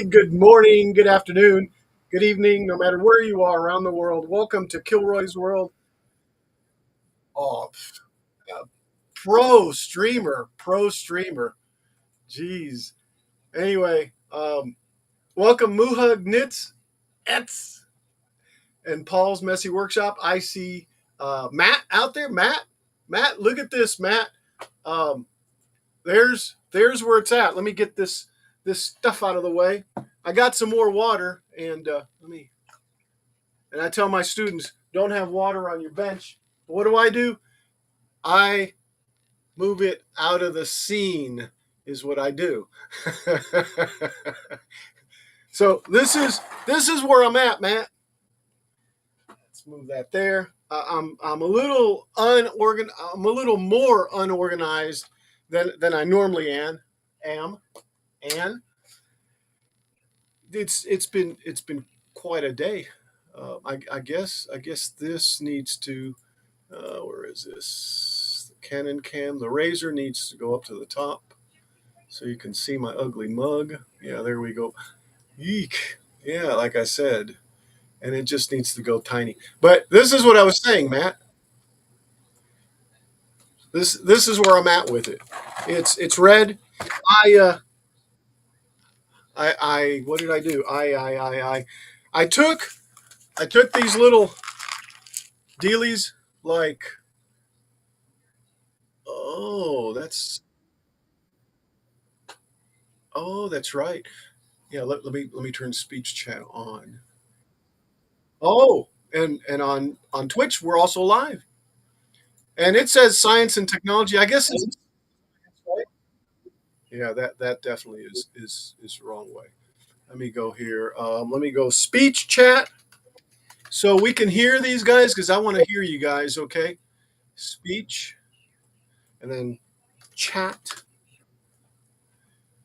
Good morning, good afternoon, good evening, no matter where you are around the world. Welcome to Kilroy's World. Oh, uh, pro streamer. Jeez. Anyway, welcome Muhug Knits, Ets, and Paul's Messy Workshop. I see Matt out there. Matt, look at this, Matt. Um, there's where it's at. Let me get this stuff out of the way. I got some more water, and I tell my students, don't have water on your bench. But what do? I move it out of the scene, is what I do. So this is where I'm at, Matt. Let's move that there. I'm a little unorganized. I'm a little more unorganized than I normally am. And it's been quite a day. I guess this needs to. Where is this? The Canon cam. The razor needs to go up to the top, so you can see my ugly mug. Yeah, there we go. Eek. Yeah, like I said, and it just needs to go tiny. But this is what I was saying, Matt. This is where I'm at with it. It's red. I I what did I do? I took these little dealies like, oh that's right. Yeah, let me turn speech chat on. Oh, and on Twitch we're also live. And it says science and technology. I guess it's right. Yeah, that definitely is the wrong way. Let me go here. Let me go speech chat so we can hear these guys because I want to hear you guys. Okay, speech and then chat.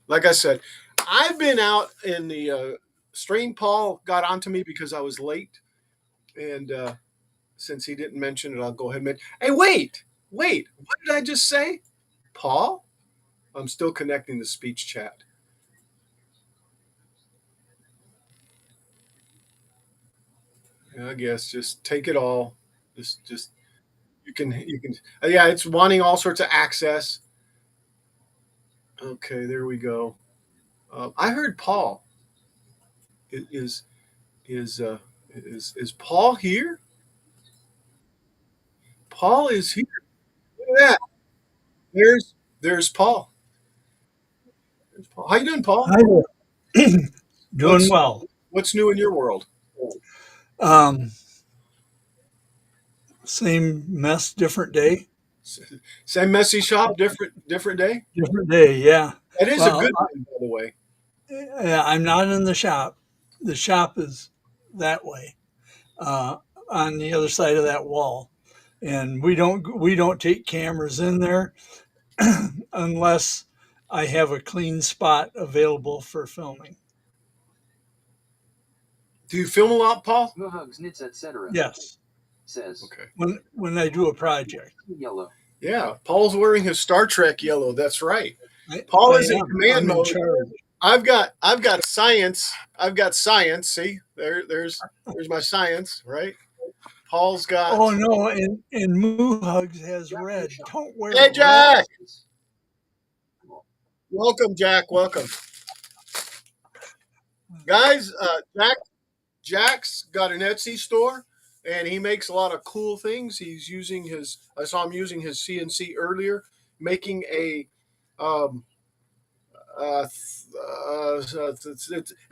Like I said, I've been out in the stream. Paul got onto me because I was late, and since he didn't mention it, I'll go ahead and mention. Hey, wait! What did I just say, Paul? I'm still connecting the speech chat. I guess just take it all. Just you can. Yeah, it's wanting all sorts of access. Okay, there we go. I heard Paul. Is is uh, is Paul here? Paul is here. Look at that. There's Paul. There's Paul. How you doing, Paul? Hi there. Doing What's well. what's new in your world? Um, Same mess, different day. Same messy shop, different day. Different day, yeah. That is a Well, good thing, by the way. I'm not in the shop. The shop is that way, uh, on the other side of that wall, and we don't take cameras in there unless I have a clean spot available for filming. Do you film a lot, Paul? No hugs, knits, etc. Yes, Says Okay. when I do a project, yellow. Yeah, Paul's wearing his Star Trek yellow. That's right. I, Paul I is in am. command I'm in mode. charge. I've got science. I've got science. See, there's my science, right? Paul's got. Oh no, and Moo Hugs has red. Don't wear Hey, red. Jack. Welcome, Jack. Welcome, guys. Jack's got an Etsy store, and he makes a lot of cool things. He's using his. I saw him using his CNC earlier, making a um, it's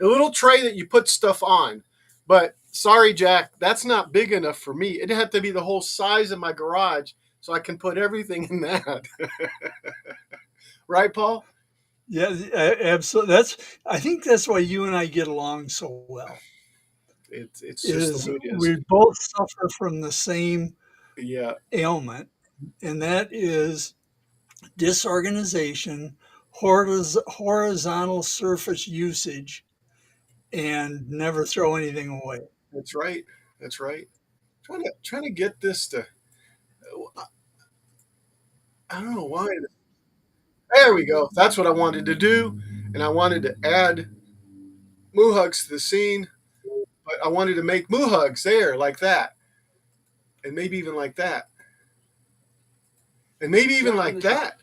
a little tray that you put stuff on. But sorry, Jack, that's not big enough for me. It'd have to be the whole size of my garage so I can put everything in that. Right, Paul? Yeah, absolutely. I think that's why you and I get along so well. It's just Is the way it is. we both suffer from the same Yeah, ailment, and that is disorganization, horizontal surface usage, and never throw anything away. that's right. That's right. Trying to get this to. I don't know why. There we go. That's what I wanted to do, and I wanted to add moo hugs to the scene, but I wanted to make moo hugs there like that, and maybe even like that, and maybe even Jack in like the shop that.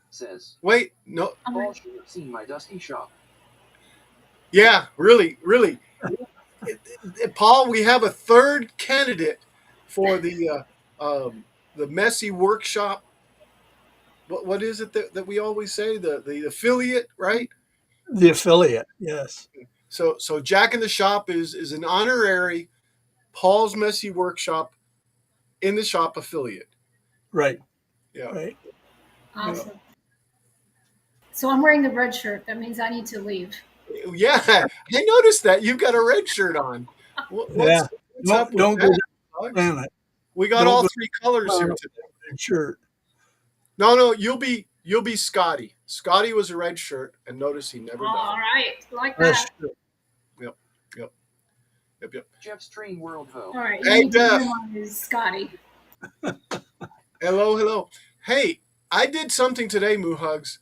says, Wait, no, Paul should have seen my dusty shop. yeah, really, really. Paul, we have a third candidate for the messy workshop. What is it that we always say? The affiliate, right? The affiliate, yes. So Jack in the Shop is an honorary Paul's Messy Workshop in the shop affiliate. Right, Yeah. right. Awesome. So I'm wearing the red shirt. That means I need to leave. Yeah, I noticed that you've got a red shirt on. Yeah. What's up with Don't go that? down the planet. We got Don't all go three colors here down today. the red shirt. No, you'll be Scotty. Scotty was a red shirt, and notice he never All died. right, like That's that. true. Yep. Jeff's train world ho. All right, you Hey, need to Jeff. realize Scotty. Hello. Hey, I did something today, Moo Hugs.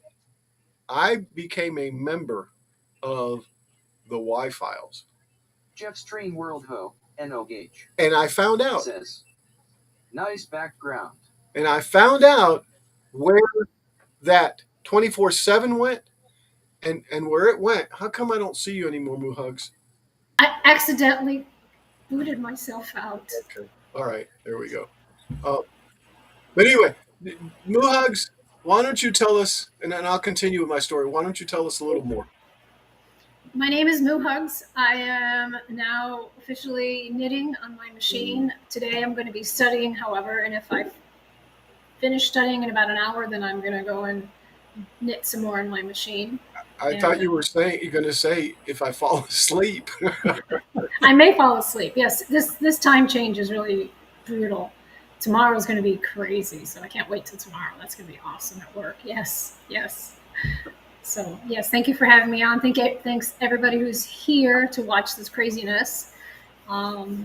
I became a member of the Y Files, Jeff's train world ho. No gauge and I found out. says, nice background. And I found out where that 24/7 went and where it went. How come I don't see you anymore, Moo Hugs? I accidentally booted myself out. Okay. All right. There we go. But anyway, Moo Hugs, why don't you tell us, and then I'll continue with my story. Why don't you tell us a little more? My name is Moo Hugs. I am now officially knitting on my machine. Today I'm going to be studying, however, and if I finish studying in about an hour, then I'm going to go and knit some more on my machine. I thought you were going to say if I fall asleep. I may fall asleep. Yes, this time change is really brutal. Tomorrow is going to be crazy, so I can't wait till tomorrow. That's going to be awesome at work. Yes. So yes, thank you for having me on. Thanks everybody who's here to watch this craziness. So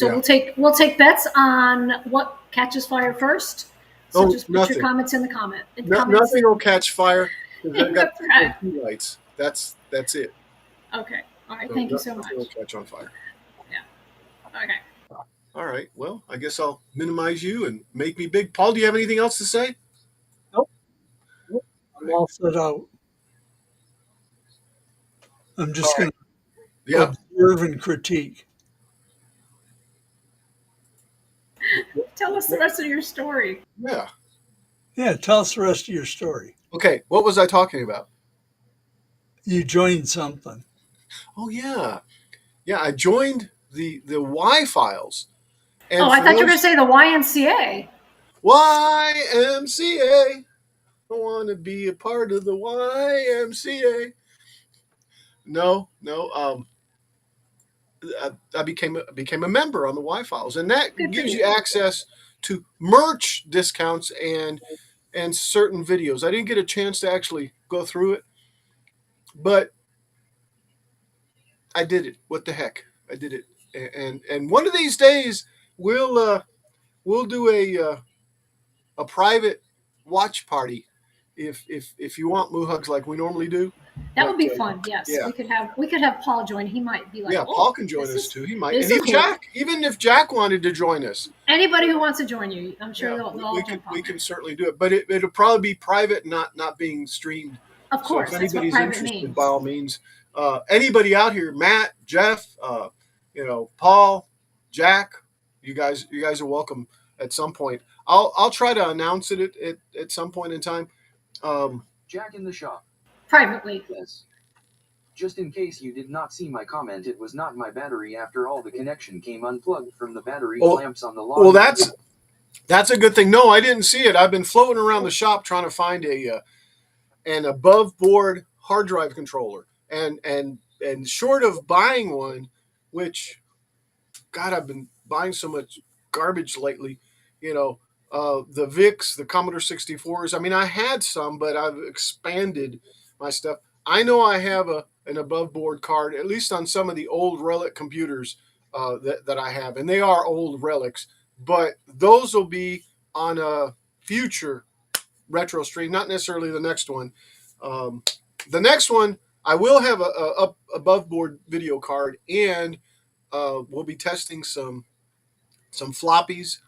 Yeah. we'll take bets on what catches fire first. So just put nothing. your comments in the comment. Nothing will catch fire because I've got That's right. two lights. That's it. Okay. All right. Thank you so much. Nothing will catch on fire. Okay. All right. Well, I guess I'll minimize you and make me big. Paul, do you have anything else to say? I'm all set out. I'm just going to Yeah. observe and critique. Tell us the rest of your story. Yeah. Yeah, tell us the rest of your story. Okay. What was I talking about? You joined something. Oh yeah. Yeah. I joined the Y Files. And I thought you were going to say the YMCA. YMCA. I want to be a part of the YMCA. No. I became a member on the Y Files, and that gives you access to merch discounts and certain videos. I didn't get a chance to actually go through it, but I did it. What the heck? I did it, and one of these days we'll do a private watch party if you want, Moo Hugs, like we normally do. That would be fun. Yes, yeah. we could have Paul join. He might be like, yeah, Paul can join us too. He might, and cool. Jack. Even if Jack wanted to join us, anybody who wants to join you, I'm sure they'll all jump on. We can certainly do it, but it'll probably be private, not being streamed. Of course, so if that's anybody's what private interested, means. by all means, anybody out here, Matt, Jeff, Paul, Jack, you guys are welcome at some point. I'll try to announce it at some point in time. Jack in the shop. Privately. Yes. Just in case you did not see my comment, it was not my battery after all. The connection came unplugged from the battery clamps on the log. Well, that's a good thing. No, I didn't see it. I've been floating around the shop trying to find an above board hard drive controller, and short of buying one, which, God, I've been buying so much garbage lately. The VICs, the Commodore 64s. I mean, I had some, but I've expanded my stuff. I know I have an above board card, at least on some of the old relic computers that I have, and they are old relics, but those will be on a future retro stream, not necessarily the next one. The next one, I will have a above board video card, and we'll be testing some floppies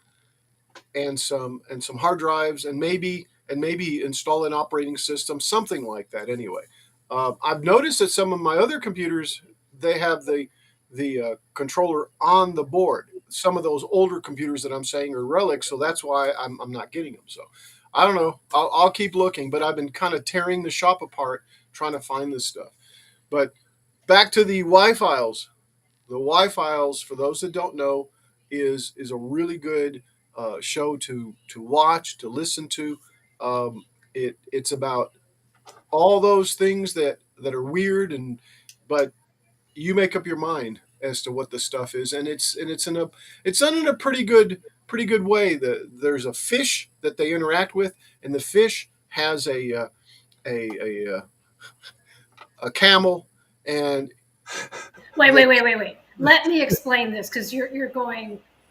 and some hard drives, and maybe install an operating system, something like that. Anyway, I've noticed that some of my other computers, they have the controller on the board. Some of those older computers that I'm saying are relics, so that's why I'm not getting them. So I don't know. I'll keep looking, but I've been kind of tearing the shop apart trying to find this stuff. But back to the Y files. The Y files, for those that don't know, is a really good show to watch, to listen to. It's about all those things that are weird, but you make up your mind as to what the stuff is, and it's done in a pretty good way. There's a fish that they interact with, and the fish has a a camel, and Wait. Let me explain this because you're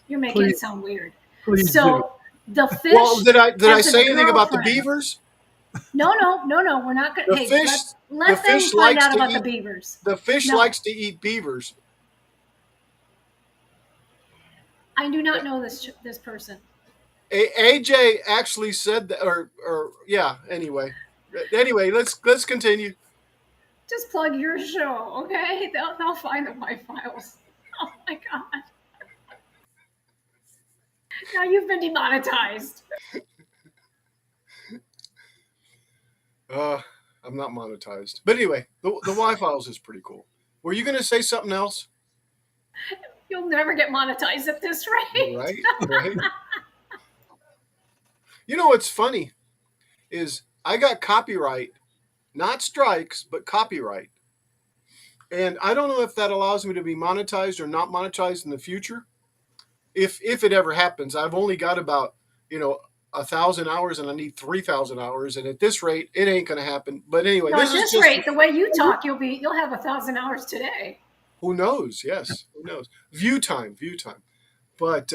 making it sound weird. Please do. So the well, fish did I has a say anything about the girlfriend. beavers? No. We're not going The to. Hey, fish let the them fish find likes out to about the eat beavers. the fish No. likes to eat beavers. I do not know this person. AJ actually said that, or yeah. Anyway, let's continue. Just plug your show, okay? They'll find the Y files. Oh my god! Now you've been demonetized. I'm not monetized, but anyway, the Y files is pretty cool. Were you going to say something else? You'll never get monetized at this rate. Right. You know what's funny is I got copyright, not strikes, but copyright. And I don't know if that allows me to be monetized or not monetized in the future. If it ever happens, I've only got about 1,000 hours, and I need 3,000 hours. And at this rate, it ain't going to happen. But anyway, No, this at is this just rate, the way you talk, you'll have 1,000 hours today. who knows? Yes, who knows? View time. But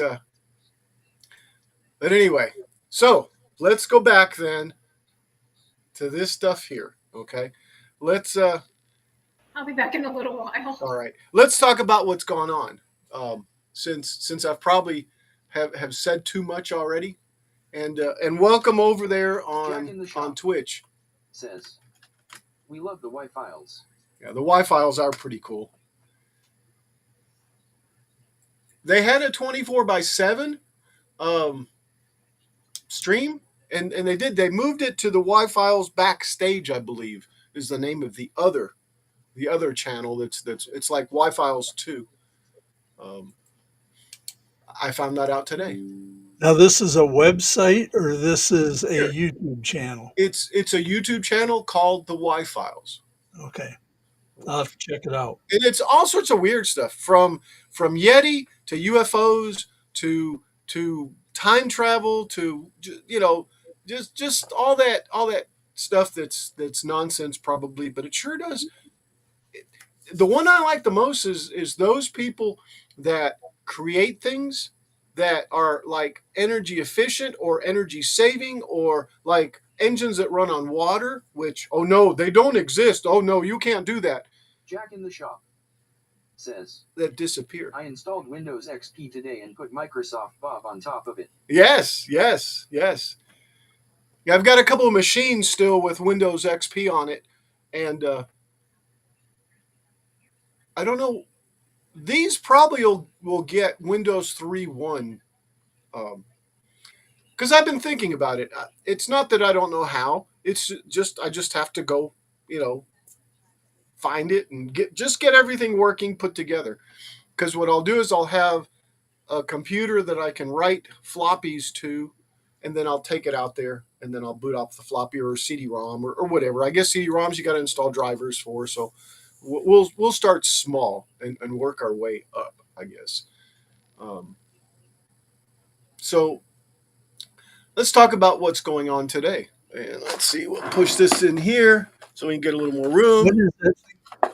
anyway, so let's go back then to this stuff here. Okay, let's I'll be back in a little while. all right. Let's talk about what's gone on. Since I've probably have said too much already, and welcome over there on Twitch. Says, we love the Y files. Yeah, the Y files are pretty cool. They had a 24/7 stream, and they moved it to the Y files backstage, I believe, is the name of the other channel. That's it's like Y files 2. I found that out today. Now, this is a website or this is a YouTube channel? It's a YouTube channel called the Y files. Okay. I'll have to check it out. And it's all sorts of weird stuff, from Yeti to UFOs to time travel to just all that stuff that's nonsense probably, but it sure does. The one I like the most is those people that create things that are like energy efficient or energy saving, or like engines that run on water, which, oh no, they don't exist. Oh no, you can't do that. Jack in the shop says, That disappear. I installed Windows XP today and put Microsoft Bob on top of it. Yes. Yeah, I've got a couple of machines still with Windows XP on it, and I don't know. These probably will get Windows 3.1, because I've been thinking about it. It's not that I don't know how. It's just I just have to go, find it and get everything working, put together. Because what I'll do is I'll have a computer that I can write floppies to, and then I'll take it out there, and then I'll boot off the floppy or CD-ROM or whatever. I guess CD-ROMs you got to install drivers for, so we'll start small and work our way up, I guess. So let's talk about what's going on today. And let's see, we'll push this in here so we can get a little more room.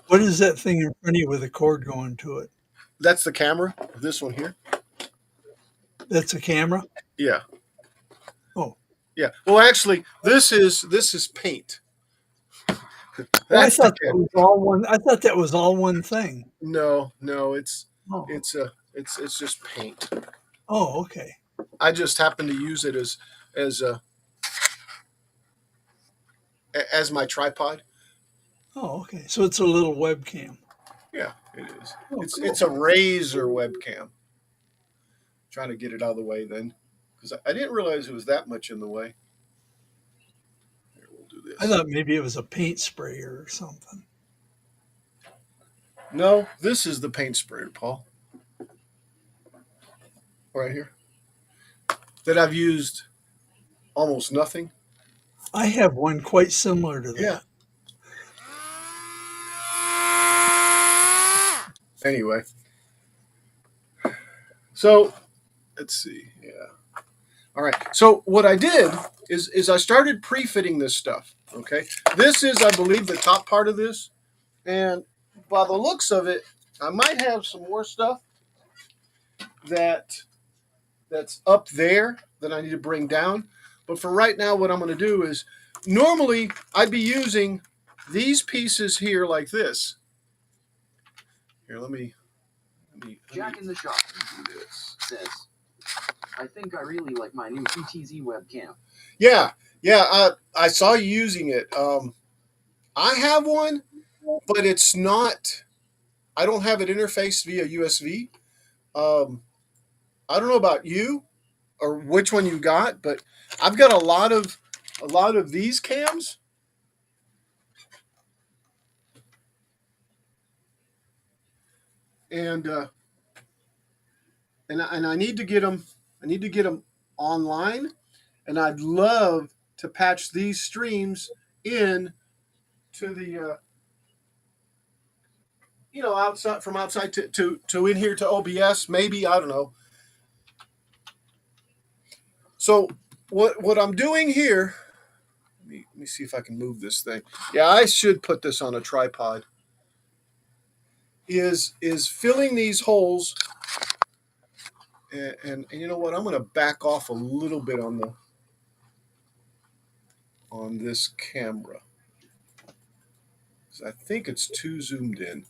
What is that thing in front of you with a cord going to it? That's the camera. This one here. That's a camera? Yeah. Oh. Yeah. Well, actually, this is paint. Oh, I That's the thought that camera. was all one. I thought that was all one thing. No, Oh, it's just paint. oh, okay. I just happen to use it as a as my tripod. Oh, okay. So it's a little webcam. Yeah, it is. Oh, It's cool. a Razor webcam. Trying to get it out of the way then, because I didn't realize it was that much in the way. Here, we'll do I this. thought maybe it was a paint sprayer or something. No, this is the paint sprayer, Paul. Right here. That I've used almost nothing. I have one quite similar to Yeah. that. Anyway, so let's see. Yeah. All right. So what I did is I started pre-fitting this stuff. Okay. This is, I believe, the top part of this, and by the looks of it, I might have some more stuff that's up there that I need to bring down. But for right now, what I'm going to do is normally I'd be using these pieces here like this. Here, let me Jack in the shop do this. says, I think I really like my new PTZ webcam. Yeah, yeah. I saw you using it. I have one, but it's not. I don't have it interfaced via USB. I don't know about you or which one you got, but I've got a lot of these cams. And and I need to get them. I need to get them online, and I'd love to patch these streams in to the outside from outside to in here to OBS. Maybe I don't know. So what I'm doing here? Let me see if I can move this thing. Yeah, I should put this on a tripod. Is filling these holes, and you know what? I'm going to back off a little bit on this camera. I think it's too zoomed in.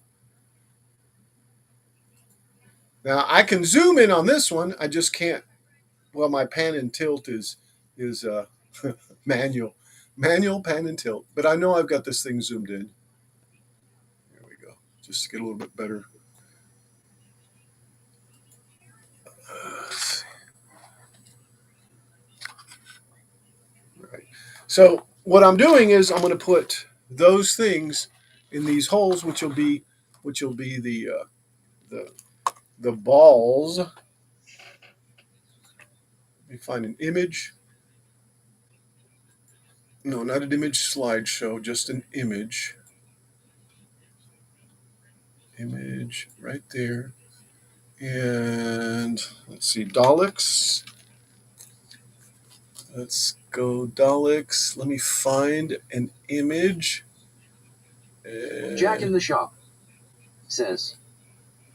Now I can zoom in on this one. I just can't. Well, my pan and tilt is manual pan and tilt. But I know I've got this thing zoomed in. There we go. Just to get a little bit better. Right. So what I'm doing is I'm going to put those things in these holes, which will be the the balls. Let me find an image. No, not an image slideshow, just an image. Image right there. And let's see, Daleks. Let's go Daleks. Let me find an image. Jack in the shop says,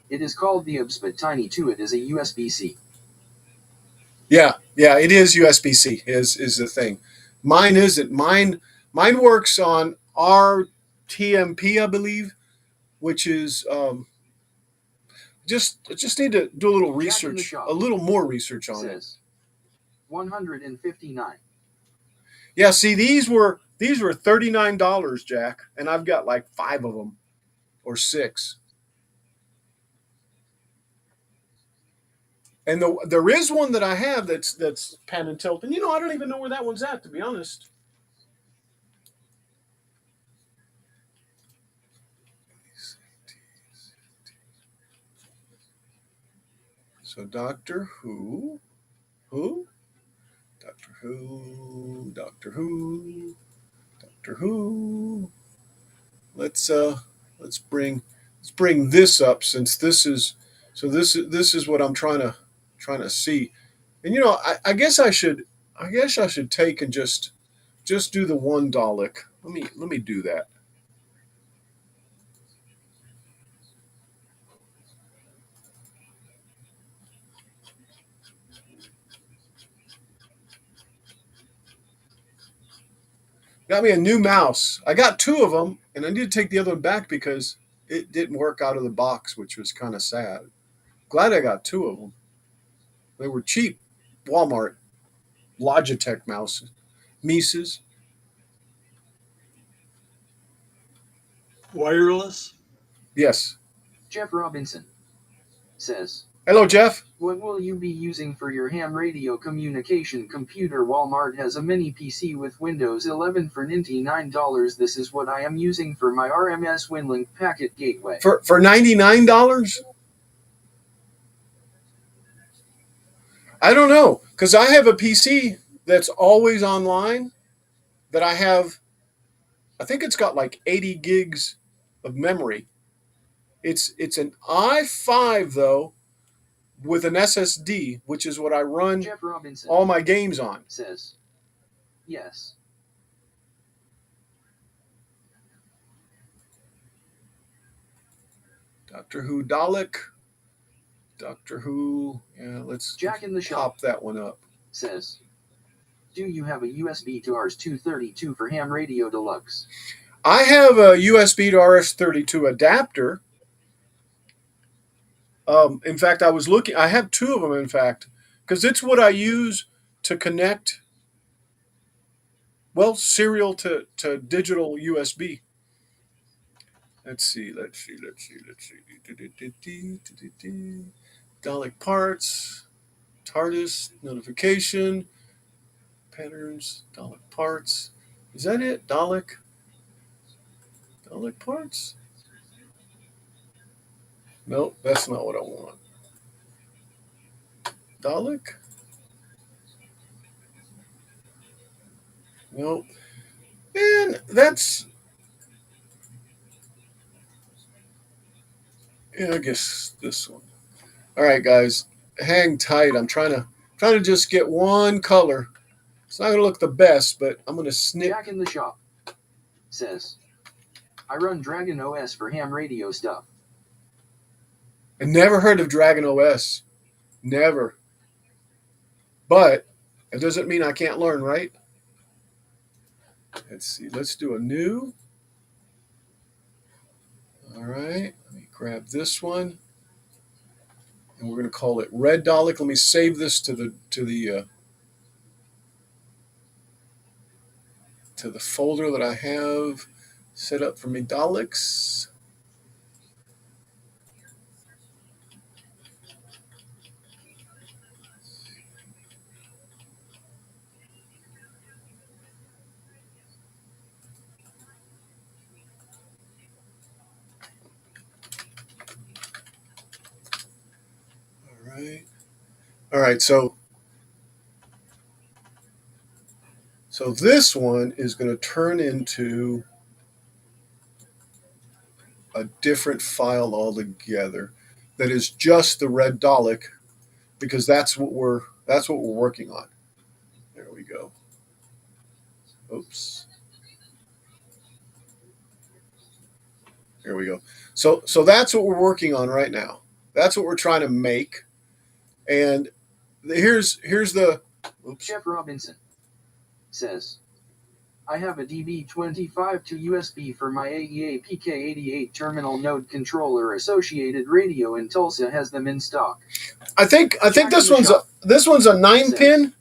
it is called the orbs, but tiny too. It is a USB-C. Yeah, it is USB-C is the thing. Mine isn't. Mine works on RTMP, I believe, which is just need to do a little research, a little more research on it. 159. Yeah, see, these were $39, Jack, and I've got like 5 of them or 6. And there is one that I have that's pan and tilt, and I don't even know where that one's at, to be honest. So Doctor Who, Doctor Who, Doctor Who, Doctor Who. Let's bring this up, since this is what I'm trying to see. And I guess I should take and just do the one Dalek. Let me do that. Got me a new mouse. I got 2 of them. and I need to take the other one back because it didn't work out of the box, which was kind of sad. Glad I got two of them. They were cheap. Walmart, Logitech mouses, Mises. Wireless. Yes. Jeff Robinson says, Hello, Jeff. what will you be using for your ham radio communication computer? Walmart has a mini PC with Windows 11 for $99. This is what I am using for my RMS WinLink packet gateway. For $99? I don't know, because I have a PC that's always online that I have, I think it's got like 80 gigs of memory. It's an i5 though with an SSD, which is what I run Jeff Robinson all my games on. says, yes. Doctor Who Dalek. Doctor Who. Yeah, let's Jack in the pop Shop that one up. says, do you have a USB to RS-232 for ham radio deluxe? I have a USB to RS-32 adapter. In fact, I have two of them, in fact, because it's what I use to connect, well, serial to digital USB. Let's see. Dalek parts, TARDIS, notification, patterns, Dalek parts. Is that it? Dalek parts? Nope, that's not what I want. Dalek? Nope. And that's, yeah, I guess this one. All right, guys, hang tight. I'm trying to just get one color. It's not gonna look the best, but I'm gonna snip. Jack in the Shop says, I run Dragon OS for ham radio stuff. I never heard of Dragon OS. Never. But it doesn't mean I can't learn, right? Let's see. Let's do a new. All right. Let me grab this one, and we're going to call it Red Dalek. Let me save this to the folder that I have set up for me Daleks. All right, so this one is going to turn into a different file altogether that is just the Red Dalek, because that's what we're working on. There we go. Oops. There we go. So that's what we're working on right now. That's what we're trying to make. And here's the. Oops. Jeff Robinson says, I have a DB25 to USB for my AEA PK88 terminal node controller. Associated Radio in Tulsa has them in stock. I think this one's a 9-pin.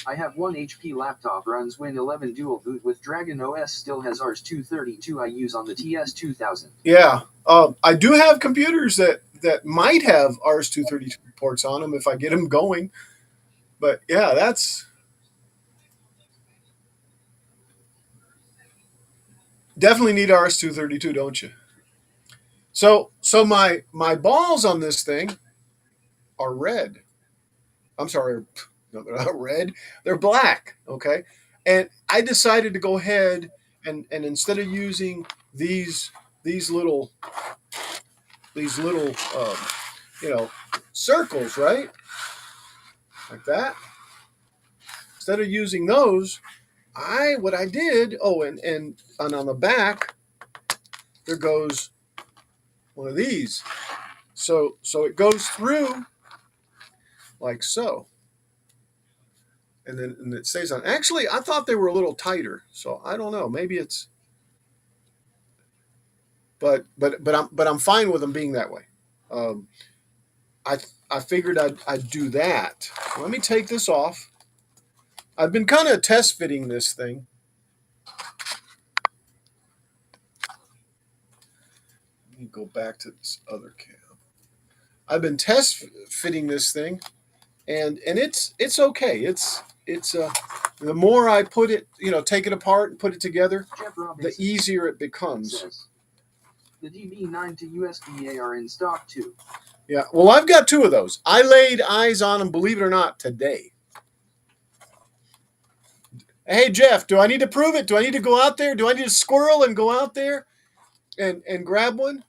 I have one HP laptop, runs Win 11 dual boot with Dragon OS, still has RS-232 I use on the TS2000. Yeah, I do have computers that might have RS-232 ports on them if I get them going. But yeah, that's definitely need RS-232, don't you? So my balls on this thing are red. I'm sorry, no, they're not red. They're black. Okay, and I decided to go ahead and instead of using these little circles, right, like that. Instead of using those, what I did. Oh, and on the back there goes one of these. So it goes through like so. And it stays on. Actually, I thought they were a little tighter, so I don't know. Maybe it's I'm fine with them being that way. Um, I I figured I'd do that. Let me take this off. I've been kind of test fitting this thing. Let me go back to this other cam. I've been test fitting this thing, and it's okay. It's the more I put it, take it apart and put it together, the easier it becomes. Says, the DB9 to USB-A are in stock too. Yeah, well, I've got 2 of those. I laid eyes on them, believe it or not, today. Hey, Jeff, do I need to prove it? Do I need to go out there? Do I need to squirrel and go out there and grab one?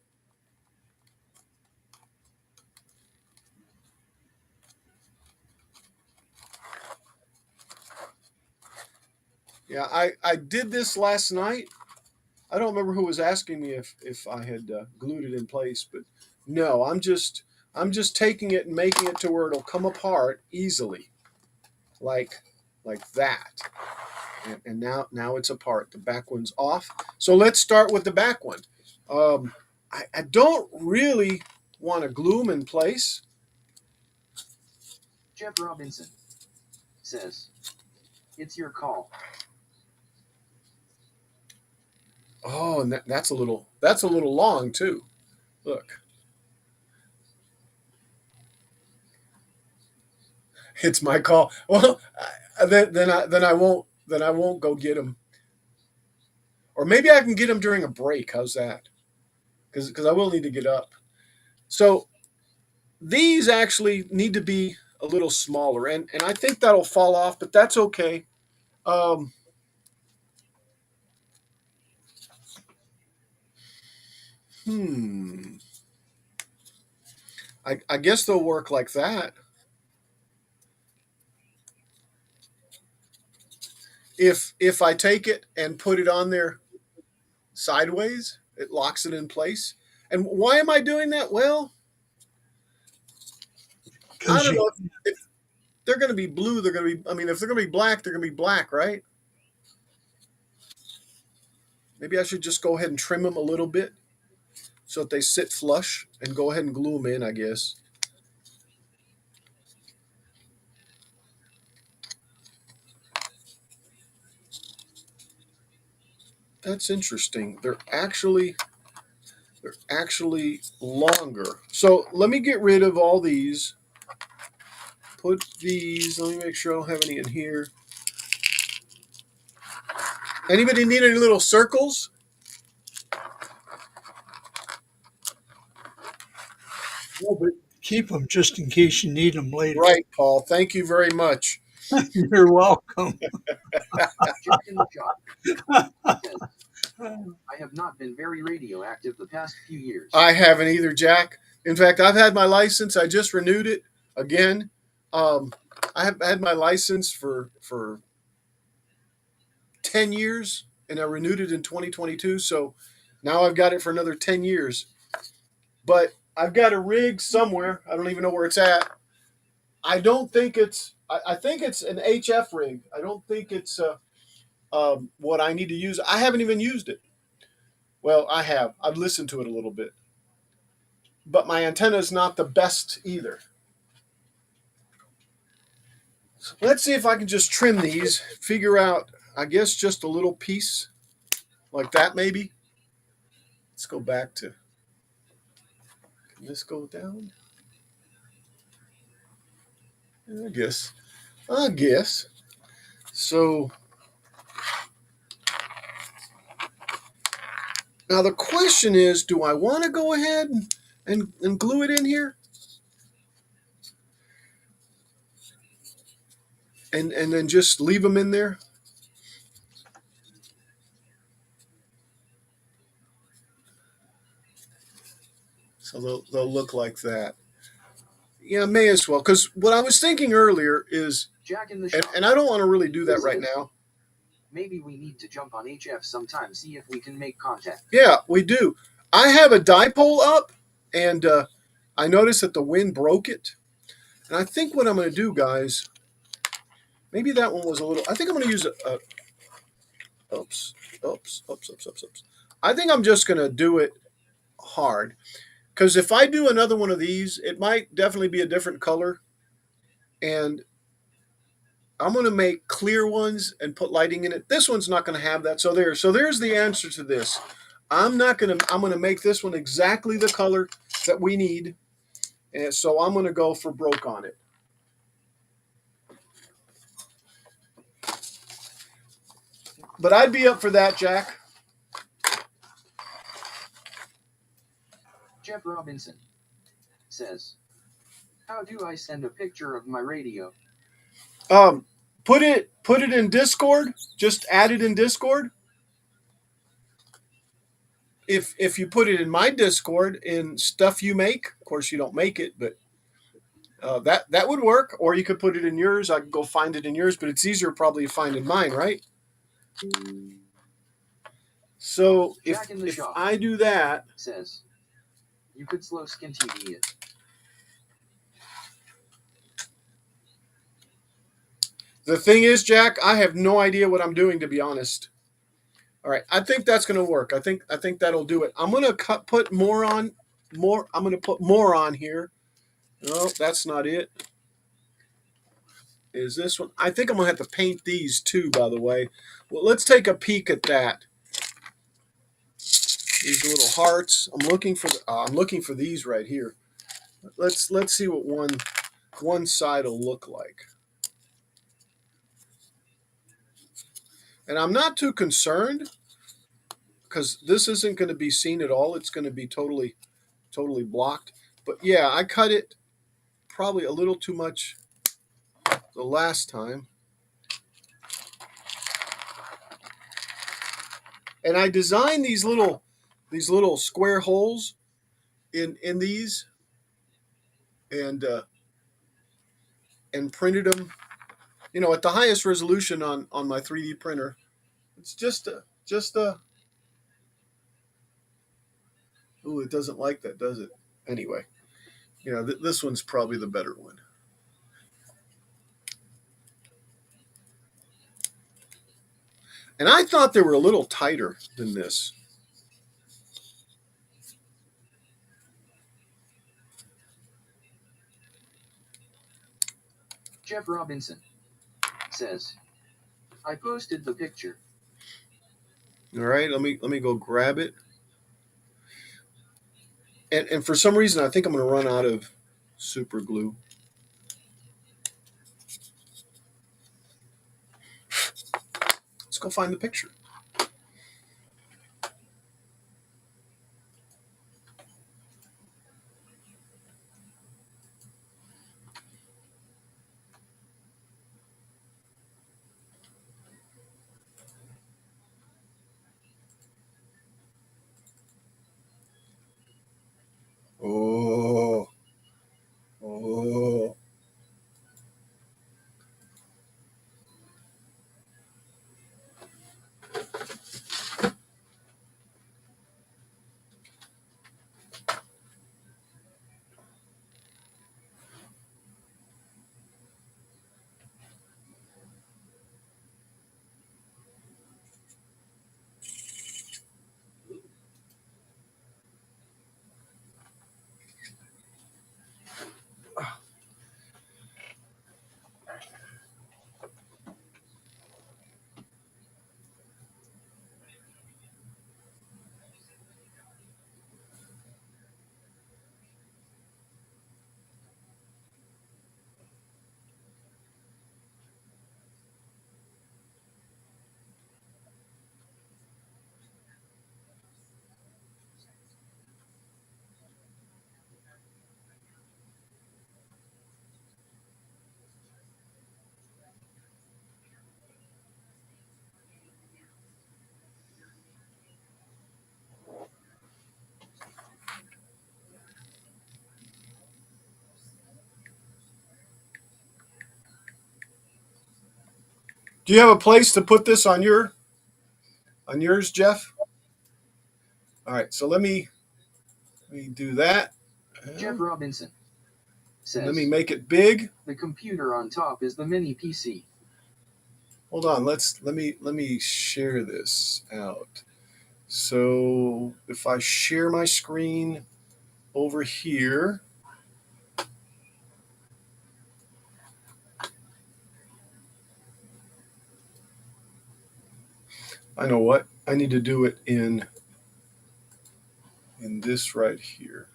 Yeah, I did this last night. I don't remember who was asking me if I had glued it in place, but no, I'm just taking it and making it to where it'll come apart easily, like that. And now it's apart. The back one's off. So let's start with the back one. I don't really want to glue them in place. Jeff Robinson says, it's your call. Oh, and that's a little long too. Look, it's my call. Well, then I won't go get them, or maybe I can get them during a break. How's that? Because I will need to get up. So these actually need to be a little smaller, and I think that'll fall off, but that's okay. Um, hmm. I guess they'll work like that. If I take it and put it on there sideways, it locks it in place. And why am I doing that? Well, I don't know. If they're going to be blue, they're going to be. I mean, if they're going to be black, they're going to be black, right? Maybe I should just go ahead and trim them a little bit so that they sit flush, and go ahead and glue them in, I guess. That's interesting. They're actually longer. So let me get rid of all these. Put these. Let me make sure I don't have any in here. Anybody need any little circles? No, but keep them just in case you need them later. Right, Paul. Thank you very much. You're welcome. Jack in the Jar says, I have not been very radioactive the past few years. I haven't either, Jack. In fact, I've had my license. I just renewed it again. I have had my license for 10 years, and I renewed it in 2022. So now I've got it for another 10 years. But I've got a rig somewhere. I don't even know where it's at. I don't think it's. I think it's an HF rig. I don't think it's what I need to use. I haven't even used it. Well, I have. I've listened to it a little bit. But my antenna is not the best either. So let's see if I can just trim these, figure out, I guess, just a little piece like that maybe. Let's go back to, can this go down? I guess. So now the question is, do I want to go ahead and glue it in here? And then just leave them in there? So they'll look like that. Yeah, may as well. Because what I was thinking earlier is, Jack in the Shop, and I don't want to really do that right now. maybe we need to jump on HF sometime, see if we can make contact. Yeah, we do. I have a dipole up, and I noticed that the wind broke it. And I think what I'm going to do, guys, maybe that one was a little, I think I'm going to use oops. I think I'm just going to do it hard. Because if I do another one of these, it might definitely be a different color. And I'm going to make clear ones and put lighting in it. This one's not going to have that. So there's the answer to this. I'm going to make this one exactly the color that we need. And so I'm going to go for broke on it. But I'd be up for that, Jack. Jeff Robinson says, how do I send a picture of my radio? Put it in Discord. Just add it in Discord. If you put it in my Discord in stuff you make, of course you don't make it, but that would work. Or you could put it in yours. I could go find it in yours, but it's easier probably to find in mine, right? So if I do that, says, you could slow skin TV it. The thing is, Jack, I have no idea what I'm doing, to be honest. All right, I think that's going to work. I think that'll do it. I'm going to put more on. I'm going to put more on here. No, that's not it. Is this one? I think I'm going to have to paint these too, by the way. Well, let's take a peek at that. These little hearts. I'm looking for these right here. Let's see what one side will look like. And I'm not too concerned because this isn't going to be seen at all. It's going to be totally blocked. But yeah, I cut it probably a little too much the last time. And I designed these little square holes in these and printed them, at the highest resolution on my 3D printer. It's just a ooh, it doesn't like that, does it? Anyway, this one's probably the better one. And I thought they were a little tighter than this. Jeff Robinson says, I posted the picture. All right, let me go grab it. And for some reason, I think I'm going to run out of super glue. Let's go find the picture. Oh. Do you have a place to put this on yours, Jeff? All right, so let me do that. Jeff Robinson says, let me make it big. The computer on top is the mini PC. Hold on, let me share this out. So if I share my screen over here, I know what, I need to do it in this right here.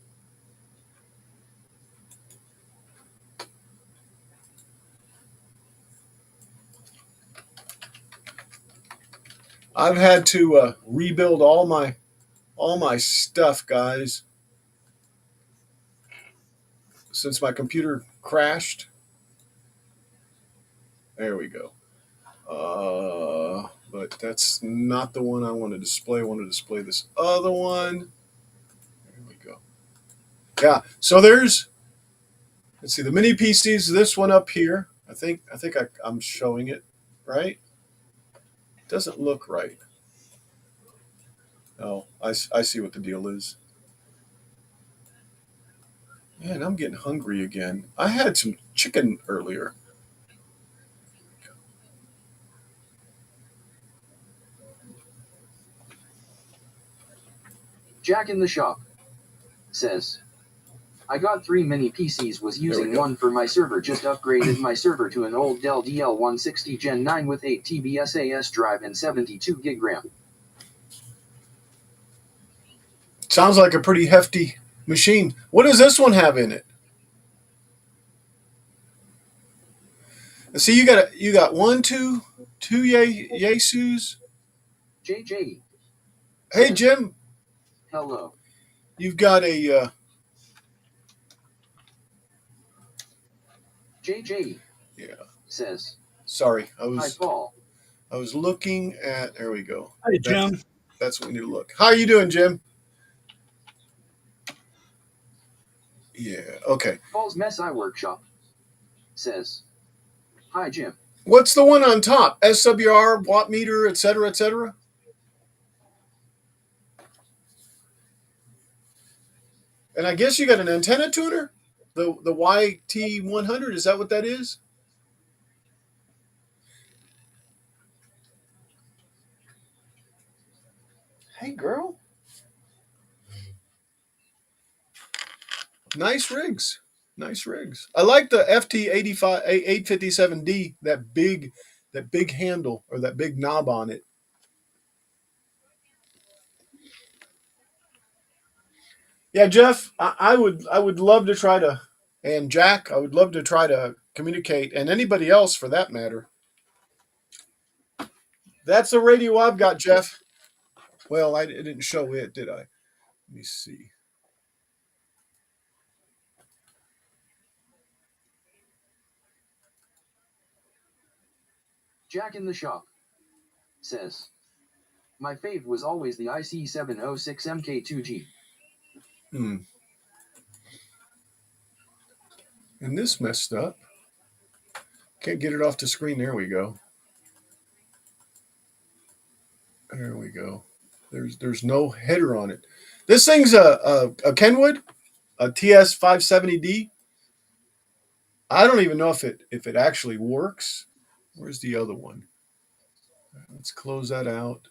I've had to rebuild all my stuff, guys, since my computer crashed. There we go. But that's not the one I want to display. I want to display this other one. There we go. Yeah. So there's, let's see, the mini PCs. This one up here. I think I'm showing it right. It doesn't look right. Oh, I see what the deal is. Man, I'm getting hungry again. I had some chicken earlier. Jack in the shop says, I got 3 mini PCs, was using one for my server, just upgraded my server to an old Dell DL160 Gen 9 with 8 TB SAS drive and 72 gig RAM. Sounds like a pretty hefty machine. What does this one have in it? See, you got one, two Yesus. JJ. Hey, Jim. Hello. You've got a JJ. Yeah. Says. Sorry, Hi, Paul. I was looking at. There we go. Hi, Jim. That's what we need to look. How are you doing, Jim? Yeah. Okay. Paul's Mess-I Workshop says, hi, Jim. What's the one on top? SWR, watt meter, etc., etc. And I guess you got an antenna tuner, the YT100. Is that what that is? Hey, girl. Nice rigs. Nice rigs. I like the FT85 857D. That big handle or that big knob on it. Yeah, Jeff, I would love to try to, and Jack, I would love to try to communicate, and anybody else for that matter. That's the radio I've got, Jeff. Well, I didn't show it, did I? Let me see. Jack in the shop says, my fave was always the IC706MK2G. And this messed up. Can't get it off the screen. There we go. There we go. There's no header on it. This thing's a Kenwood, a TS570D. I don't even know if it actually works. Where's the other one? Let's close that out.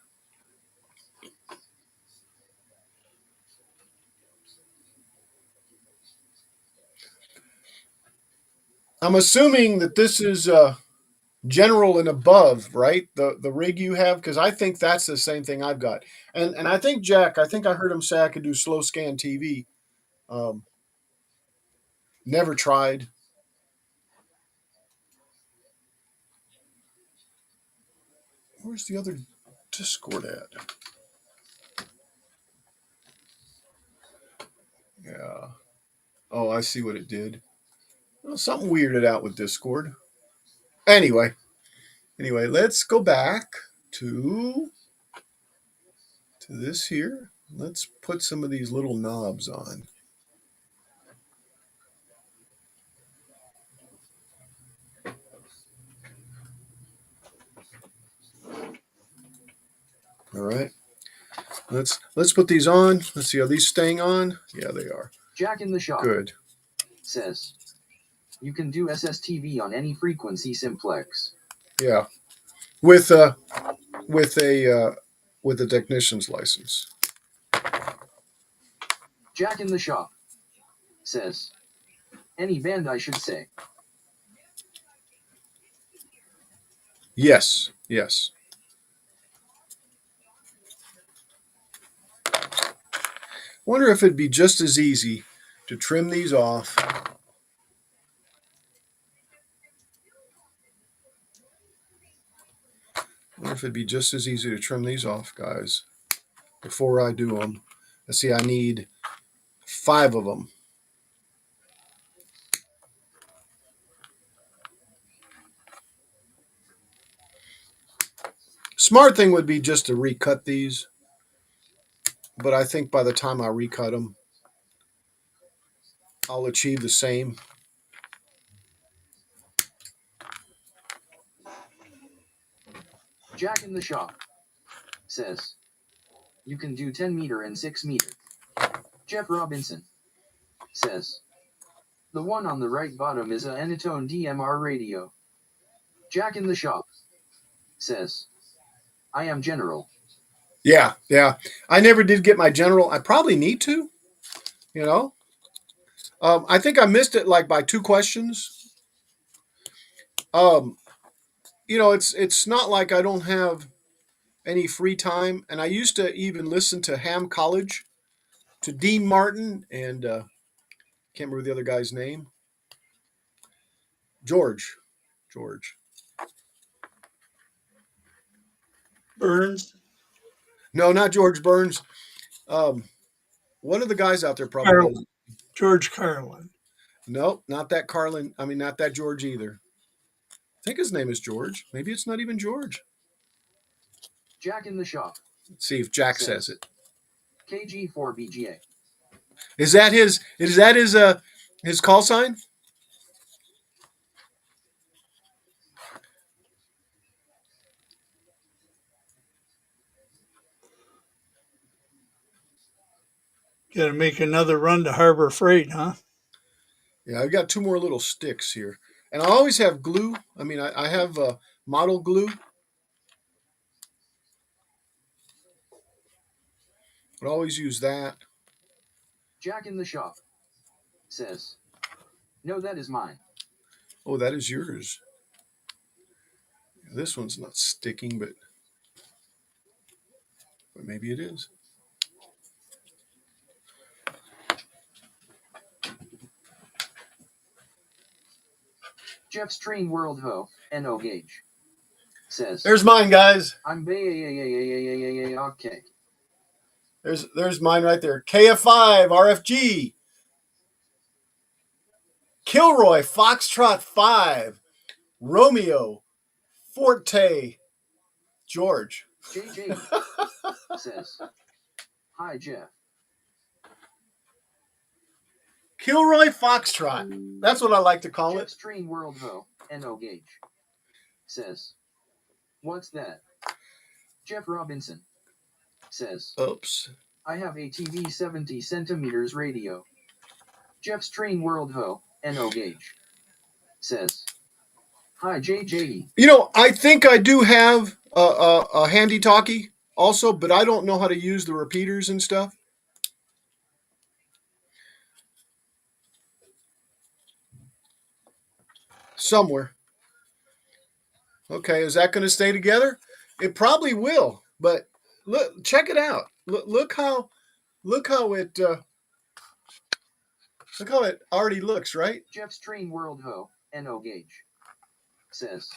I'm assuming that this is general and above, right? The rig you have, because I think that's the same thing I've got. And I think Jack, I think I heard him say I could do slow scan TV. Never tried. Where's the other Discord at? Yeah. Oh, I see what it did. Well, something weirded out with Discord. Anyway, let's go back to this here. Let's put some of these little knobs on. All right. Let's put these on. Let's see, are these staying on? Yeah, they are. Jack in the shop Good. says, you can do SSTV on any frequency simplex. Yeah. With a with a technician's license. Jack in the shop says, any band I should say. Yes, yes. Wonder if it'd be just as easy to trim these off. Wonder if it'd be just as easy to trim these off, guys, before I do them. Let's see, I need 5 of them. Smart thing would be just to recut these, but I think by the time I recut them, I'll achieve the same. Jack in the shop says, you can do 10 meter and 6 meter. Jeff Robinson says, the one on the right bottom is a Anatone DMR radio. Jack in the shop says, I am general. Yeah. I never did get my general. I probably need to, you know. I think I missed it like by 2 questions. You know, it's not like I don't have any free time, and I used to even listen to Ham College, to Dean Martin, and can't remember the other guy's name. George. Burns. No, not George Burns. One of the guys out there probably. Carlin. George Carlin. No, not that Carlin. I mean, not that George either. I think his name is George. Maybe it's not even George. Jack in the shop. Let's see if Jack says it. KG4BGA. Is that his call sign? Got to make another run to Harbor Freight, huh? Yeah, I've got 2 more little sticks here. And I always have glue. I mean, I have model glue. But I always use that. Jack in the shop says, no, that is mine. Oh, that is yours. This one's not sticking, but maybe it is. Jeff's Train World Ho, NO Gauge says, There's mine, guys. I'm okay. There's mine right there. KF5 RFG. Kilroy Foxtrot 5. Romeo Forte George. JJ says, hi, Jeff. Kilroy Foxtrot. That's what I like to call Jeff's it. Train World Ho, NO Gauge says, what's that? Jeff Robinson says, Oops. I have a TV 70 centimeters radio. Jeff's Train World Ho, NO Gauge says, hi, JJ. You know, I think I do have a handy talkie also, but I don't know how to use the repeaters and stuff. Somewhere. Okay, is that going to stay together? It probably will, but look, check it out. Look how it already looks, right? Jeff's Train World Ho, NO Gauge says,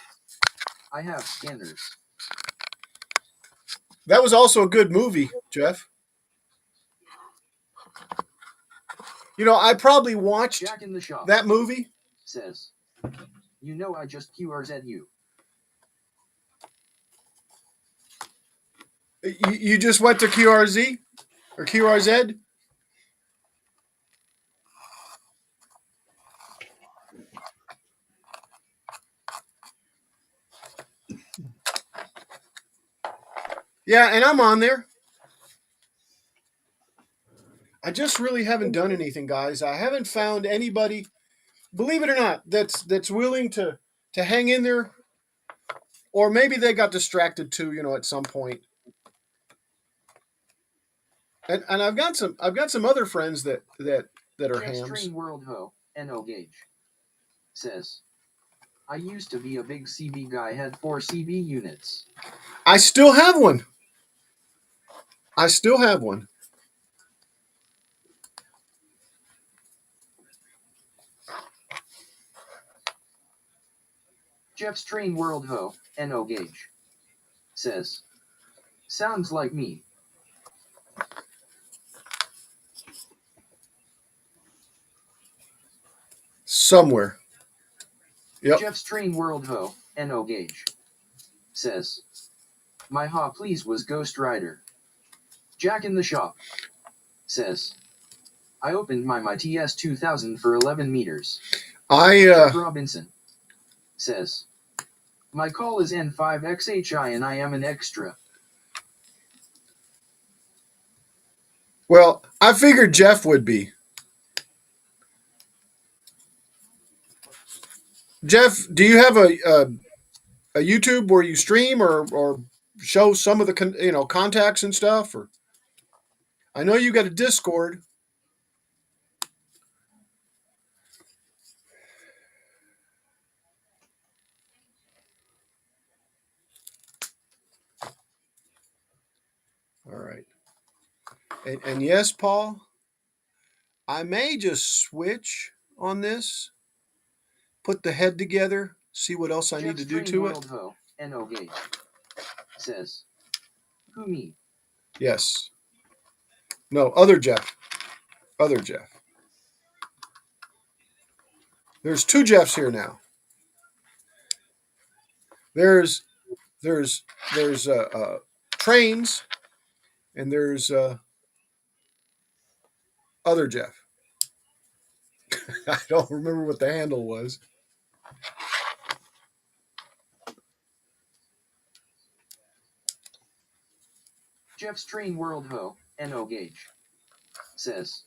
I have scanners. That was also a good movie, Jeff. You know, I probably watched Jack in the shop that movie. Says, you know I just QRZ you. You just went to QRZ or QRZ? Yeah, and I'm on there. I just really haven't done anything, guys. I haven't found anybody, believe it or not, that's willing to hang in there. Or maybe they got distracted too, you know, at some point. And I've got some other friends that are hams. Jetstream World Ho, NO Gauge, says, I used to be a big CB guy, had 4 CB units. I still have one. I still have one. Jetstream World Ho, NO Gauge, says, sounds like me. Somewhere. Yep. Jetstream World Ho, NO Gauge, says, my ha please was Ghost Rider. Jack in the shop, says, I opened my TS 2000 for 11 meters. Jeff Robinson, says, my call is N5XHI and I am an extra. Well, I figured Jeff would be. Jeff, do you have a YouTube where you stream or show some of the contacts and stuff? Or I know you got a Discord. All right. And yes, Paul, I may just switch on this, put the head together, see what else I need to do to it. Ho, NO Gauge, says, who me? Yes. No, other Jeff. Other Jeff. There's 2 Jeffs here now. There's trains, and there's other Jeff. I don't remember what the handle was. Jetstream World Ho, NO Gauge, says,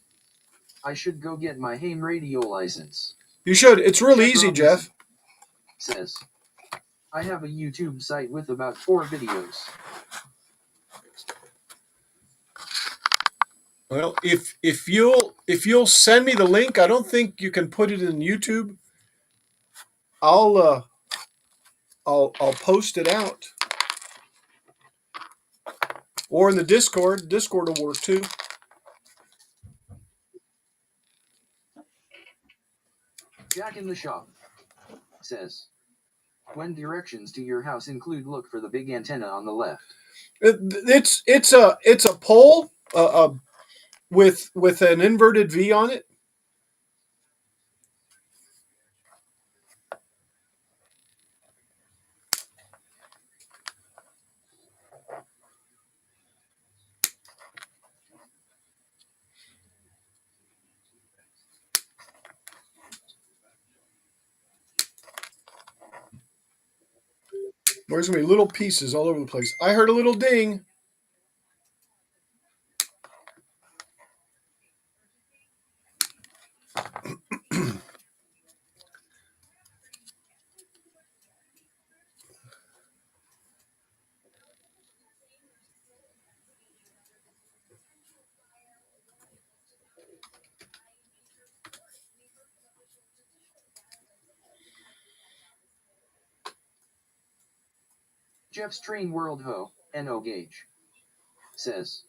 I should go get my ham radio license. You should. It's real easy, Robinson, Jeff. Says, I have a YouTube site with about 4 videos. Well, if you'll send me the link, I don't think you can put it in YouTube. I'll post it out, or in the Discord. Discord will work too. Jack in the shop, says, when directions to your house include look for the big antenna on the left. It's a pole with an inverted V on it. There's going to be little pieces all over the place. I heard a little ding. Jetstream World Ho, NO Gauge, says,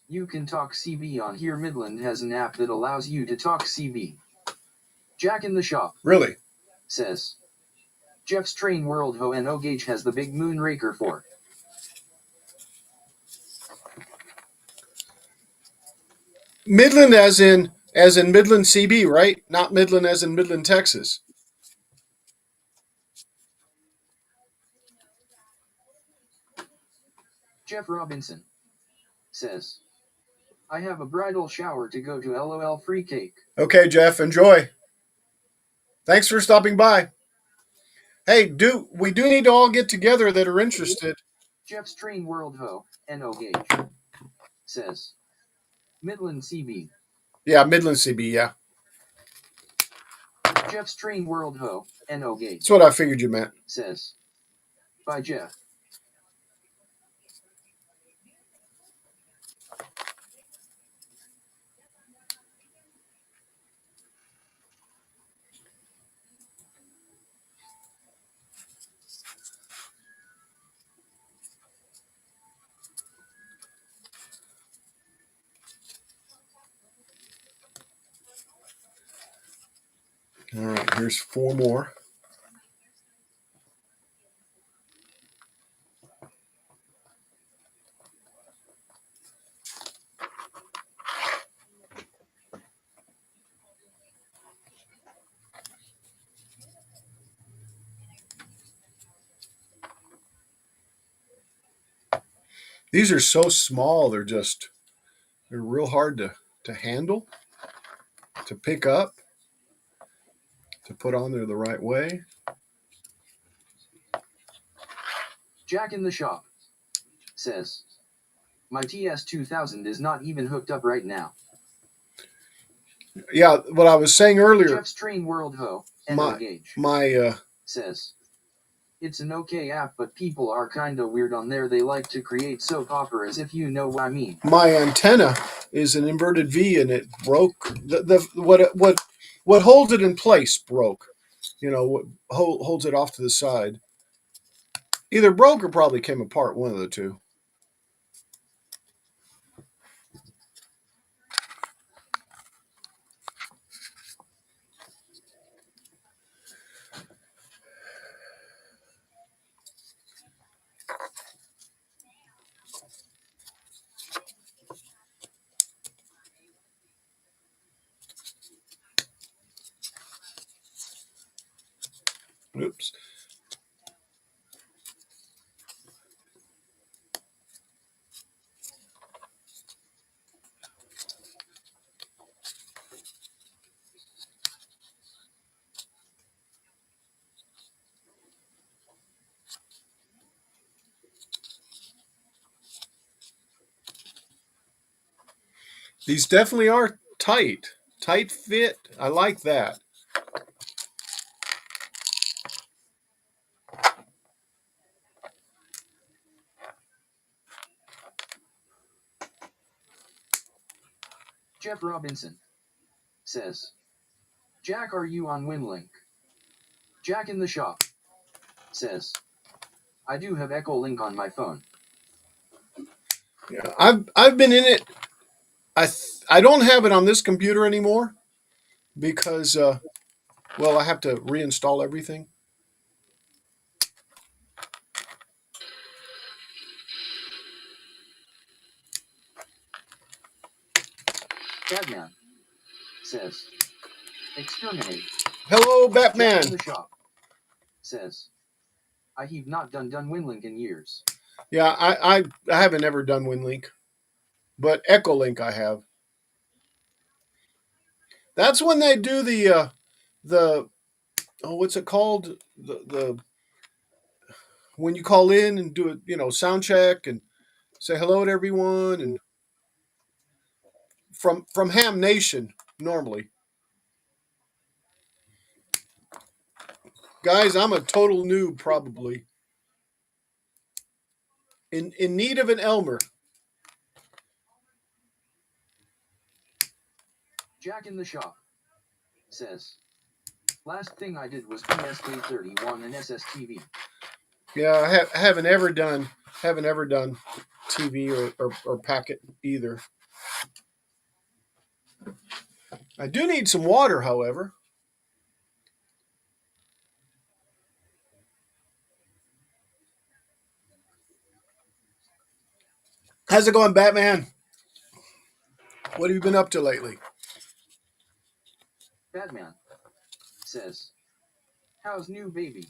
you can talk CB on here. Midland has an app that allows you to talk CB. Jack in the shop, Really? Says, Jetstream World Ho, NO Gauge has the big moonraker for. Midland as in Midland CB, right? Not Midland as in Midland, Texas. Jeff Robinson, says, I have a bridal shower to go to. LOL free cake. Okay, Jeff, enjoy. Thanks for stopping by. Hey, we do need to all get together that are interested. Jetstream World Ho, NO Gauge, says, Midland CB. Yeah, Midland CB, yeah. Jetstream World Ho, NO Gauge. That's what I figured you meant. Says, by Jeff. All right, here's 4 more. These are so small, they're real hard to handle, to pick up, to put on there the right way. Jack in the shop says, my TS2000 is not even hooked up right now. Yeah, what I was saying earlier. Jeff's Train World Ho and Gauge says, it's an okay app, but people are kinda weird on there. They like to create soap operas, if you know what I mean. My antenna is an inverted V, and it broke. What holds it in place broke. You know, what holds it off to the side either broke or probably came apart. One of the two. Oops. These definitely are tight fit. I like that. Jeff Robinson says, Jack, are you on WinLink? Jack in the shop says, I do have Echolink on my phone. Yeah, I've been in it. I don't have it on this computer anymore because well, I have to reinstall everything. Batman says, exterminate. Hello, Batman. Jack in the shop says, I have not done WinLink in years. Yeah, I haven't ever done WinLink, but Echolink I have. That's when they do the what's it called, the when you call in and do it, sound check and say hello to everyone, and from Ham Nation normally. Guys, I'm a total noob probably. In need of an Elmer. Jack in the shop says, last thing I did was PSK31 and SSTV. Yeah, I haven't ever done TV or packet either. I do need some water, however. How's it going, Batman? What have you been up to lately? Batman says, how's new baby?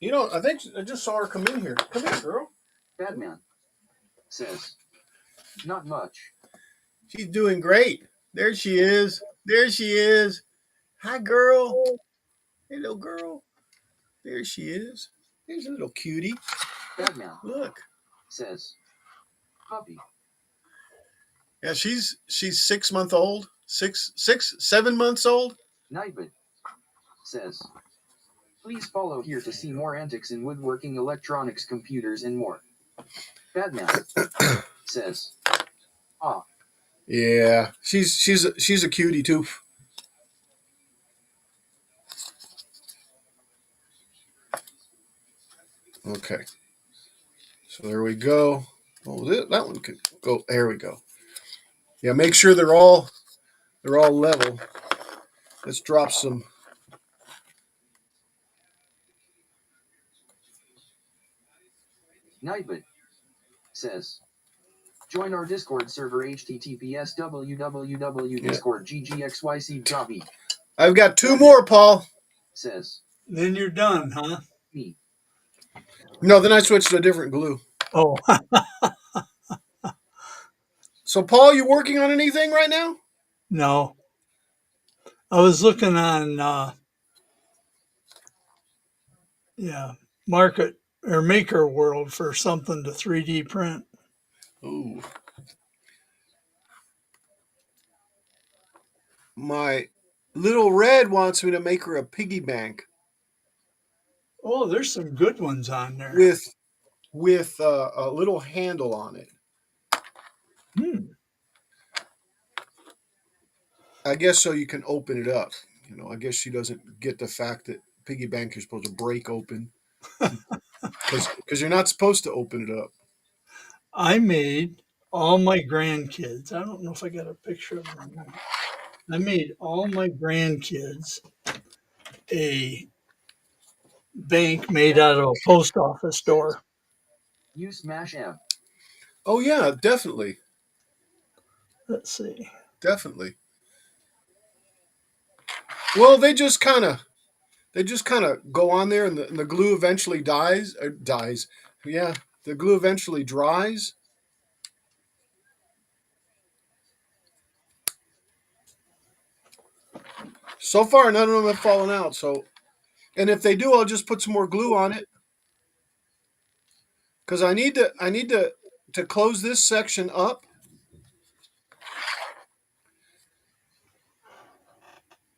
I think I just saw her come in here. Come here, girl. Batman says, not much. She's doing great. There she is. There she is. Hi, girl. Hello, girl. There she is. There's a little cutie. Batman Look. says, puppy. Yeah, she's 6 months old. 7 months old. Nightbot says, please follow here to see more antics in woodworking, electronics, computers, and more. Batman says, ah. Yeah, she's a cutie too. Okay, so there we go. Oh, that one could go. There we go. Yeah, make sure they're all level. Let's drop some. Nightbot says, join our Discord server https www.discord.ggxyc.v. I've got 2 more, Paul. Says, Then you're done, huh? me. No, then I switched to a different glue. Oh, So, Paul, you working on anything right now? no. I was looking on, Market or Maker World for something to 3D print. Ooh. My little red wants me to make her a piggy bank Oh, there's some good ones on there. with a little handle on it. I guess so you can open it up. You know, I guess she doesn't get the fact that piggy bank you're supposed to break open because you're not supposed to open it up. I made all my grandkids. I don't know if I got a picture of them or not. I made all my grandkids a bank made out of a post office door. You smash app. Oh yeah, definitely, Let's see. definitely. Well, they just kind of go on there, and the glue eventually dies. Yeah, the glue eventually dries. So far, none of them have fallen out. So, and if they do, I'll just put some more glue on it because I need to close this section up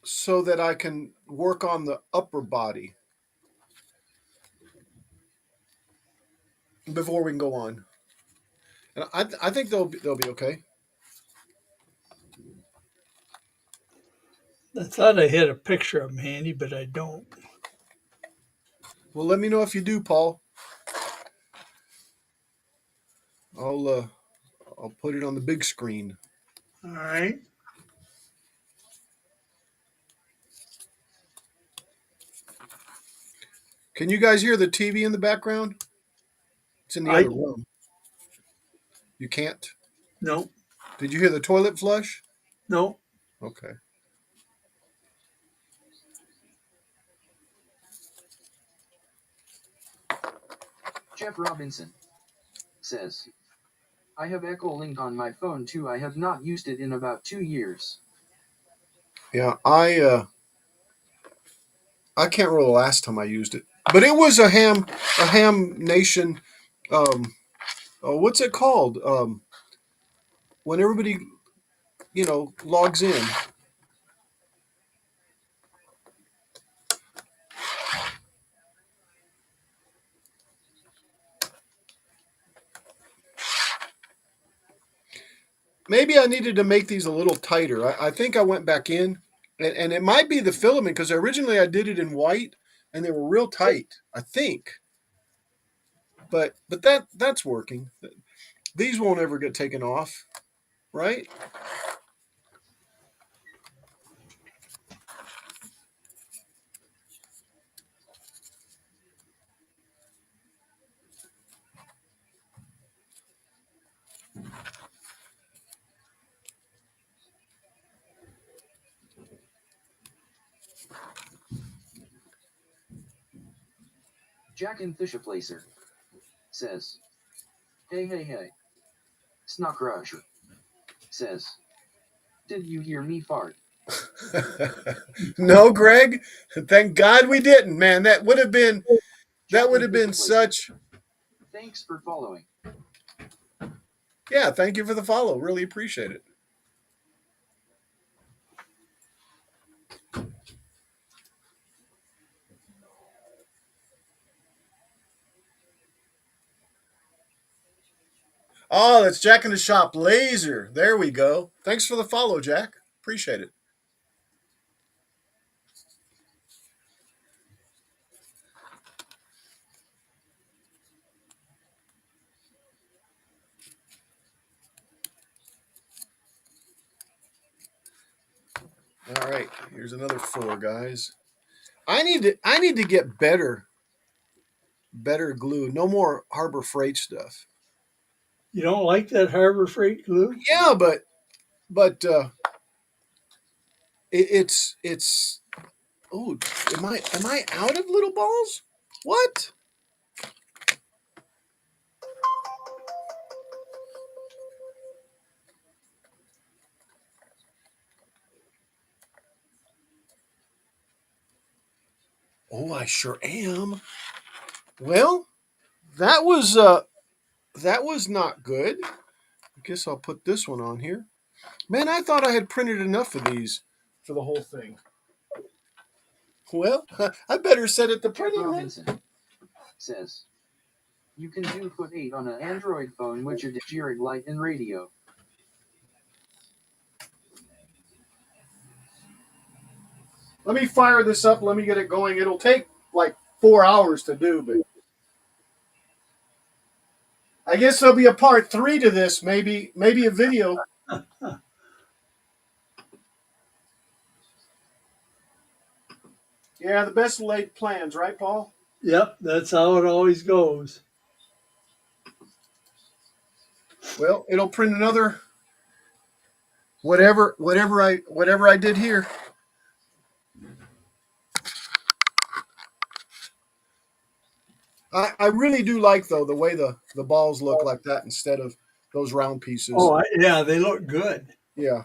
so that I can work on the upper body before we can go on. And I think they'll be okay. I thought I had a picture of them handy, but I don't. Well, let me know if you do, Paul. I'll put it on the big screen. All right. Can you guys hear the TV in the background? It's in the I other room. You can't? no, Did you hear the toilet flush? no. Okay. Jeff Robinson says, I have Echo Link on my phone too. I have not used it in about 2 years. Yeah, I can't remember the last time I used it, but it was a ham nation. What's it called? When everybody logs in. Maybe I needed to make these a little tighter. I think I went back in, and it might be the filament because originally I did it in white, and they were real tight. I think, but that's working. These won't ever get taken off, right? Jack and Fisher says, hey. Snuck Rusher says, did you hear me fart? No, Greg. Thank God we didn't, man. That would have been Jack and such. Thanks for following. Yeah, thank you for the follow. Really appreciate it. Oh, that's Jack in the Shop Laser. There we go. Thanks for the follow, Jack. Appreciate it. All right, here's another 4, guys. I need to get better glue. No more Harbor Freight stuff. You don't like that Harbor Freight glue? Yeah, but it's oh, am I out of little balls? What? Oh, I sure am. Well, that was not good. I guess I'll put this one on here. Man, I thought I had printed enough of these for the whole thing. Well, I better set it to Jeff printing then. Robinson says, you can do put 8 on an Android phone which is Jirig light and radio. Let me fire this up. Let me get it going. It'll take like 4 hours to do, but I guess there'll be a part 3 to this. Maybe a video. Yeah, the best laid plans, right, Paul? Yep, that's how it always goes. Well, it'll print another whatever I did here. I really do like though the way the balls look like that instead of those round pieces. Oh, yeah, they look good. Yeah.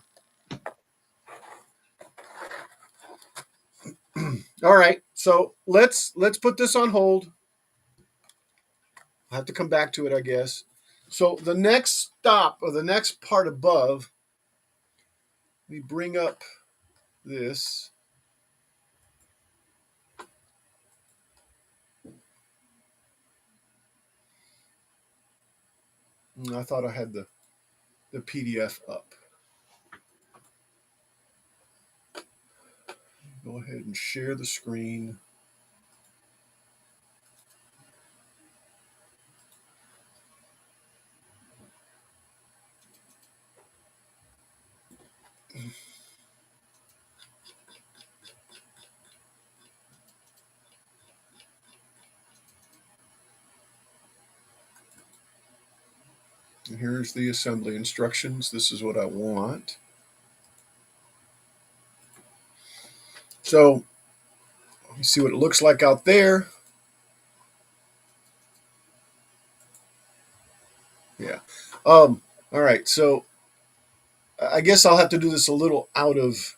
All right, so let's put this on hold. I'll have to come back to it, I guess. So the next stop, or the next part above, we bring up this. I thought I had the PDF up. Go ahead and share the screen. And here's the assembly instructions. This is what I want. So you see what it looks like out there. Yeah. All right. So I guess I'll have to do this a little out of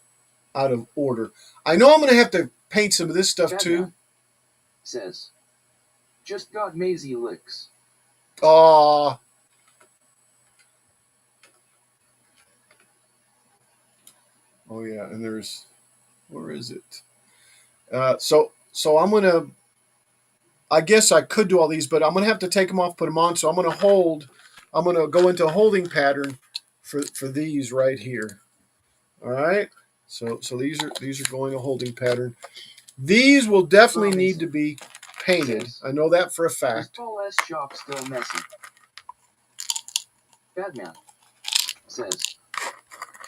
order. I know I'm going to have to paint some of this stuff too. Says, just got Maisie licks. Oh, yeah, and there's, where is it? So I'm gonna. I guess I could do all these, but I'm gonna have to take them off, put them on. So I'm gonna hold. I'm gonna go into a holding pattern for these right here. All right. So these are going a holding pattern. These will definitely need to be painted. I know that for a fact. Paul S. shop still messy. Batman says,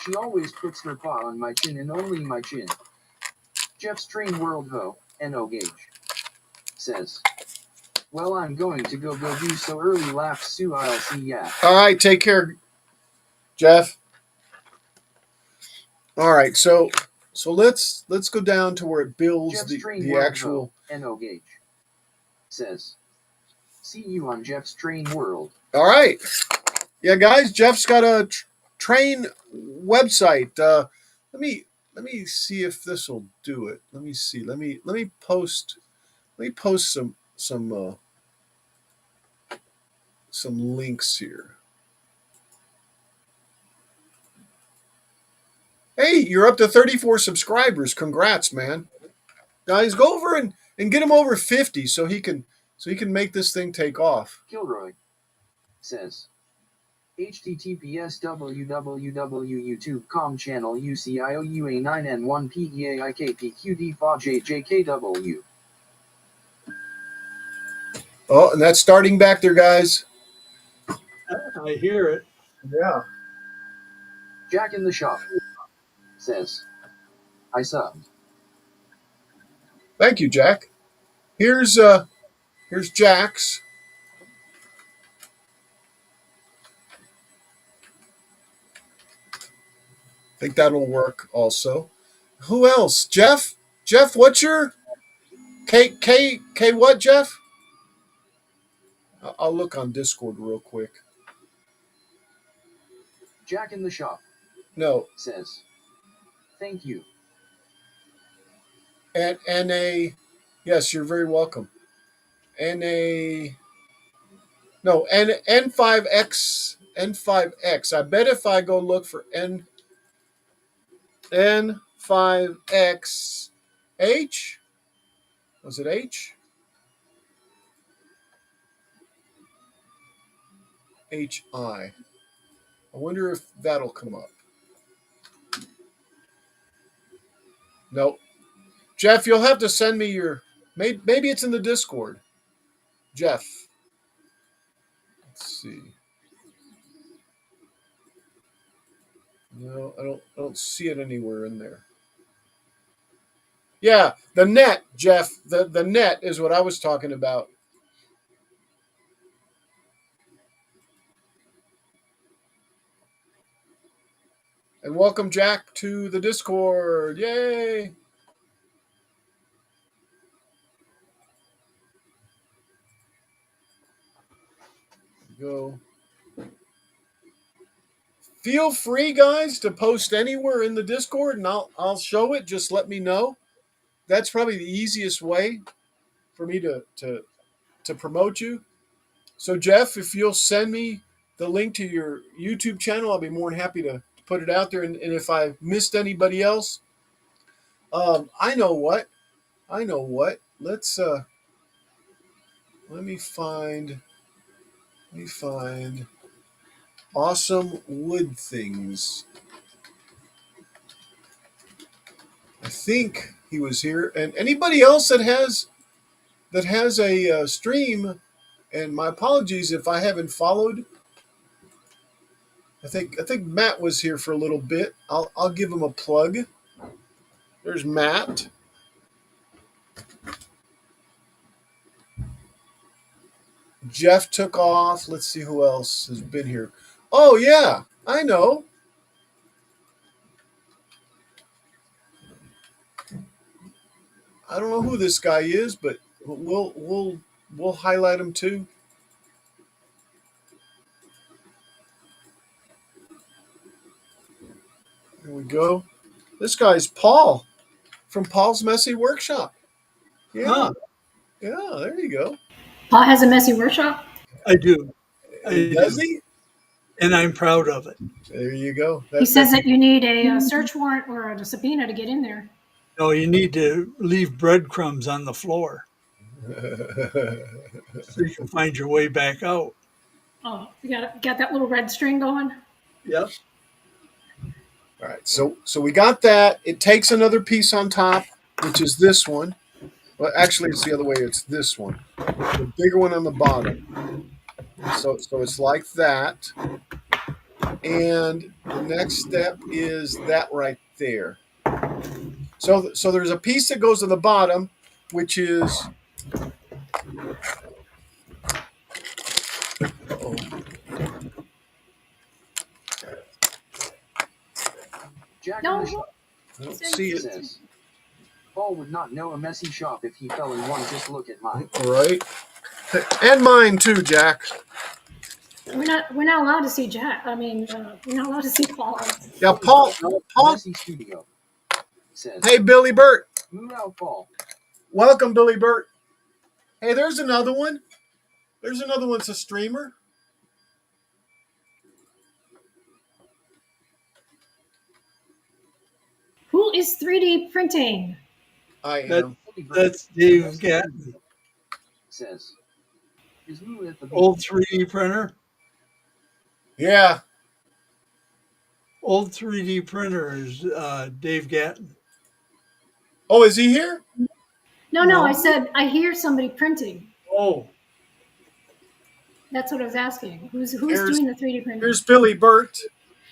she always puts her paw on my chin and only my chin. Jeff's Train World Ho, N.O. Gage says, well, I'm going to go do so early laughs Sue, I'll see ya. All right, take care, Jeff. All right, so let's go down to where it builds Jeff's the actual. N.O. Gage says, see you on Jeff's Train World. All right, yeah, guys, Jeff's got a train website. Let me see if this will do it. Let me see. Let me post some links here. Hey, you're up to 34 subscribers. Congrats, man. Guys, go over and get him over 50 so he can make this thing take off. Kilroy says, https www.youtube.com channel UCIOUA9N1PEAIKPQD4JJKW. Oh, and that's starting back there, guys. I hear it. Yeah. Jack in the shop says, I subbed. Thank you, Jack. Here's Jack's. I think that'll work also. Who else? Jeff? Jeff, what's your K what, Jeff? I'll look on Discord real quick. Jack in the shop No. says, thank you. And a yes, you're very welcome. N5X N5X. I bet if I go look for N5X H, was it H? HI. I wonder if that'll come up. Nope. Jeff, you'll have to send me your. Maybe it's in the Discord. Jeff. Let's see. No, I don't see it anywhere in there. Yeah, the net, Jeff. The net is what I was talking about. And welcome, Jack, to the Discord. Yay! Go. Feel free, guys, to post anywhere in the Discord, and I'll show it. Just let me know. That's probably the easiest way for me to promote you. So, Jeff, if you'll send me the link to your YouTube channel, I'll be more than happy to put it out there. And if I missed anybody else, I know what. Let's let me find awesome wood things. I think he was here. And anybody else that has a stream, and my apologies if I haven't followed. I think Matt was here for a little bit. I'll give him a plug. There's Matt. Jeff took off. Let's see who else has been here. Oh yeah, I know. I don't know who this guy is, but we'll highlight him too. There we go. This guy's Paul from Paul's Messy Workshop. Yeah. Huh. Yeah, there you go. Paul has a messy workshop. I do. Does he? And I'm proud of it. There you go. He says that you need a search warrant or a subpoena to get in there. No, you need to leave breadcrumbs on the floor so you can find your way back out. Oh, you got that little red string going? Yep. All right, so we got that. It takes another piece on top, which is this one. Well, actually, it's the other way. It's this one, the bigger one on the bottom. So it's like that. And the next step is that right there. So there's a piece that goes to the bottom, which is. Uh-oh. Jack No. in the shop I don't see it. says, Paul would not know a messy shop if he fell in one. Just look at mine. All right. And mine too, Jack. We're not allowed to see Jack. I mean, we're not allowed to see Paul. Yeah, Paul. Messy studio says, Hey, Billy Burt. move out, Paul. Welcome, Billy Burt. Hey, there's another one. There's another one. It's a streamer. Who is 3D printing? I am. That's Dave Gatton. Says, is Lou at the Old 3D printer. Yeah. Old 3D printer is Dave Gatton. Oh, is he here? No, I said I hear somebody printing. Oh. That's what I was asking. Who's doing the 3D printing? Here's Billy Burt.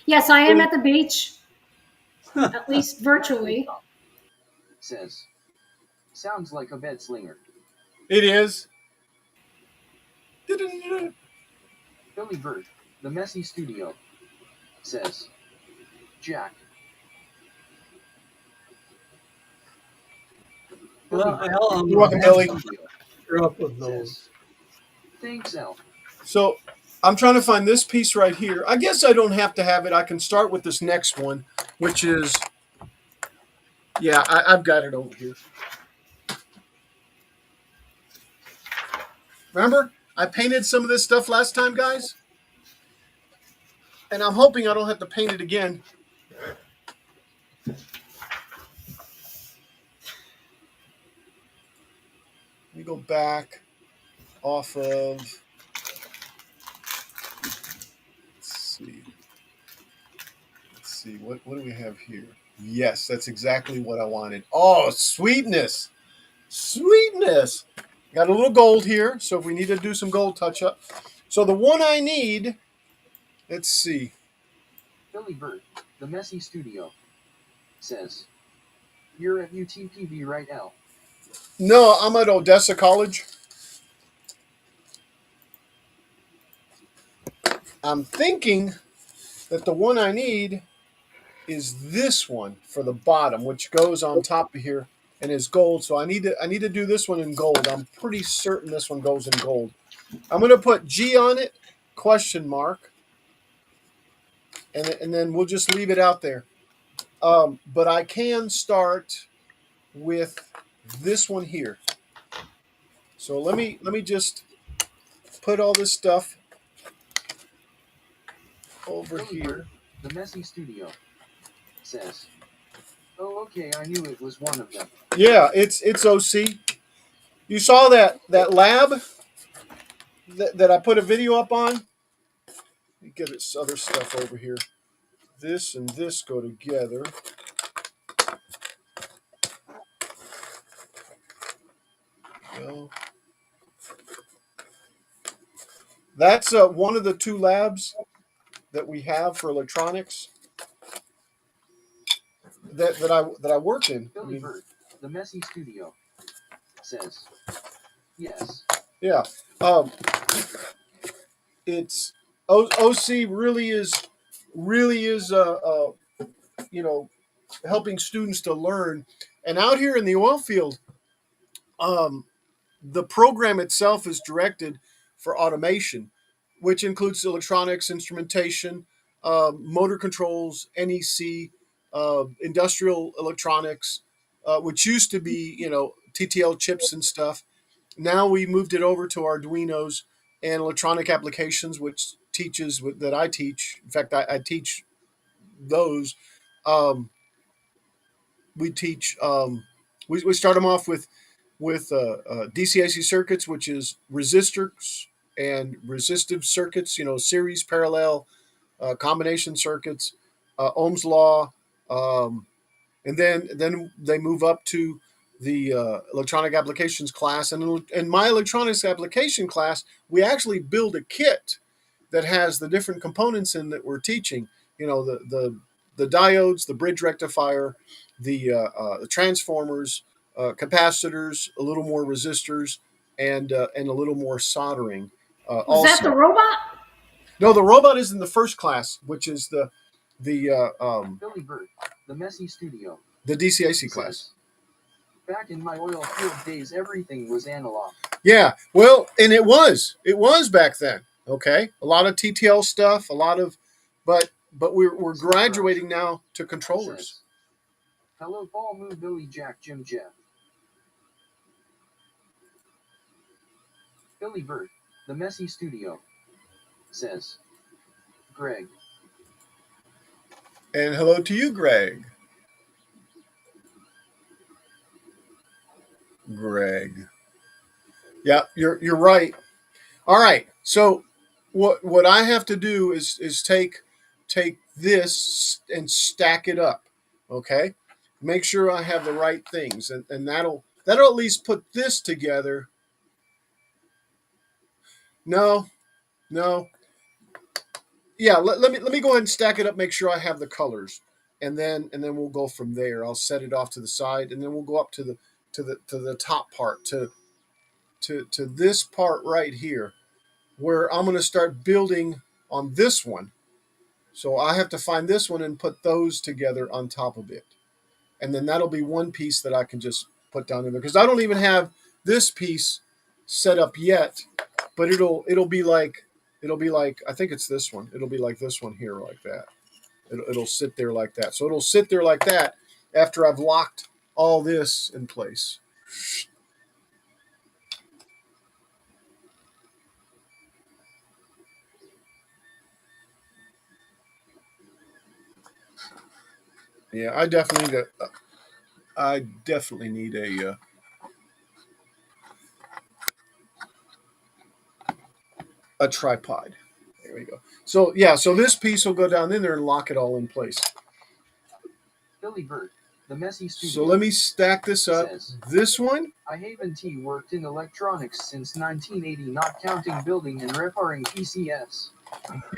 Yes, I am at the beach, at least virtually. says, sounds like a bed slinger. It is. Billy Bird, the messy studio, says, Jack. Well, Al, I'm You're welcome, gonna Billy. screw up with those. Thanks, Al. So I'm trying to find this piece right here. I guess I don't have to have it. I can start with this next one, which is, yeah, I've got it over here. Remember, I painted some of this stuff last time, guys? And I'm hoping I don't have to paint it again. Let me go back off of, let's see, what do we have here? Yes, that's exactly what I wanted. Oh, sweetness. Sweetness. Got a little gold here, so if we need to do some gold touch-up. So the one I need, let's see. Billy Bird, the messy studio, says, you're at UTPB right now. No, I'm at Odessa College. I'm thinking that the one I need is this one for the bottom, which goes on top of here and is gold. So I need to do this one in gold. I'm pretty certain this one goes in gold. I'm going to put G on it, question mark, and then we'll just leave it out there. But I can start with this one here. So let me just put all this stuff over Billy here. Bird, the messy studio, says, oh, okay, I knew it was one of them. Yeah, it's OC. You saw that lab that I put a video up on? Let me get this other stuff over here. This and this go together. Well, that's one of the two labs that we have for electronics that I work in. Billy Bird, the messy studio, says, yes. Yeah. It's OC really is helping students to learn. And out here in the oil field, the program itself is directed for automation, which includes electronics, instrumentation, motor controls, NEC, industrial electronics, which used to be, TTL chips and stuff. Now we moved it over to Arduinos and electronic applications, which teaches that I teach. In fact, I teach those. We teach. We start them off with DCAC circuits, which is resistors and resistive circuits. Series, parallel, combination circuits, Ohm's law, and then they move up to the electronic applications class. And in my electronics application class, we actually build a kit that has the different components in that we're teaching. The diodes, the bridge rectifier, the transformers, capacitors, a little more resistors, and a little more soldering. Was that the robot? No, the robot is in the first class, which is the Billy Bird, the messy studio, the DCAC class. says, back in my oil field days, everything was analog. Yeah, well, and it was back then. Okay, a lot of TTL stuff, a lot of, but we're graduating now to controllers. Says, hello, Paul, Moo, Billy, Jack, Jim, Jeff. Billy Bird, the messy studio, says, Greg. And hello to you, Greg. Greg. Yeah, you're right. All right. So what I have to do is take this and stack it up. Okay? Make sure I have the right things, and that'll at least put this together. No. Yeah, let me go ahead and stack it up, make sure I have the colors. and then we'll go from there. I'll set it off to the side, and then we'll go up to the top part, to this part right here, where I'm going to start building on this one. So I have to find this one and put those together on top of it, and then that'll be one piece that I can just put down in there, because I don't even have this piece set up yet, but it'll be like I think it's this one. It'll be like this one here, like that. It'll sit there like that. So it'll sit there like that after I've locked all this in place. Yeah, I definitely need a tripod. There we go. So yeah, so this piece will go down in there and lock it all in place. Billy Bird, the messy studio. So let me stack this up. Says, this one. I haven't worked in electronics since 1980, not counting building and repairing PCs.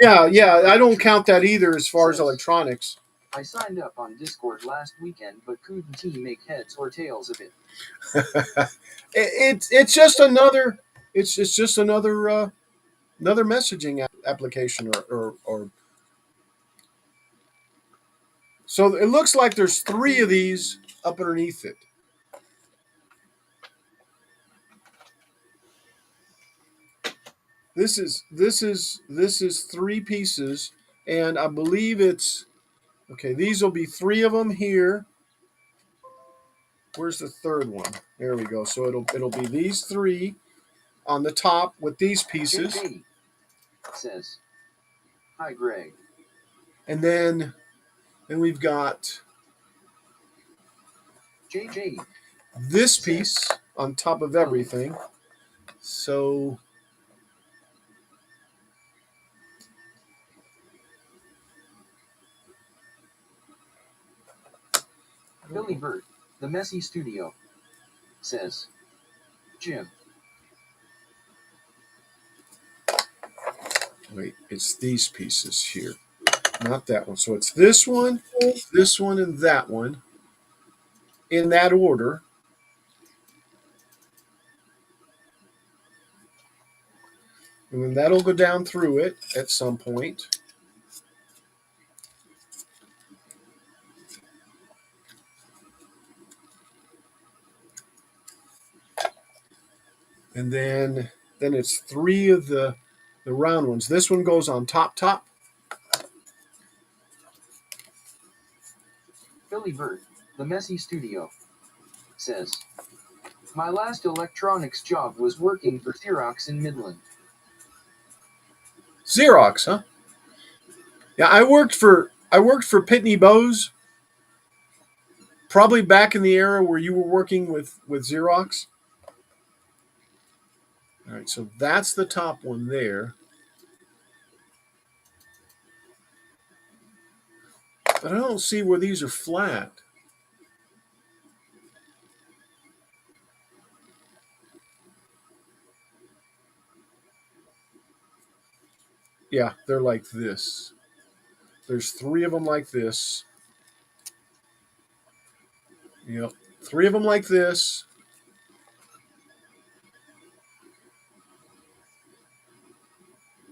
Yeah, I don't count that either as far as electronics. I signed up on Discord last weekend, but couldn't make heads or tails of it. It's just another another messaging application or so it looks like there's 3 of these up underneath it. This is 3 pieces, and I believe it's okay. These will be 3 of them here. Where's the third one? There we go. So it'll be these 3 on the top with these pieces. JJ says, hi Greg. And then we've got JJ this piece on top of everything. So Billy Bird, the messy studio, says, Jim. Wait, it's these pieces here, not that one. So it's this one, and that one, in that order. And then that'll go down through it at some point. And then it's 3 of the round ones. This one goes on top. Billy Bird, the messy studio, says, my last electronics job was working for Xerox in Midland. Xerox, huh? Yeah, I worked for Pitney Bowes, probably back in the era where you were working with Xerox. All right, so that's the top one there. But I don't see where these are flat. Yeah, they're like this. There's 3 of them like this. Yep, 3 of them like this.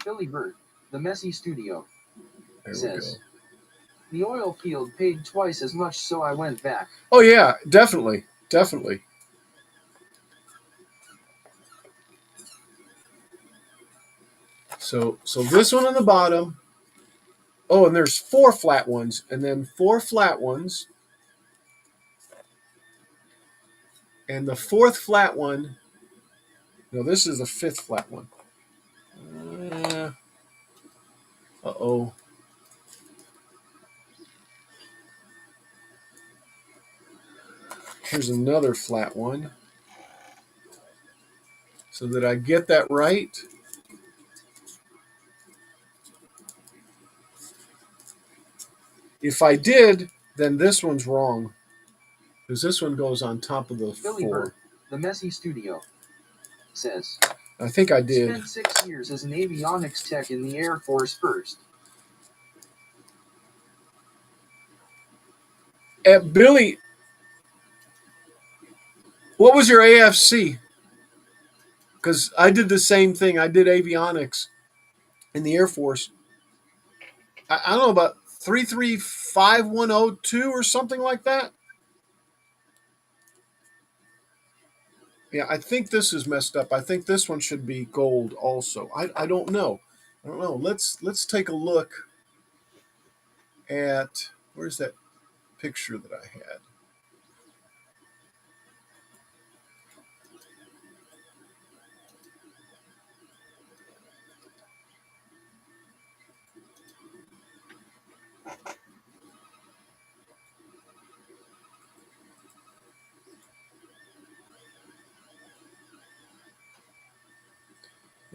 Billy Bird, the messy studio, There says, we go. the oil field paid twice as much, so I went back. Oh yeah, definitely. So this one on the bottom. Oh, and there's 4 flat ones, and then 4 flat ones. And the 4th flat one. No, this is the 5th flat one. Uh-oh. Here's another flat one. So that I get that right. If I did, then this one's wrong. Because this one goes on top of the Billy 4. Bird, the messy studio, says, I think I did. spent 6 years as an avionics tech in the Air Force first. Billy, what was your AFC? Because I did the same thing. I did avionics in the Air Force. I don't know, about 335102 or something like that. Yeah, I think this is messed up. I think this one should be gold also. I don't know. I don't know. Let's take a look at, where's that picture that I had?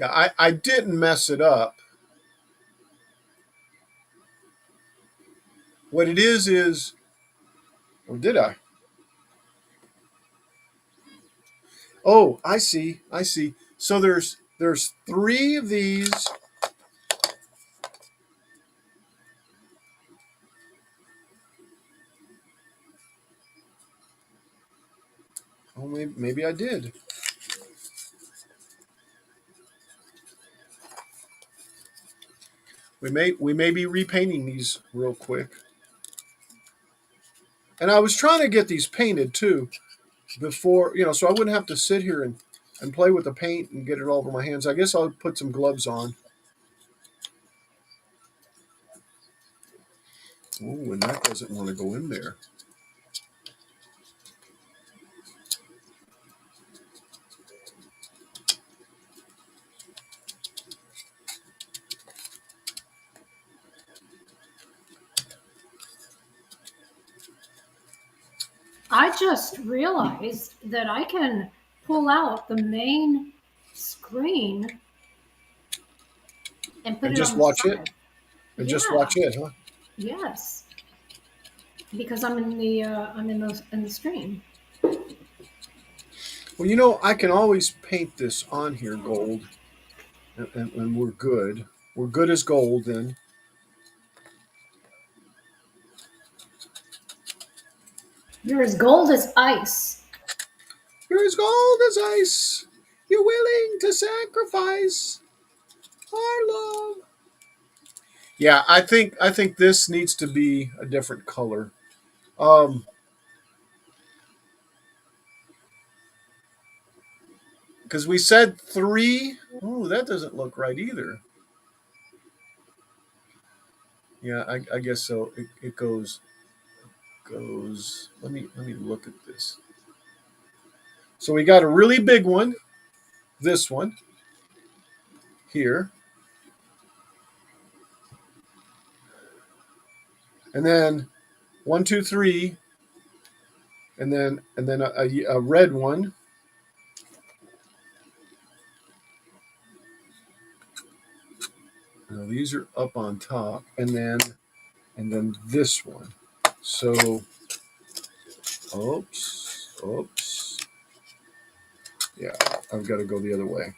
Yeah, I didn't mess it up. What it is, or did I? Oh, I see. I see. So there's three of these. Oh, maybe I did. We may be repainting these real quick. And I was trying to get these painted too before, so I wouldn't have to sit here and play with the paint and get it all over my hands. I guess I'll put some gloves on. Oh, and that doesn't want to go in there. I just realized that I can pull out the main screen and put And it just on the watch it. side. And Yeah. just watch it, huh? Yes. Because I'm in the stream. Well, I can always paint this on here gold, and we're good. We're good as gold then. You're as gold as ice. You're as gold as ice. You're willing to sacrifice our love. Yeah, I think this needs to be a different color. Because we said three. Oh, that doesn't look right either. Yeah, I guess so. It goes. Let me look at this. So we got a really big one. This one here, and then 1, 2, 3, and then a red one. Now these are up on top, and then this one. So, oops. Yeah, I've got to go the other way.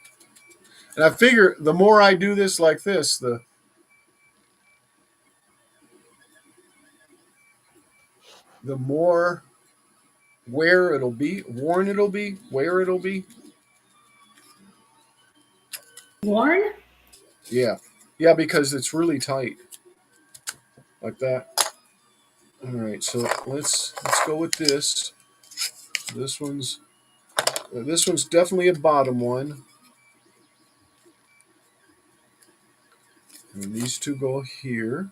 And I figure the more I do this like this, the more where it'll be, worn it'll be, where it'll be. Worn? Yeah, yeah, because it's really tight, like that. All right, so let's go with this. This one's definitely a bottom one, and these two go here.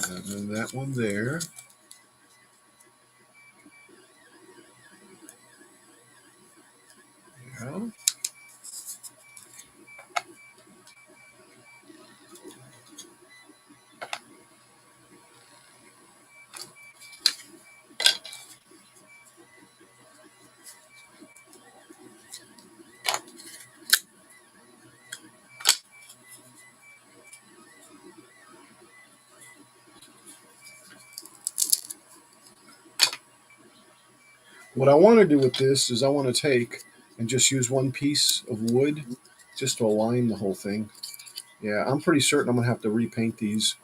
And then that one there. Yeah. What I want to do with this is I want to take and just use one piece of wood just to align the whole thing. Yeah, I'm pretty certain I'm going to have to repaint these.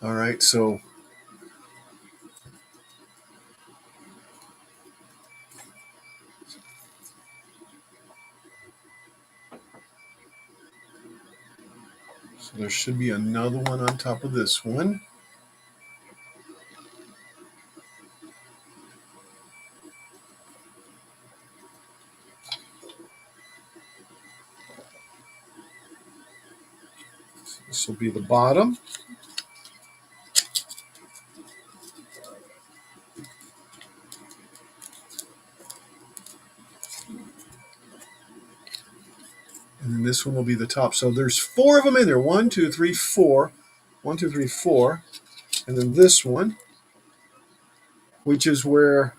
All right, so there should be another one on top of this one. So this will be the bottom. And then this one will be the top. So there's 4 of them in there. 1, 2, 3, 4. 1, 2, 3, 4. And then this one, which is where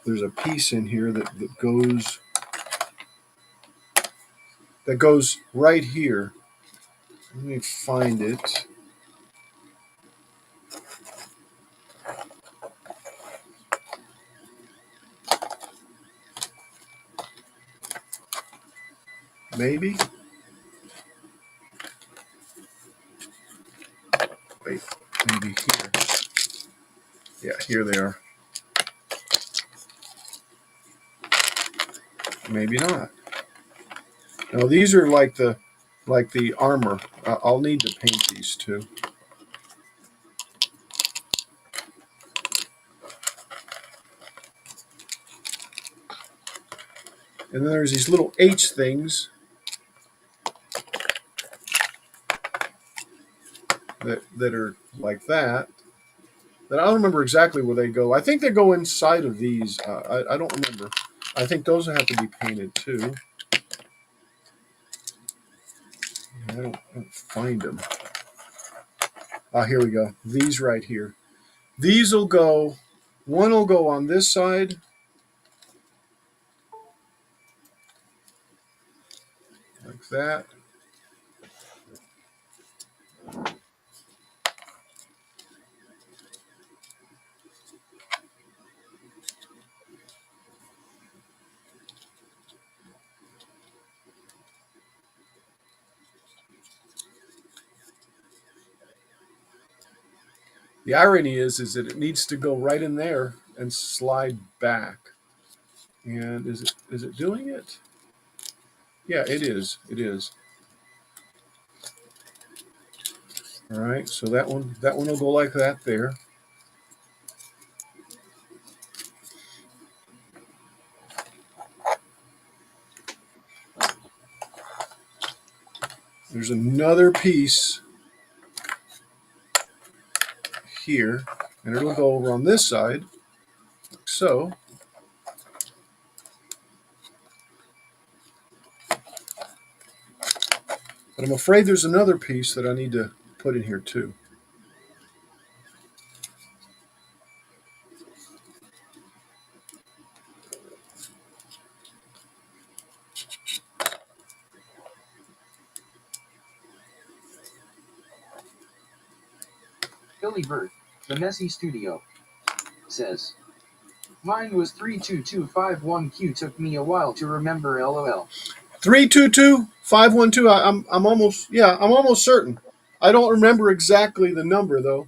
there's a piece in here that goes right here. Let me find it. Maybe. Wait, maybe here. Yeah, here they are. Maybe not. No, these are like the armor. I'll need to paint these too. And then there's these little H things that are like that. That I don't remember exactly where they go. I think they go inside of these. I don't remember. I think those have to be painted too. I don't find them. Here we go. These right here. These will go. One will go on this side. Like that. The irony is that it needs to go right in there and slide back. And is it doing it? Yeah, it is. It is. All right. So that one will go like that there. There's another piece here, and it'll go over on this side, like so. But I'm afraid there's another piece that I need to put in here too. Billy Bird, the Messy Studio, says, mine was 32251Q. Took me a while to remember, lol. 322512. I'm almost certain. I don't remember exactly the number though.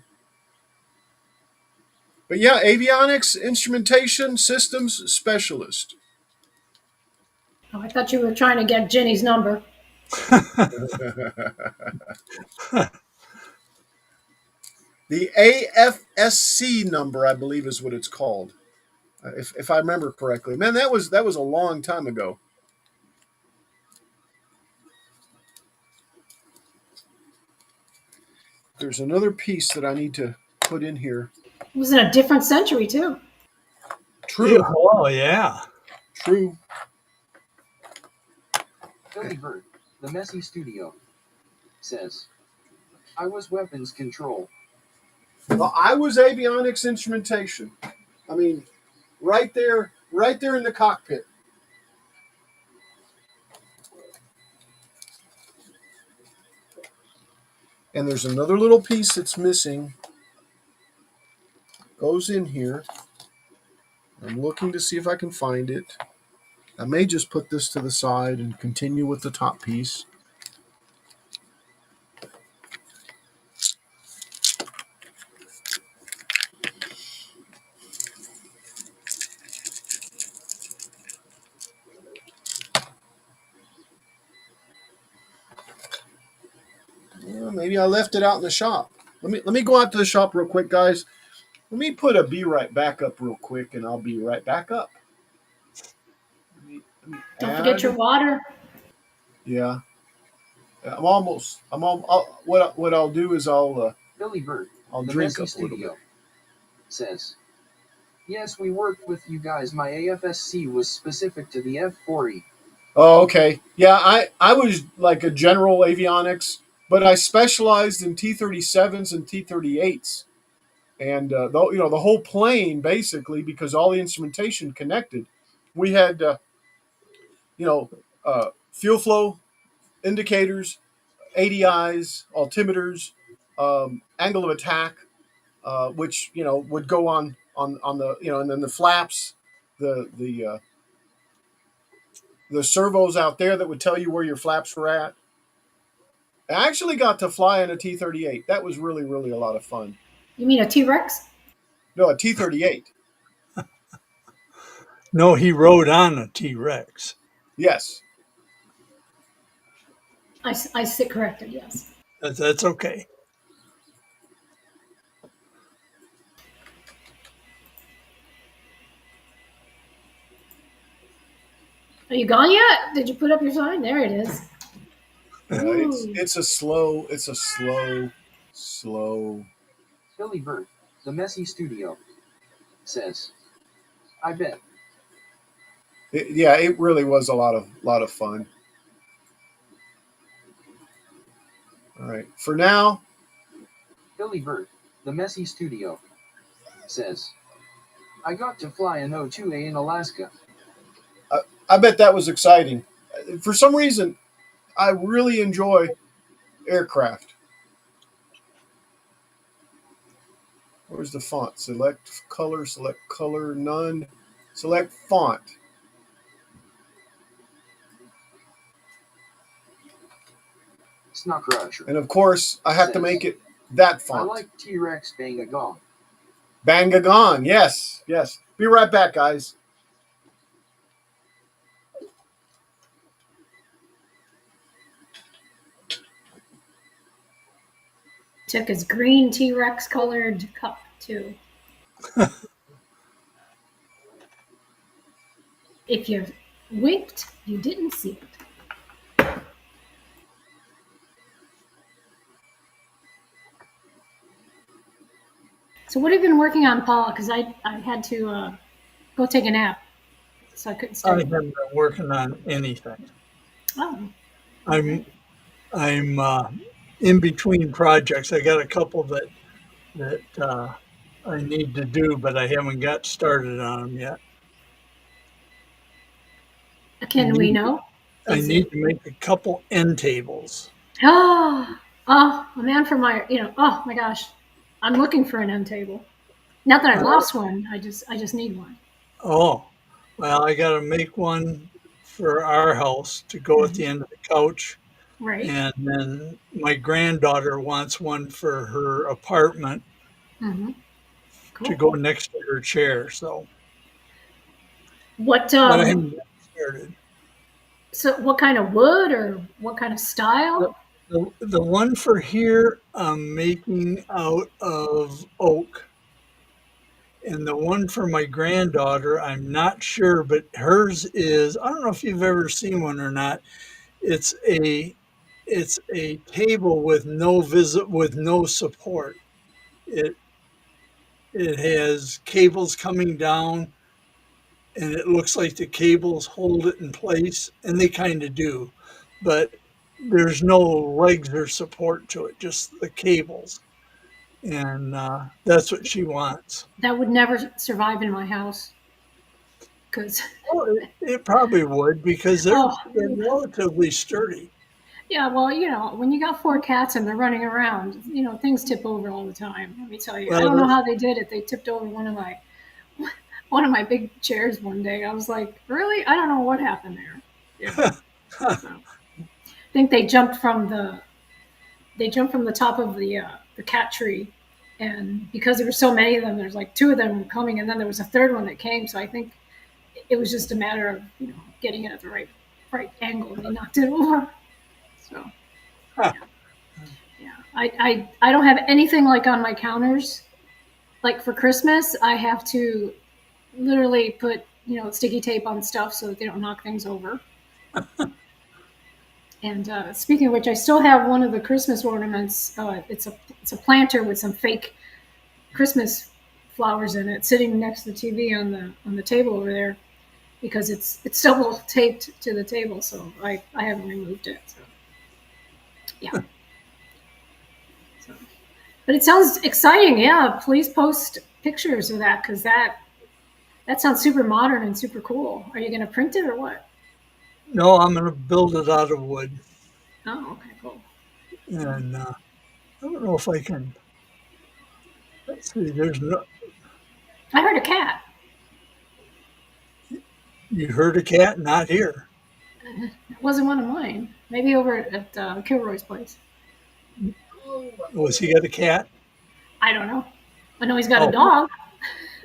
But yeah, avionics, instrumentation, systems specialist. Oh, I thought you were trying to get Ginny's number. The AFSC number, I believe, is what it's called, if I remember correctly. Man, that was a long time ago. There's another piece that I need to put in here. It was in a different century too. True. Oh, yeah. True. Billy Bird, the Messy Studio, says, I was weapons control. Well, I was avionics instrumentation. I mean, right there in the cockpit. And there's another little piece that's missing. Goes in here. I'm looking to see if I can find it. I may just put this to the side and continue with the top piece. Well, maybe I left it out in the shop. Let me go out to the shop real quick, guys. Let me put a be right back up real quick, and I'll be right back up. Let me Don't forget your water. Yeah, I'm almost. What I'll do is Billy Bird, I'll the drink Messy up a little Studio, bit. says, yes, we worked with you guys. My AFSC was specific to the F40. Oh, okay. Yeah, I was like a general avionics, but I specialized in T-37s and T-38s, and the whole plane basically, because all the instrumentation connected. We had fuel flow indicators, ADIs, altimeters, angle of attack, which would go on the and then the flaps, the the servos out there that would tell you where your flaps were at. I actually got to fly in a T-38. That was really, really a lot of fun. You mean a T-Rex? No, a T-38. No, he rode on a T-Rex. Yes. I sit corrected, yes. That's okay. Are you gone yet? Did you put up your sign? There it is. It's a slow. Billy Bird, the Messy Studio, says, I bet. It really was a lot of fun. All right. For now, Billy Bird, the Messy Studio, says, I got to fly an O2A in Alaska. I bet that was exciting. For some reason, I really enjoy aircraft. Where's the font? Select color, none. Select font. Snockrusher. And of course, I have to make it that I font. like T-Rex bang a gong. Bangagon. Yes. Be right back, guys. Took his green T-Rex colored cup too. If you winked, you didn't see it. So what have you been working on, Paul? Because I had to go take a nap, so I couldn't I stay. haven't been working on anything. Oh, I'm in between projects. I got a couple that I need to do, but I haven't got started on them yet. can we know? I need to make a couple end tables. Oh, a man for my, oh my gosh, I'm looking for an end table. Not that I lost one, I just need one. Oh, well, I got to make one for our house to go at the end of the couch. Right. And then my granddaughter wants one for her apartment to go next to her chair. So, what? But I haven't started. So, what kind of wood or what kind of style? The one for here, I'm making out of oak. And the one for my granddaughter, I'm not sure, but hers is, I don't know if you've ever seen one or not. It's a table with no support. It has cables coming down, and it looks like the cables hold it in place, and they kind of do, but there's no legs or support to it, just the cables. and that's what she wants. That would never survive in my house because Well, it probably would because oh they're relatively sturdy. yeah, well, when you got 4 cats and they're running around, things tip over all the time. Let me tell you, I Well, don't know how they did it. They tipped over one of my big chairs one day. I was like, really? I don't know what happened there. Yeah. So, I think they jumped from the top of the cat tree, and because there were so many of them, there's like 2 of them coming, and then there was a third one that came. So I think it was just a matter of getting it at the right angle, and they knocked it over. So huh. yeah, I don't have anything like on my counters. Like for Christmas, I have to literally put sticky tape on stuff so that they don't knock things over. And speaking of which, I still have one of the Christmas ornaments. It's a planter with some fake Christmas flowers in it, sitting next to the TV on the table over there, because it's double taped to the table. So I haven't removed it. So yeah. So, but it sounds exciting. Yeah, please post pictures of that because that sounds super modern and super cool. Are you going to print it or what? No, I'm going to build it out of wood, Oh, okay, cool. and I don't know if I can. Let's see. There's no. I heard a cat. You heard a cat? Not here. It wasn't one of mine. Maybe over at Kilroy's place. Was he got a cat? I don't know. I know he's got a Oh, dog.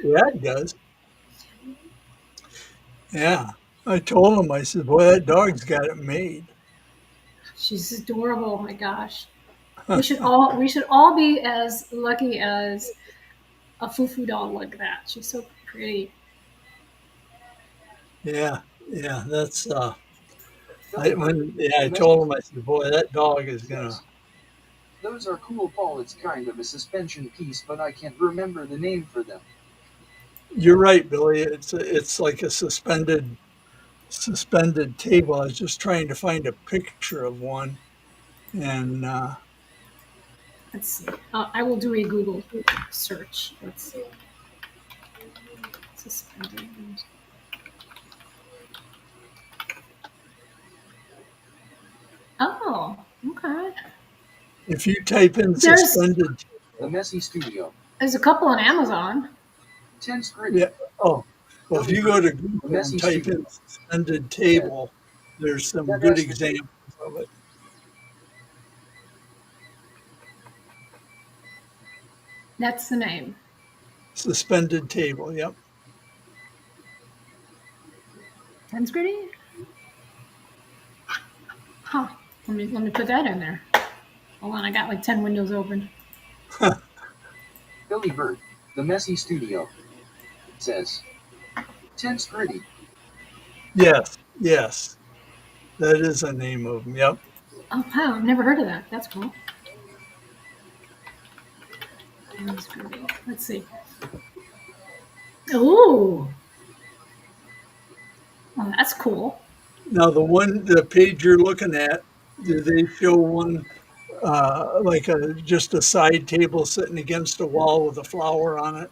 yeah, he does. Yeah, I told him. I said, "Boy, that dog's got it made." She's adorable. Oh my gosh. We should all be as lucky as a foo-foo dog like that. She's so pretty. Yeah, yeah. That's Billy I Bird, told him. I said, "Boy, that dog is gonna." says, those are cool, Paul. It's kind of a suspension piece, but I can't remember the name for them. You're right, Billy. It's like a suspended table. I was just trying to find a picture of one, and Let's see. I will do a Google search. Let's see. Suspended. Oh, okay. if you type in There's suspended, The Messy Studio. there's a couple on Amazon. Tense gritty. yeah. Oh, well, if Billy you go Bird, to The Google Messy and type Studio. in suspended Said, table, there's some that good has the examples of it. That's the name. Suspended table. Yep. Tense gritty? Huh. Let me put that in there. Hold on, I got like 10 windows open. Billy Bird, The Messy Studio. Says, tense gritty. Yes. Yes. That is the name of them. Yep. Oh wow, I've never heard of that. That's cool. Tense gritty. Let's see. Ooh. Oh, that's cool. Now the page you're looking at, do they show one like just a side table sitting against a wall with a flower on it?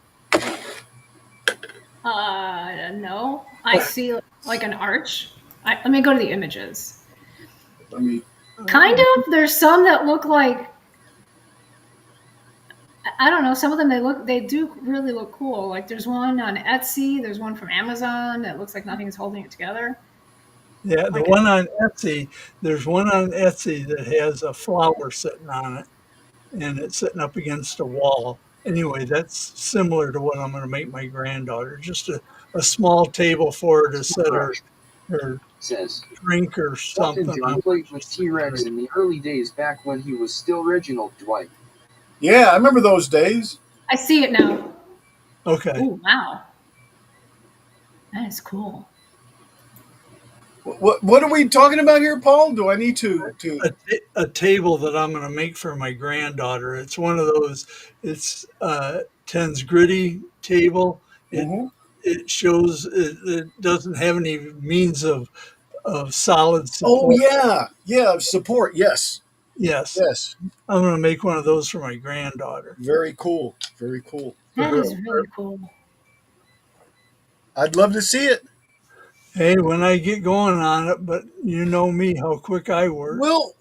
No. I see like an arch. Let me go to the images. Kind of. There's some that look like, I don't know. Some of them they do really look cool. Like there's one on Etsy. There's one from Amazon that looks like nothing's holding it together. Yeah, the Like one on Etsy, there's one on Etsy that has a flower sitting on it and it's sitting up against a wall. Anyway, that's similar to what I'm going to make my granddaughter. Just a small table for her to set her Says, drink or Elton something John on. played with T.A.R.D.I.S in the early days back when he was still Reginald Dwight. Yeah, I remember those days. I see it now. Okay. Oh wow, that is cool. What are we talking about here, Paul? Do I need to? A table that I'm going to make for my granddaughter. It's one of those. It's Ten's gritty table. It Mhm. it shows it doesn't have any means of solid Oh support. yeah, support. Yes. Yes. Yes. I'm going to make one of those for my granddaughter. Very cool. Very cool. For That her. is really cool. I'd love to see it. Hey, when I get going on it, but you know me, how quick I work. Well,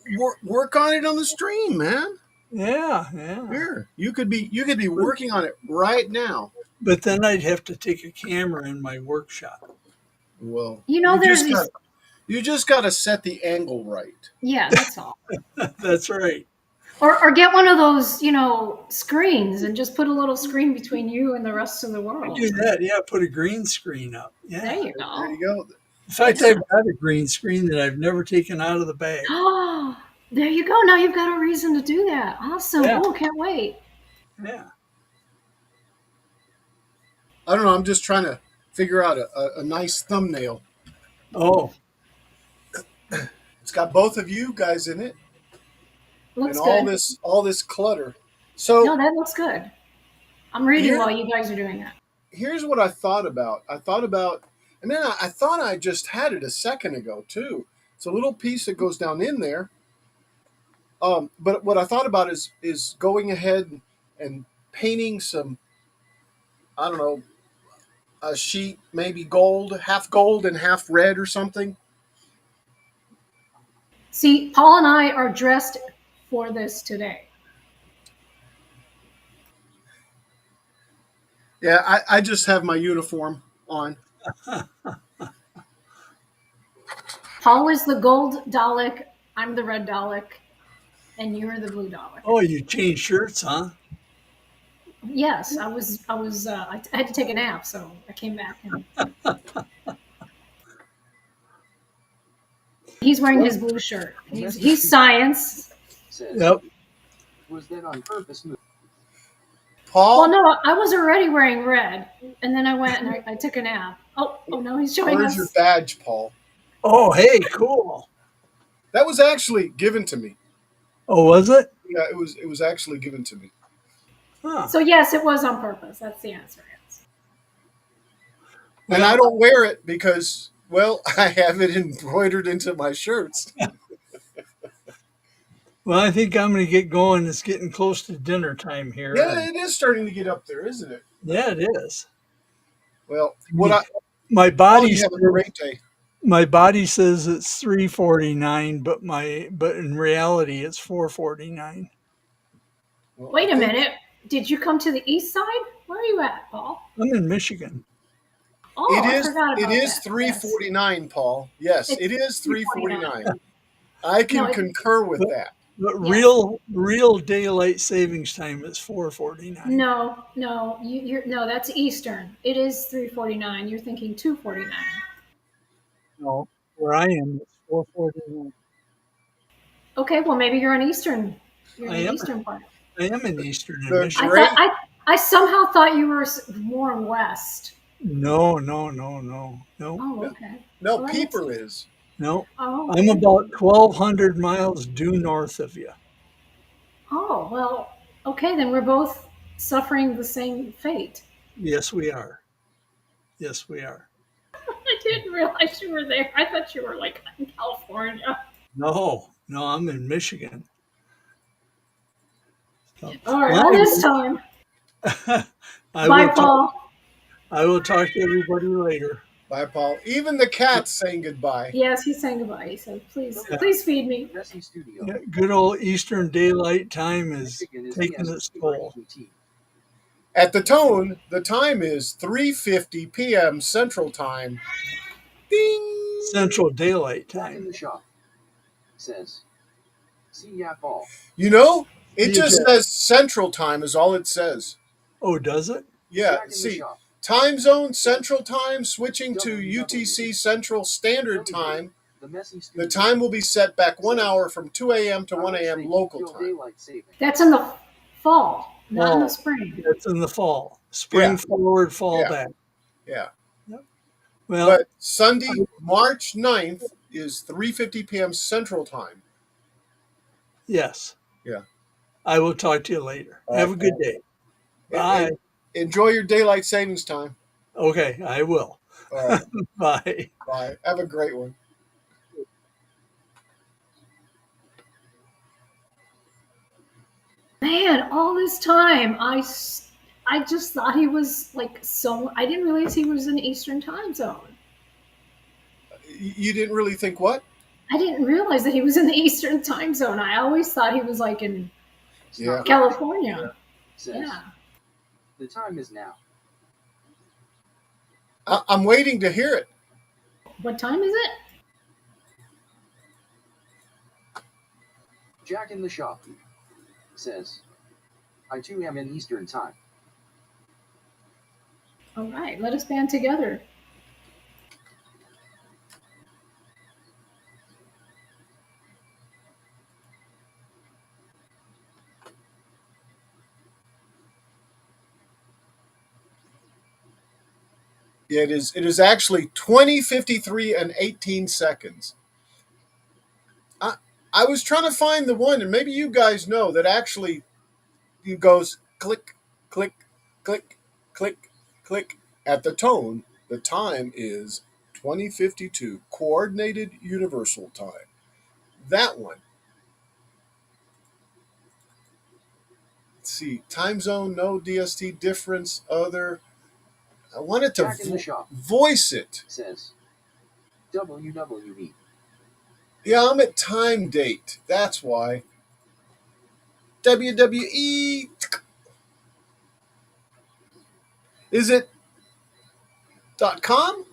work on it on the stream, man. Yeah, yeah. Here, you could be working on it right now. But then I'd have to take a camera in my workshop. Well, You know, there's these. you just got to set the angle right. Yeah, that's all. That's right. Or get one of those, screens and just put a little screen between you and the rest of the world. Do that. Yeah, put a green screen up. Yeah. There you There go. you go. In fact, I've got a green screen that I've never taken out of the bag. Oh, there you go. Now you've got a reason to do that. Awesome. Yeah. Oh, can't wait. Yeah. I don't know. I'm just trying to figure out a nice thumbnail. Oh, It's got both of you guys in it, Looks and good. all this clutter. So No, that looks good. I'm reading Here- while you guys are doing that. here's what I thought about. I thought I just had it a second ago too. It's a little piece that goes down in there. But what I thought about is going ahead and painting some, I don't know, a sheet maybe gold and half red or something. See, Paul and I are dressed for this today. Yeah, I just have my uniform on. Paul is the gold Dalek. I'm the red Dalek, and you're the blue Dalek. oh, you changed shirts, huh? Yes, I had to take a nap, so I came back. He's wearing his blue shirt. He's science. Says, Yep. Was that on purpose? Paul, Well, no, I was already wearing red, and then I went and I took a nap. Oh no, he's showing where's us. your badge, Paul? Oh, hey, cool. That was actually given to me. Oh, was it? Yeah, it was actually given to me. Huh. So yes, it was on purpose. That's the answer. Yes. And I don't wear it because, well, I have it embroidered into my shirts. Well, I think I'm going to get going. It's getting close to dinner time here. Yeah, it is starting to get up there, isn't it? Yeah, it is. Well, My body you have a great day. my body says it's 3:49, but in reality it's 4:49. Well, Wait I a think minute. Did you come to the east side? Where are you at, Paul? I'm in Michigan. Oh, It I is. forgot about It is that. 3:49, Paul. Yes, It's it is 3:49. 3:49. I can No, it- concur with But- that. But Yes. real daylight savings time is 4:49. No, you're no. That's Eastern. It is 3:49. You're thinking 2:49. No, where I am it's 4:49. Okay, well maybe you're on Eastern. You're I in the am. Eastern part. I am in Eastern in The Michigan. great- I somehow thought you were more west. No. Oh, okay. No, Well, that Peeper is. No. Oh, I'm about 1,200 miles due north of you. oh, well, okay, then we're both suffering the same fate. Yes, we are. Yes, we are. I didn't realize you were there. I thought you were like in California. No, I'm in Michigan. So, All right, all this time. I Bye, will talk. Paul. I will talk to everybody later. Bye, Paul. Even the cat's saying goodbye. Yes, he's saying goodbye. He said, please, Yeah. please feed me. Messy Studio. Yeah, good old Eastern Daylight Time is Michigan is taking its toll. EST. At the tone, the time is 3:50 p.m. Central Time. Ding! Central Daylight Back in Time. the shop. Says, see ya, Paul. You know, it Yeah, just Jeff. says Central Time is all it says. Oh, does it? Yeah, Back in the see, shop. time zone Central Time switching to UTC Central Standard Time. The Messy Studio. The time will be set back 1 hour from 2 a.m. to 1 a.m. local time. Daylight saving. That's in the fall, not in the Fall. spring. It's in the fall. Spring Yeah. forward, fall Yeah. back. Yeah. Well, But Sunday, March 9th is 3:50 p.m. Central Time. yes. Yeah. I will talk to you later. All Have right. a good day. And- Bye. and enjoy your daylight savings time. Okay, I will. All right. Bye. Bye. Have a great one. Man, all this time, I just thought he was like so. I didn't realize he was in Eastern time zone. You didn't really think what? I didn't realize that he was in the Eastern time zone. I always thought he was like in Yeah. California. Says, Yeah. the time is now. I'm waiting to hear it. What time is it? Jack in the shop says, I too am in Eastern time. All right, let us band together. It is actually 20:53 and 18 seconds. I was trying to find the one, and maybe you guys know that actually it goes click, click, click, click, click at the tone. The time is 20:52, coordinated universal time. That one. Let's see, time zone, no DST difference, other. I wanted to Jack in the shop voice it. says, WWE. Yeah, I'm at time date. That's why. WWE. Is it .com?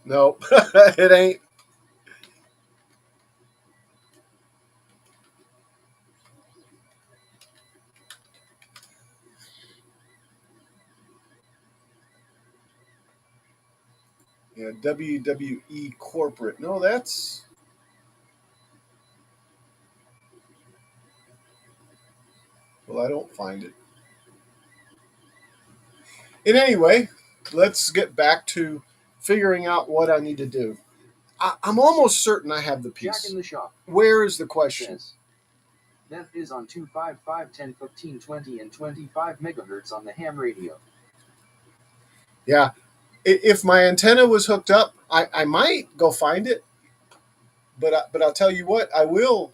Nope, it ain't. Yeah, WWE corporate. No, that's. Well, I don't find it. In any way, let's get back to figuring out what I need to do. I'm almost certain I have the piece. Jack in the shop Where is the question? says, that is on 255, 10, 15, 20, and 25 megahertz on the ham radio. Yeah, if my antenna was hooked up, I might go find it. But I'll tell you what, I will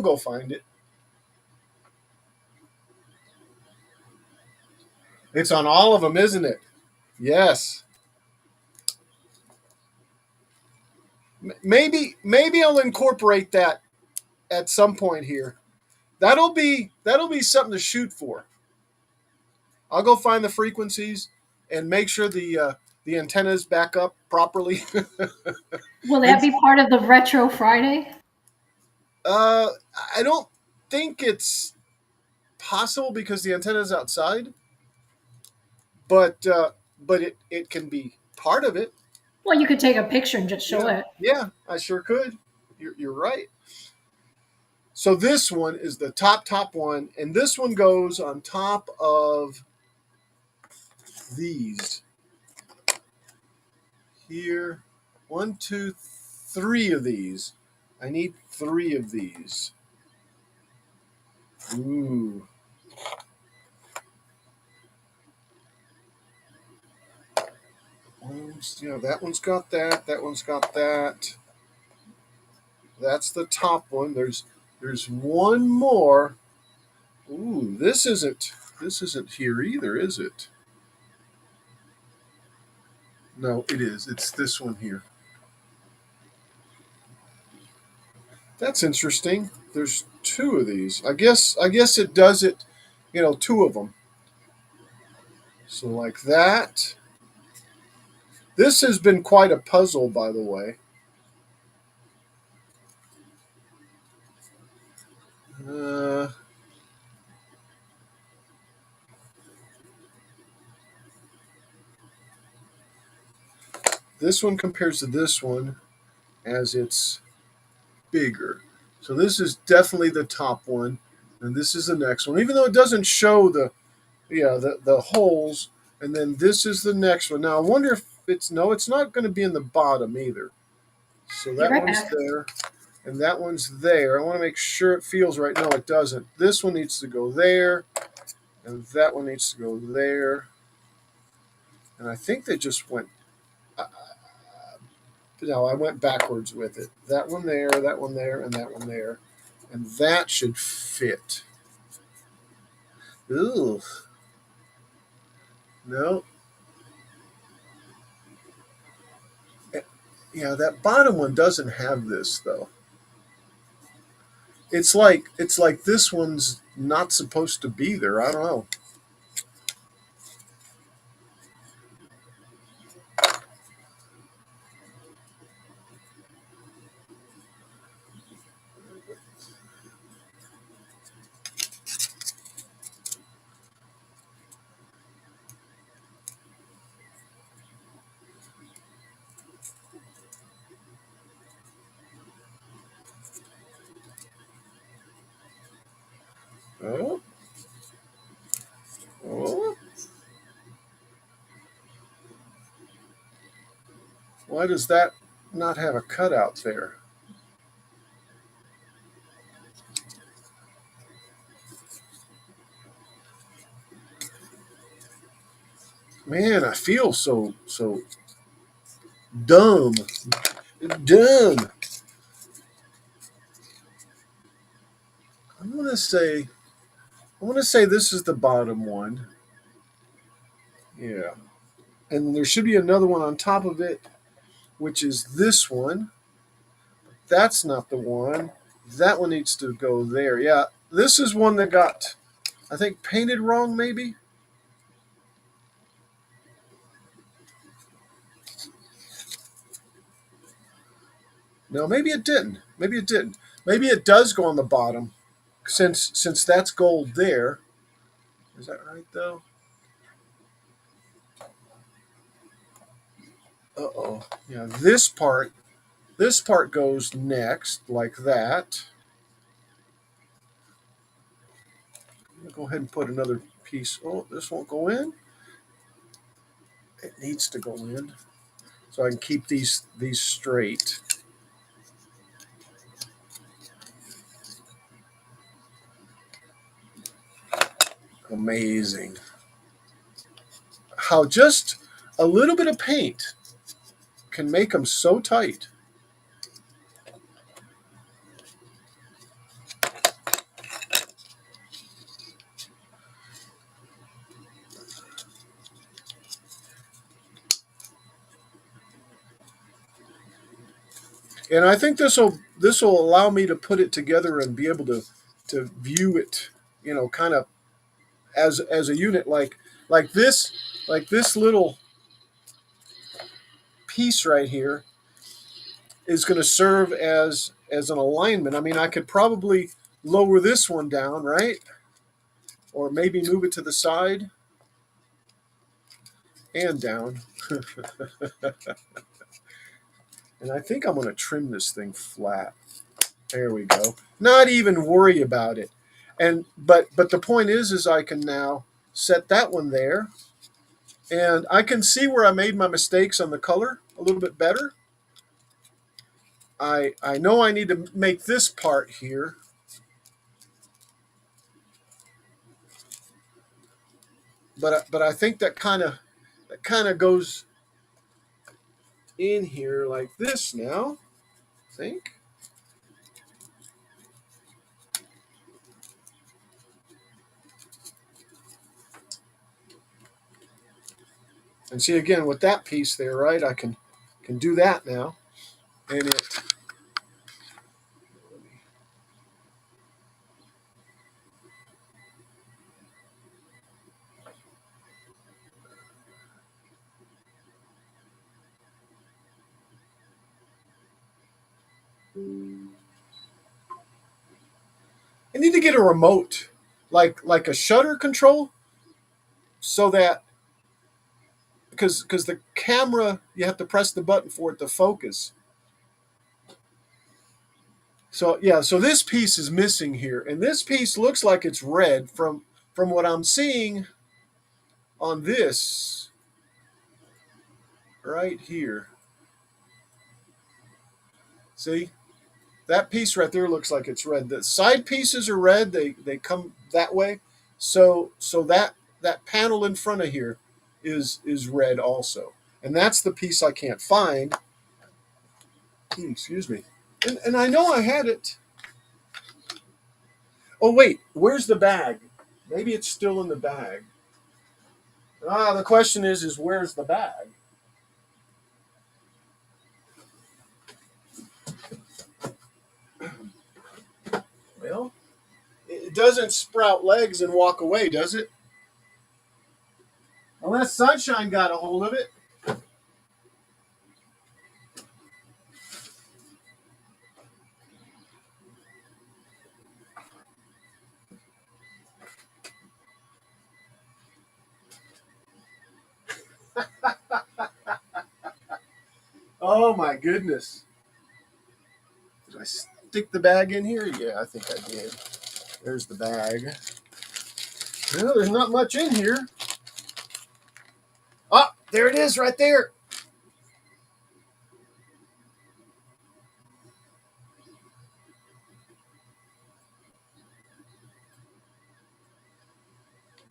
go find it. It's on all of them, isn't it? Yes. Maybe I'll incorporate that at some point here. That'll be something to shoot for. I'll go find the frequencies and make sure the antennas back up properly. Will that be part of the Retro Friday? uh, I don't think it's possible because the antenna's outside, but it can be part of it. Well, you could take a picture and just show it. Yeah, I sure could. You're right. So this one is the top one, and this one goes on top of these here. 1, 2, 3 of these. I need 3 of these. Ooh. Yeah, that one's got that. That one's got that. That's the top one. There's one more. Ooh, this isn't here either, is it? No, it is. It's this one here. That's interesting. There's 2 of these. I guess it does it, 2 of them. So like that. This has been quite a puzzle, by the way. Uh, this one compares to this one as it's bigger. So this is definitely the top one, and this is the next one. Even though it doesn't show the holes, and then this is the next one. Now I wonder if it's not going to be in the bottom either. So that Right one's back. there, and that one's there. I want to make sure it feels right. No, it doesn't. This one needs to go there, and that one needs to go there. And I think they just went. No, I went backwards with it. That one there, that one there, and that one there. And that should fit. Ooh. No. Yeah, that bottom one doesn't have this though. It's like this one's not supposed to be there. I don't know. Oh, oh. Why does that not have a cutout there? Man, I feel so dumb. Dumb. I'm gonna say this is the bottom one. Yeah. And there should be another one on top of it, which is this one. That's not the one. That one needs to go there. Yeah. This is one that got, I think, painted wrong, maybe? No, maybe it didn't. Maybe it didn't. Maybe it does go on the bottom, since that's gold there. Is that right though? Uh-oh. Yeah, this part goes next, like that. I'm gonna go ahead and put another piece. Oh, this won't go in. It needs to go in, so I can keep these straight. Amazing. How just a little bit of paint can make them so tight. And I think this will allow me to put it together and be able to view it, kind of as a unit, like this little piece right here is going to serve as an alignment. I mean, I could probably lower this one down, right? Or maybe move it to the side and down. And I think I'm going to trim this thing flat. There we go. Not even worry about it. And but the point is I can now set that one there, and I can see where I made my mistakes on the color a little bit better. I know I need to make this part here. But I think that kind of goes in here like this now. I think. And see again with that piece there, right? I can do that now, and it. I need to get a remote, like a shutter control, so that because the camera you have to press the button for it to focus. So yeah, so this piece is missing here, and this piece looks like it's red from what I'm seeing on this right here. See? That piece right there looks like it's red. The side pieces are red. They come that way. So that panel in front of here is red also. And that's the piece I can't find. Excuse me. And I know I had it. Oh, wait. Where's the bag? Maybe it's still in the bag. The question is where's the bag? Well, it doesn't sprout legs and walk away, does it? Unless Sunshine got a hold of it. Oh my goodness. Did I stick the bag in here? Yeah, I think I did. There's the bag. Well, there's not much in here. Oh, there it is right there.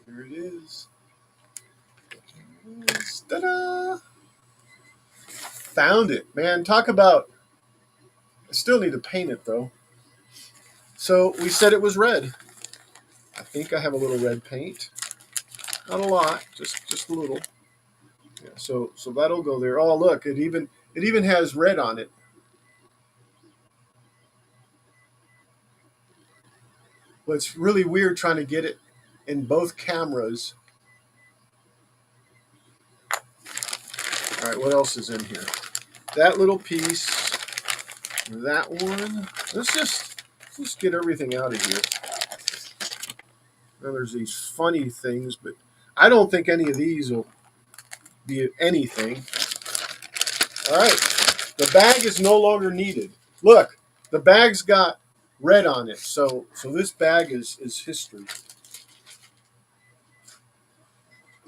There it is. Ta-da! Found it. Man, talk about... I still need to paint it, though. So we said it was red. I think I have a little red paint. Not a lot, just a little. Yeah, so that'll go there. Oh, look, it even has red on it. But it's really weird trying to get it in both cameras. All right, what else is in here? That little piece, that one. Let's just get everything out of here. Now there's these funny things, but I don't think any of these will be anything. All right, the bag is no longer needed. Look, the bag's got red on it, so this bag is history.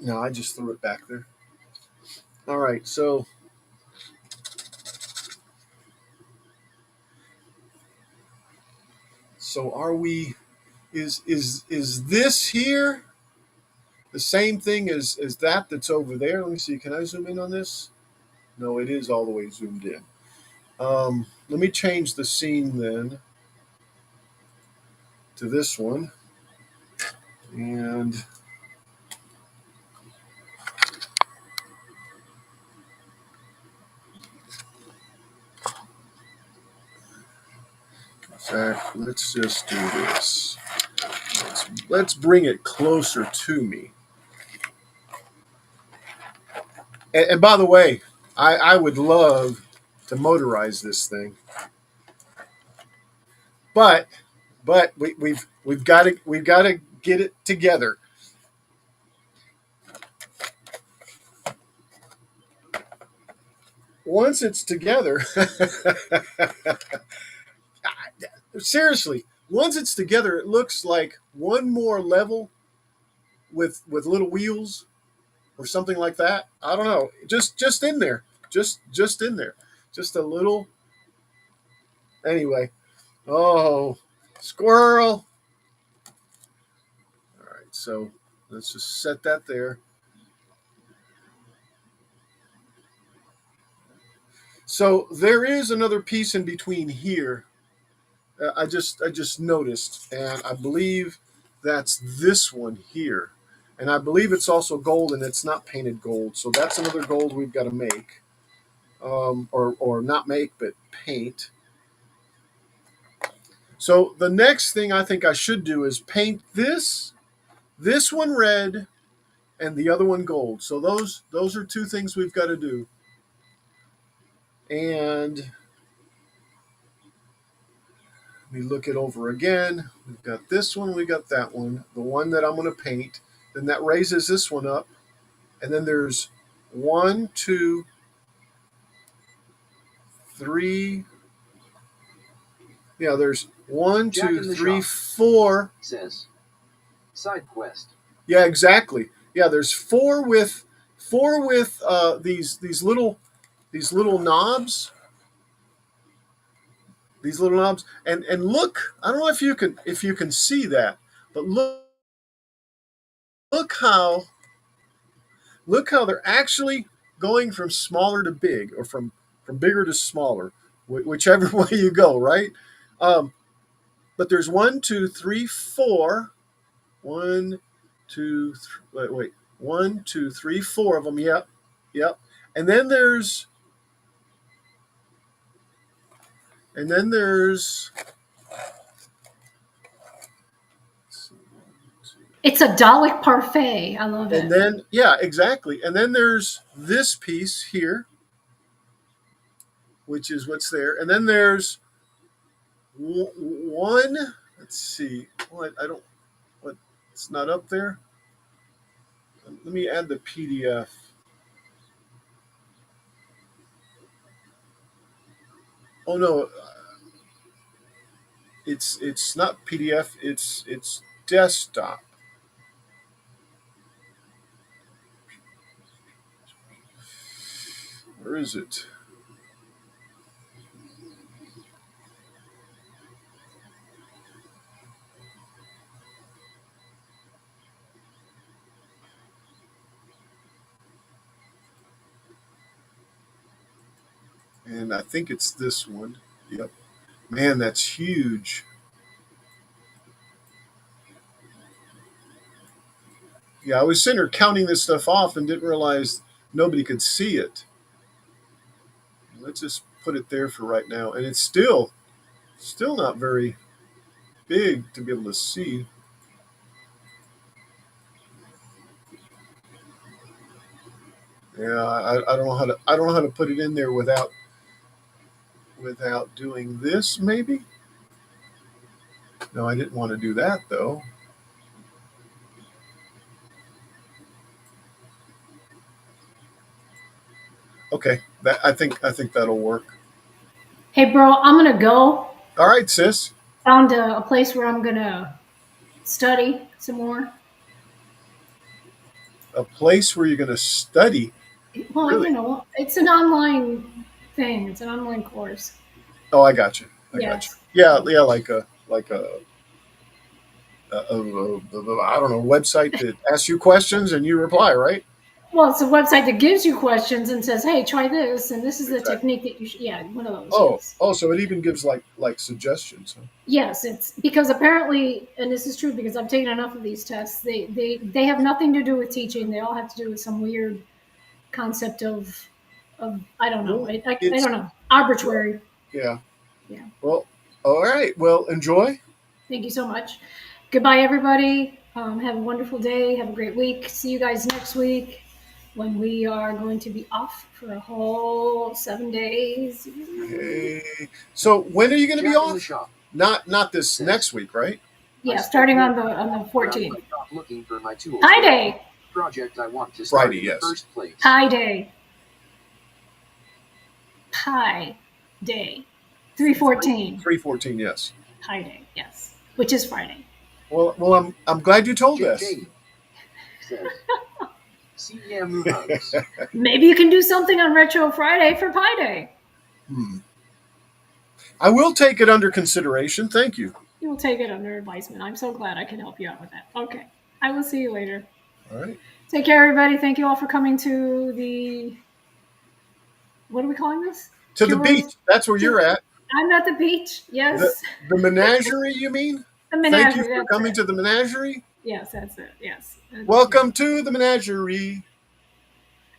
No, I just threw it back there. All right, so are we? Is this here the same thing as that's over there? Let me see. Can I zoom in on this? No, it is all the way zoomed in. Let me change the scene then to this one, and in fact, let's just do this. Let's bring it closer to me. And by the way, I would love to motorize this thing, but we've got to get it together. Once it's together, seriously, once it's together, it looks like one more level with little wheels or something like that. I don't know. Just in there, just in there, just a little. Anyway, oh, squirrel. All right, so let's just set that there. So there is another piece in between here. I just noticed, and I believe that's this one here, and I believe it's also gold, and it's not painted gold. So that's another gold we've got to make, or not make, but paint. So the next thing I think I should do is paint this one red, and the other one gold. So those are two things we've got to do. And we look it over again. We've got this one, we got that one, the one that I'm going to paint. Then that raises this one up. And then there's 1, 2, 3. Yeah, there's 1, Jack 2, in the 3, shop 4. says side quest. Yeah, exactly. Yeah, there's four with these little knobs. These little knobs. And look, I don't know if you can see that, but look how they're actually going from smaller to big, or from bigger to smaller. whichever way you go, right? But there's 1, 2, 3, 4. 1, 2, 3, wait. 1, 2, 3, 4 of them. Yep. Yep. And then there's It's a Dalek parfait. I love and it. then yeah, exactly. And then there's this piece here, which is what's there. And then there's one. Let's see. What I don't. What it's not up there. Let me add the PDF. Oh no, it's not PDF. It's desktop. Where is it? And I think it's this one. Yep. Man, that's huge. Yeah, I was sitting here counting this stuff off and didn't realize nobody could see it. Let's just put it there for right now. And it's still not very big to be able to see. Yeah, I don't know how to put it in there without doing this. Maybe. No, I didn't want to do that though. Okay, I think that'll work. Hey, bro, I'm gonna go. All right, sis. Found a place where I'm gonna study some more. A place where you're going to study. Well, Really? you know, it's an online thing. It's an online course. Oh, I got you. I got you. Yes. Yeah, like a I don't know, website that asks you questions and you reply, right? Well, it's a website that gives you questions and says, "Hey, try this," and this is the Exactly. technique that you should. Yeah, one of those. Oh, Yes. so it even gives like suggestions. Huh? Yes, it's because apparently, and this is true because I've taken enough of these tests. They have nothing to do with teaching. They all have to do with some weird concept of I don't know. Well, I don't know. Arbitrary. Yeah. Yeah. Well, all right. Well, enjoy. Thank you so much. Goodbye, everybody. Have a wonderful day. Have a great week. See you guys next week when we are going to be off for a whole 7 days. Hey. So when are you going to be Jack in the off? shop. Not this next week, right? Yeah, starting on the 14th. Looking for my tools. Pi Day. Project I want to start Friday, in yes. the first place. Pi Day. Pi Day. 314. 314, yes. Pi Day, yes. Which is Friday. Well, I'm glad you told us. JJ says, "See ya, Muhugs." Maybe you can do something on Retro Friday for Pi Day. I will take it under consideration. Thank you. You will take it under advisement. I'm so glad I can help you out with that. Okay. I will see you later. All right. Take care, everybody. Thank you all for coming to the. What are we calling this? To the beach. That's where you're at. I'm at the beach. Yes. The menagerie, you mean? The menagerie. Thank you for coming to the menagerie. Yes, that's it. Yes. Welcome to the menagerie.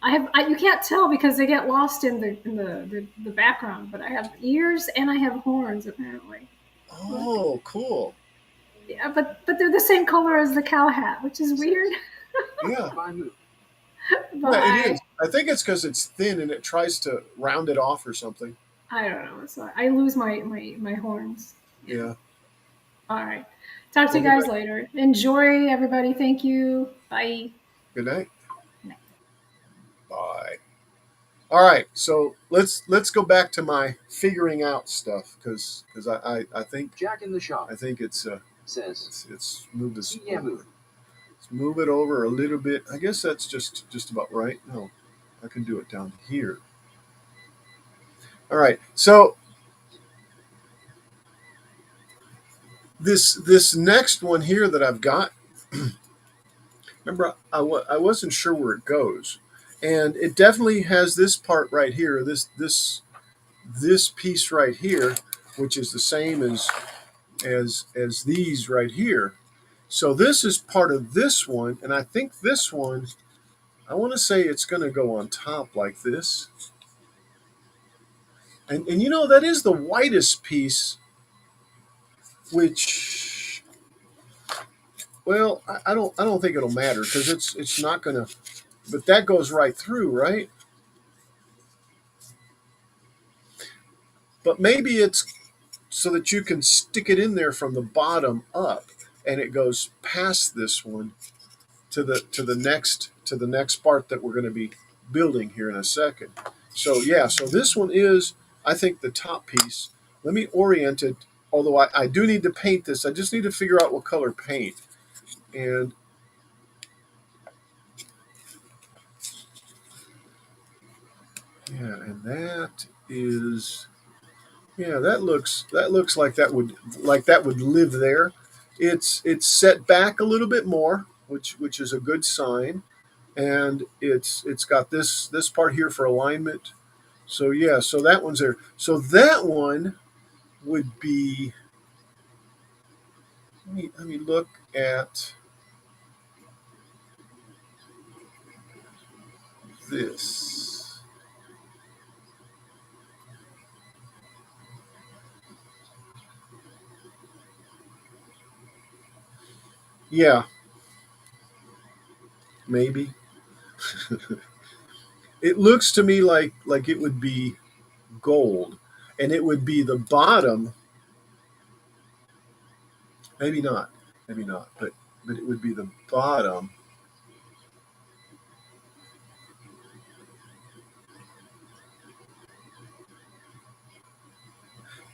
You can't tell because they get lost in the background, but I have ears and I have horns apparently. Oh, cool. Yeah, but they're the same color as the cow hat, which is weird. Yeah. But Yeah, it is. I think it's because it's thin and it tries to round it off or something. I don't know. So I lose my horns. Yeah. All right. Talk to you guys later. Enjoy, everybody. Thank you. Bye. Good night. Bye. All right, so let's go back to my figuring out stuff because I think Jack in the shop. I think it's says it's move this Yeah, over. Let's move it over a little bit. I guess that's just about right. No, I can do it down here. All right, so this next one here that I've got. Remember, I wasn't sure where it goes, and it definitely has this part right here. This this piece right here, which is the same as these right here. So this is part of this one, and I think this one, I want to say it's going to go on top like this. And you know, that is the whitest piece, which, well, I don't think it'll matter because it's not going to, but that goes right through, right? But maybe it's so that you can stick it in there from the bottom up, and it goes past this one to the next part that we're going to be building here in a second. So yeah, so this one is, I think, the top piece. Let me orient it. Although I do need to paint this, I just need to figure out what color paint. And yeah, and that is, yeah, that looks like that would live there. It's set back a little bit more, which is a good sign, and it's got this part here for alignment. So yeah, so that one's there. So that one would be. Let me look at this. Yeah, maybe. It looks to me like it would be gold, and it would be the bottom. Maybe not. Maybe not. But it would be the bottom.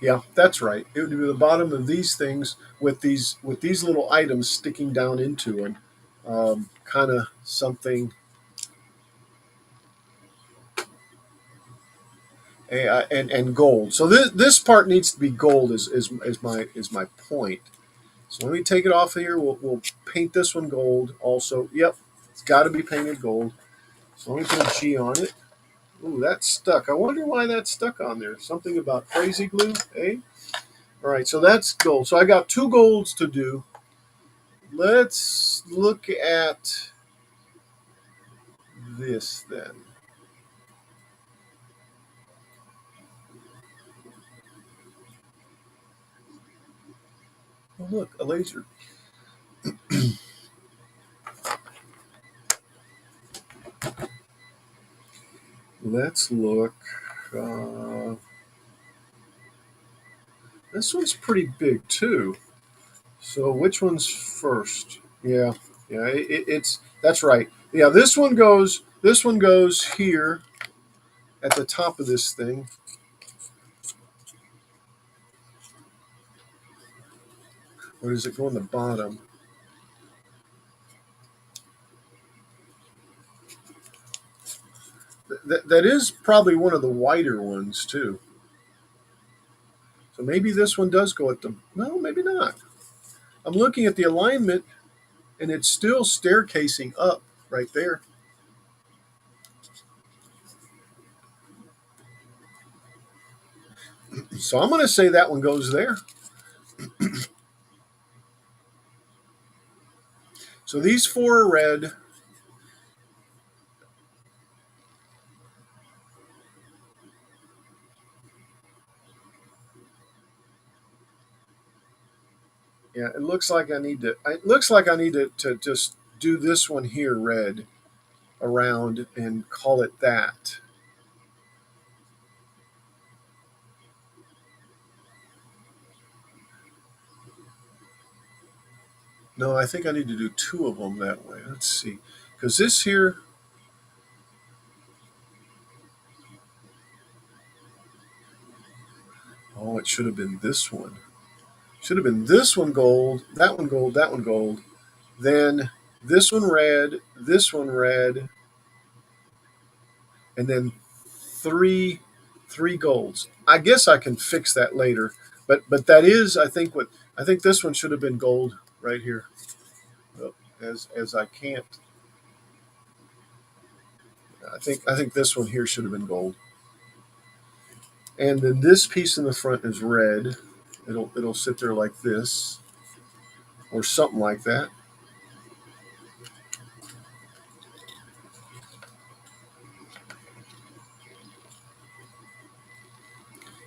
Yeah, that's right. It would be the bottom of these things with these little items sticking down into them, kind of something. And gold. So this part needs to be gold. Is my point. So let me take it off of here. We'll paint this one gold. Also, yep, it's got to be painted gold. So let me put a G on it. Ooh, that's stuck. I wonder why that's stuck on there. Something about crazy glue, eh? All right, so that's gold. So I got two golds to do. Let's look at this then. Oh, look, a laser. Let's look. Uh, this one's pretty big too. So which one's first? Yeah, yeah, it's that's right. Yeah, this one goes. This one goes here at the top of this thing. Or does it go on the bottom? That is probably one of the wider ones too. So maybe this one does go at the. No, maybe not. I'm looking at the alignment, and it's still staircasing up right there. So I'm going to say that one goes there. So these four are red. Yeah, it looks like I need to. It looks like I need to just do this one here red around and call it that. No, I think I need to do two of them that way. Let's see, because this here. Oh, it should have been this one. Should have been this one gold, that one gold, that one gold. Then this one red, and then three golds. I guess I can fix that later, but that is, I think this one should have been gold right here. Oh, as I can't, I think this one here should have been gold. And then this piece in the front is red. It'll sit there like this, or something like that.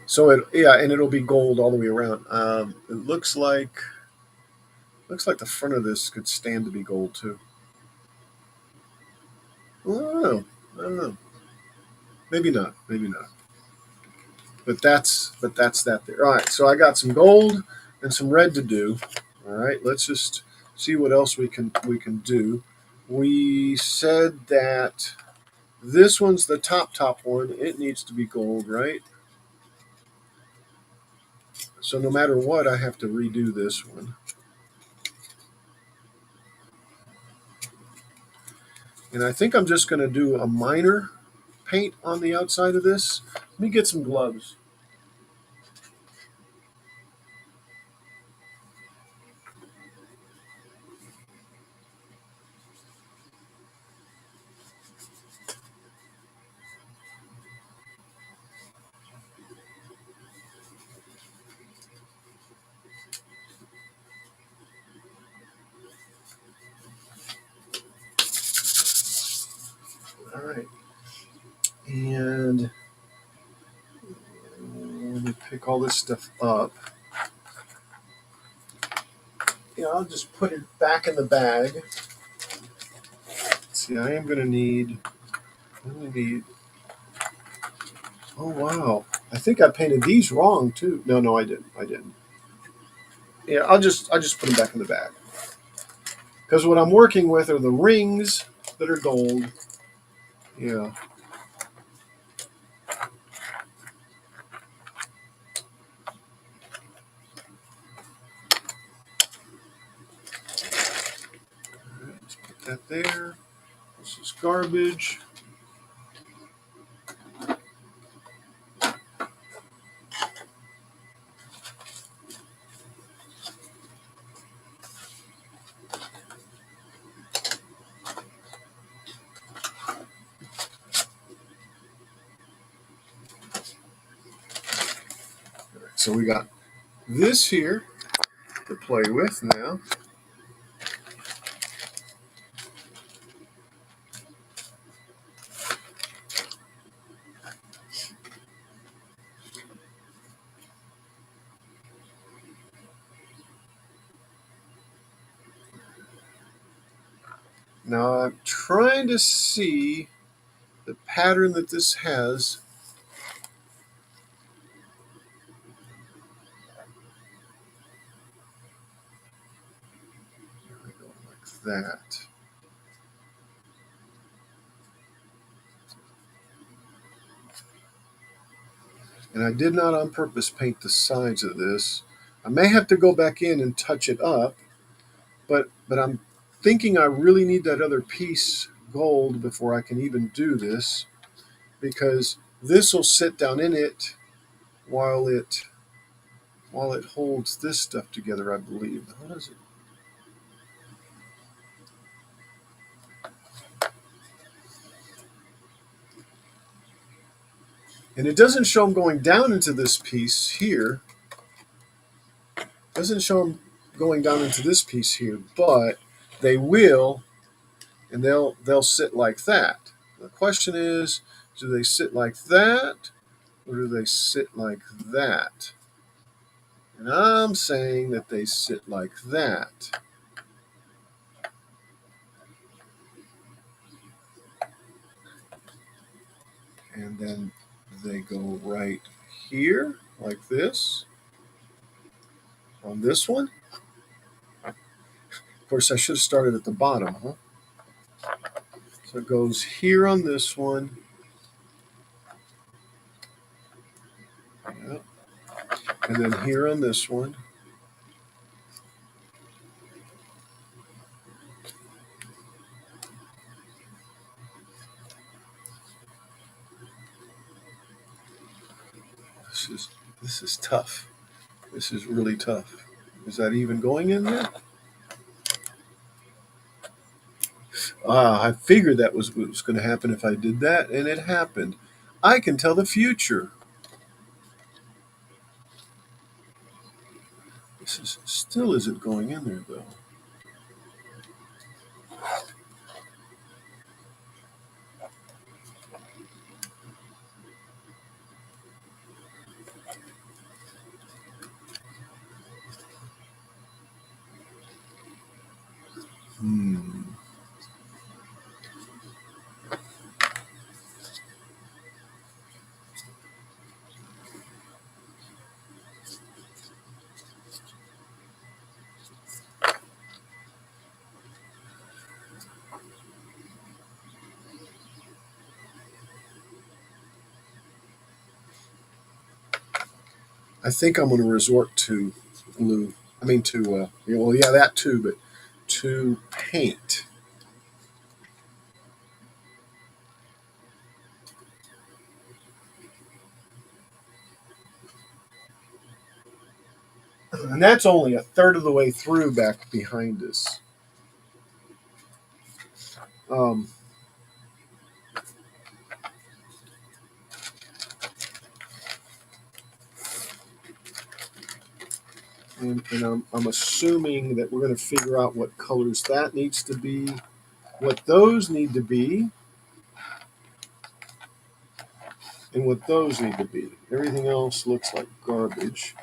So and it'll be gold all the way around. It looks like the front of this could stand to be gold too. I don't know. I don't know. Maybe not. Maybe not. But that's that there. All right. So I got some gold and some red to do. All right. Let's just see what else we can do. We said that this one's the top one. It needs to be gold, right? So no matter what, I have to redo this one. And I think I'm just going to do a minor paint on the outside of this. Let me get some gloves. All right. And let me pick all this stuff up. Yeah, I'll just put it back in the bag. Let's see, I am going to need. Oh wow! I think I painted these wrong too. No, I didn't. I didn't. Yeah, I'll just put them back in the bag because what I'm working with are the rings that are gold. Yeah. All right, let's put that there. This is garbage. So we got this here to play with now. Now I'm trying to see the pattern that this has. There we go, like that. And I did not on purpose paint the sides of this. I may have to go back in and touch it up, but I'm thinking I really need that other piece gold before I can even do this, because this will sit down in it while it holds this stuff together, I believe. How does it? And it doesn't show them going down into this piece here. It doesn't show them going down into this piece here, but they will, and they'll sit like that. The question is, do they sit like that, or do they sit like that? And I'm saying that they sit like that. And then they go right here, like this, on this one. Of course, I should have started at the bottom, huh? So it goes here on this one. Yep. And then here on this one. This is tough. This is really tough. Is that even going in there? I figured that was what was going to happen if I did that, and it happened. I can tell the future. This still isn't going in there, though. I think I'm going to resort to glue. I mean, well, yeah, that too, but to paint. And that's only a third of the way through back behind us. Um, and I'm assuming that we're going to figure out what colors that needs to be, what those need to be, and what those need to be. Everything else looks like garbage.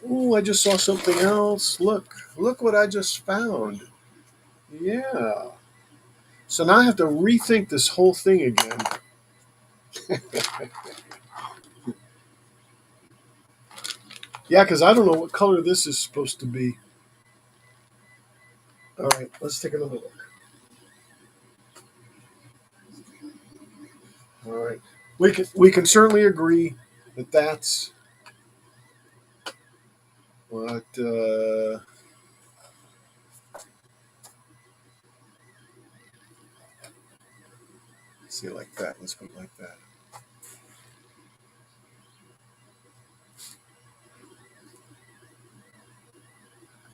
Oh, I just saw something else. Look what I just found. Yeah. So now I have to rethink this whole thing again. Yeah, because I don't know what color this is supposed to be. All right, let's take another look. All right, we can certainly agree that that's what. Let's see, like that. Let's go like that.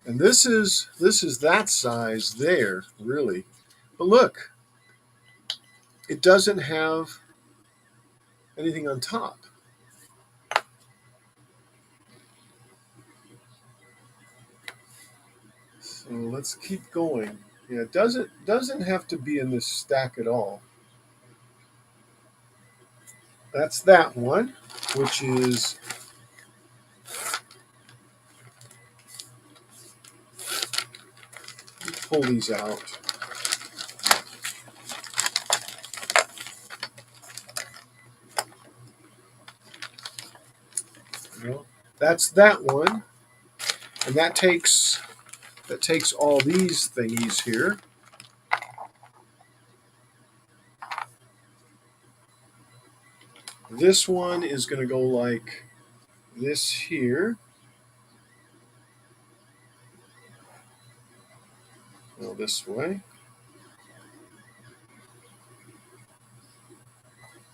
And this is that size there, really. But look, it doesn't have anything on top. So let's keep going. Yeah, it doesn't have to be in this stack at all. That's that one, which is pull these out. Well, that's that one, and that takes all these thingies here. This one is going to go like this here. Well, this way.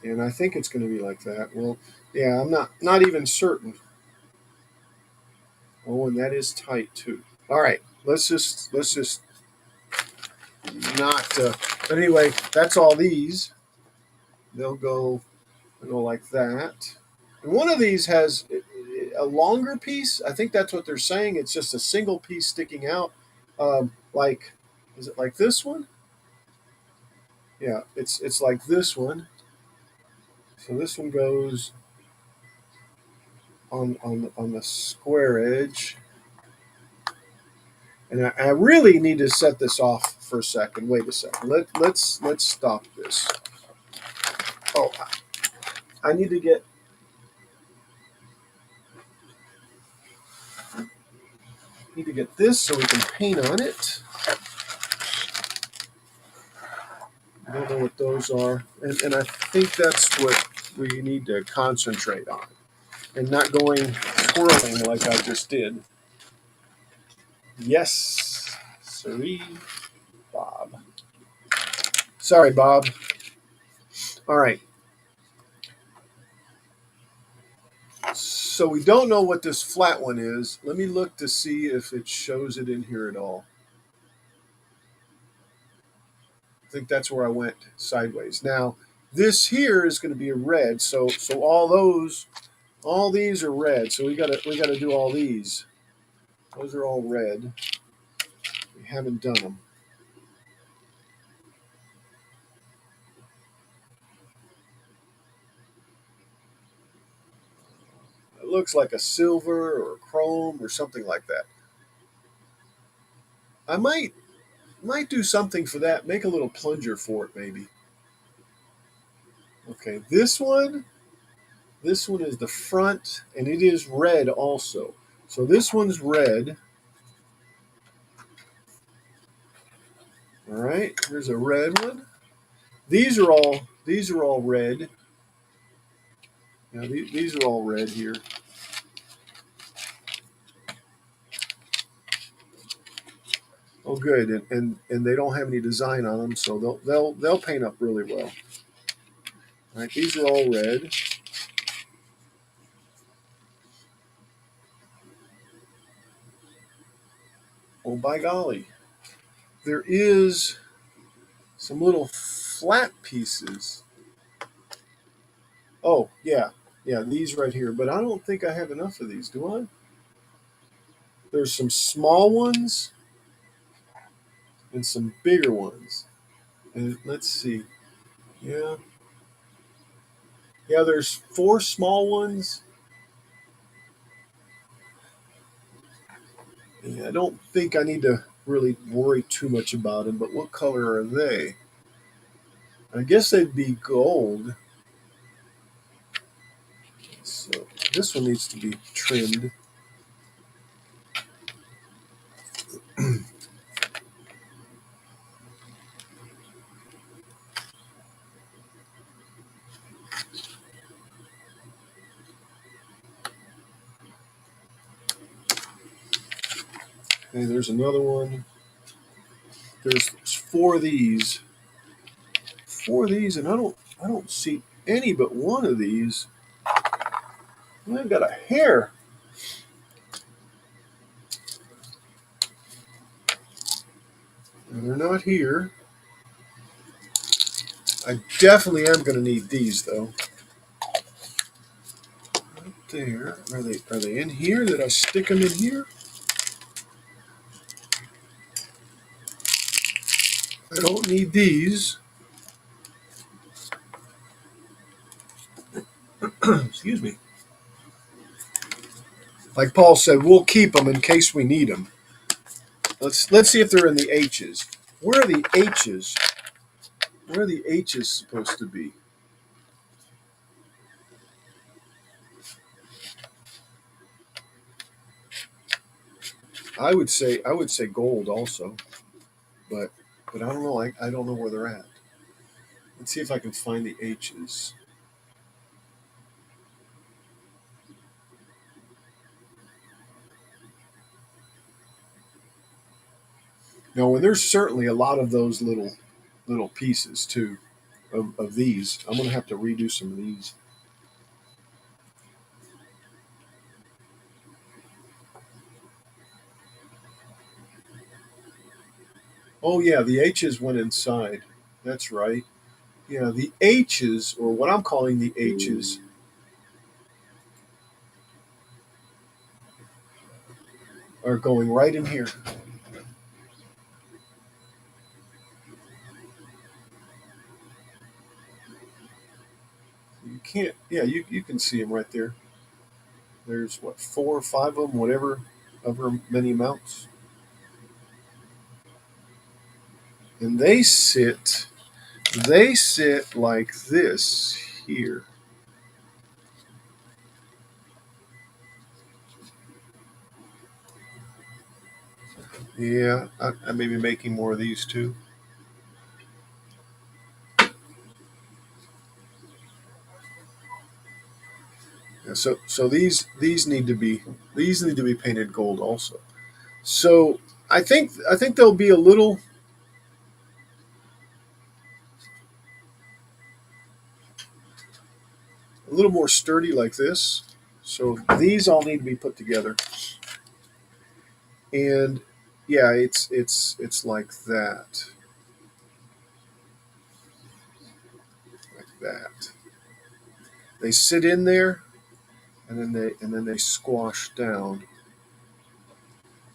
And I think it's going to be like that. Well, yeah, I'm not even certain. Oh, and that is tight too. All right, let's just not. But anyway, that's all these. They'll go like that. And one of these has a longer piece. I think that's what they're saying. It's just a single piece sticking out. Like, is it like this one? Yeah, it's like this one. So this one goes on the square edge. And I really need to set this off for a second. Wait a second. Let's stop this. Oh, I need to get. This so we can paint on it. I don't know what those are, and I think that's what we need to concentrate on, and not going twirling like I just did. Yes, sorry, Bob. Sorry, Bob. All right. So we don't know what this flat one is. Let me look to see if it shows it in here at all. I think that's where I went sideways. Now, this here is going to be a red. So all these are red. So we gotta do all these. Those are all red. We haven't done them. It looks like a silver or a chrome or something like that. I might do something for that. Make a little plunger for it, maybe. Okay, this one is the front, and it is red also. So this one's red. All right, here's a red one. These are all red. Now these are all red here. Oh, good, and they don't have any design on them, so they'll paint up really well. All right, these are all red. Oh, by golly, there is some little flat pieces. Oh, yeah, these right here. But I don't think I have enough of these, do I? There's some small ones and some bigger ones. And let's see. Yeah, there's 4 small ones. Yeah, I don't think I need to really worry too much about them. But what color are they? I guess they'd be gold. So this one needs to be trimmed. Okay, there's another one. There's 4 of these. 4 of these, and I don't see any but one of these. And I've got a hair. And they're not here. I definitely am going to need these though. Right there. Are they in here? Did I stick them in here? I don't need these. Excuse me. Like Paul said, we'll keep them in case we need them. Let's see if they're in the H's. Where are the H's? Where are the H's supposed to be? I would say gold also, but I don't know. I don't know where they're at. Let's see if I can find the H's. Now, and there's certainly a lot of those little pieces too of these. I'm going to have to redo some of these. Oh yeah, the H's went inside. That's right. Yeah, the H's, or what I'm calling the H's, are going right in here. You can't. Yeah, you can see them right there. There's what 4 or 5 of them, whatever, however many amounts, and they sit like this here. Yeah, I may be making more of these too. Yeah, so these need to be painted gold also. So I think they'll be a little more sturdy like this. So these all need to be put together. And yeah, it's like that. Like that. They sit in there and then they squash down.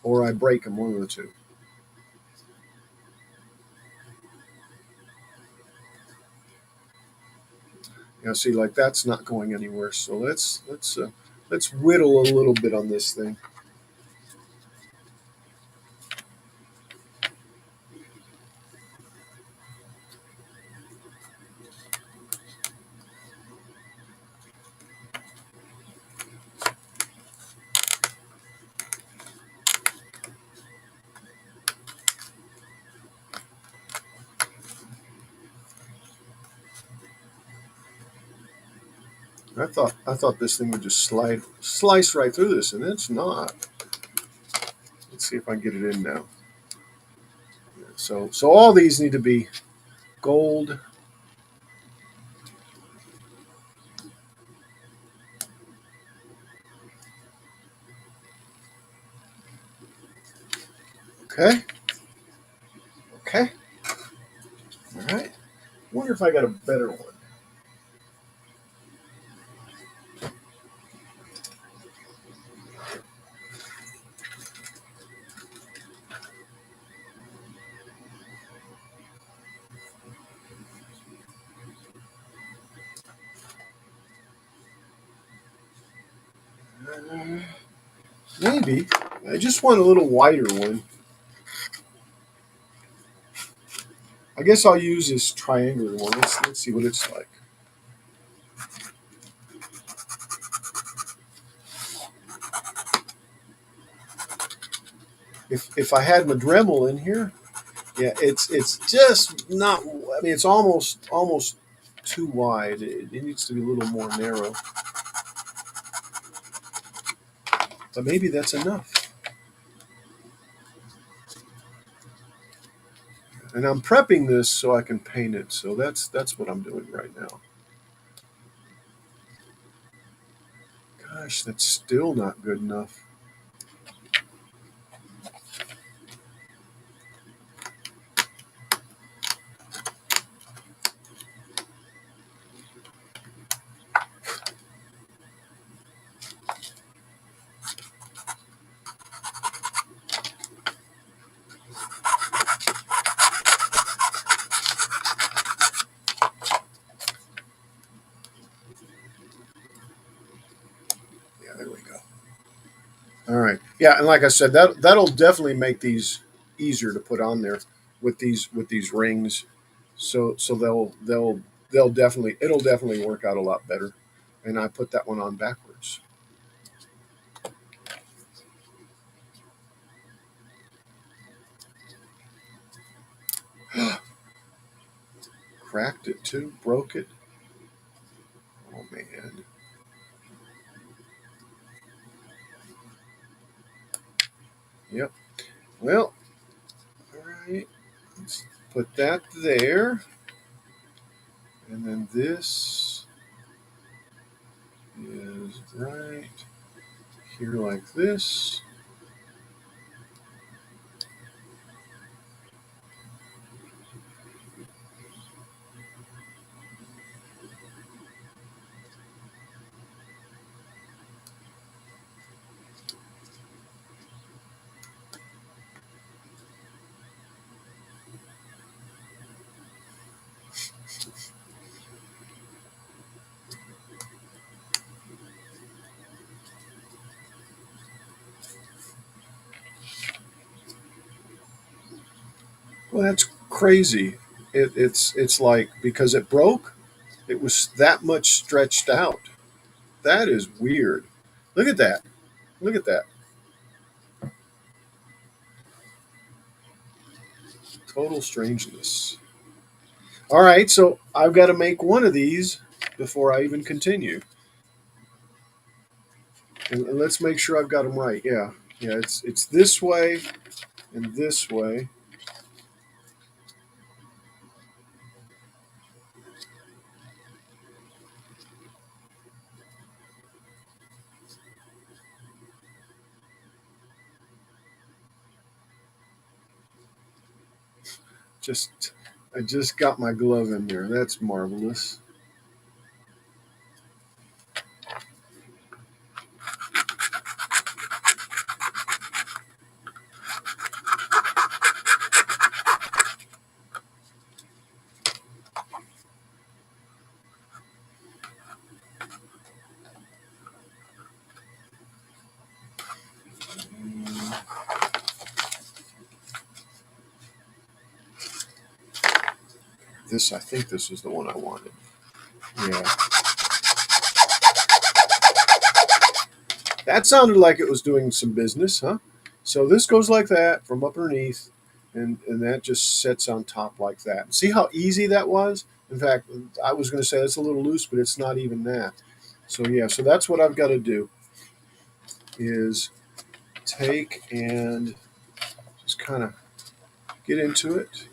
Or I break them, one of the two. See, like that's not going anywhere. So let's whittle a little bit on this thing. I thought this thing would just slice right through this, and it's not. Let's see if I can get it in now. So all these need to be gold. Okay. Okay. All right. Wonder if I got a better one. Maybe. I just want a little wider one. I guess I'll use this triangular one. Let's see what it's like. If I had my Dremel in here, yeah, it's just not. I mean, it's almost too wide. It needs to be a little more narrow. But maybe that's enough. And I'm prepping this so I can paint it. So that's what I'm doing right now. Gosh, that's still not good enough. Yeah, there we go. All right. Yeah, and like I said, that'll definitely make these easier to put on there with these rings. So they'll definitely it'll definitely work out a lot better. And I put that one on backwards. Cracked it too, broke it. Oh man. Yep. Well, all right. Let's put that there. And then this is right here like this. Well, that's crazy. It's like because it broke, it was that much stretched out. That is weird. Look at that. Look at that. Total strangeness. All right, so I've got to make one of these before I even continue. And let's make sure I've got them right. Yeah. Yeah, it's this way and this way. I just got my glove in there. That's marvelous. I think this is the one I wanted. Yeah. That sounded like it was doing some business, huh? So this goes like that from underneath, and that just sits on top like that. See how easy that was? In fact, I was going to say it's a little loose, but it's not even that. So yeah, so that's what I've got to do is take and just kind of get into it.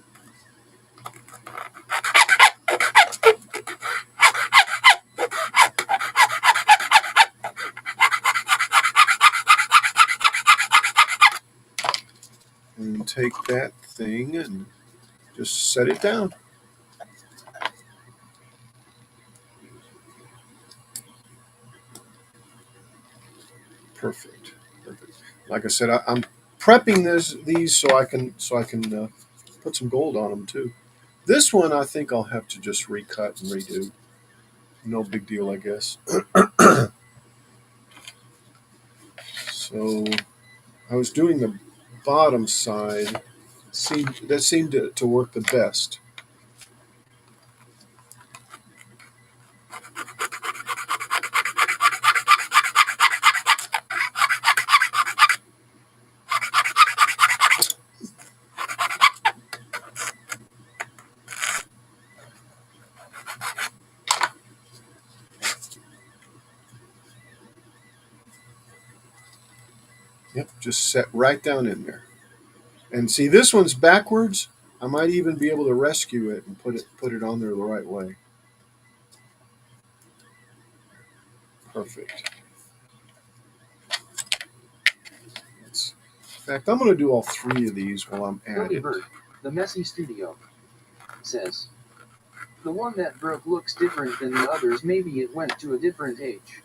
And take that thing and just set it down. Perfect. Perfect. Like I said, I'm prepping these so I can put some gold on them too. This one I think I'll have to just recut and redo. No big deal, I guess. So I was doing the bottom side. That seemed to work the best. Yep, just set right down in there. And see, this one's backwards. I might even be able to rescue it and put it on there the right way. Perfect. In fact, I'm going to do all three of these while I'm at Billy it. Bird, the Messy Studio, says, the one that broke looks different than the others. Maybe it went to a different age.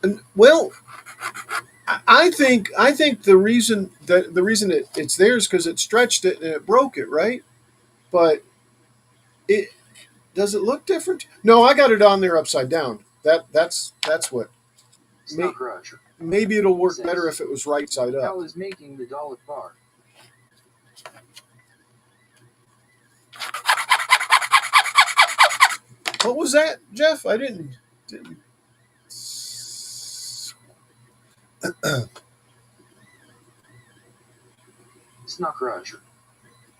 And well, I think the reason it's there is because it stretched it and it broke it, right? But it does it look different? No, I got it on there upside down. That's what. Maybe it'll work better if it was right side up. Hal is making the Dalek bar. What was that, Jeff? I didn't. Snuck Roger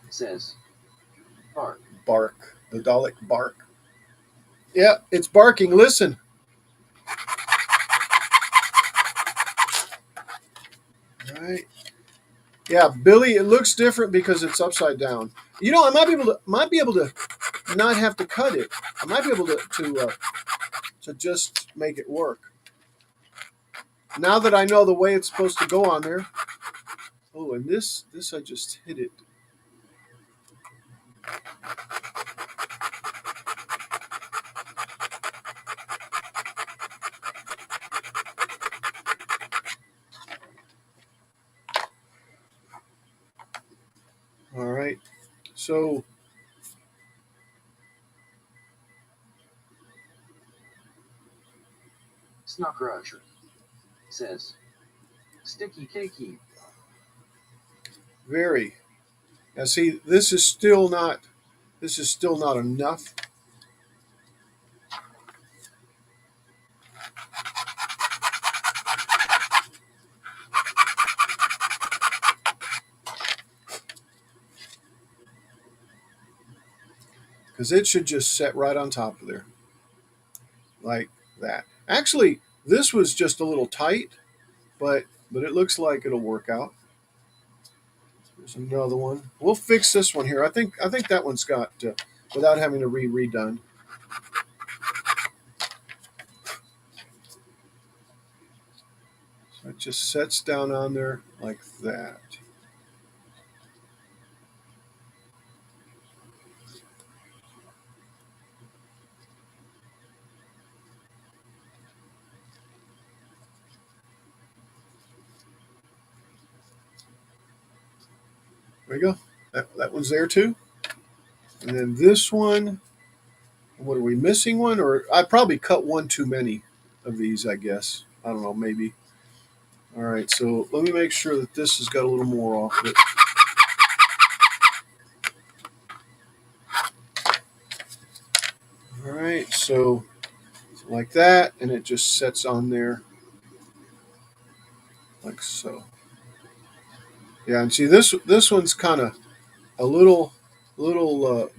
says, bark. Bark. The Dalek bark. Yeah, it's barking. Listen. All right. Yeah, Billy, it looks different because it's upside down. You know, I might be able to not have to cut it. I might be able to just make it work. Now that I know the way it's supposed to go on there. Oh, and this I just hit it. All right. So Snuck Roger says, sticky cakey. very. Now see, this is still not enough. Because it should just set right on top of there. Like that. Actually, this was just a little tight, but it looks like it'll work out. There's another one. We'll fix this one here. I think that one's got without having to redone. So it just sets down on there like that. There you go. That one's there too. And then this one, what are we missing one? Or I probably cut one too many of these, I guess. I don't know, maybe. All right, so let me make sure that this has got a little more off it. All right, so like that, and it just sets on there like so. Yeah, and see this one's kind of a little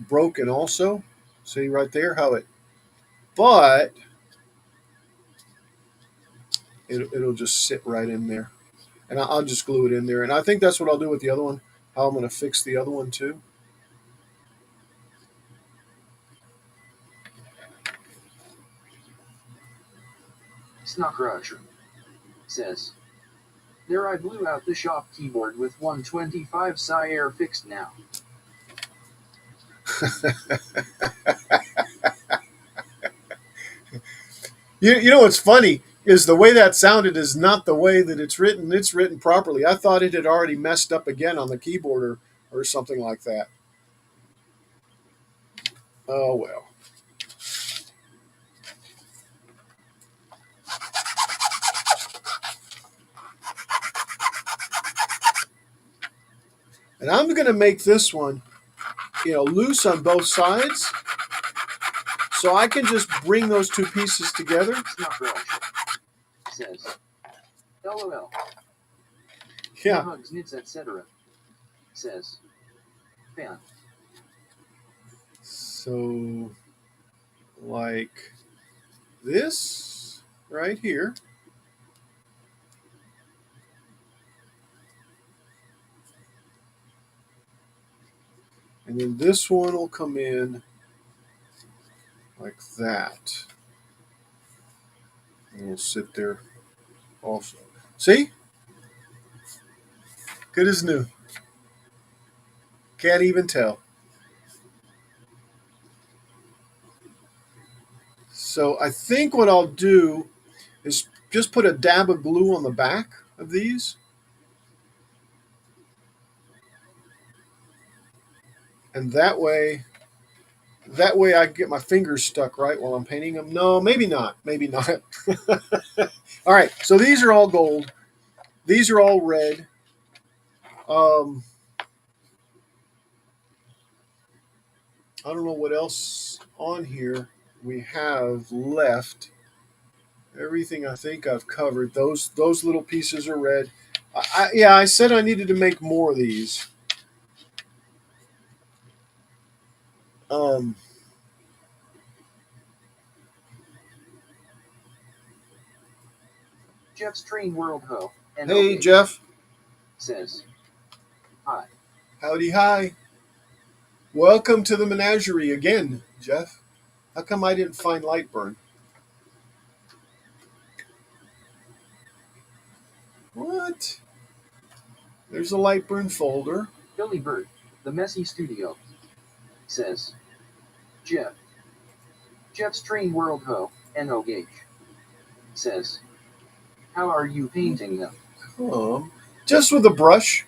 broken also. See right there how it, but it'll just sit right in there, and I'll just glue it in there. And I think that's what I'll do with the other one. How I'm going to fix the other one too. Snockrusher says, there I blew out the shop keyboard with 125 T.A.R.D.I.S fixed now. You know what's funny is the way that sounded is not the way that it's written. It's written properly. I thought it had already messed up again on the keyboard or something like that. Oh well. And I'm going to make this one, loose on both sides, so I can just bring those two pieces together. Snockrusher says, LOL. Yeah. Hugs, knits, etc. says, fan. So, like this right here. And then this one will come in like that. And it'll sit there also. See? Good as new. Can't even tell. So I think what I'll do is just put a dab of glue on the back of these. And that way I can get my fingers stuck right while I'm painting them. No, maybe not. Maybe not. All right, so these are all gold. These are all red. I don't know what else on here we have left. Everything I think I've covered. Those little pieces are red. I said I needed to make more of these. Um, Jeff's Train World Ho. And hey, okay, Jeff. says, hi. Howdy, hi. Welcome to the menagerie again, Jeff. How come I didn't find Lightburn? What? There's a Lightburn folder. Billy Bird, the Messy Studio, says, Jeff's Train World Ho. No Gauge says, how are you painting them? Just with a brush.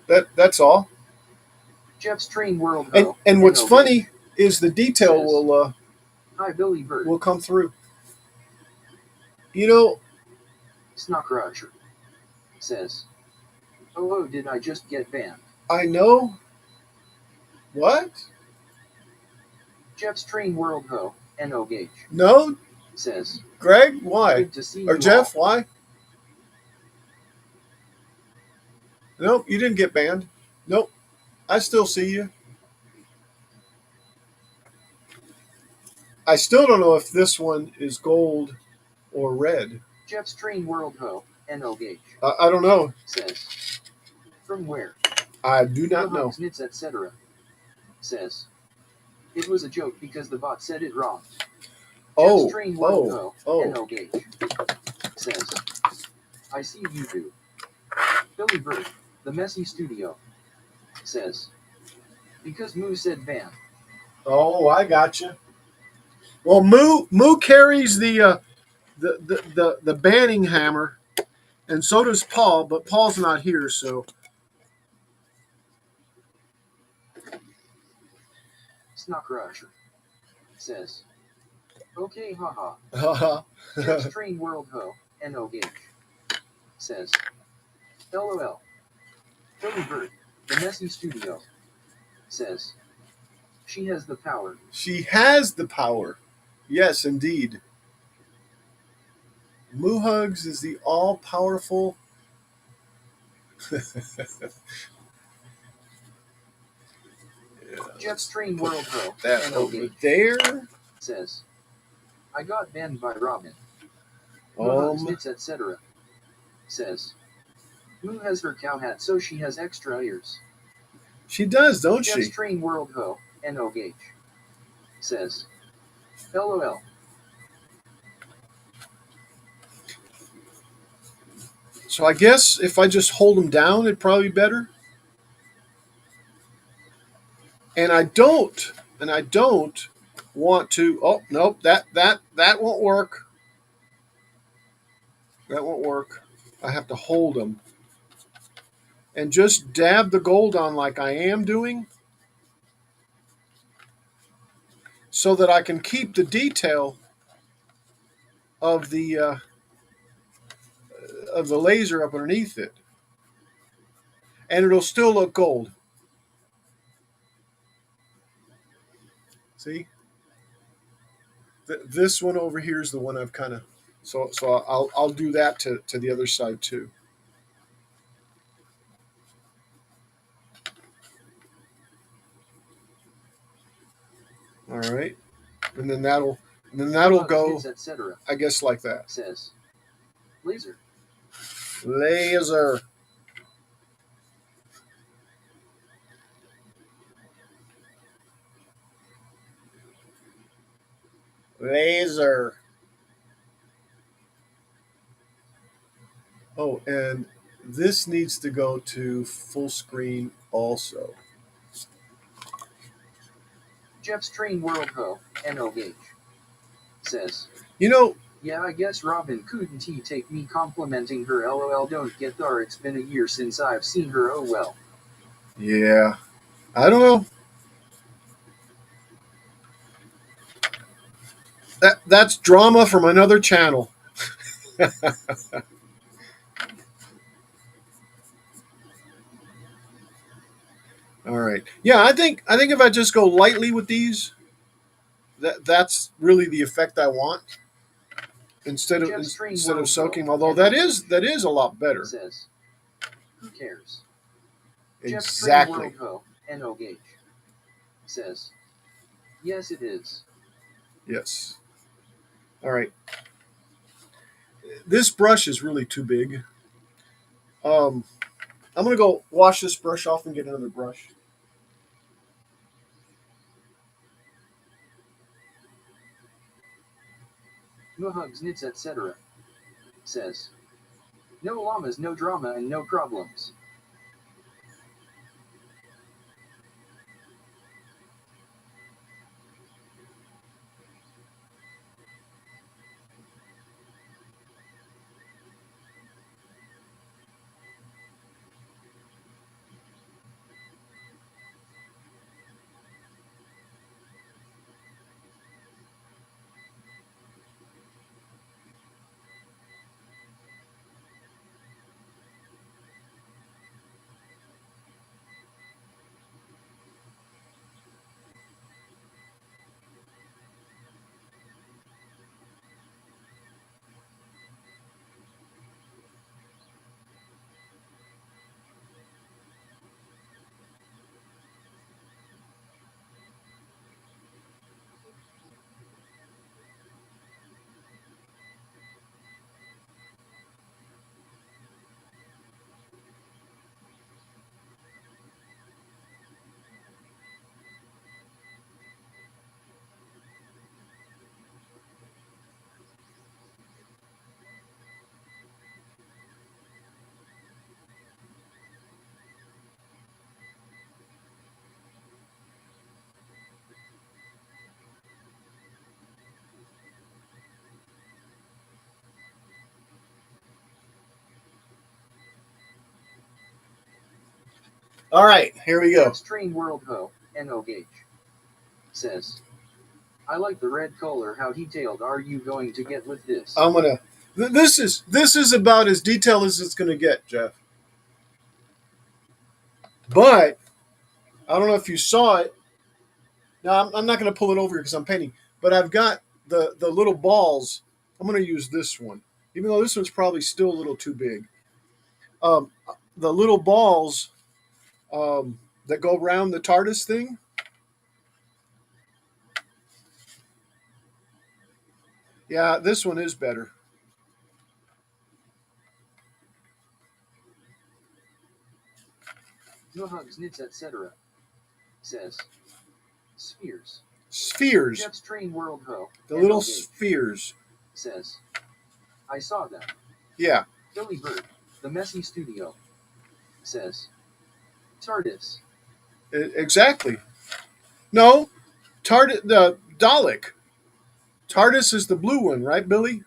That's all. Jeff's Train World Ho. And what's No funny Gauge is the detail says, hi Billy Bird. will come through. You know, Snockrusher says, oh, did I just get banned? I know. What? Jeff's Train World Ho. No Gauge No, says, Greg, why? good to see Or you Jeff, all. why? Nope, you didn't get banned. Nope, I still see you. I still don't know if this one is gold or red. Jeff's Train World Ho. No Gauge I don't know. says, from where? I do not know. Hugs, knits, etc. says, it was a joke because the bot said it wrong. Jeff's Train World Ho. No Gauge says, I see you do. Billy Bird, the Messy Studio, says, because Moo said ban. Oh, I got you. Well, Moo carries the banning hammer, and so does Paul. But Paul's not here, so Snockrusher says, okay, haha. Haha. Jets Train World Ho, no gauge says, LOL. Philly Bird, the messy studio says, she has the power. She has the power. Yes, indeed. Moo Hugs is the all powerful. Jets Train World Ho, That no over gauge there. says, I got banned by Robin. Snits, etc. says, Moo has her cow hat, so she has extra ears. She does, don't Jets she? Train World Ho, no gauge says, LOL. So I guess if I just hold them down, it'd probably be better. And I don't want to. Oh nope, that won't work. That won't work. I have to hold them and just dab the gold on like I am doing, so that I can keep the detail of the laser up underneath it, and it'll still look gold. See, this one over here is the one I've kind of. So I'll do that to the other side too. All right, and then that'll go. Etc. I guess like that. says, laser. Laser. Laser. Oh, and this needs to go to full screen also. Jeff's Train World Ho, no gauge says, You know, yeah, I guess Robin couldn't he take me complimenting her, lol. Don't get there, it's been a year since I've seen her, oh well. yeah, I don't know. That's drama from another channel. All right. Yeah, I think if I just go lightly with these, that's really the effect I want instead of Jeff's Train instead of World soaking. Ho, Although that is a lot better. says, who cares? Jeff's Train Exactly. World Ho, no gauge says, yes it is. Yes. All right. This brush is really too big. I'm gonna go wash this brush off and get another brush. No hugs, nits, etc. says, no llamas, no drama, and no problems. All right, here we go. Jeff's Train World Ho, no gauge says, I like the red color. How detailed are you going to get with this? I'm gonna. This is about as detailed as it's gonna get, Jeff. But I don't know if you saw it. Now I'm not gonna pull it over here because I'm painting. But I've got the little balls. I'm gonna use this one, even though this one's probably still a little too big. Um, the little balls that go around the TARDIS thing. Yeah, this one is better. No hugs, knits, etc. says, spheres. Spheres. Jeff's Train World Ho. The little NLG spheres. says, I saw them. Yeah. Billy Bird, the messy studio, says, TARDIS. Exactly. No, the Dalek. TARDIS is the blue one, right, Billy?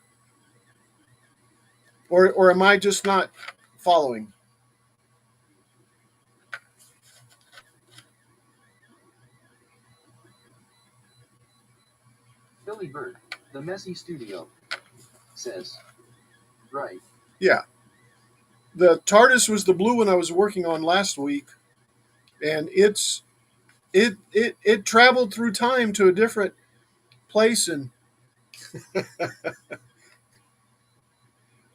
Or am I just not following? Billy Bird, the messy studio, says, right. Yeah. The TARDIS was the blue one I was working on last week, and it traveled through time to a different place, and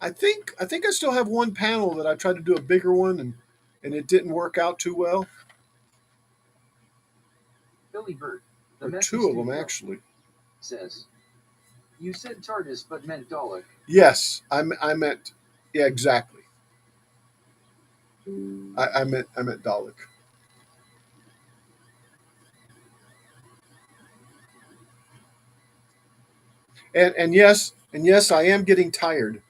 I think I still have one panel that I tried to do a bigger one, and it didn't work out too well. Billy Bird, the Or messy two of studio, them actually. says, you said TARDIS but meant Dalek. Yes, I meant, yeah, exactly. I meant Dalek. And yes, I am getting tired.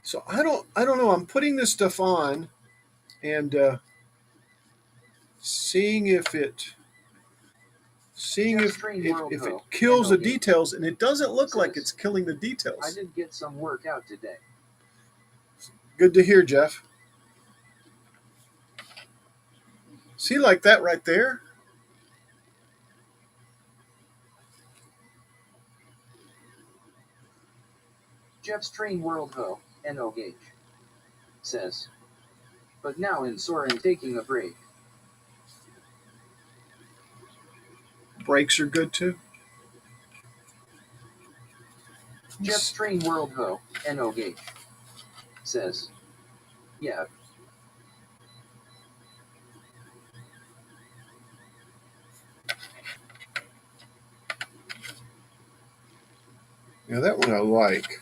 So I don't know. I'm putting this stuff on and seeing Jeff's Train World if it Ho. kills the NLG details, and it doesn't look like says, it's killing the I details. did get some work out today. Good to hear, Jeff. See, like that right there? Jeff's Train World Ho. NLG says, but now in Soren taking a break. Brakes are good too. Jeff's Train World Ho. NLG says, yeah. Yeah, that one I like.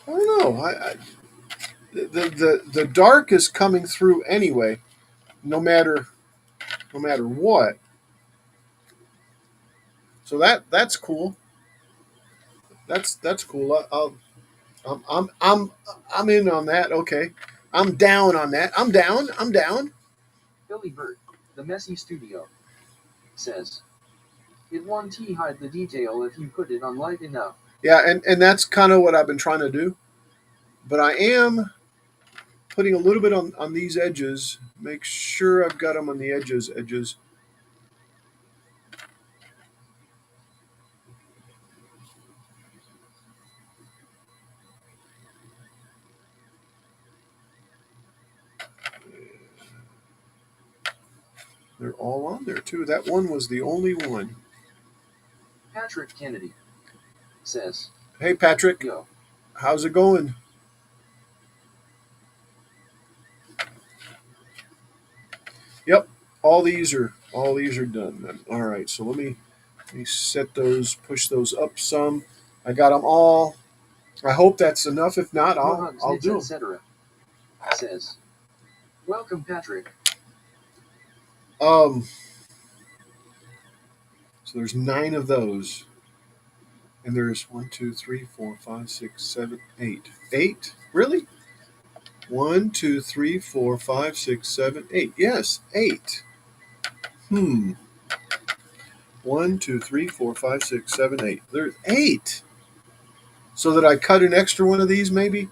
I don't know. The dark is coming through anyway, no matter what. So that's cool. That's cool. I'm in on that. Okay, I'm down on that. I'm down. I'm down. Billy Bird, the messy studio, says, it won't hide the detail if you put it on light enough. Yeah, and that's kind of what I've been trying to do. But I am putting a little bit on these edges. Make sure I've got them on the edges. They're all on there too. That one was the only one. Patrick Kennedy says, Hey Patrick, yo. how's it going? Yep, all these are done then. All right, so let me set those, push those up some. I got them all. I hope that's enough. If not, I'll do them. etc. says, welcome Patrick. Um. So there's 9 of those. And there's 1, 2, 3, 4, 5, 6, 7, 8. 8? Really? 1, 2, 3, 4, 5, 6, 7, 8. Yes, 8. Hmm. 1, 2, 3, 4, 5, 6, 7, 8. There's 8. So that I cut an extra one of these, maybe?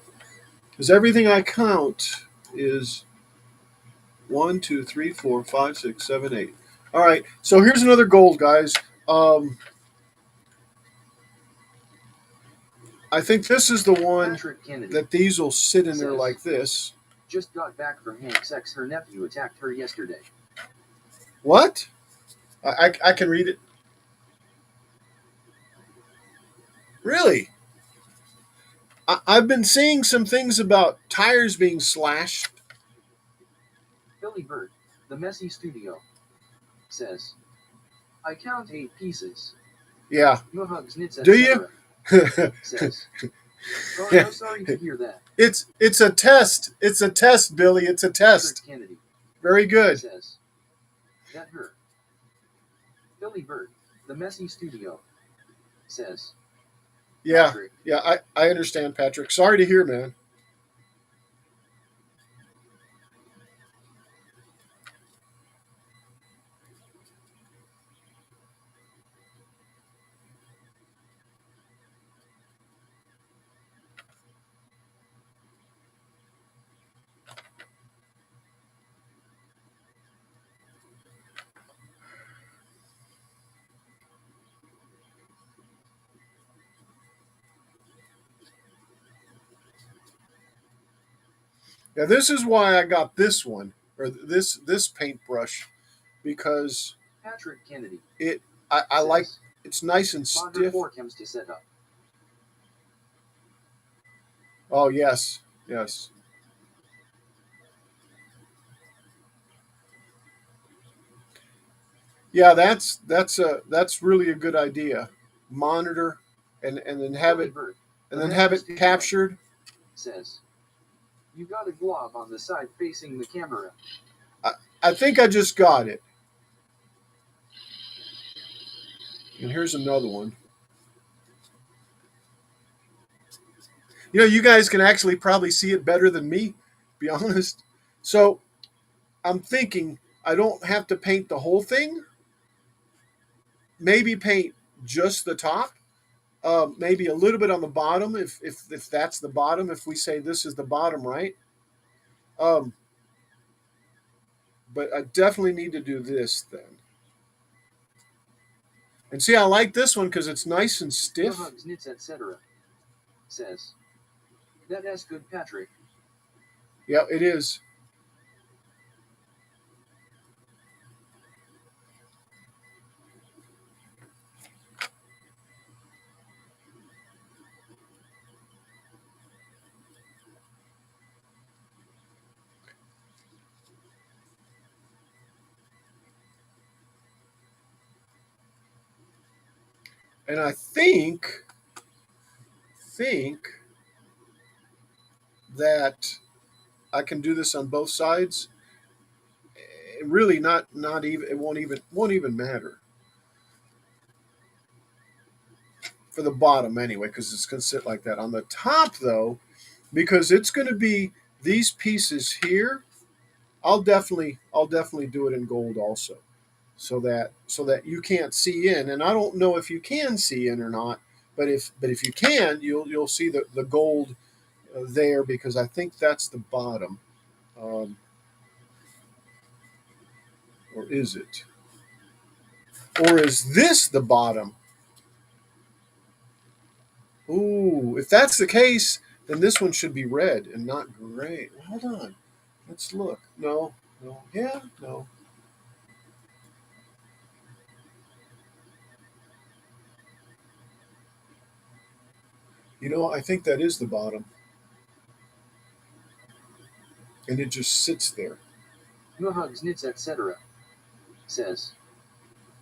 Because everything I count is 1, 2, 3, 4, 5, 6, 7, 8. All right. So here's another goal, guys. I think this is the one that these will sit in there like this. Just got back from Hank's ex. Her nephew attacked her yesterday. What? I can read it. Really? I've been seeing some things about tires being slashed. Billy Bird, the messy studio, says, I count 8 pieces. Yeah. No hugs, knits, Do you? Says, oh, no, sorry to hear that. It's a test. It's a test, Billy. It's a test. Kennedy Very good. Says, that hurt. Billy Bird, the messy studio, says, Yeah. Patrick. Yeah, I understand, Patrick. Sorry to hear, man. Yeah, this is why I got this one or this paintbrush because Patrick Kennedy. I like it's nice and stiff. To set up. Oh yes, yes. Yeah, that's really a good idea. Monitor and then have Billy it Bird, and then have it captured. Says, you got a glob on the side facing the camera. I think I just got it. And here's another one. You know, you guys can actually probably see it better than me, be honest. So I'm thinking I don't have to paint the whole thing. Maybe paint just the top. Maybe a little bit on the bottom if that's the bottom. If we say this is the bottom, right? Um, but I definitely need to do this then. And see, I like this one because it's nice and stiff. No hugs, knits, etc. Says, that's good, Patrick. Yeah, it is. And I think that I can do this on both sides. Really, not even it won't even matter for the bottom anyway because it's going to sit like that. On the top though, because it's going to be these pieces here. I'll definitely do it in gold also, so that you can't see in. And I don't know if you can see in or not, but if you can, you'll see the gold there because I think that's the bottom. Um, or is it? Or is this the bottom? Ooh, if that's the case, then this one should be red and not gray. Hold on. Let's look. No, no, yeah, no. You know, I think that is the bottom. And it just sits there. No hugs, knits, etc. Says,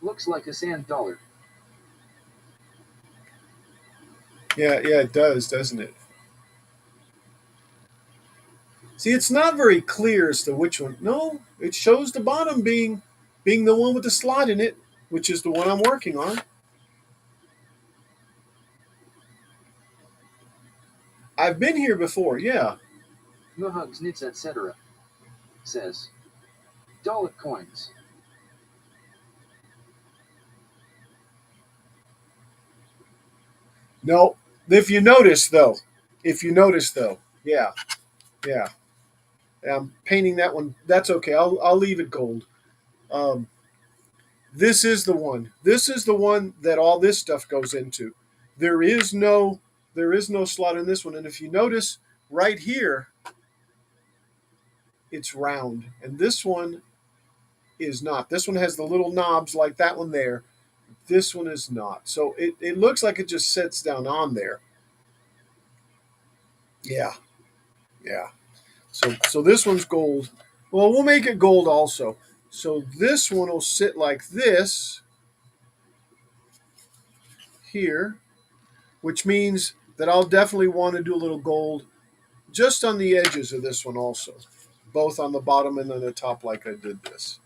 looks like a sand dollar. Yeah, it does, doesn't it? See, it's not very clear as to which one. No, it shows the bottom being the one with the slot in it. which is the one I'm working on. I've been here before, yeah. Hugs, knits, etc. Says Dalek coins. No, if you notice though, yeah, yeah. I'm painting that one. That's okay. I'll leave it gold. Um, this is the one. This is the one that all this stuff goes into. There is no slot in this one. And if you notice right here, it's round, and this one is not. This one has the little knobs like that one there. This one is not. So it looks like it just sits down on there. Yeah, yeah. So this one's gold. Well, we'll make it gold also. So this one will sit like this here, which means that I'll definitely want to do a little gold just on the edges of this one also, both on the bottom and on the top like I did this.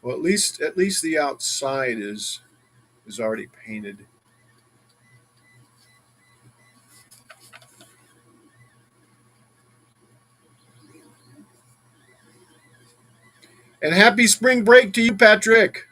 Well, at least the outside is already painted. And happy spring break to you, Patrick.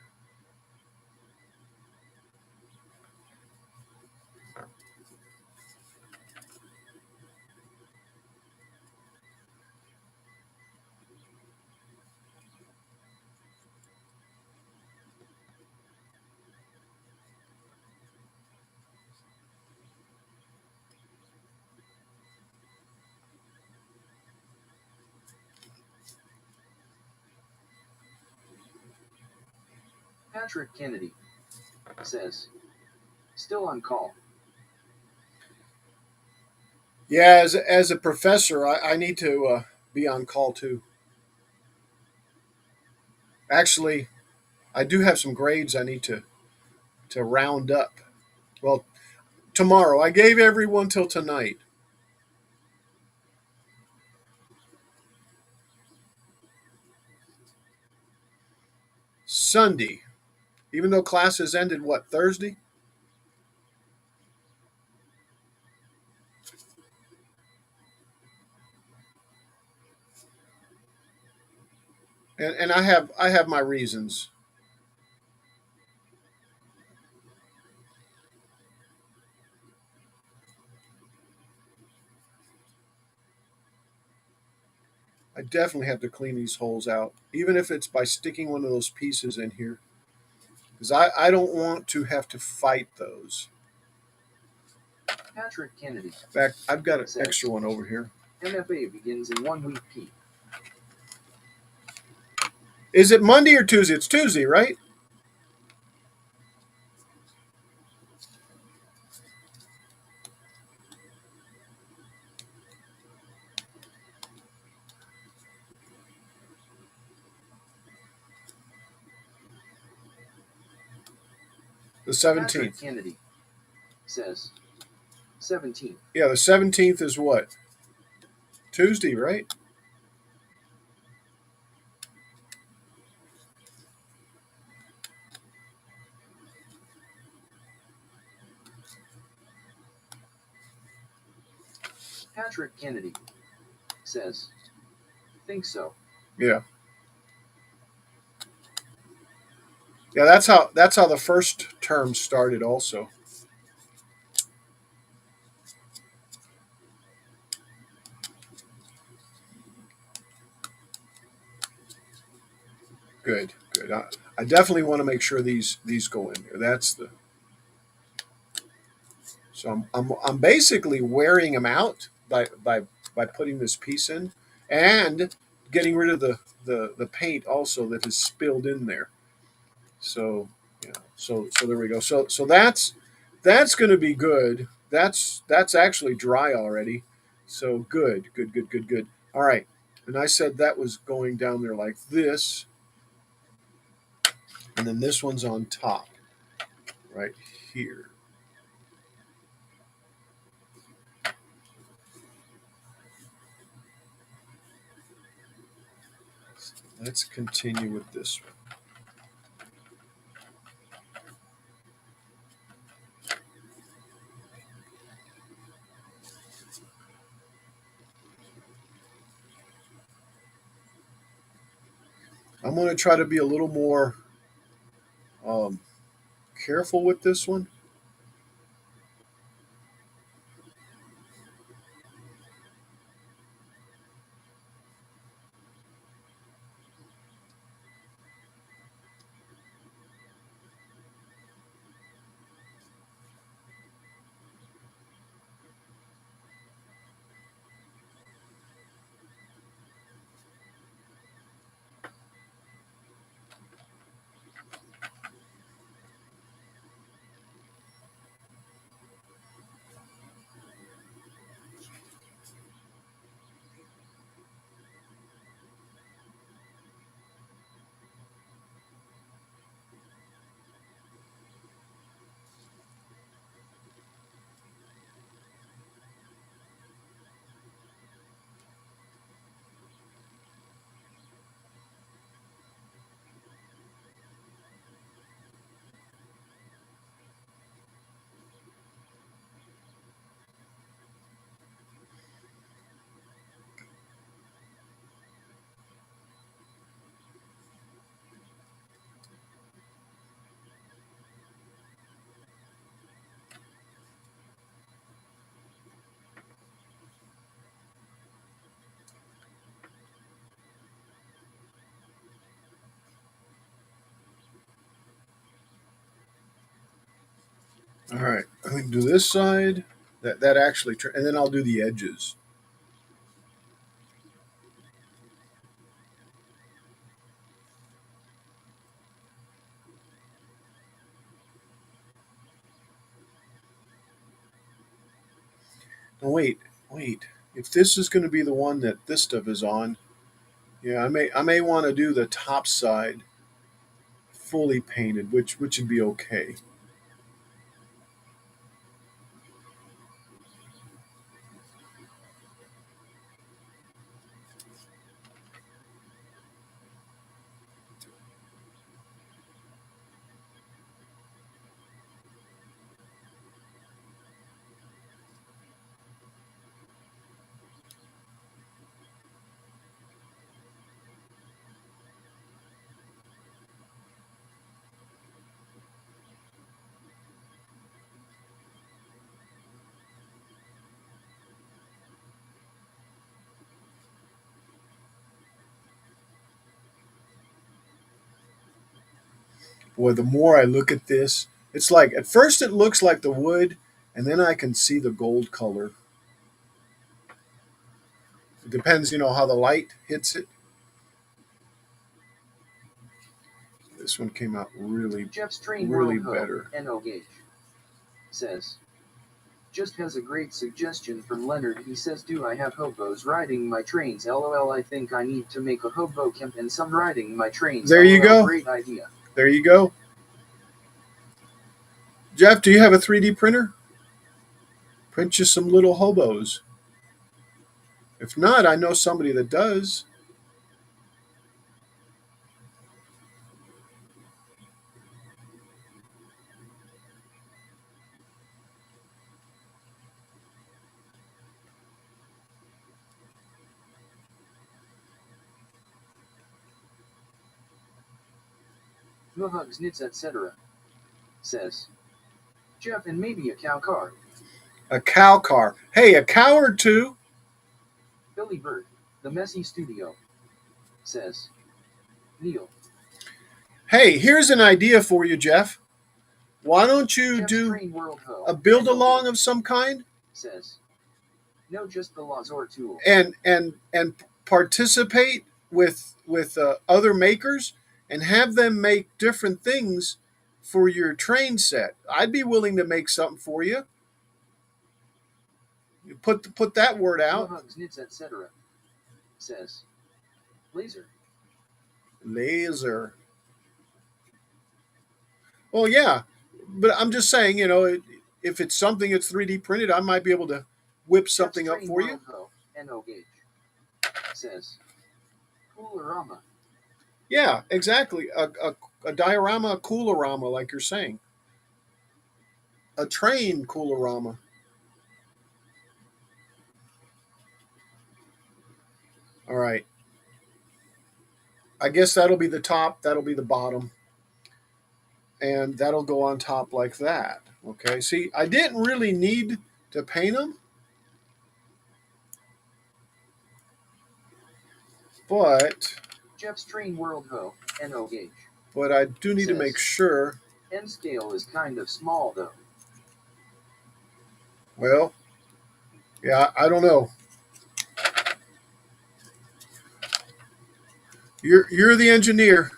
Patrick Kennedy says, still on call. Yeah, as a professor, I need to be on call too. Actually, I do have some grades I need to round up. Well, tomorrow. I gave everyone till tonight. Sunday, even though classes ended what, Thursday? And I have my reasons. I definitely have to clean these holes out, even if it's by sticking one of those pieces in here, because I don't want to have to fight those. Patrick Kennedy In fact, I've got an says, extra one over here. MFA begins in 1 week P. Is it Monday or Tuesday? It's Tuesday, right? The Patrick 17th. Kennedy says, 17th. Yeah, the 17th is what? Tuesday, right? Patrick Kennedy says, think so. Yeah. Yeah, that's how the first term started also. Good, good. I definitely want to make sure these go in there. That's the so I'm basically wearing them out by putting this piece in and getting rid of the paint also that is spilled in there. So yeah, so there we go. So that's going to be good. That's actually dry already. So good. All right. And I said that was going down there like this, and then this one's on top, right here. Let's continue with this one. I'm going to try to be a little more um, careful with this one. All right, I'm going to do this side. That actually, and then I'll do the edges. Oh, wait. If this is going to be the one that this stuff is on, yeah, I may want to do the top side fully painted, which would be okay. Boy, the more I look at this, it's like at first it looks like the wood, and then I can see the gold color. It depends, how the light hits it. This one came out really, Jeff's Train really World Ho, better. N.O. Gage says, just has a great suggestion from Leonard. He says, do I have hobos riding my trains? LOL, I think I need to make a hobo camp and some riding my trains. There you LOL, go. Great idea. There you go. Jeff, do you have a 3D printer? Print you some little hobos. If not, I know somebody that does. No hugs, knits, etc. says, Jeff, and maybe a cow car. A cow car. Hey, a cow or two. Billy Bird, the messy studio, says, Neil. Hey, here's an idea for you, Jeff. Why don't you Jeff's do Train World Ho, a build N.O. along of some kind says, no, just the Lazor tool. and participate with other makers and have them make different things for your train set. I'd be willing to make something for you. You put that word out. Hugs, knits, etc. Says laser. Laser. Well, yeah, but I'm just saying, if it's something that's 3D printed, I might be able to whip something up for you. No gauge. Says Coolerama. Yeah, exactly. A diorama, a coolerama, like you're saying. A train coolerama. All right. I guess that'll be the top, that'll be the bottom, and that'll go on top like that. Okay, see, I didn't really need to paint them, but Jeff's Train World Ho, NO gauge. But I do need to make sure. N scale is kind of small though. Well, yeah, I don't know. You're the engineer.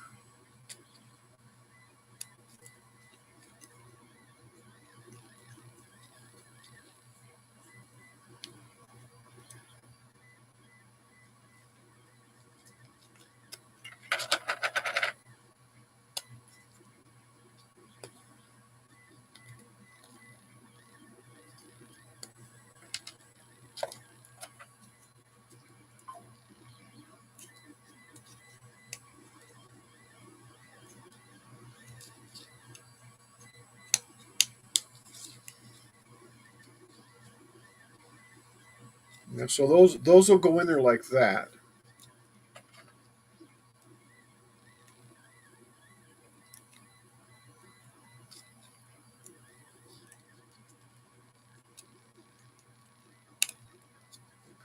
Yeah, so those will go in there like that.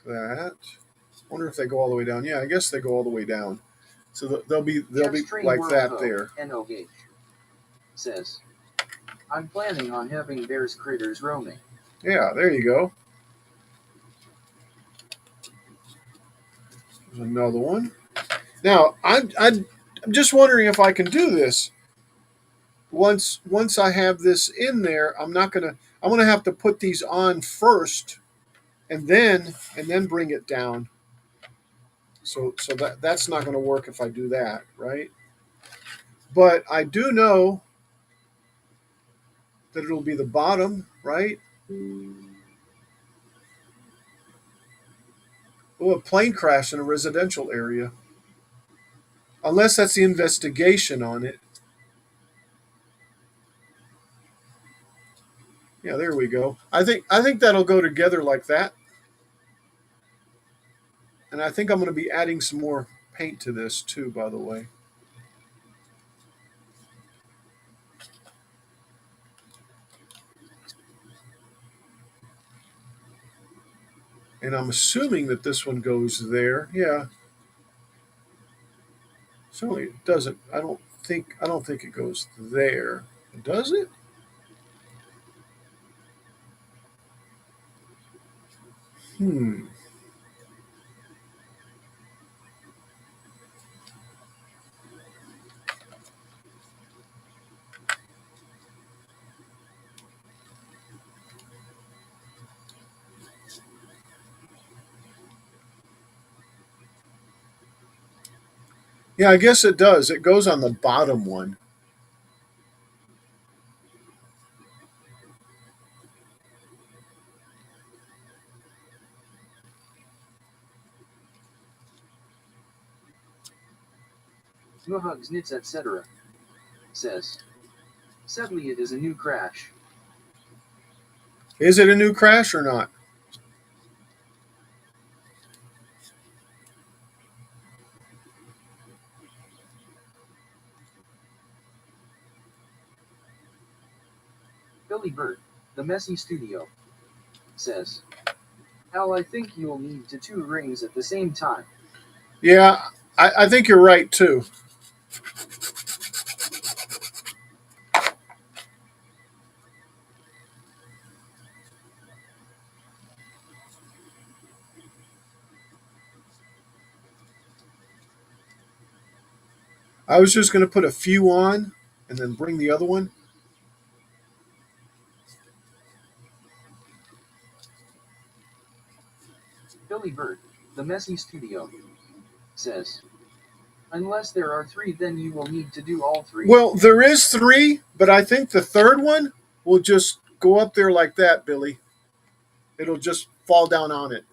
That. Wonder if they go all the way down. Yeah, I guess they go all the way down. So they'll be like that there. NO gauge says, I'm planning on having bears critters roaming. Yeah, there you go. There's another one. Now I'm just wondering if I can do this. Once I have this in there, I'm gonna have to put these on first, and then bring it down. So that's not going to work if I do that, right? But I do know that it'll be the bottom, right? Oh, a plane crash in a residential area. Unless that's the investigation on it. Yeah, there we go. I think that'll go together like that. And I think I'm going to be adding some more paint to this too, by the way. And I'm assuming that this one goes there. Yeah. Certainly it doesn't. I don't think it goes there. Does it? Hmm. Yeah, I guess it does. It goes on the bottom one. No hugs, knits, etc. says, sadly it is a new crash. Is it a new crash or not? Billy Bird, the messy studio, says, Al, I think you'll need to 2 rings at the same time. Yeah, I think you're right too. I was just going to put a few on and then bring the other one. Billy Bird, the Messy Studio, says, unless there are 3, then you will need to do all 3. Well, there is 3, but I think the third one will just go up there like that, Billy. It'll just fall down on it.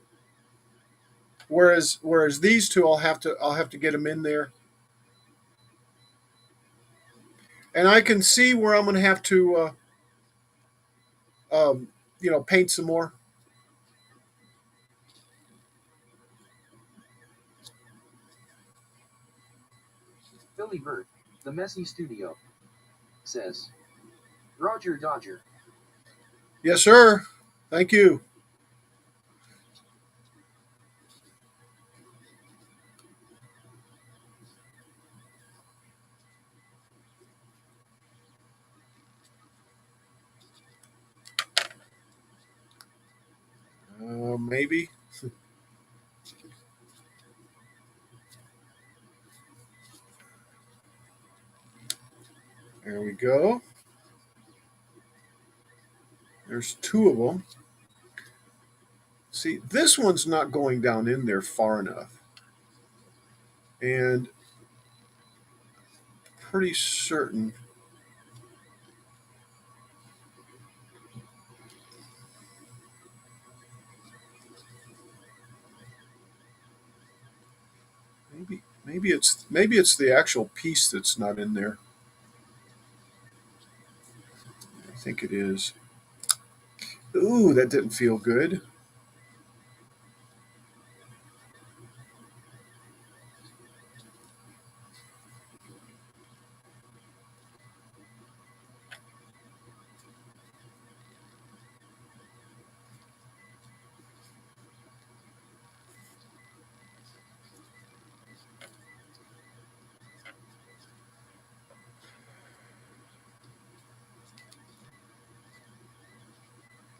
Whereas these two, I'll have to get them in there, and I can see where I'm going to have to, paint some more. Billy Bird, the Messy Studio, says, Roger Dodger. Yes, sir. Thank you. Maybe. There we go. There's 2 of them. See, this one's not going down in there far enough. And pretty certain. Maybe it's the actual piece that's not in there. I think it is. Ooh, that didn't feel good.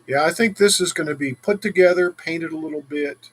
Yeah, I think this is going to be put together, painted a little bit.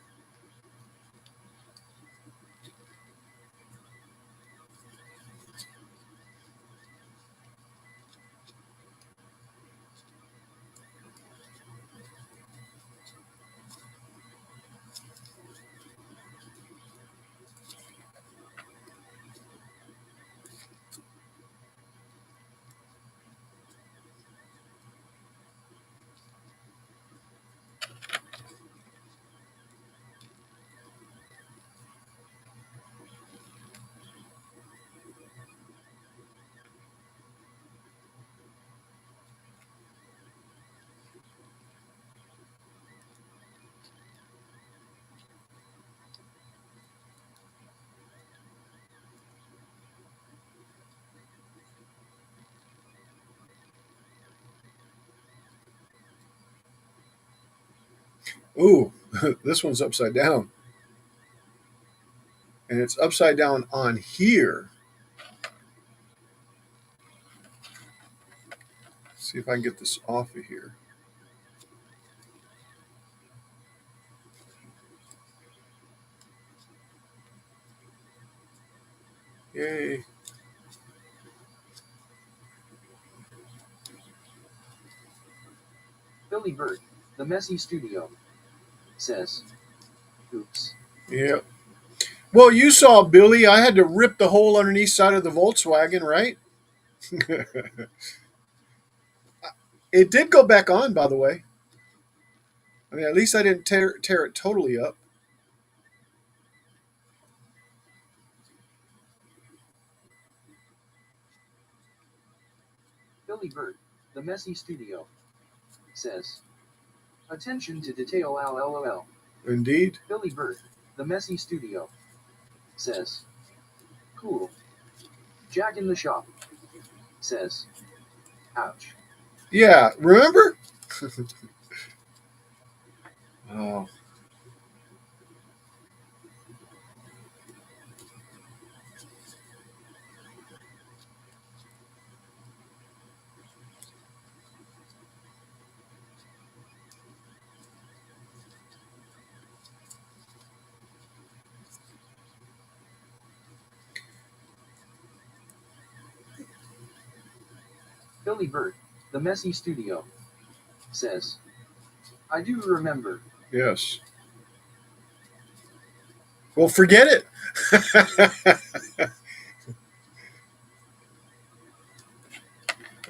Ooh, this one's upside down. And it's upside down on here. Let's see if I can get this off of here. Yay. Billy Bird, the Messy Studio, says, oops. Yeah. Well, you saw, Billy, I had to rip the hole underneath side of the Volkswagen, right? It did go back on, by the way. I mean, at least I didn't tear it totally up. Billy Bird, the Messy Studio, says, attention to detail LOL. Indeed. Billy Bird, the Messy Studio, says, cool. Jack in the shop, says, ouch. Yeah, remember? Oh. Billy Bird, the messy studio, says, I do remember. Yes. Well, forget it.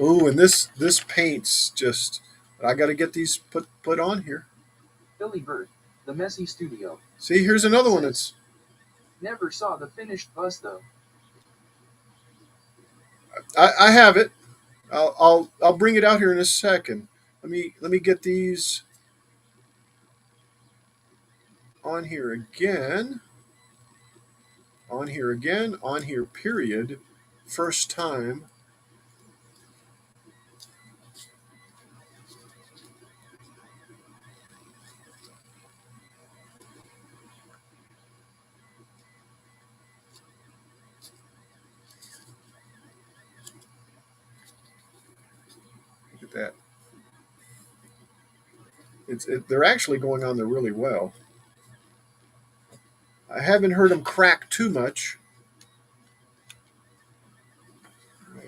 Oh, and this paint's just. I got to get these put on here. Billy Bird, the messy studio. See, here's another one that's. Never saw the finished bus though. I have it. I'll bring it out here in a second. Let me get these on here again. On here again. On here. Period. First time. Look at that. They're actually going on there really well. I haven't heard them crack too much,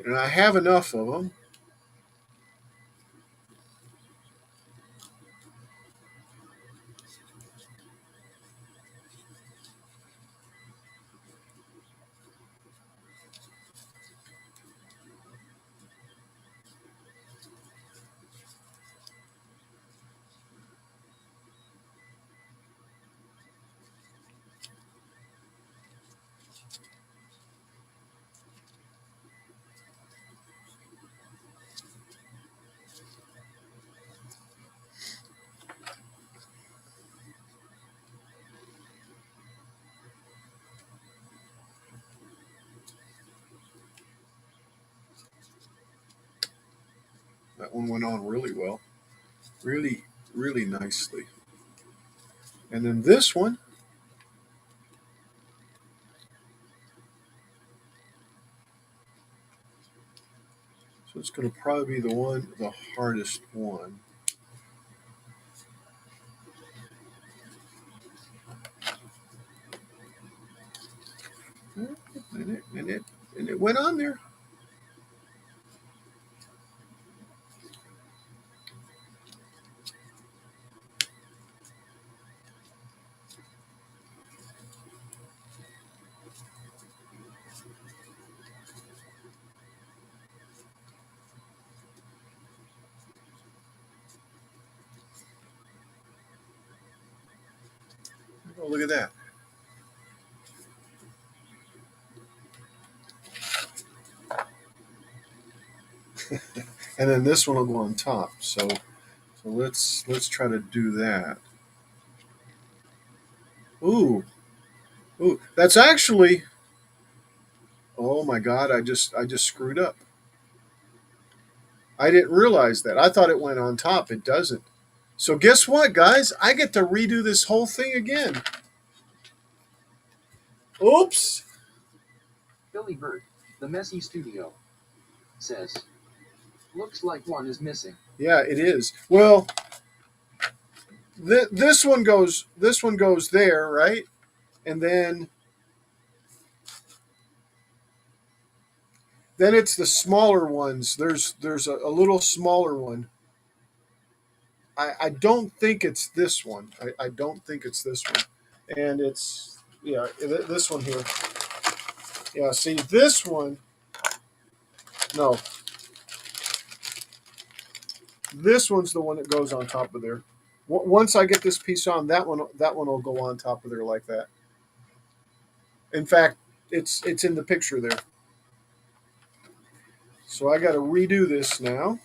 and I have enough of them. That one went on really well, really, really nicely. And then this one, so it's going to probably be the hardest one. And it went on there. Oh, look at that. And then this one will go on top. So let's try to do that. Ooh, ooh, that's actually. Oh my God! I just screwed up. I didn't realize that. I thought it went on top. It doesn't. So guess what, guys? I get to redo this whole thing again. Oops. Billy Bird, the messy studio, says, looks like one is missing. Yeah, it is. Well, this one goes. This one goes there, right? And then it's the smaller ones. There's a little smaller one. I don't think it's this one. I don't think it's this one. And it's yeah this one here. Yeah, see this one. No, this one's the one that goes on top of there. Once I get this piece on, that one will go on top of there like that. In fact, it's in the picture there. So I got to redo this now.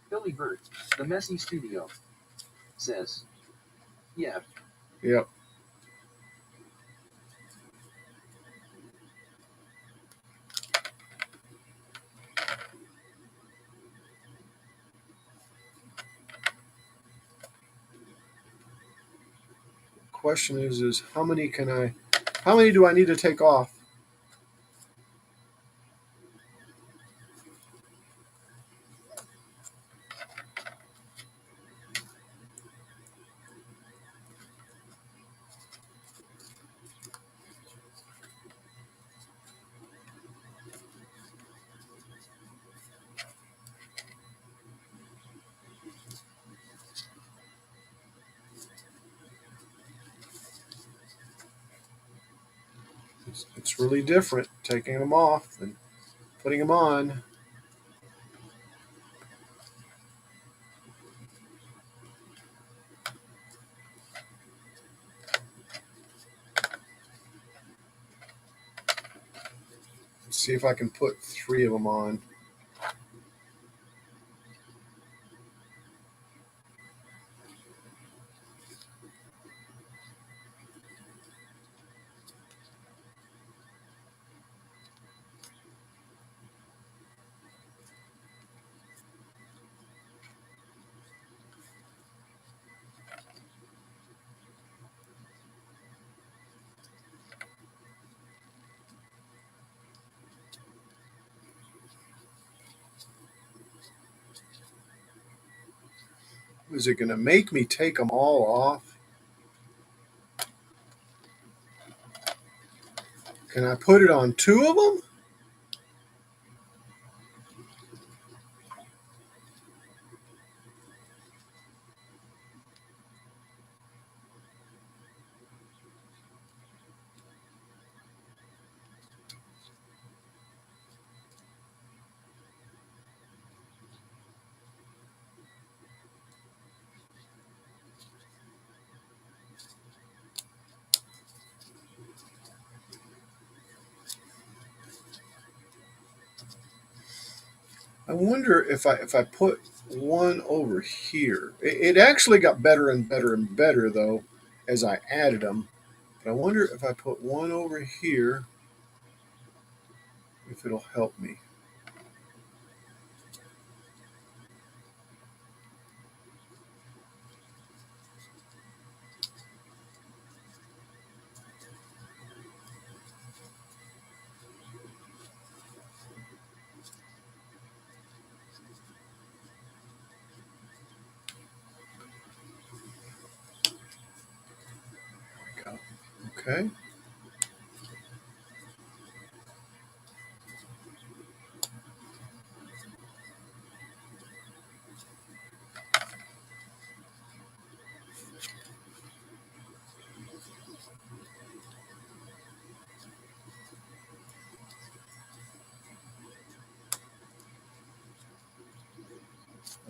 Billy Bird, the messy studio, says, yeah. Yep. Question is how many how many do I need to take off? It's really different taking them off and putting them on. Let's see if I can put 3 of them on. Is it going to make me take them all off? Can I put it on 2 of them? I wonder if I put one over here. It actually got better and better and better though as I added them. But I wonder if I put one over here, if it'll help me. Okay.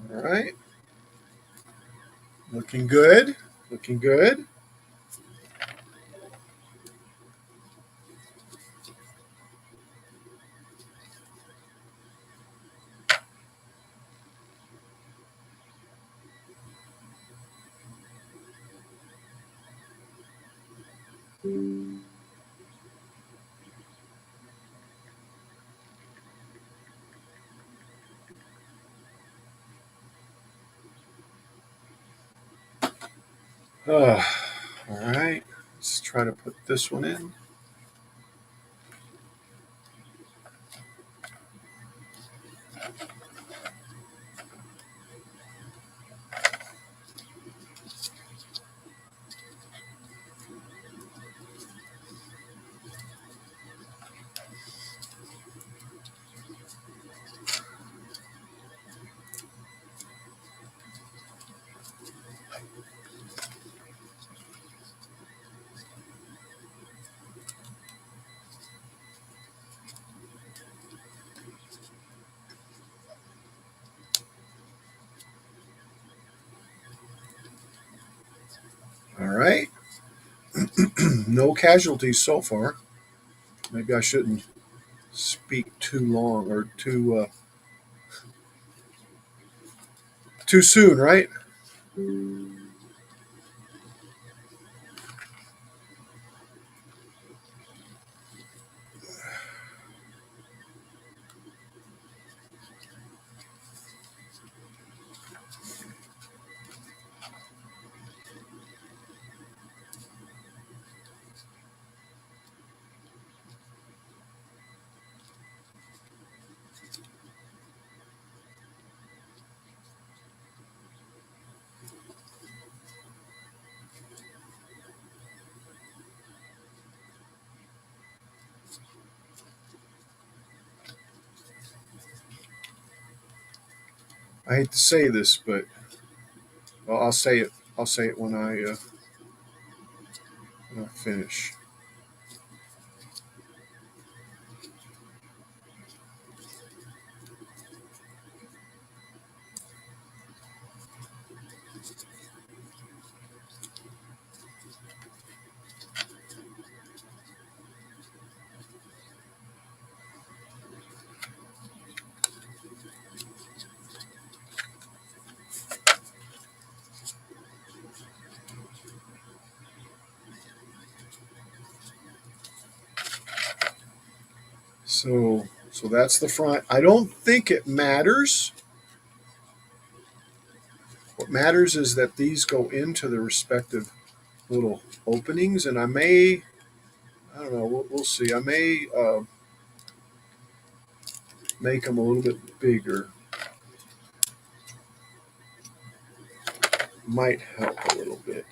All right. Looking good. Looking good. All right. Let's try to put this one in. All right. No casualties so far. Maybe I shouldn't speak too long or too soon, right? I hate to say this, but well, I'll say it. I'll say it when I finish. So that's the front. I don't think it matters. What matters is that these go into the respective little openings, and I don't know, we'll see. I may make them a little bit bigger. Might help a little bit.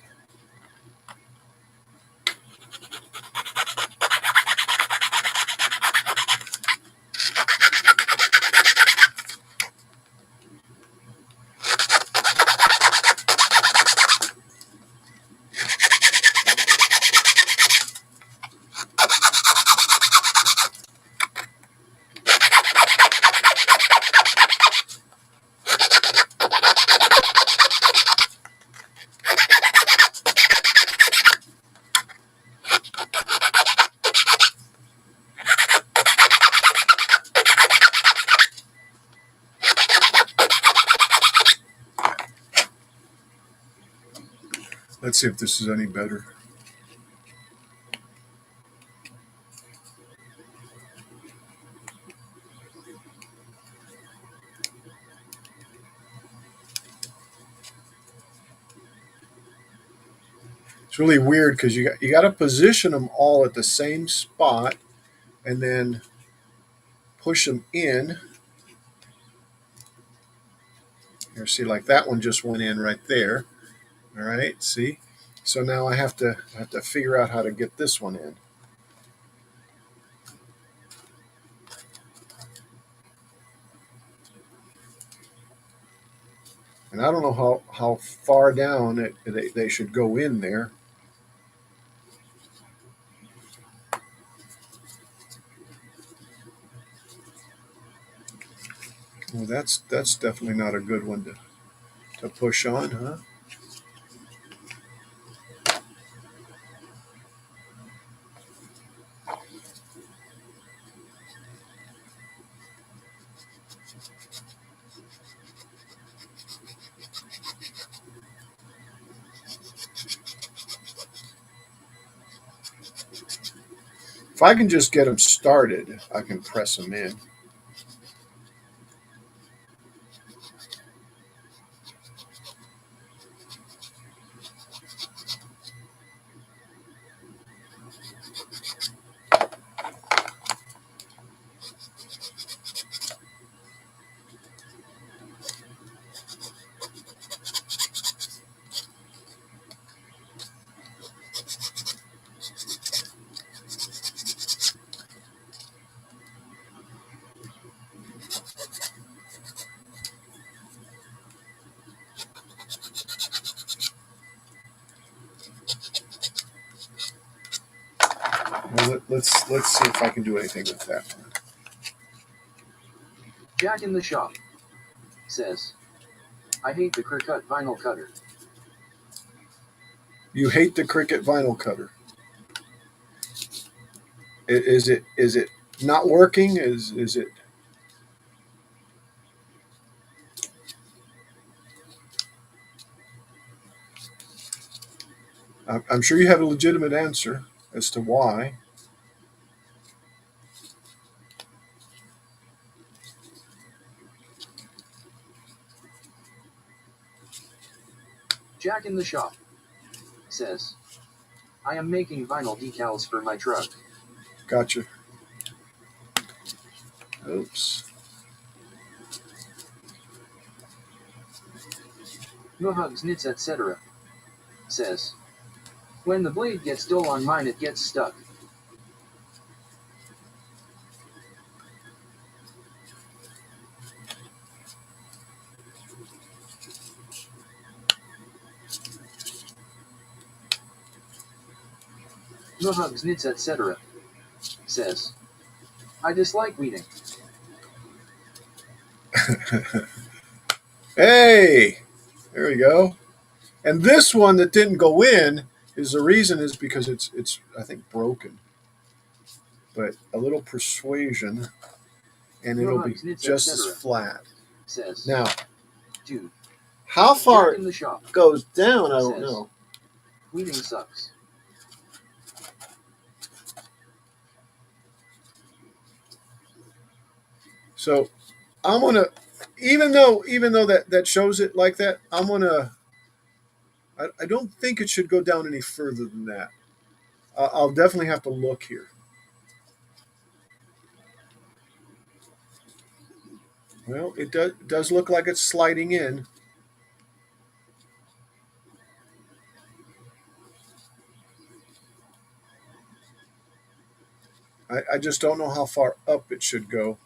Let's see if this is any better. It's really weird because you got to position them all at the same spot and then push them in. Here, see, like that one just went in right there. All right, see. So now I have to figure out how to get this one in. And I don't know how far down they should go in there. Well, that's definitely not a good one to push on, huh? If I can just get them started, I can press them in. Well, let's see if I can do anything with that one. Jack in the shop says, I hate the Cricut vinyl cutter. You hate the Cricut vinyl cutter. Is it not working? Is it? I'm sure you have a legitimate answer as to why. Jack in the shop says, I am making vinyl decals for my truck. Gotcha. Oops. No hugs, knits, etc. says, when the blade gets dull on mine, it gets stuck. No hugs, knits, etc. says, I dislike weeding. Hey, there we go. And this one that didn't go in is the reason is because it's I think broken. But a little persuasion, and No it'll be hugs, knits, just as etc. flat. says, Now, dude, how far Jack in the shop it goes down, I don't says, know. weeding sucks. So I'm gonna, even though that shows it like that, I'm gonna. I don't think it should go down any further than that. I'll definitely have to look here. Well, it does look like it's sliding in. I just don't know how far up it should go.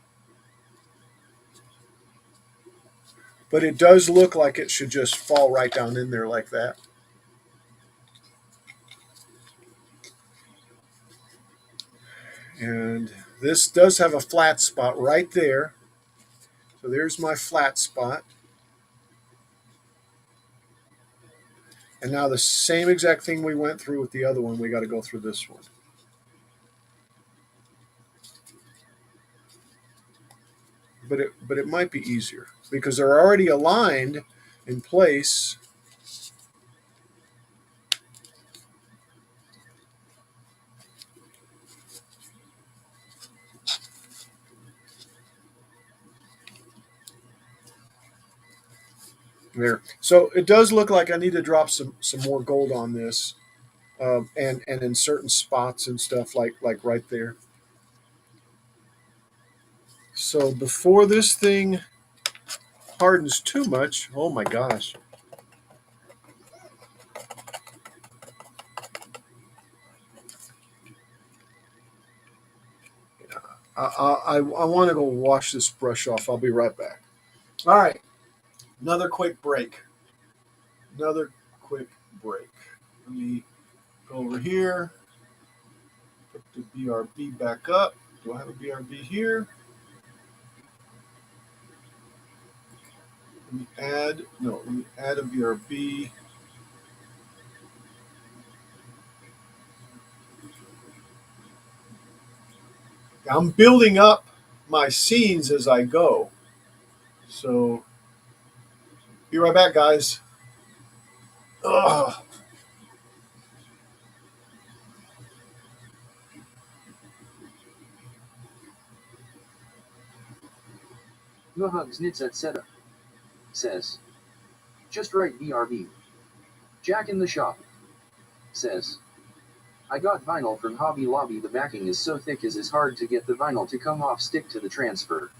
But it does look like it should just fall right down in there like that. And this does have a flat spot right there. So there's my flat spot. And now the same exact thing we went through with the other one, we got to go through this one. But it might be easier because they're already aligned in place. There. So it does look like I need to drop some more gold on this, and in certain spots and stuff like right there. So before this thing hardens too much, oh my gosh, I want to go wash this brush off. I'll be right back. All right, another quick break. Another quick break. Let me go over here. Put the BRB back up. Do I have a BRB here? Let me add. No, let me add a BRB. I'm building up my scenes as I go. So, be right back, guys. Ugh. No hugs, knits, etc. Says. Just right, BRB. Jack in the shop. Says. I got vinyl from Hobby Lobby. The backing is so thick it is hard to get the vinyl to come off stick to the transfer.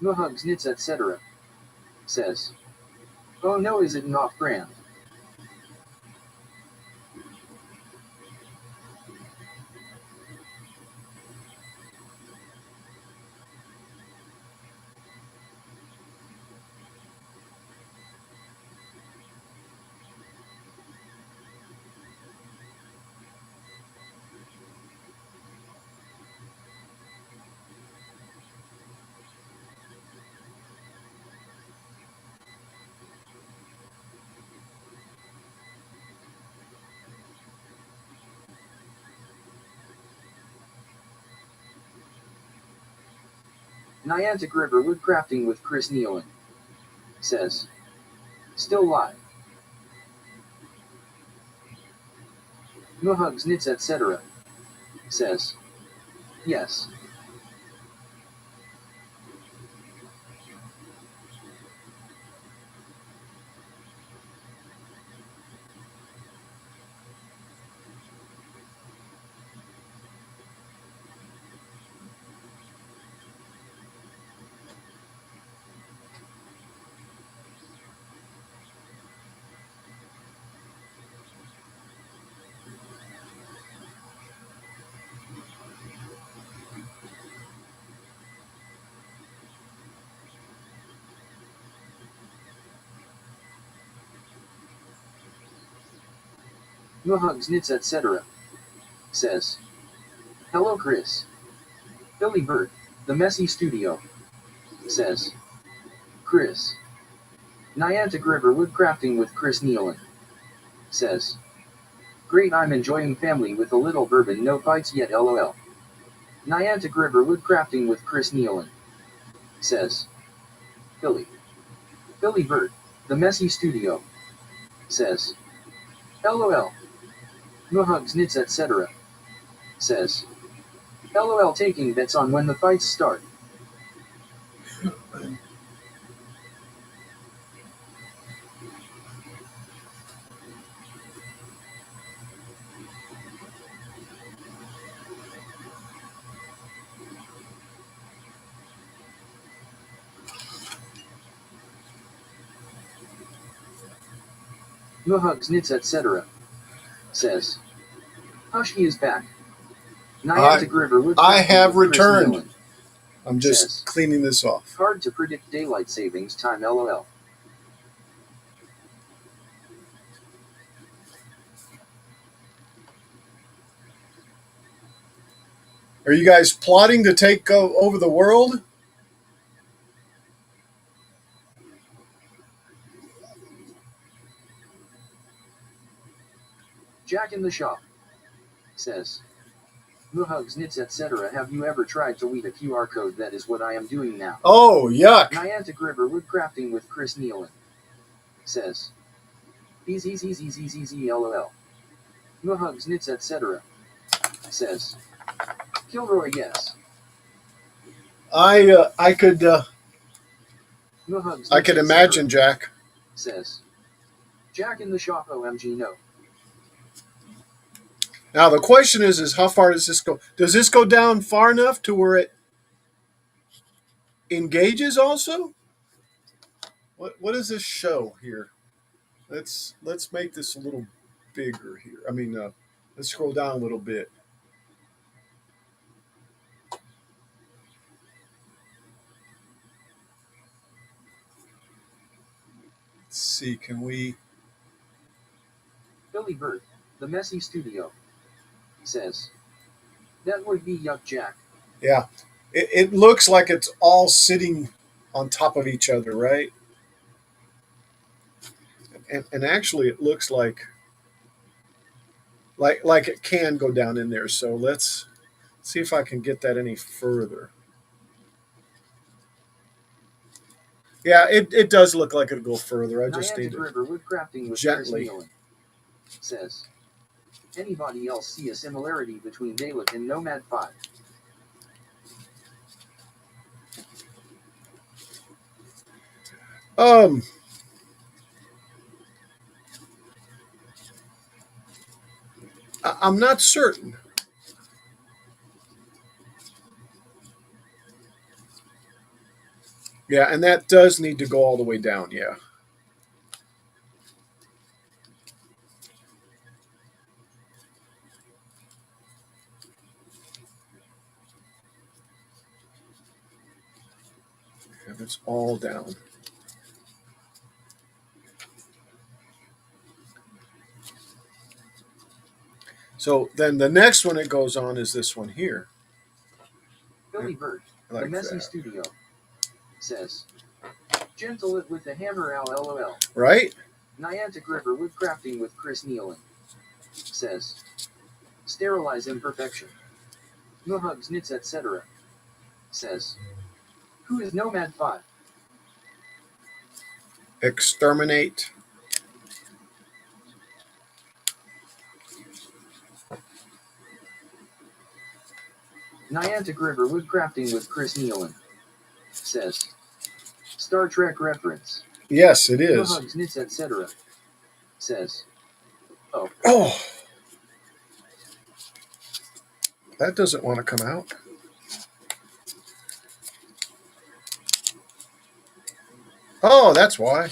No hugs, knits, etc. Says. Oh no, is it an off-brand? Niantic River Woodcrafting with Chris Nealon. Says. Still live. No hugs, knits, etc. Says. Yes. No hugs, knits, etc. Says. Hello, Chris. Billy Bird, the messy studio. Says. Chris. Niantic River Woodcrafting with Chris Nealon. Says. Great, I'm enjoying family with a little bourbon, no fights yet, lol. Niantic River Woodcrafting with Chris Nealon says, Billy Bird, the Messy Studio says, LOL. Mohugs Nits etc. says, LOL taking bets on when the fights start. Mohugs Nits etc. says, Husky is back. Niantic River Woodcrafting I have with Chris returned. Nealon I'm just says, cleaning this off. hard to predict daylight savings time LOL. Are you guys plotting to take over the world? Jack in the Shop says, Mohugs Nits etc. Have you ever tried to read a QR code? That is what I am doing now. Oh, yuck. Niantic River Woodcrafting with Chris Nealon says, easy LOL. Mohugs Nits etc. says, Kilroy yes. I could Mohugs I Nits could etc. imagine, Jack. says, Jack in the Shop OMG no. Now the question is how far does this go? Does this go down far enough to where it engages also? What does this show here? Let's make this a little bigger here. I mean, let's scroll down a little bit. Let's see, can we? Billy Bird, the Messy Studio says, that would be yuck Jack. Yeah, it looks like it's all sitting on top of each other, right? And actually, it looks like it can go down in there. So let's see if I can get that any further. Yeah, it does look like it'll go further. I just need Niantic to River Woodcrafting with gently. Chris Nealon says, anybody else see a similarity between Dalek and Nomad 5? Um, I'm not certain. Yeah, and that does need to go all the way down. Yeah. And it's all down. So then the next one it goes on is this one here. Billy Bird, Like the Messy that. Studio says, gentle it with the hammer owl LOL. Right? Niantic River Woodcrafting with Chris Nealon says, sterilize imperfection. Mohugs Nits etc. says, who is Nomad 5? Exterminate. Niantic River Woodcrafting with Chris Nealon says, Star Trek reference. Yes, it is. Mohugs Nits etc. says, oh. Oh, that doesn't want to come out. Oh, that's why.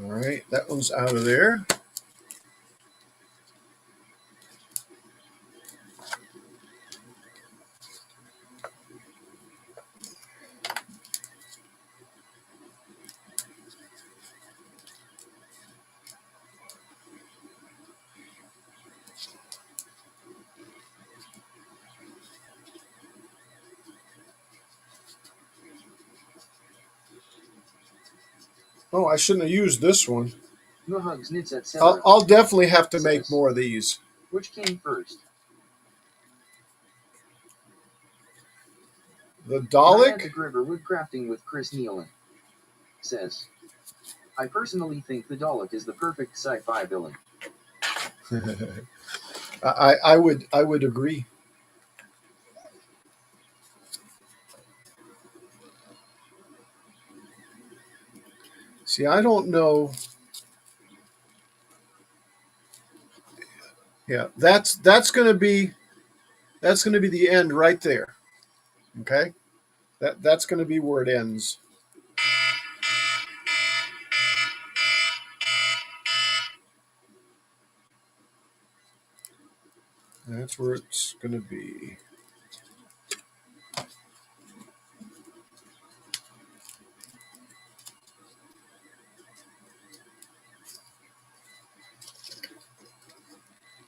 All right, that one's out of there. Oh, I shouldn't have used this one. No hugs, knits, etc. I'll definitely have to make Says, more of these. which came first? The Dalek? Niantic River Woodcrafting with Chris Nealon says, I personally think the Dalek is the perfect sci-fi villain. I would agree. See, I don't know. Yeah, that's going to be the end right there. Okay, that's going to be where it ends. That's where it's going to be.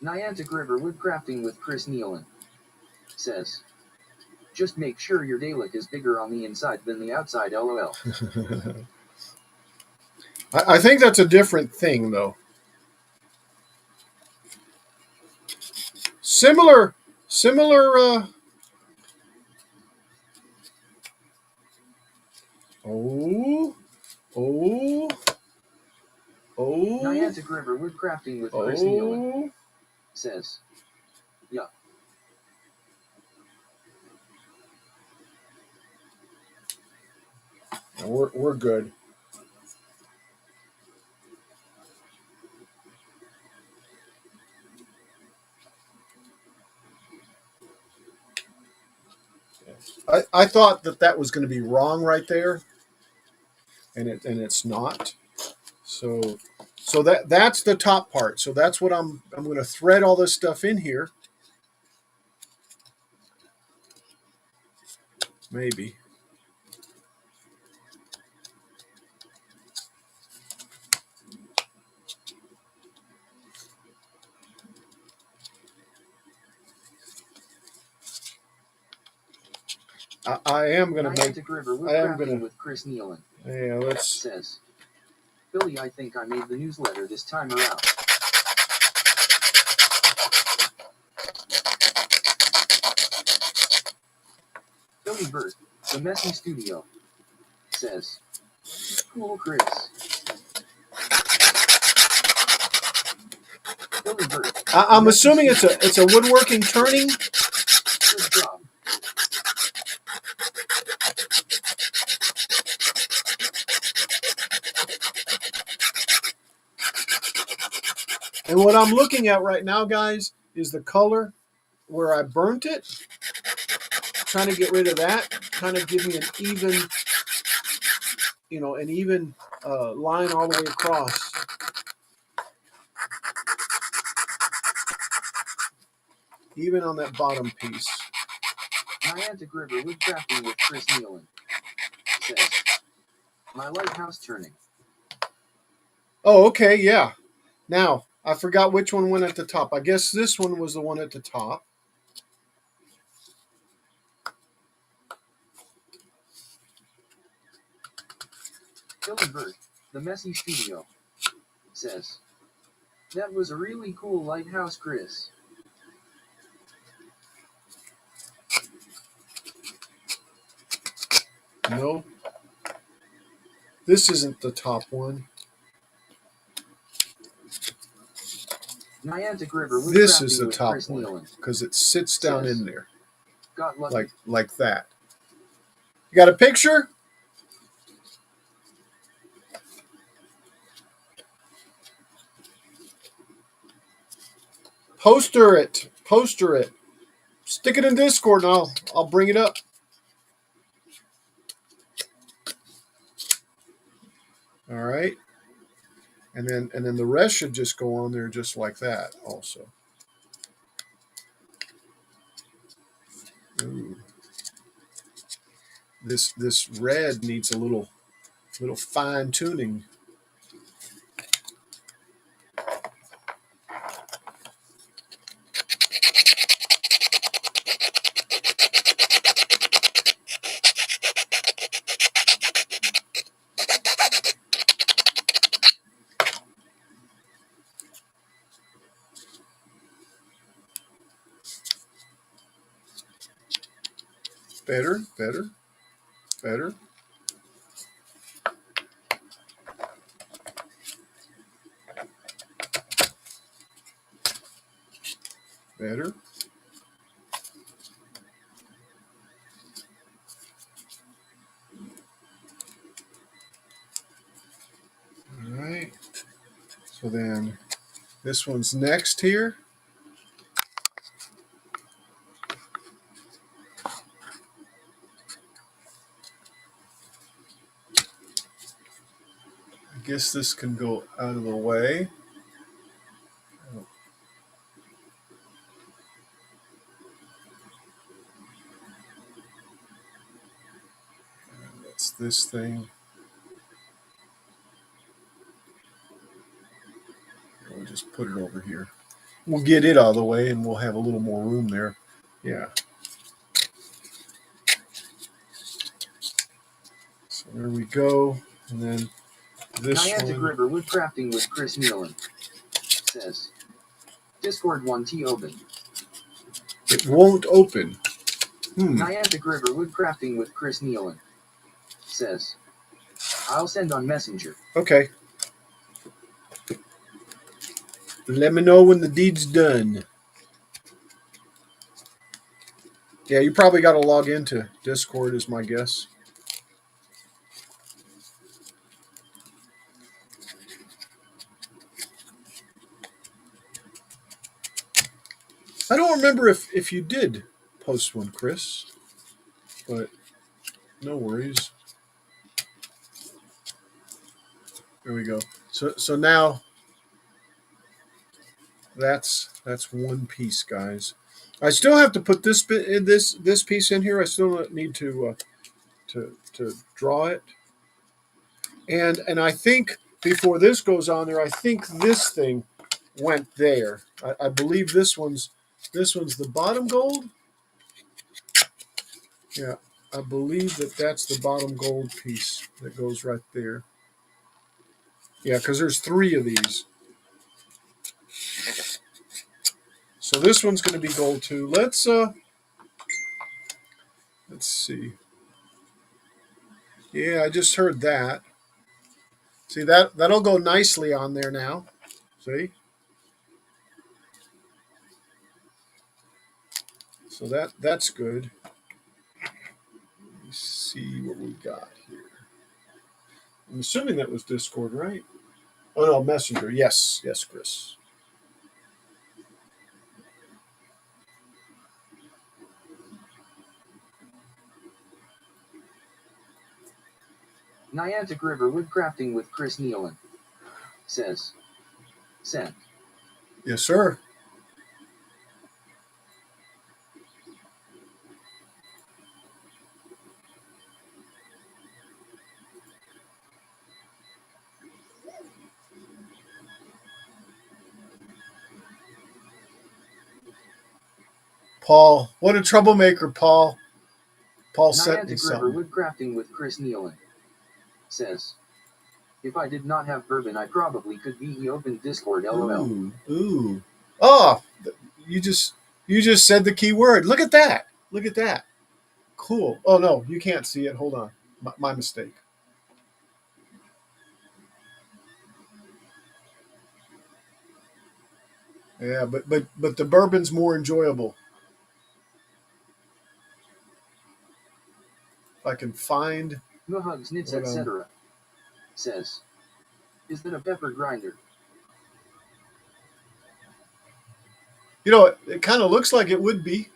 Niantic River Woodcrafting with Chris Nealon says, just make sure your Dalek is bigger on the inside than the outside, lol. I think that's a different thing, though. Similar. Oh. Niantic River Woodcrafting with Chris Nealon says, yeah. We're good. I thought that was going to be wrong right there, and it's not. So that's the top part. So that's what I'm going to thread all this stuff in here. Maybe. I am going to make. I am going to with Chris Nealon. Yeah, let's. Says, Billy, I think I made the newsletter this time around. Billy Bird, the Messy Studio, says, cool, Chris. Billy Bird. I'm assuming it's a woodworking turning. Good job. And what I'm looking at right now, guys, is the color where I burnt it. Trying to get rid of that, kind of give me an even, line all the way across. Even on that bottom piece. Niantic River Woodcrafting with Chris Nealon says, my lighthouse turning. Oh, okay, yeah. Now, I forgot which one went at the top. I guess this one was the one at the top. Billy Bird, the Messy Studio, says, that was a really cool lighthouse, Chris. No. This isn't the top one. Niantic River This is the with top Chris one Nealon because it sits down says, in there got lucky. like that. You got a picture? Poster it. Stick it in Discord and I'll bring it up. All right. And then the rest should just go on there just like that also. Ooh. This red needs a little fine tuning. Better, better, better. Better. All right. So then this one's next here. I guess this can go out of the way. And that's this thing. We'll just put it over here. We'll get it out of the way and we'll have a little more room there. Yeah. So there we go. And then this Niantic one. River Woodcrafting with Chris Nealon says, Discord 1T open. It won't open. Niantic River Woodcrafting with Chris Nealon says, I'll send on Messenger. Okay. Let me know when the deed's done. Yeah, you probably got to log into Discord is my guess. I don't remember if you did post one, Chris, but no worries. There we go. So now that's one piece, guys. I still have to put this piece in here. I still need to draw it, and I think before this goes on there, I think this thing went there. I believe this one's the bottom gold. Yeah, I believe that's the bottom gold piece that goes right there. Yeah, because there's 3 of these. So this one's going to be gold too. Let's see. Yeah, I just heard that. See that'll go nicely on there now. See? So that's good. Let me see what we got here. I'm assuming that was Discord, right? Oh no, Messenger. Yes, Chris. Niantic River Woodcrafting with Chris Nealon says, send. Yes, sir. Paul, what a troublemaker, Paul. Paul sent me Niantic River something. Woodcrafting with Chris Nealon says, if I did not have bourbon, I probably could be open Discord. LOL. Ooh. Oh, you just said the key word. Look at that. Look at that. Cool. Oh no, you can't see it. Hold on. My mistake. Yeah, but the bourbon's more enjoyable. If I can find No hugs, knits, etc. says, is that a pepper grinder? You know, it kind of looks like it would be.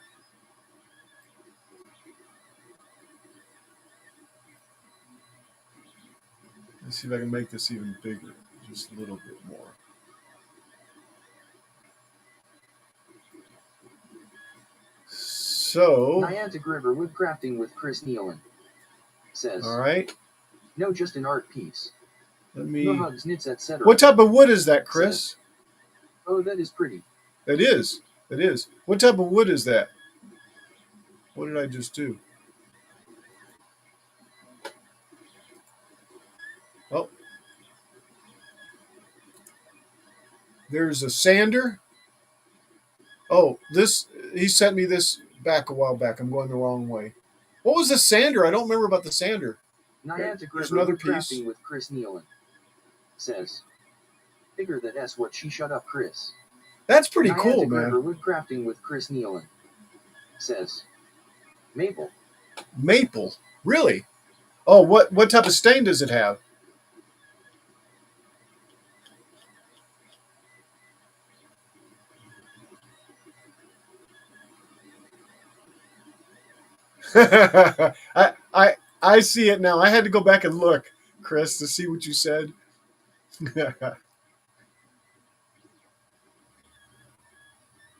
Let's see if I can make this even bigger, just a little bit more. So, Niantic River Woodcrafting with Chris Nealon says, all right. No, just an art piece. Let me. No hugs, knits, etc. What type of wood is that, Chris? Says, oh, that is pretty. It is. It is. What type of wood is that? What did I just do? Oh. There's a sander. Oh, he sent me this back a while back. I'm going the wrong way. What was the sander? I don't remember about the sander. Niantic There's River another Woodcrafting piece. with Chris Nealon says, figure that S what she shut up Chris. That's pretty Niantic cool, River man. Woodcrafting with Chris Nealon says, maple. Maple. Really? Oh, what type of stain does it have? I see it now. I had to go back and look, Chris, to see what you said.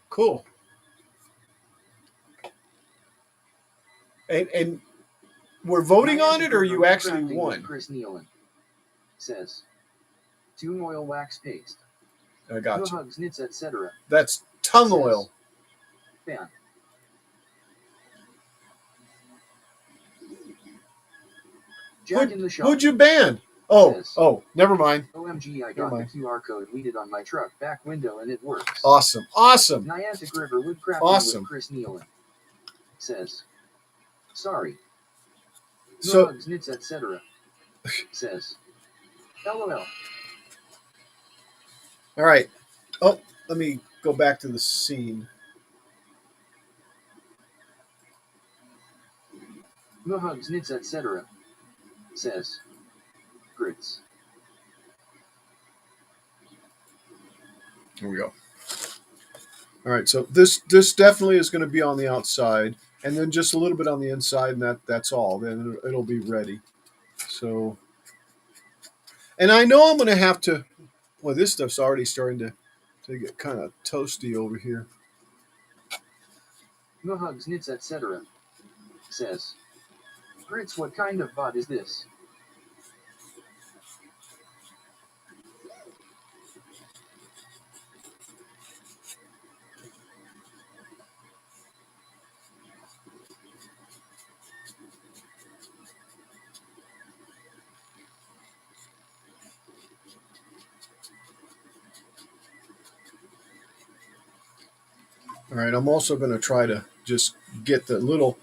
Cool. And we're voting on Niantic it, or River you actually Woodcrafting with won? Chris Nealon says, tune oil wax paste. I No got you. hugs, knits, etc. That's tongue says, oil. Ban. Jack in the shop. Who'd you ban? Oh, says, never mind. OMG, I Never got the mind. QR code weeded on my truck back window and it works. Awesome. Niantic River Woodcrafting Awesome. with Chris Nealon says, sorry. No So, hugs, knits, etc. says, LOL. all right. Oh, let me go back to the scene. No hugs, knits, etc. says, grits. Here we go. All right, so this definitely is going to be on the outside, and then just a little bit on the inside, and that's all. Then it'll be ready. So, and I know I'm going to have to. Well, this stuff's already starting to get kind of toasty over here. No hugs, knits, etc. says, grits, what kind of bot is this? All right, I'm also going to try to just get the little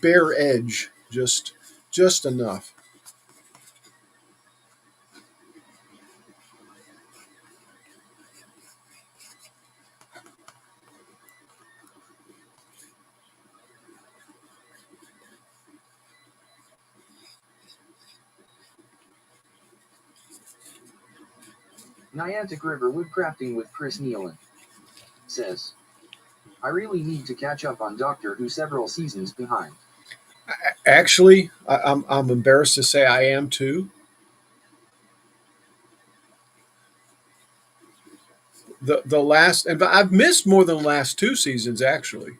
bare edge just enough. Niantic River Woodcrafting with Chris Nealon says, I really need to catch up on Doctor Who several seasons behind. Actually, I'm embarrassed to say I am too. The last, and I've missed more than the last two seasons actually.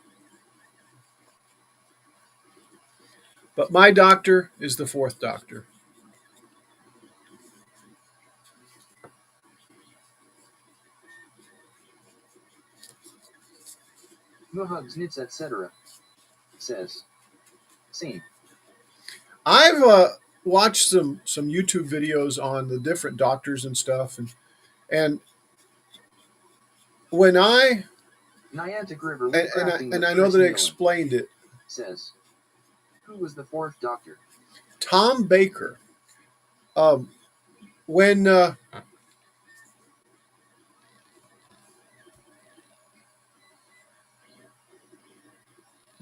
But my Doctor is the fourth Doctor. No hugs, knits, etc. says, same. I've watched some YouTube videos on the different doctors and stuff, and when Niantic River and Woodcrafting with I know Chris that I Nealon explained it. says, who was the fourth Doctor? Tom Baker. Um, when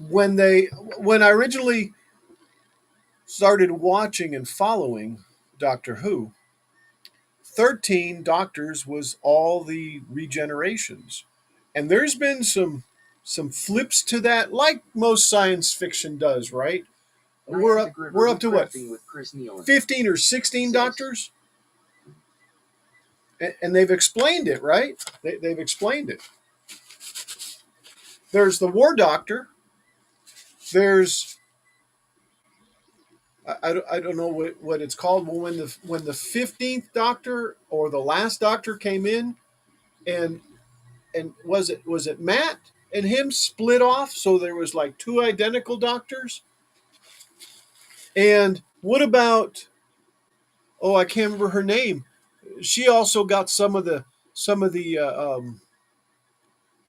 when I originally started watching and following Doctor Who, 13 Doctors was all the regenerations, and there's been some flips to that, like most science fiction does, right? Niantic River We're up to what, Woodcrafting with Chris Nealon 15 or 16 says, Doctors, and they've explained it, right? They've explained it. There's the War Doctor. There's I don't know what it's called. Well, when the 15th Doctor or the last Doctor came in, and was it Matt and him split off, so there was like two identical Doctors. And what about, oh, I can't remember her name. She also got some of the the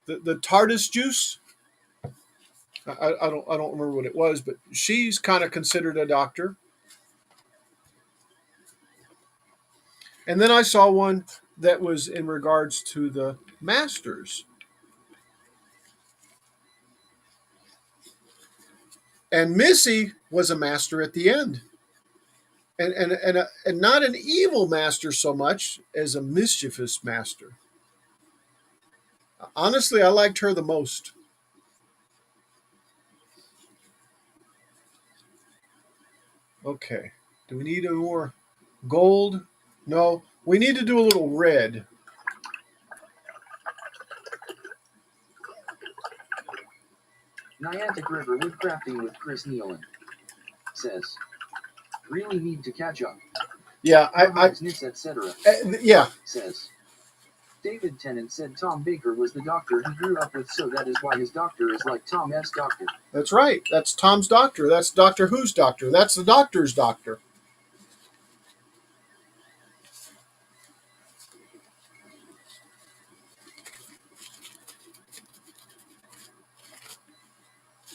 TARDIS juice. I don't remember what it was, but she's kind of considered a doctor. And then I saw one that was in regards to the masters. And Missy was a master at the end. And not an evil master so much as a mischievous master. Honestly, I liked her the most. Okay. Do we need a more gold? No. We need to do a little red. Niantic River Woodcrafting with Chris Nealon says, really need to catch up. Yeah, etc. Yeah, says, David Tennant said Tom Baker was the doctor he grew up with, so that is why his doctor is like Tom's doctor. that's right. That's Tom's doctor. That's Doctor Who's doctor. That's the doctor's doctor.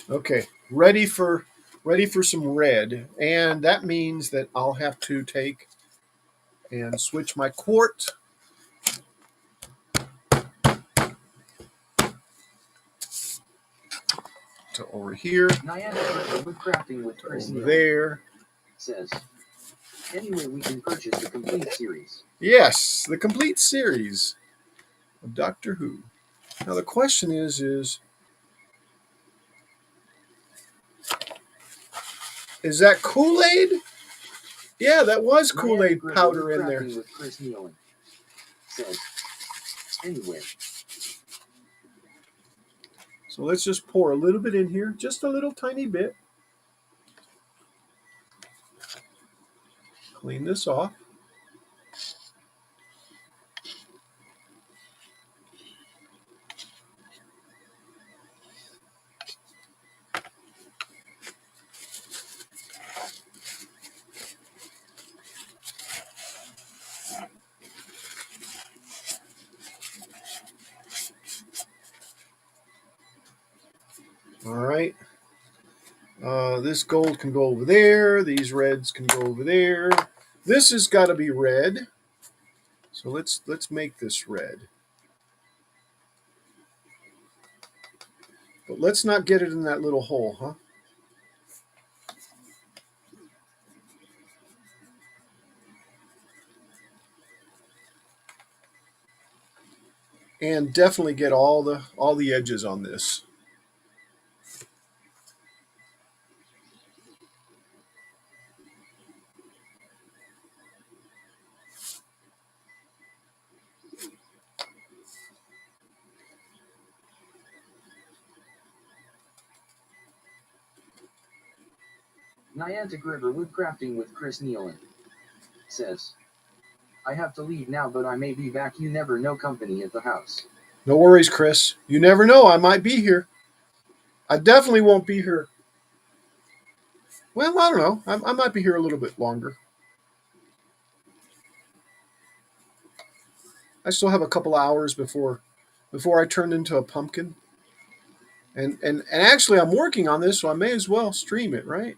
Okay, ready for some red, and that means that I'll have to take and switch my quart to over here. Niantic Woodcrafting with Chris Over Nealon there. says, anyway, we can purchase the complete series. Yes, the complete series of Doctor Who. Now the question is that Kool-Aid? Yeah, that was Kool-Aid powder in there. With Chris Nealon says, anyway. So let's just pour a little bit in here, just a little tiny bit. Clean this off. All right. This gold can go over there. These reds can go over there. This has got to be red. So let's make this red. But let's not get it in that little hole, huh? And definitely get all the edges on this. Niantic River Woodcrafting with Chris Nealon says, I have to leave now, but I may be back. You never know, company at the house. No worries, Chris. You never know. I might be here. I definitely won't be here. Well, I don't know. I might be here a little bit longer. I still have a couple hours before I turn into a pumpkin. And actually, I'm working on this, so I may as well stream it, right?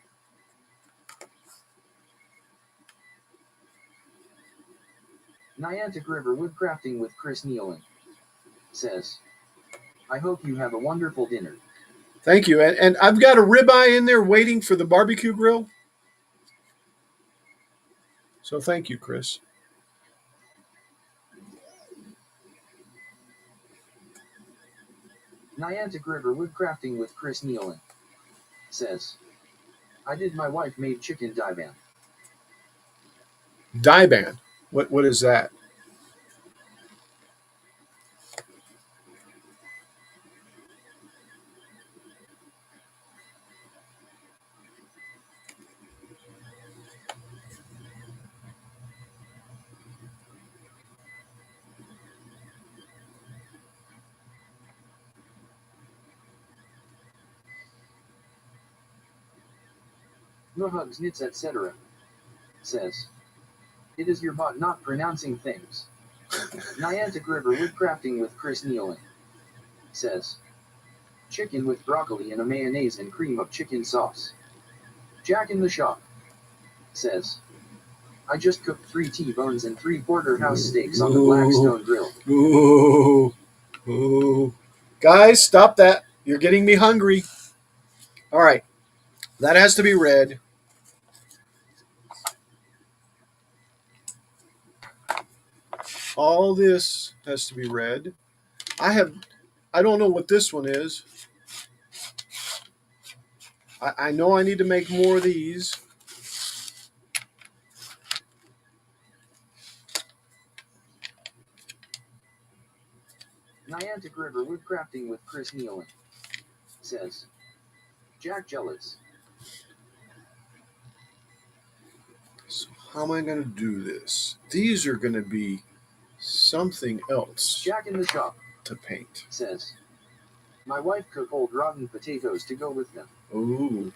Niantic River Woodcrafting with Chris Nealon says, I hope you have a wonderful dinner. Thank you. And I've got a ribeye in there waiting for the barbecue grill. So thank you, Chris. Niantic River Woodcrafting with Chris Nealon says, I did my wife made chicken daiban. Daiban. What is that? No hugs, nits, etc. says, it is your bot not pronouncing things. Niantic River Woodcrafting with Chris Nealon says, Chicken with broccoli and a mayonnaise and cream of chicken sauce. Jack in the shop says, I just cooked 3 T-bones and 3 porterhouse steaks on the Blackstone grill. Ooh, ooh. Guys, stop that. You're getting me hungry. All right. That has to be read. All this has to be read. I don't know what this one is. I know I need to make more of these. Niantic River Woodcrafting with Chris Nealon says, Jack jealous. So how am I going to do this? These are going to be something else Jack in the shop to paint. says, my wife cooked old rotten potatoes to go with them. Ooh.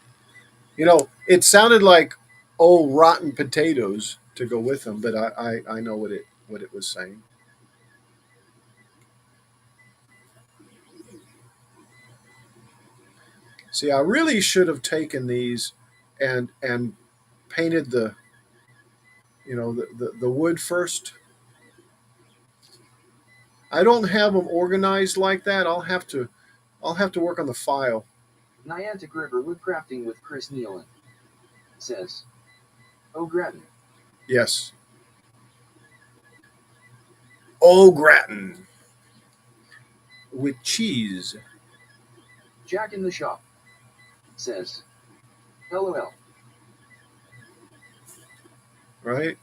You know, it sounded like old rotten potatoes to go with them, but I know what it was saying. See, I really should have taken these and painted the the wood first. I don't have them organized like that. I'll have to work on the file. Niantic River Woodcrafting with Chris Nealon says, oh gratin. Yes. Au gratin with cheese. Jack in the shop says, LOL. Right?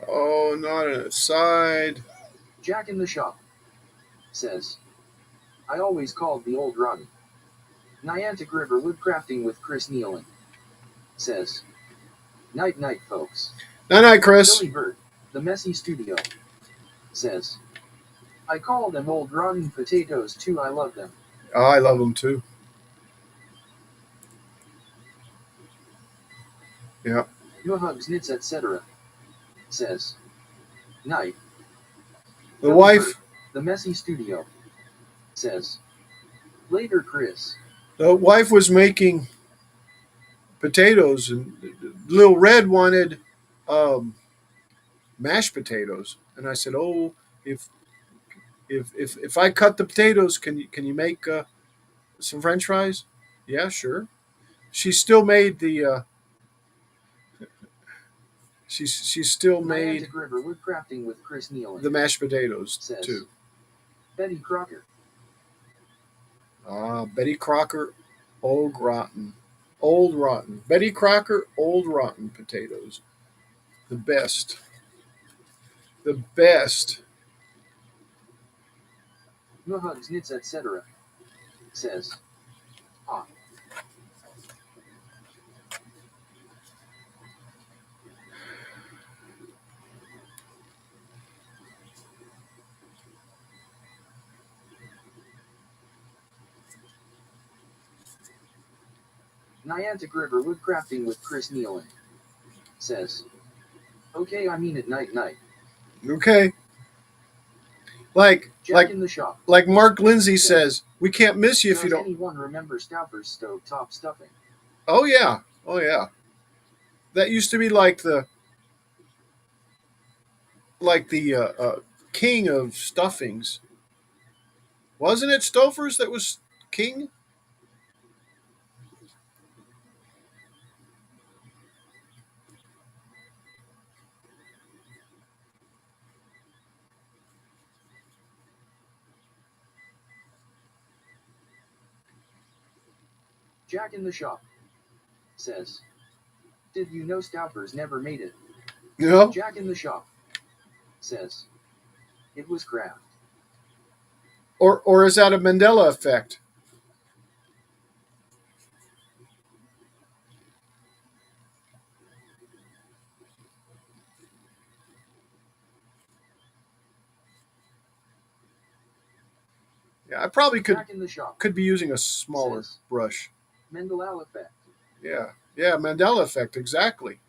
Oh, not an aside. Jack in the shop says, I always called the old rotten. Niantic River Woodcrafting with Chris Nealon says, night night folks. Night night, Chris. Billy Bird, the messy studio, says, I call them old rotten potatoes too, I love them. Oh, I love them too. Yeah. No hugs, knits, etc. says, night. The Billy wife. Bird, the messy studio, says, later Chris. The wife was making potatoes, and Little Red wanted mashed potatoes, and I said, "Oh, if I cut the potatoes, can you make some French fries?" Yeah, sure. She still made the she still made Niantic River Woodcrafting with Chris Nealon the mashed potatoes says, too. Betty Crocker. Betty Crocker, old rotten. Betty Crocker, old rotten potatoes, the best, the best. No hugs, knits, etc. says, ah. Niantic River Woodcrafting with Chris Nealon says, okay, I mean it night night. Okay. Like Jack in the shop. like Mark Lindsay says, we can't miss you if you Does don't. anyone remember Stauffer's stovetop stuffing? Oh yeah, oh yeah. That used to be like the king of stuffings, wasn't it? Stouffer's that was king. Jack in the shop says, did you know Stauffer's never made it? You know, Jack in the shop says, it was Kraft. or is that a Mandela effect? Yeah, I probably Jack in the shop could be using a smaller says, brush. Mandela effect. Yeah, yeah, Mandela effect, exactly.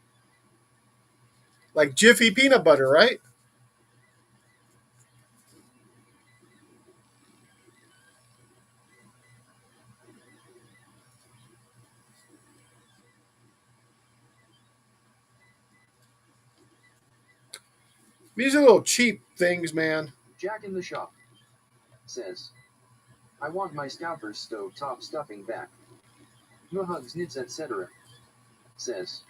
like Jiffy peanut butter, right? These are little cheap things, man. Jack in the shop says, I want my Stouffer's stovetop stuffing back. No hugs, knits, etc. Says,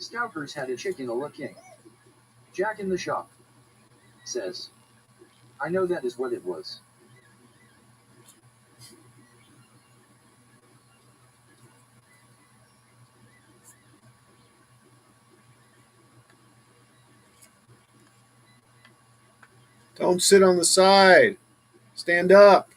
Stouffer's had a chicken a licking. Jack in the shop says, I know that is what it was. Don't sit on the side. Stand up.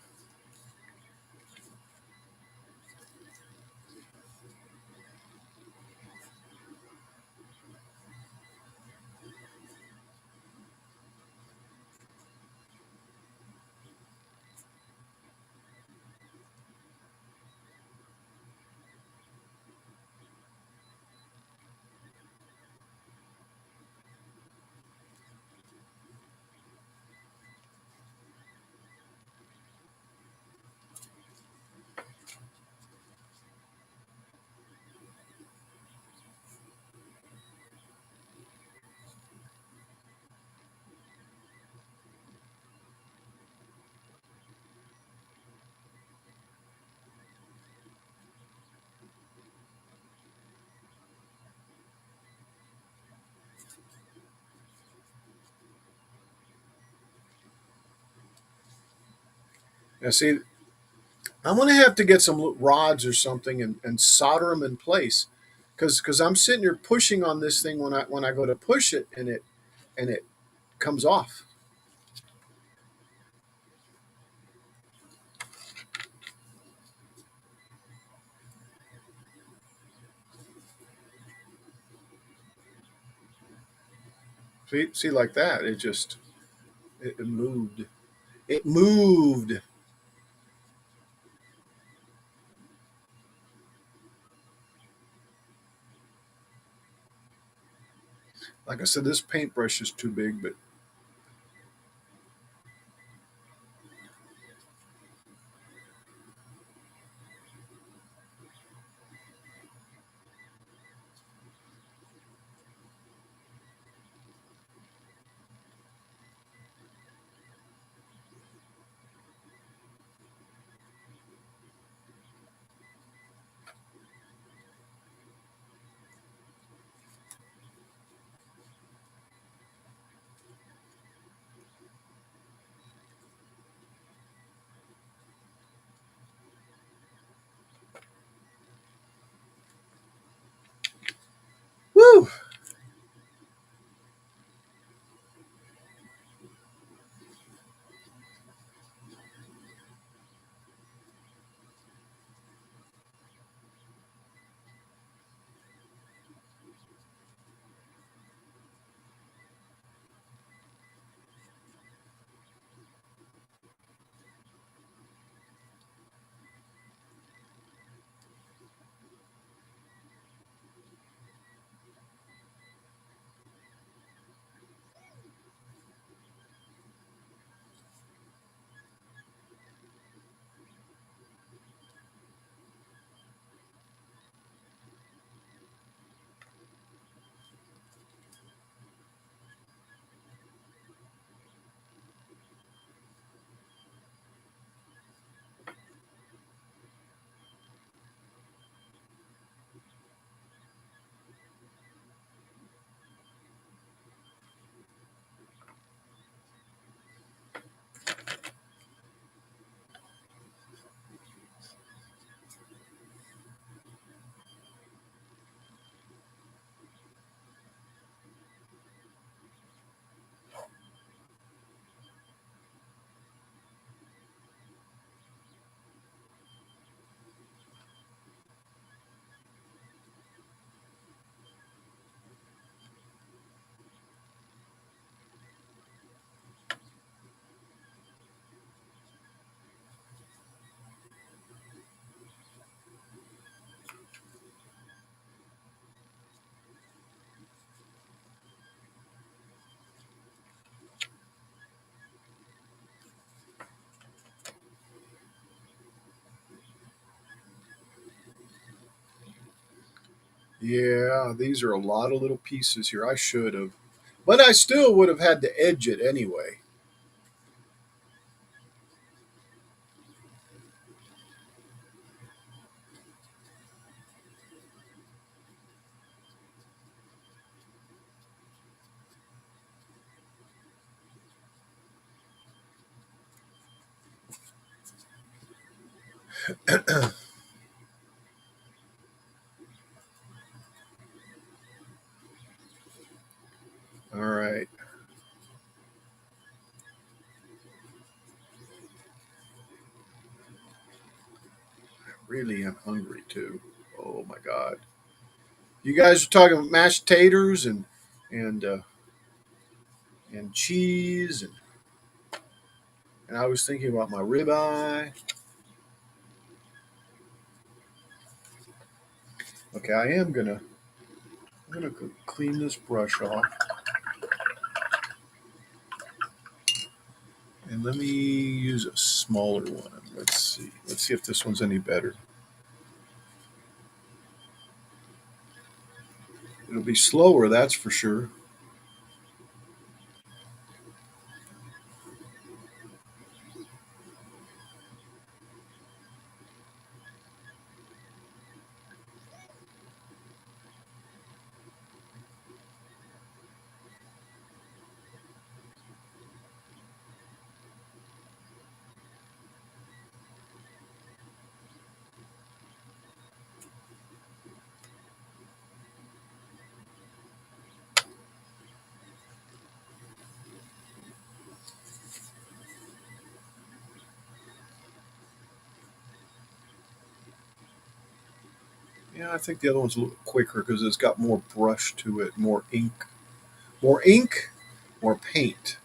Now, see, I'm going to have to get some rods or something and solder them in place, because I'm sitting here pushing on this thing when I go to push it and it comes off. See, like that. It moved. It moved. Like I said, this paintbrush is too big, but Yeah, these are a lot of little pieces here. I should have. But I still would have had to edge it anyway. All right. I really am hungry too. Oh my God. You guys are talking about mashed taters and uh, and cheese and I was thinking about my ribeye. Okay, I'm gonna clean this brush off and let me use a smaller one. Let's see. Let's see if this one's any better. It'll be slower, that's for sure. Yeah, I think the other one's a little quicker because it's got more brush to it, more ink, more paint.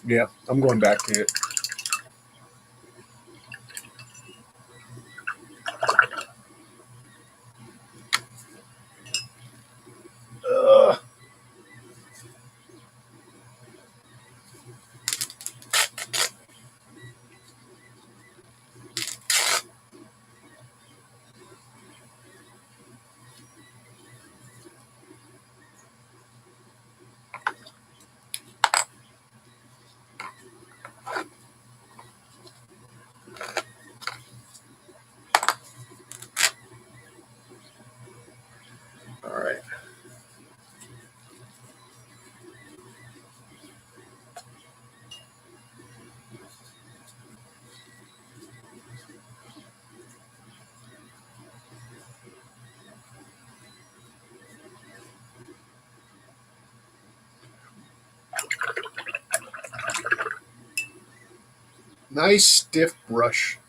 Yeah, I'm going back to it. Ugh. All right. Nice stiff brush.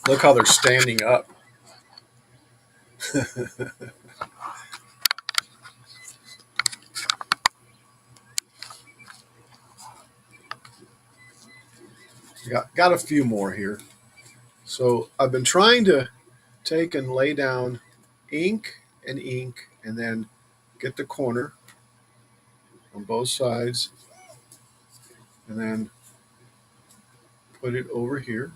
Look how they're standing up. Got a few more here. So I've been trying to take and lay down ink, and then get the corner on both sides, and then put it over here.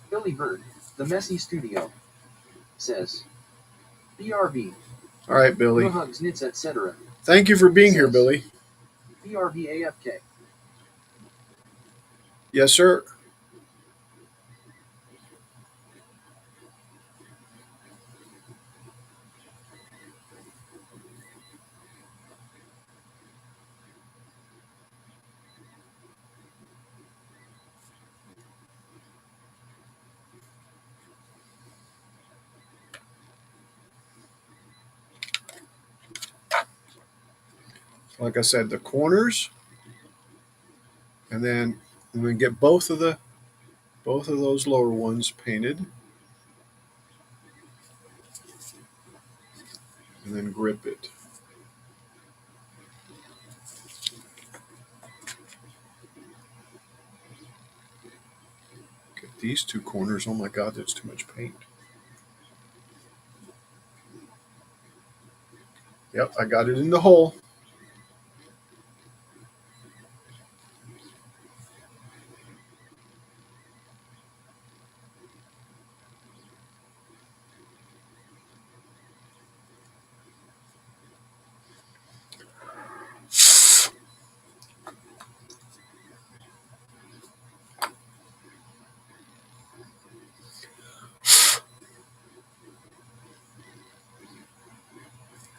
Billy Bird, the Messy Studio, says, BRB. All right, Billy. No hugs, knits, etc. Thank you for being here, Billy. BRB AFK. Yes, sir. Like I said, the corners, and then I'm going to get both of those lower ones painted, and then grip it. Get these two corners. Oh my God, that's too much paint. Yep, I got it in the hole.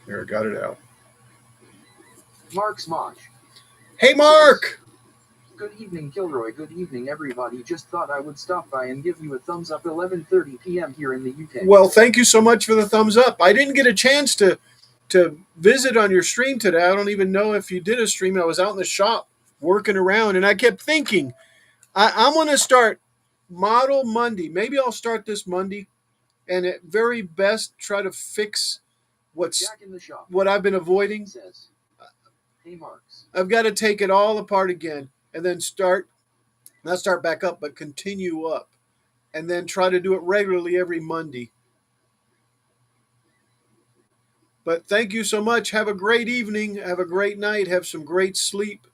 There, I got it out. Mark Smosh. Hey, Mark! Good evening, Kilroy. Good evening, everybody. Just thought I would stop by and give you a thumbs up. 11:30 p.m. here in the UK. Well, thank you so much for the thumbs up. I didn't get a chance to visit on your stream today. I don't even know if you did a stream. I was out in the shop working around, and I kept thinking, I'm going to start Model Monday. Maybe I'll start this Monday, and at very best try to fix Jack in the shop what I've been avoiding. Says, hey, Marks. I've got to take it all apart again, and then not start back up, but continue up, and then try to do it regularly every Monday. But thank you so much. Have a great evening. Have a great night. Have some great sleep.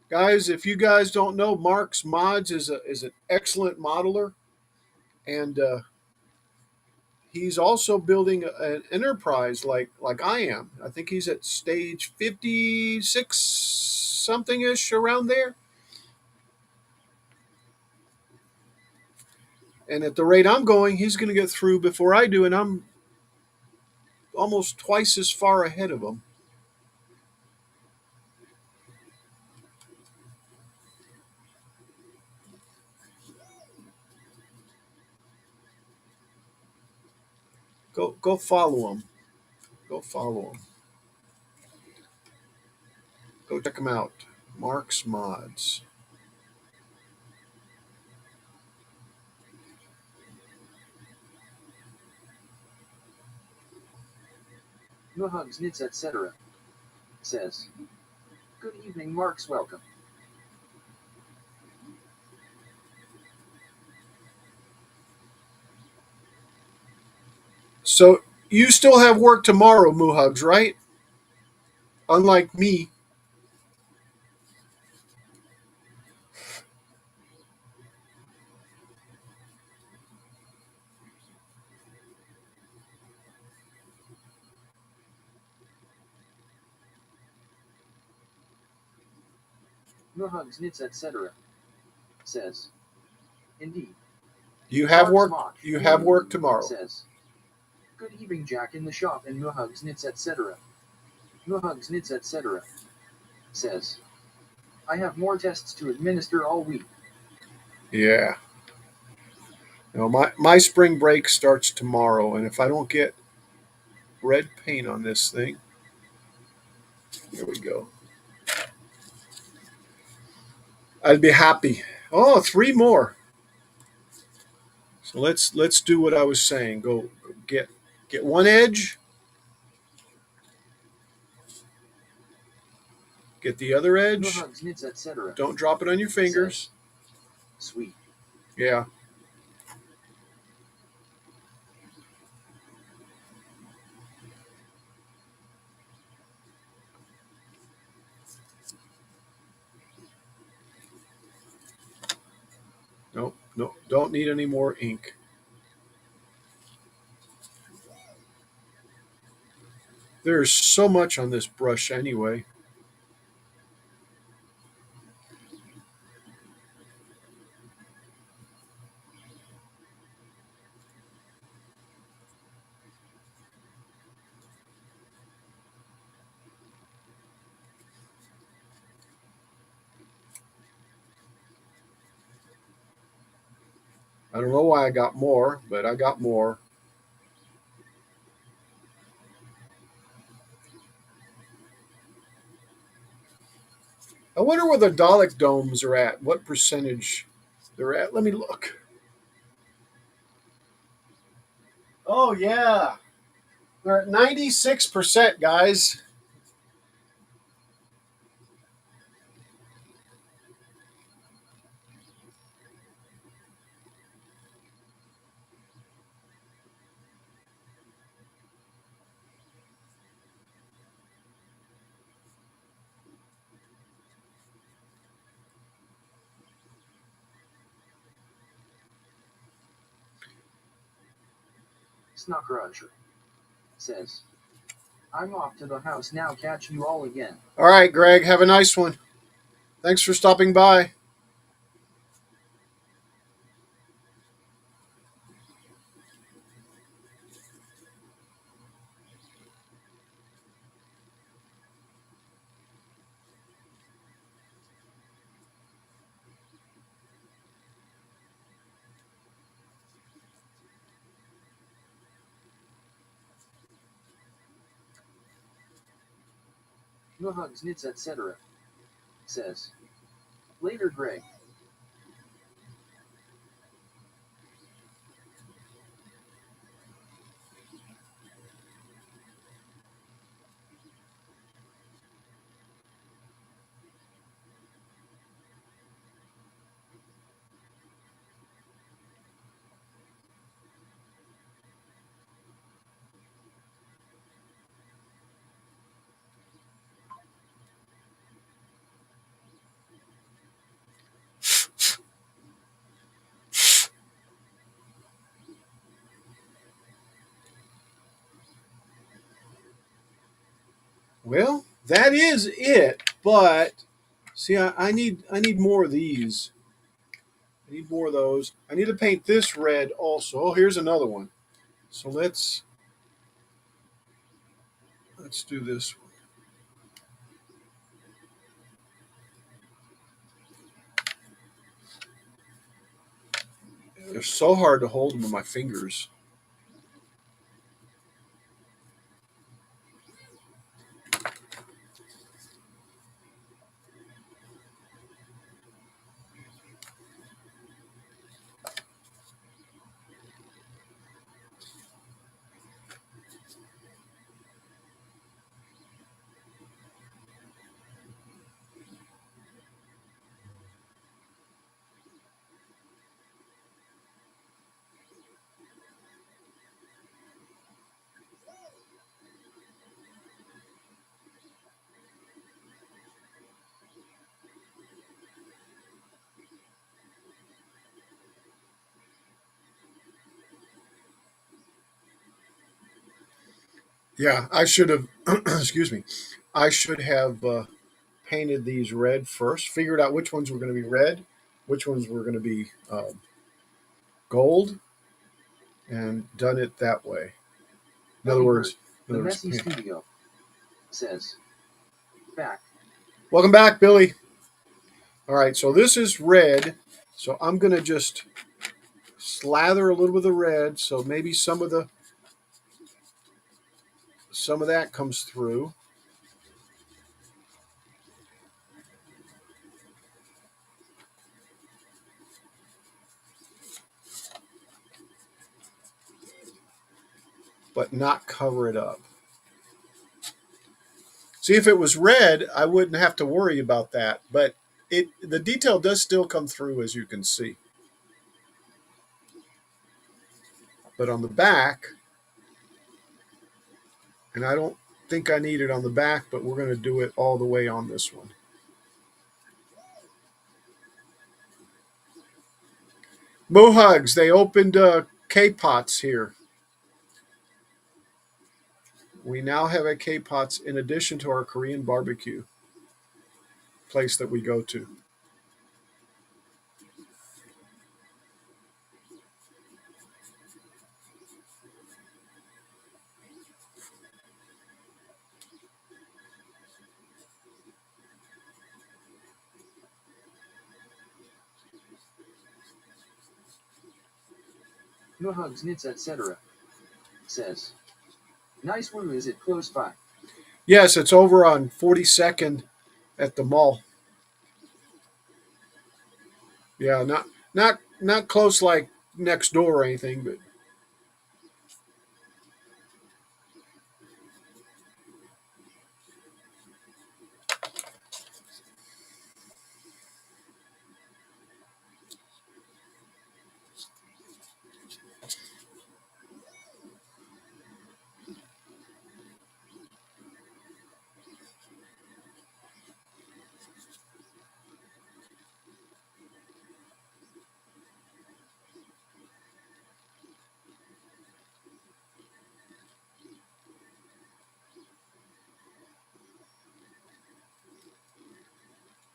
Guys, if you guys don't know, Mark's Mods is an excellent modeler, and he's also building an enterprise like I am. I think he's at stage 56 something ish around there. And at the rate I'm going, he's going to get through before I do, and I'm almost twice as far ahead of him. Go follow him. Go follow him. Go check him out. Mark's Mods. No hugs, knits, etc. Says, good evening, Marks. Welcome. So you still have work tomorrow, Muhugs, right? Unlike me. No hugs, knits, etc. Says, indeed. You have Mark work. Smosh. You have work tomorrow. Says, good evening, Jack in the shop, and no hugs, knits, etc. No hugs, knits, etc. Says, I have more tests to administer all week. Yeah. No, my spring break starts tomorrow, and if I don't get red paint on this thing, here we go. I'd be happy. Oh, three more. So let's do what I was saying. Go get one edge, get the other No edge. hugs, knits, etc. Don't drop it on your fingers. Says, sweet. Yeah. Nope, no, don't need any more ink. There's so much on this brush anyway. I don't know why I got more, but I got more. I wonder where the Dalek domes are at. What percentage they're at? Let me look. Oh yeah, they're at 96%, guys. Snuckroger. Says, I'm off to the house now, catch you all again. All right, Greg, have a nice one. Thanks for stopping by. No hugs, knits, etc. Says, later, Greg. Well, that is it. But see, I need more of these. I need more of those. I need to paint this red also. Oh, here's another one. So let's do this one. They're so hard to hold them with my fingers. Yeah, I should have. Excuse me. I should have painted these red first. Figured out which ones were going to be red, which ones were going to be gold, and done it that way. In other Eddie words, Bird, the Messy Studio. says. Back. Welcome back, Billy. All right, so this is red. So I'm going to just slather a little bit of the red, so maybe some of that comes through. But not cover it up. See, if it was red, I wouldn't have to worry about that. But the detail does still come through, as you can see. But on the back, and I don't think I need it on the back, but we're going to do it all the way on this one. Mohugs, they opened K-Pots here. We now have a K-Pots in addition to our Korean barbecue place that we go to. No hugs, knits, etc. says. Nice woo, is it close by? Yes, it's over on 42nd at the mall. Yeah, not close like next door or anything, but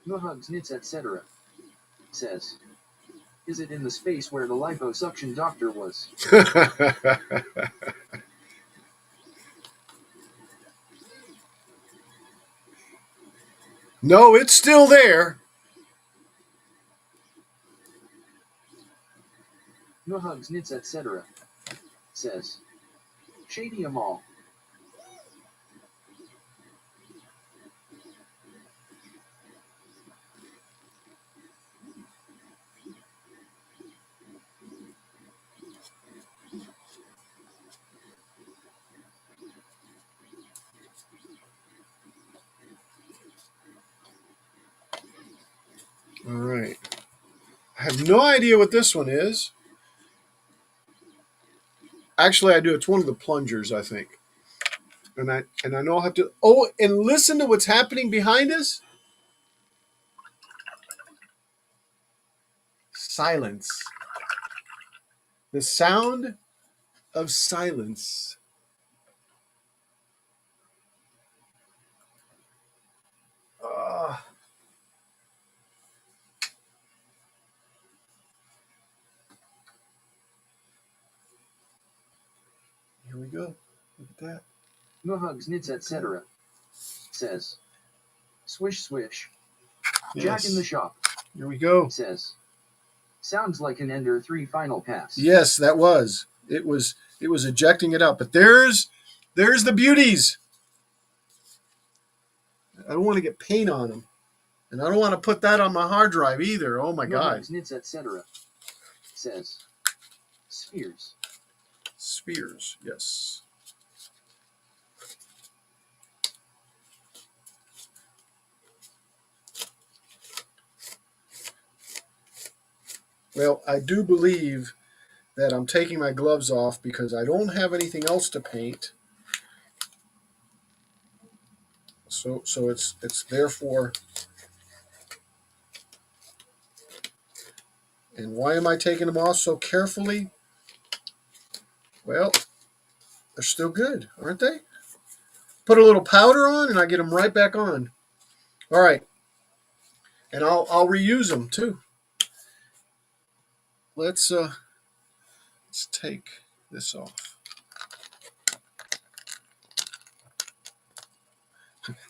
No hugs, knits, etc. says. Is it in the space where the liposuction doctor was? no, it's still there. No hugs, knits, etc. says. Shady Amal. All right. I have no idea what this one is. Actually, I do. It's one of the plungers, I think. And I know I'll have to. Oh, and listen to what's happening behind us. Silence. The sound of silence. Ah. Here we go. Look at that. No hugs, knits, etc. says. Swish, swish. Yes. Jack in the shop. Here we go. Says. Sounds like an Ender 3 final pass. Yes, that was. It was ejecting it out. But there's the beauties. I don't want to get paint on them. And I don't want to put that on my hard drive either. Oh my No God. hugs, knits, etc. says. Spheres. Spheres, yes. Well, I do believe that I'm taking my gloves off because I don't have anything else to paint. So it's therefore. And why am I taking them off so carefully? Well, they're still good, aren't they? Put a little powder on and I get them right back on. All right. And I'll reuse them too. Let's take this off.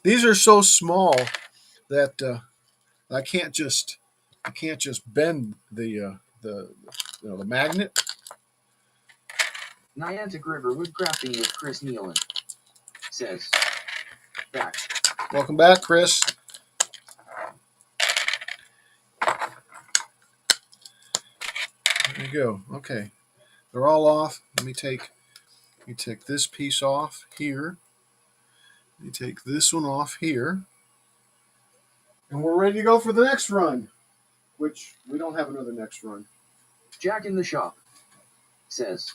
These are so small that I can't just bend the magnet. Niantic River Woodcrafting with Chris Nealon says, back. Welcome back, Chris. There you go. Okay, they're all off. Let me take this piece off here. Let me take this one off here, and we're ready to go for the next run. Which we don't have another next run. Jack in the shop says,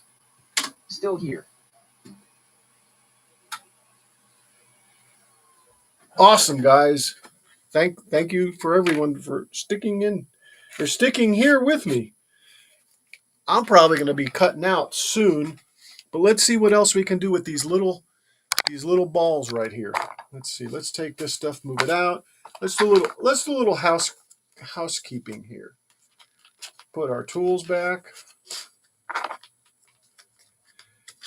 still here. Awesome, guys. Thank you for everyone for sticking here with me. I'm probably going to be cutting out soon, but let's see what else we can do with these little balls right here. Let's see. Let's take this stuff, move it out. Let's do a little housekeeping here. Put our tools back.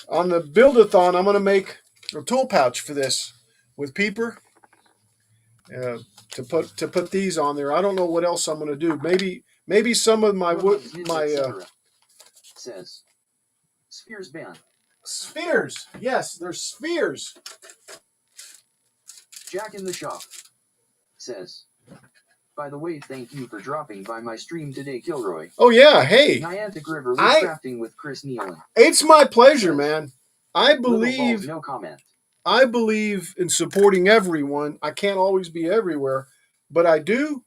On the build-a-thon, I'm going to make a tool pouch for this with peeper. To put these on there. I don't know what else I'm going to do. Maybe some of my wood says spheres ban. Spheres. Yes, there's spheres. Jack in the shop says, by the way, thank you for dropping by my stream today, Kilroy. Oh yeah, hey. Niantic River Woodcrafting with Chris Nealon. It's my pleasure, man. I believe no comment. I believe in supporting everyone. I can't always be everywhere, but I do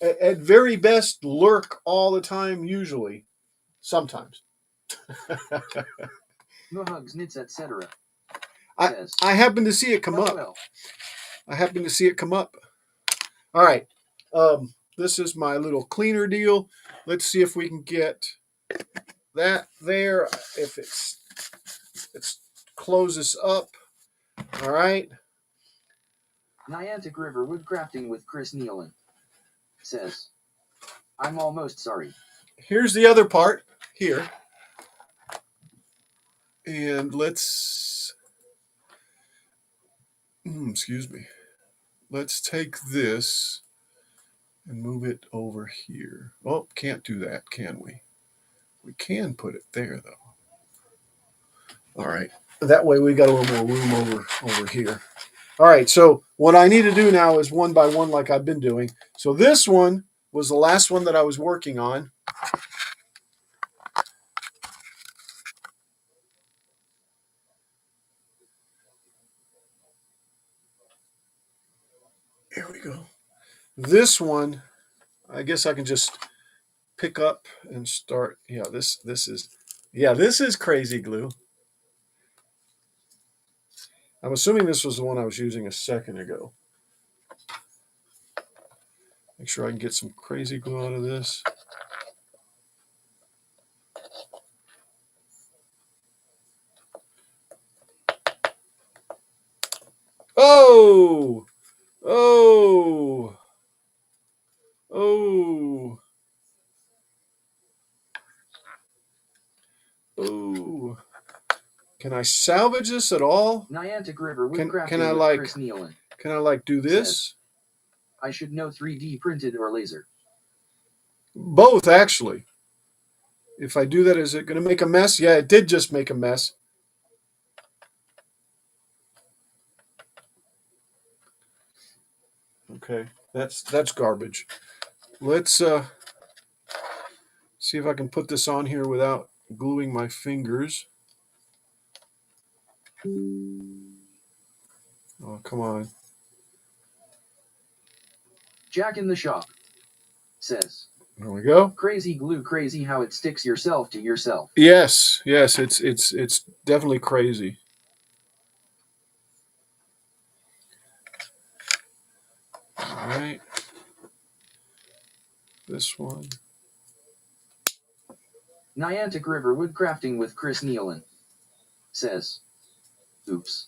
at very best lurk all the time, usually. Sometimes. No hugs, nits, etc. I happen to see it come up. I happen to see it come up. All right. This is my little cleaner deal. Let's see if we can get that there. If it closes up. All right. Niantic River Woodcrafting with Chris Nealon says, I'm almost sorry. Here's the other part here. And let's, excuse me. Let's take this and move it over here. Oh, can't do that, can we? We can put it there, though. All right. That way we got a little more room over here. All right, so what I need to do now is one by one like I've been doing. So this one was the last one that I was working on. Here we go. This one, I guess I can just pick up and start. Yeah, this is crazy glue. I'm assuming this was the one I was using a second ago. Make sure I can get some crazy glue out of this. Oh! Oh! Oh! Oh! Can I salvage this at all? Niantic River can I like Chris Nealon can I like do this? Says, I should know 3D printed or laser. Both, actually. If I do that, is it going to make a mess? Yeah, it did just make a mess. Okay, that's garbage. Let's see if I can put this on here without gluing my fingers. Oh, come on. Jack in the shop says, There we go. Crazy glue, crazy how it sticks yourself to yourself. Yes, it's definitely crazy. All right. This one. Niantic River Woodcrafting with Chris Nealon says, oops.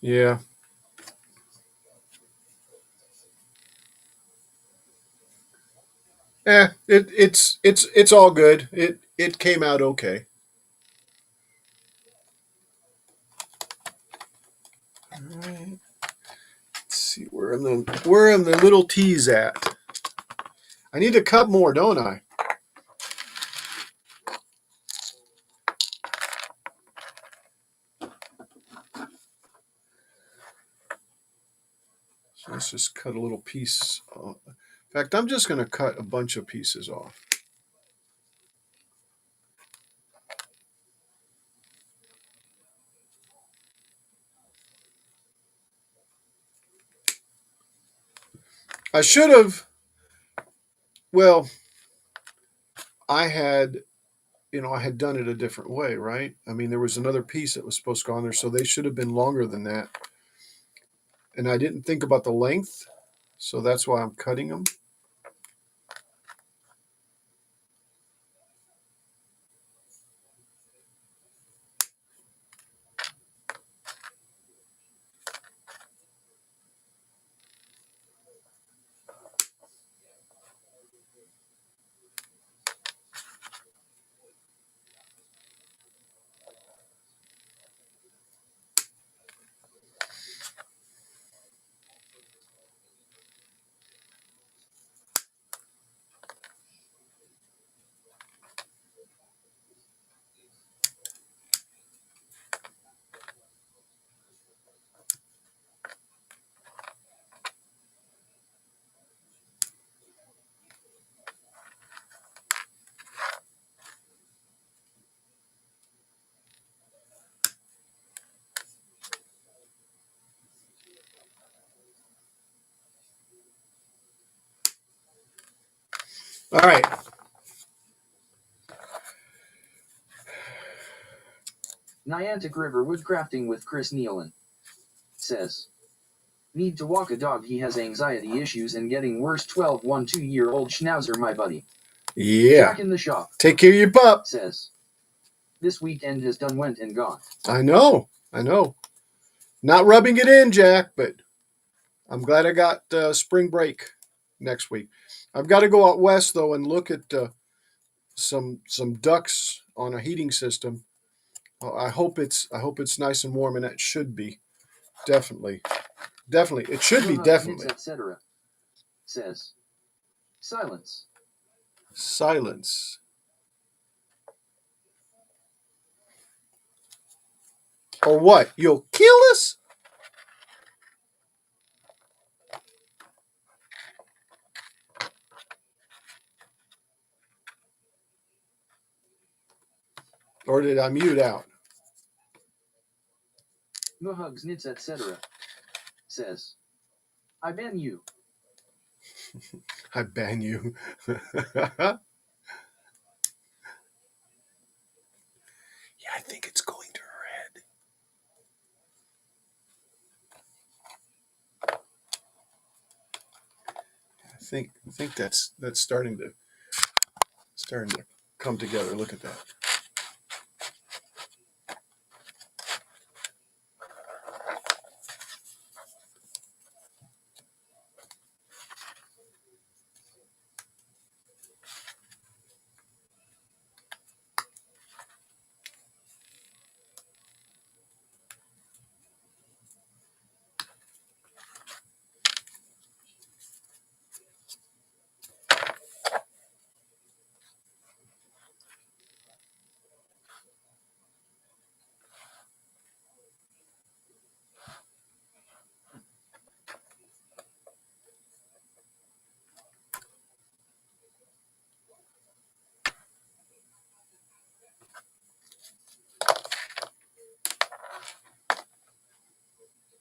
Yeah. It's all good. It came out okay. All right. Let's see, where are the little T's at? I need to cut more, don't I? So let's just cut a little piece off. In fact, I'm just going to cut a bunch of pieces off. I should have, well, I had done it a different way, right? I mean, there was another piece that was supposed to go on there, so they should have been longer than that. And I didn't think about the length, so that's why I'm cutting them. All right. Niantic River Woodcrafting with Chris Nealon says, need to walk a dog. He has anxiety issues and getting worse. 2-year-old schnauzer, my buddy. Yeah. Jack in the shop. Take care of your pup. Says, this weekend has done went and gone. I know. Not rubbing it in, Jack, but I'm glad I got spring break next week. I've got to go out west though and look at some ducks on a heating system. I hope it's nice and warm, and that should be definitely. It should be definitely. Etc. Says, silence. Or what? You'll kill us? Or did I mute out? No hugs, nits, etc. Says, I ban you. I ban you. Yeah, I think it's going to her head. I think that's starting to come together. Look at that.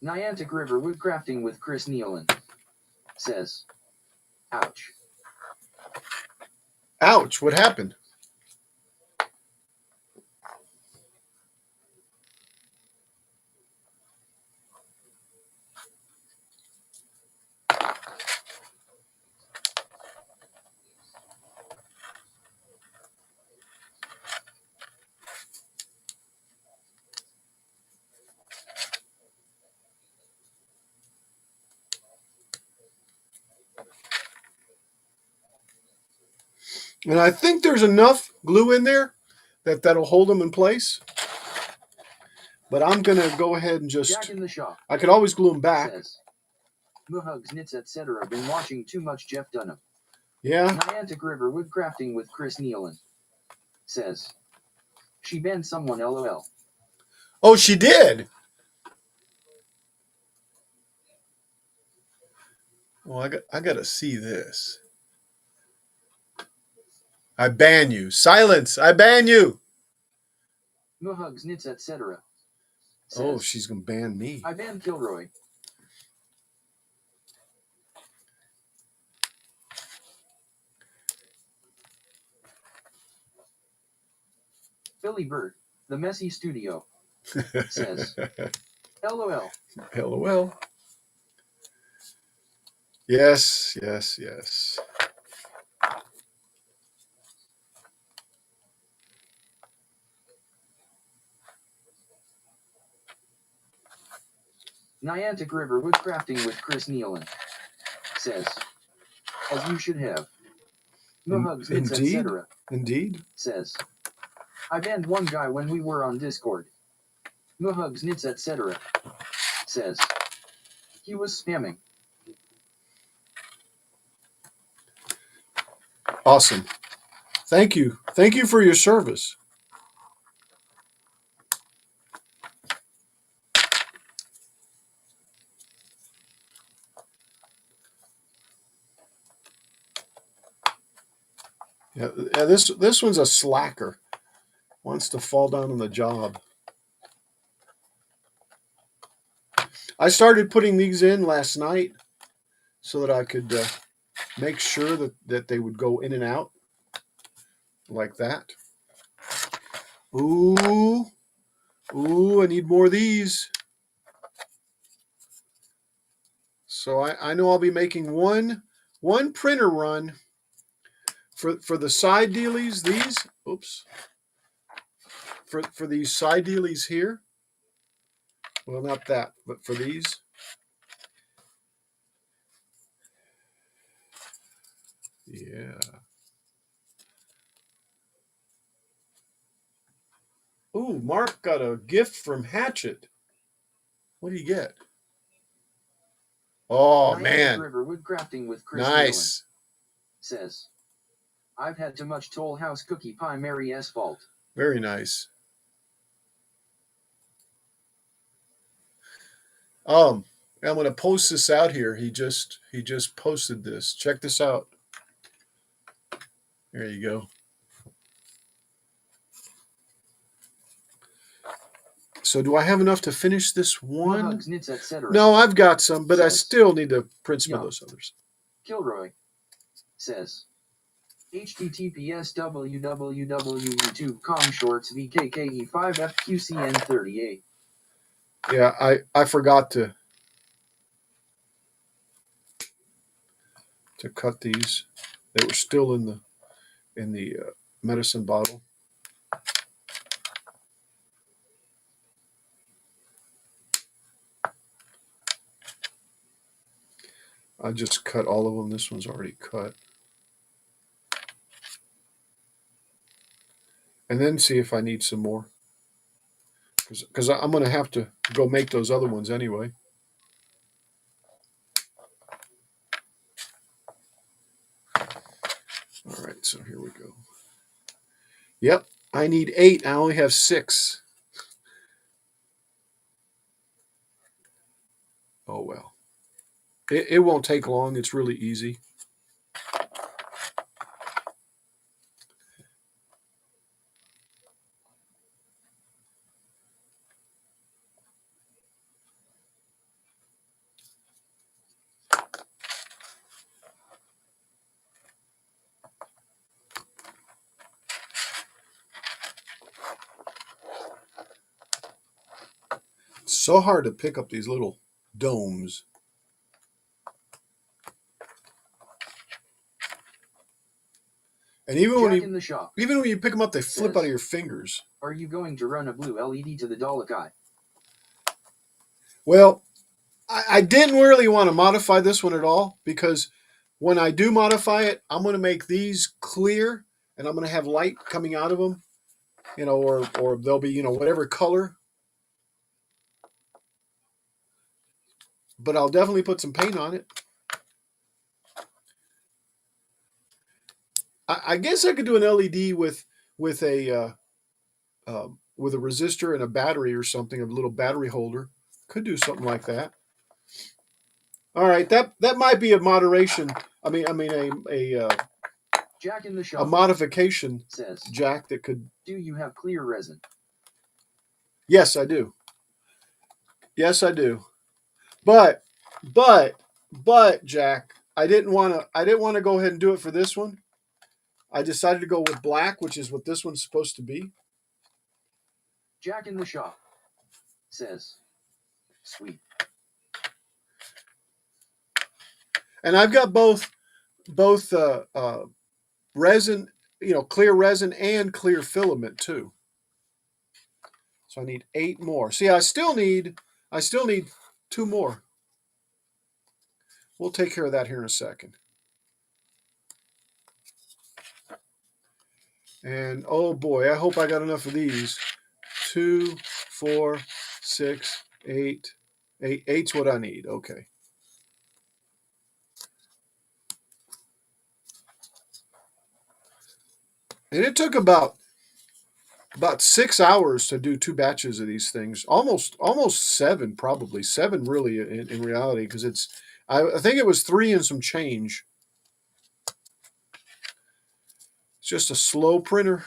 Niantic River Woodcrafting with Chris Nealon says, ouch. Ouch, what happened? And I think there's enough glue in there that'll hold them in place. but I'm going to go ahead and Jack just, in the shop I could always glue them back. says, Muhugs, Nits, etc. Been watching too much Jeff Dunham. Yeah. Niantic River Woodcrafting with Chris Nealon says, she banned someone LOL. Oh, she did? Well, I got to see this. I ban you. Silence. I ban you. Muhugs, Nits, etc. Oh, she's going to ban me. I banned Kilroy. Billy Bird, the messy studio, says, LOL. LOL. Yes, yes, yes. Niantic River Woodcrafting with Chris Nealon says, as you should have. Muhugs, Nits, Indeed. etc. Indeed. says, I banned one guy when we were on Discord. Muhugs, Nits, etc. says, he was spamming. Awesome. Thank you. Thank you for your service. Yeah, this one's a slacker. Wants to fall down on the job. I started putting these in last night so that I could make sure that they would go in and out like that. Ooh, I need more of these. So I know I'll be making one printer run for the side dealies. These, oops, for these side dealies here. Well, not that, but for these. Yeah. Ooh, Mark got a gift from Hatchet. What do you get? Oh, Niantic man. River Woodcrafting with Chris Nice. Nealon says, I've had too much Toll House cookie pie Mary Asphalt. Very nice. I'm going to post this out here. He just posted this. Check this out. There you go. So do I have enough to finish this one? Muhugs, Nits, etc. No, I've got some, but I says, still need to print some of yeah. those others. Kilroy says, https www.youtube.com shorts vkke5fqcn38. Yeah, I forgot to cut these. They were still in the medicine bottle. I just cut all of them. This one's already cut. And then see if I need some more. Because I'm going to have to go make those other ones anyway. All right, so here we go. Yep, I need 8. I only have 6. Oh, well. It won't take long. It's really easy. It's so hard to pick up these little domes. And even when in the shop you pick them up, they flip out of your fingers. Are you going to run a blue LED to the Dalek eye? Well, I didn't really want to modify this one at all because when I do modify it, I'm going to make these clear and I'm going to have light coming out of them, or they'll be, whatever color. but I'll definitely put some paint on it. I guess I could do an LED with a resistor and a battery or something, a little battery holder. Could do something like that. All right, that might be a moderation. I mean a Jack in the a shop modification says, jack that could. do you have clear resin? Yes, I do. Yes, I do. But Jack, I didn't want to go ahead and do it for this one. I decided to go with black, which is what this one's supposed to be. Jack in the shop says, sweet. And I've got both resin, clear resin and clear filament too. So I need 8 more. See, I still need 2 more. We'll take care of that here in a second. And oh boy, I hope I got enough of these. 2, 4, 6, 8. 8's what I need. Okay. And it took about 6 hours to do 2 batches of these things. Almost 7, probably 7 really in reality, because I think it was 3 and some change. It's just a slow printer.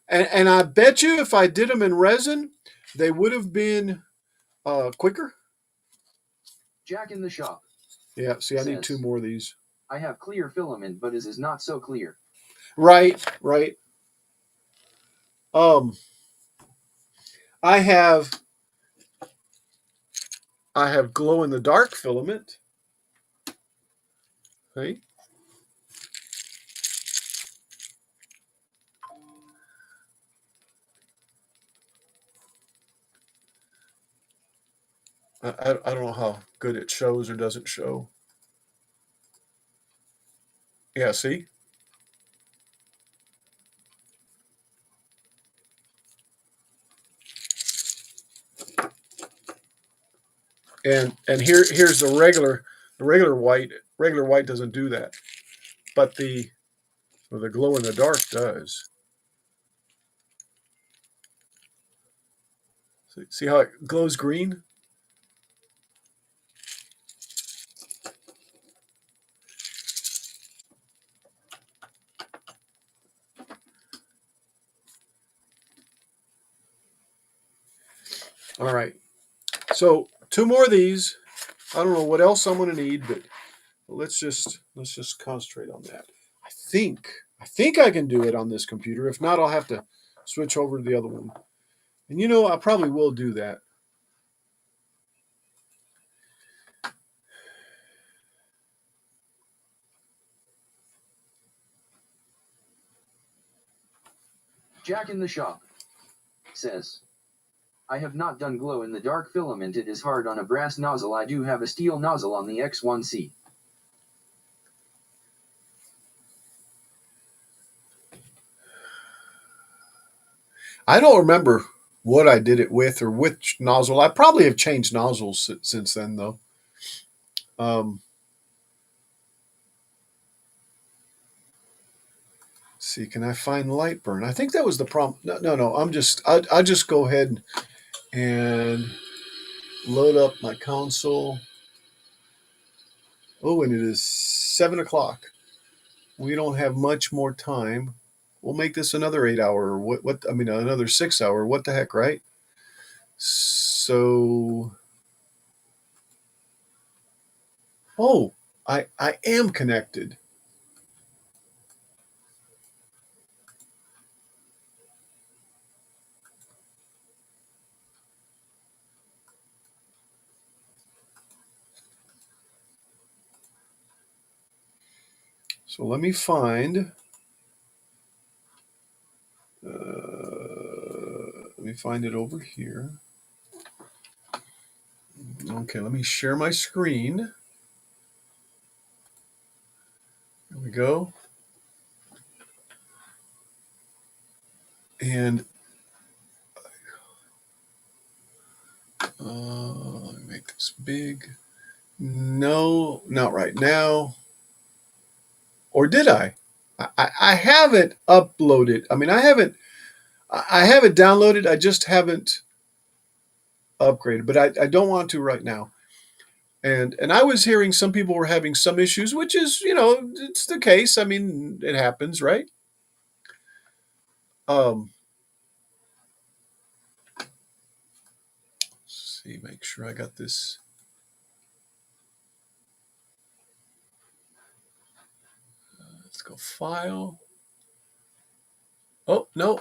And I bet you if I did them in resin, they would have been quicker. Jack in the shop. Yeah, see, I need 2 more of these. I have clear filament, but it is not so clear. Right. I have glow in the dark filament. Right? I don't know how good it shows or doesn't show. Yeah, see? And here's the regular white. Regular white doesn't do that, but the glow in the dark does. See how it glows green? All right. So 2 more of these. I don't know what else I'm going to need, but let's just concentrate on that. I think I can do it on this computer. If not, I'll have to switch over to the other one. And I probably will do that. Jack in the shop says, I have not done glow in the dark filament. It is hard on a brass nozzle. I do have a steel nozzle on the X1C. I don't remember what I did it with or which nozzle. I probably have changed nozzles since then, though. See, can I find light burn? I think that was the problem. No. I'll just go ahead and load up my console. Oh, and it is 7 o'clock. We don't have much more time. We'll make this another 8 hour. Another 6 hour. What the heck, right? So, oh, I am connected. So let me find. Let me find it over here. Okay, let me share my screen. There we go. And let me make this big. No, not right now. Or did I? I have it uploaded. I mean, I have it downloaded. I just haven't upgraded, but I don't want to right now. And I was hearing some people were having some issues, which is, it's the case. I mean, it happens, right? Let's see, make sure I got this. Let's go file. Oh, no,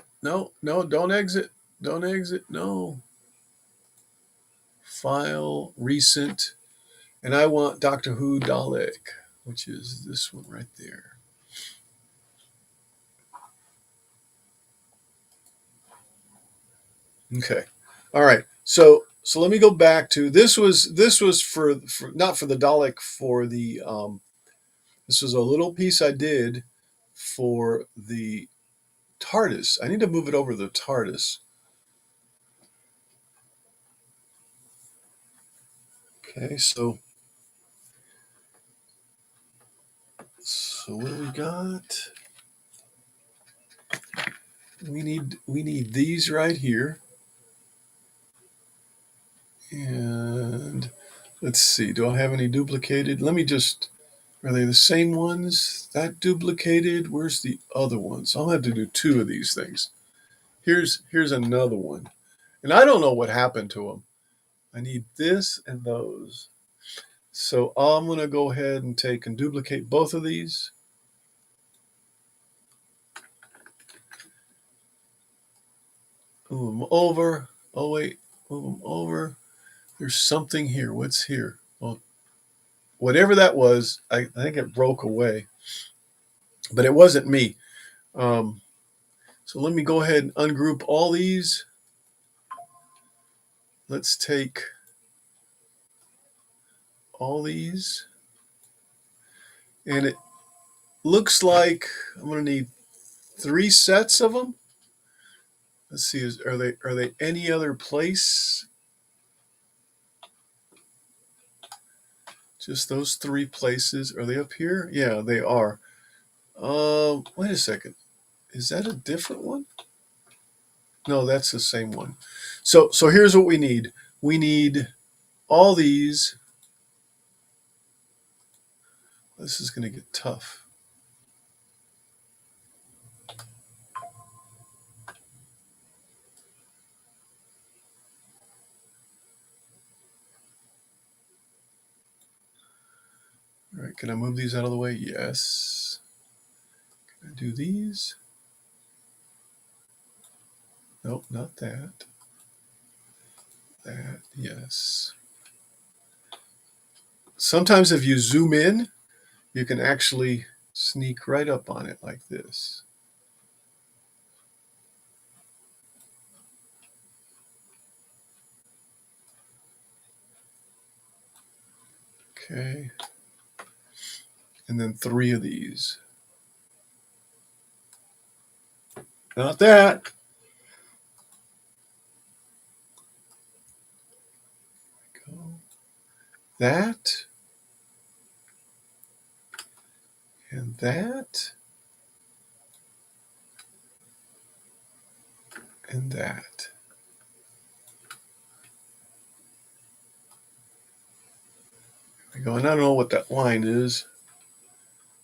don't exit. Don't exit. No. File, recent. And I want Doctor Who Dalek, which is this one right there. Okay. All right. So let me go back to this was for not for the Dalek, for the this was a little piece I did for the TARDIS. I need to move it over to the TARDIS. Okay, so what do we got? We need these right here. And let's see, do I have any duplicated? Let me just, are they the same ones? That duplicated? Where's the other ones? I'll have to do 2 of these things. Here's another one. And I don't know what happened to them. I need this and those. So I'm going to go ahead and take and duplicate both of these. Move them over. Oh, wait. Move them over. There's something here. What's here? Well, whatever that was, I think it broke away. But it wasn't me. So let me go ahead and ungroup all these. Let's take all these. And it looks like I'm going to need 3 sets of them. Let's see, are they any other place? Just those 3 places. Are they up here? Yeah, they are. Wait a second. Is that a different one? No, that's the same one. So here's what we need. We need all these. This is going to get tough. All right, can I move these out of the way? Yes. Can I do these? Nope, not that. That, yes. Sometimes if you zoom in, you can actually sneak right up on it like this. Okay. And then 3 of these. Not that. Go. That. And that. And that. There we go. And I don't know what that line is.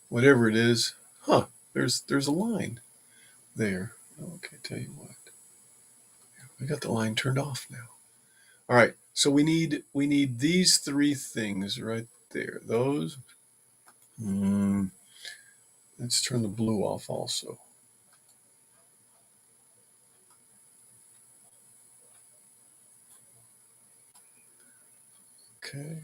Whatever it is. Huh. There's a line there. Okay, tell you what. We got the line turned off now. All right. So we need these 3 things right there. Those. Let's turn the blue off also. Okay.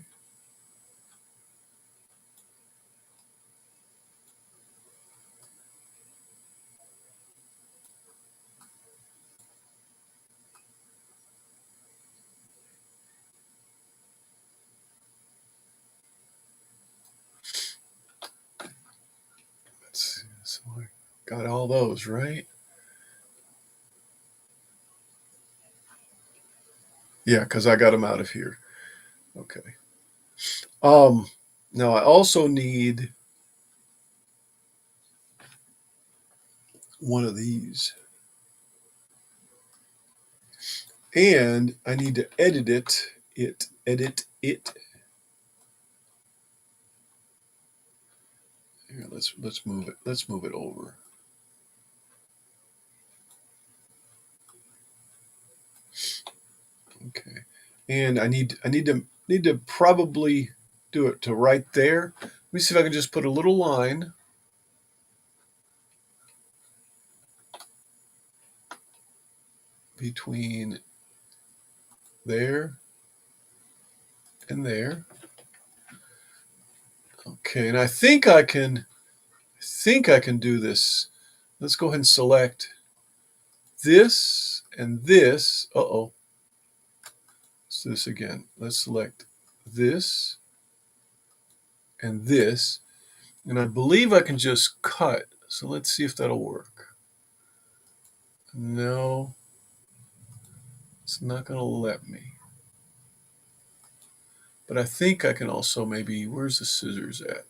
Let's see. So I got all those, right? Yeah, because I got them out of here. Okay. Now I also need one of these. And I need to edit it. Here, let's move it. Let's move it over. Okay. And I need to probably do it to right there. Let me see if I can just put a little line between there and there. Okay, and I think I can do this. Let's go ahead and select this and this. Uh-oh. Let's do this again. Let's select this and this. And I believe I can just cut. So let's see if that'll work. No, it's not going to let me. But I think I can also maybe, where's the scissors at?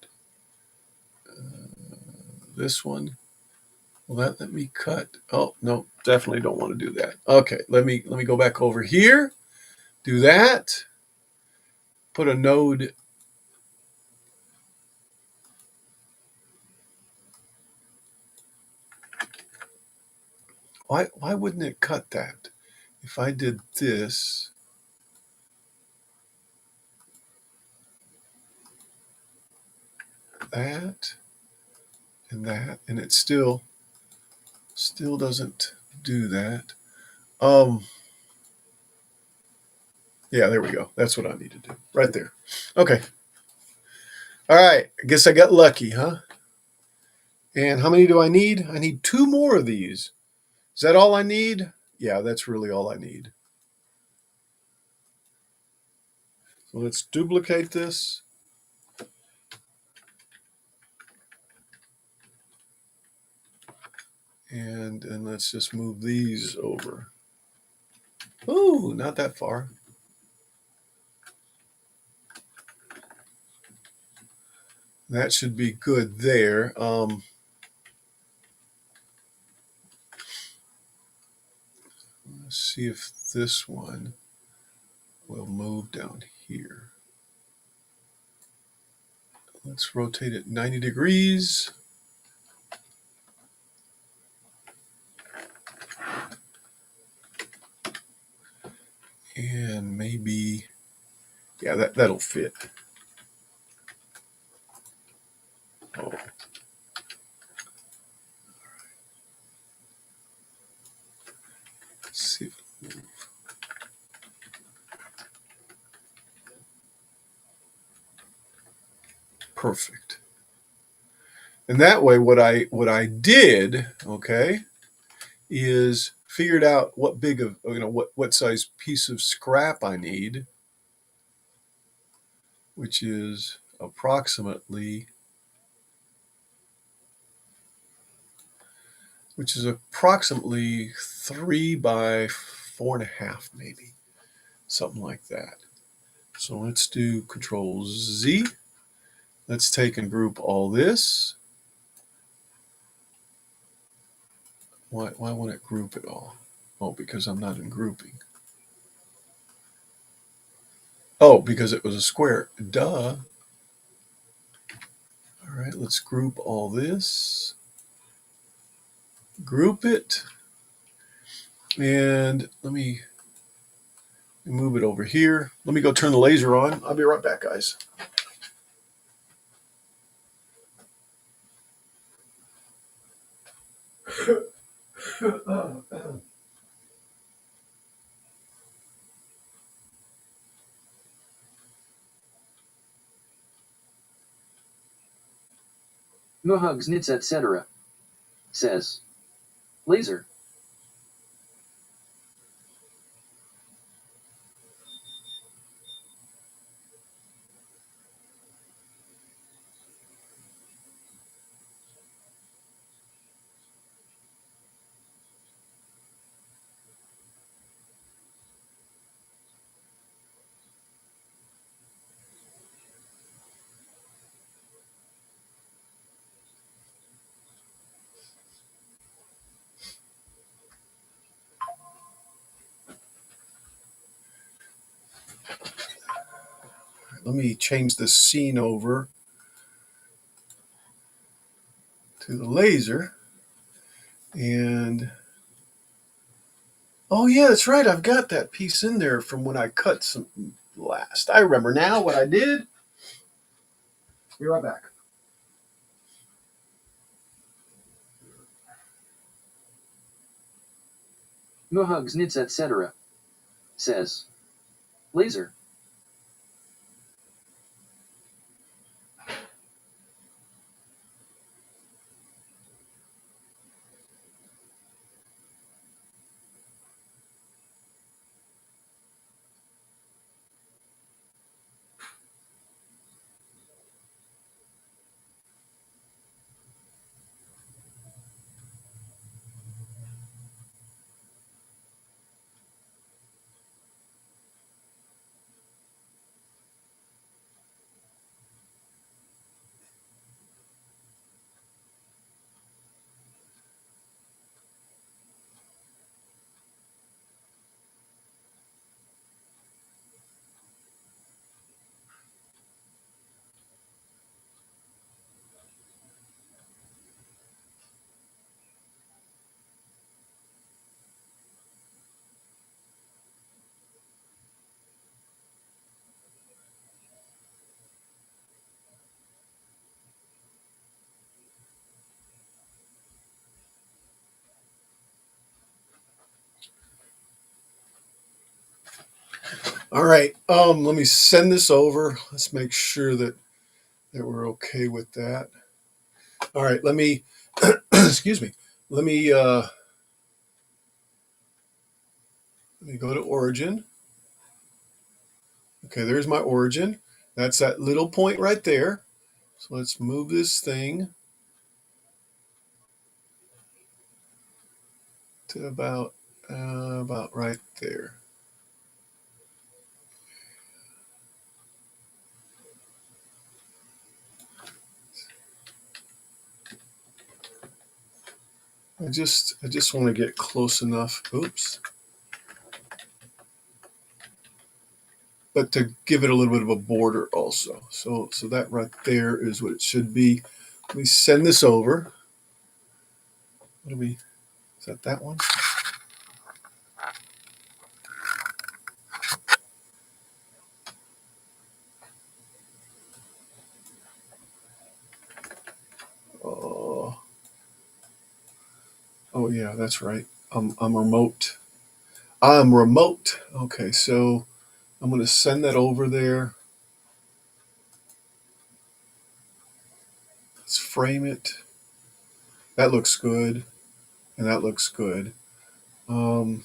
This one. Will that let me cut? Oh, no, definitely don't want to do that. Okay, let me go back over here. Do that. Put a node. Why wouldn't it cut that? If I did this, that, and it still doesn't do that. Yeah, there we go. That's what I need to do. Right there. Okay. All right. I guess I got lucky, huh? And how many do I need? I need 2 more of these. Is that all I need? Yeah, that's really all I need. So let's duplicate this. And let's just move these over. Ooh, not that far. That should be good there. Let's see if this one will move down here. Let's rotate it 90 degrees. And maybe, yeah, that'll fit. Oh. Let's see if it'll move. Perfect. And that way, what I did, okay, is figured out what big of, what size piece of scrap I need, which is approximately 3 by 4.5, maybe, something like that. So let's do Control Z. Let's take and group all this. Why won't it group it all? Oh, because I'm not in grouping. Oh, because it was a square. Duh. All right, let's group all this. Group it. And let me move it over here. Let me go turn the laser on. I'll be right back, guys. No hugs, knits, etc. Says. Laser. let me change the scene over to the laser. And oh yeah, that's right. I've got that piece in there from when I cut some last. I remember now what I did. Be right back. No hugs, knits, etc. Says. Laser. All right. Let me send this over. Let's make sure that we're okay with that. All right. Let me excuse me. Let me go to origin. Okay, there's my origin. That's that little point right there. So let's move this thing to about right there. I just want to get close enough. Oops. But to give it a little bit of a border also. So that right there is what it should be. Let me send this over. What do we? Is that one? Oh, oh yeah, that's right. I'm remote. I'm remote. Okay, so I'm going to send that over there. Let's frame it. That looks good, and that looks good. Let's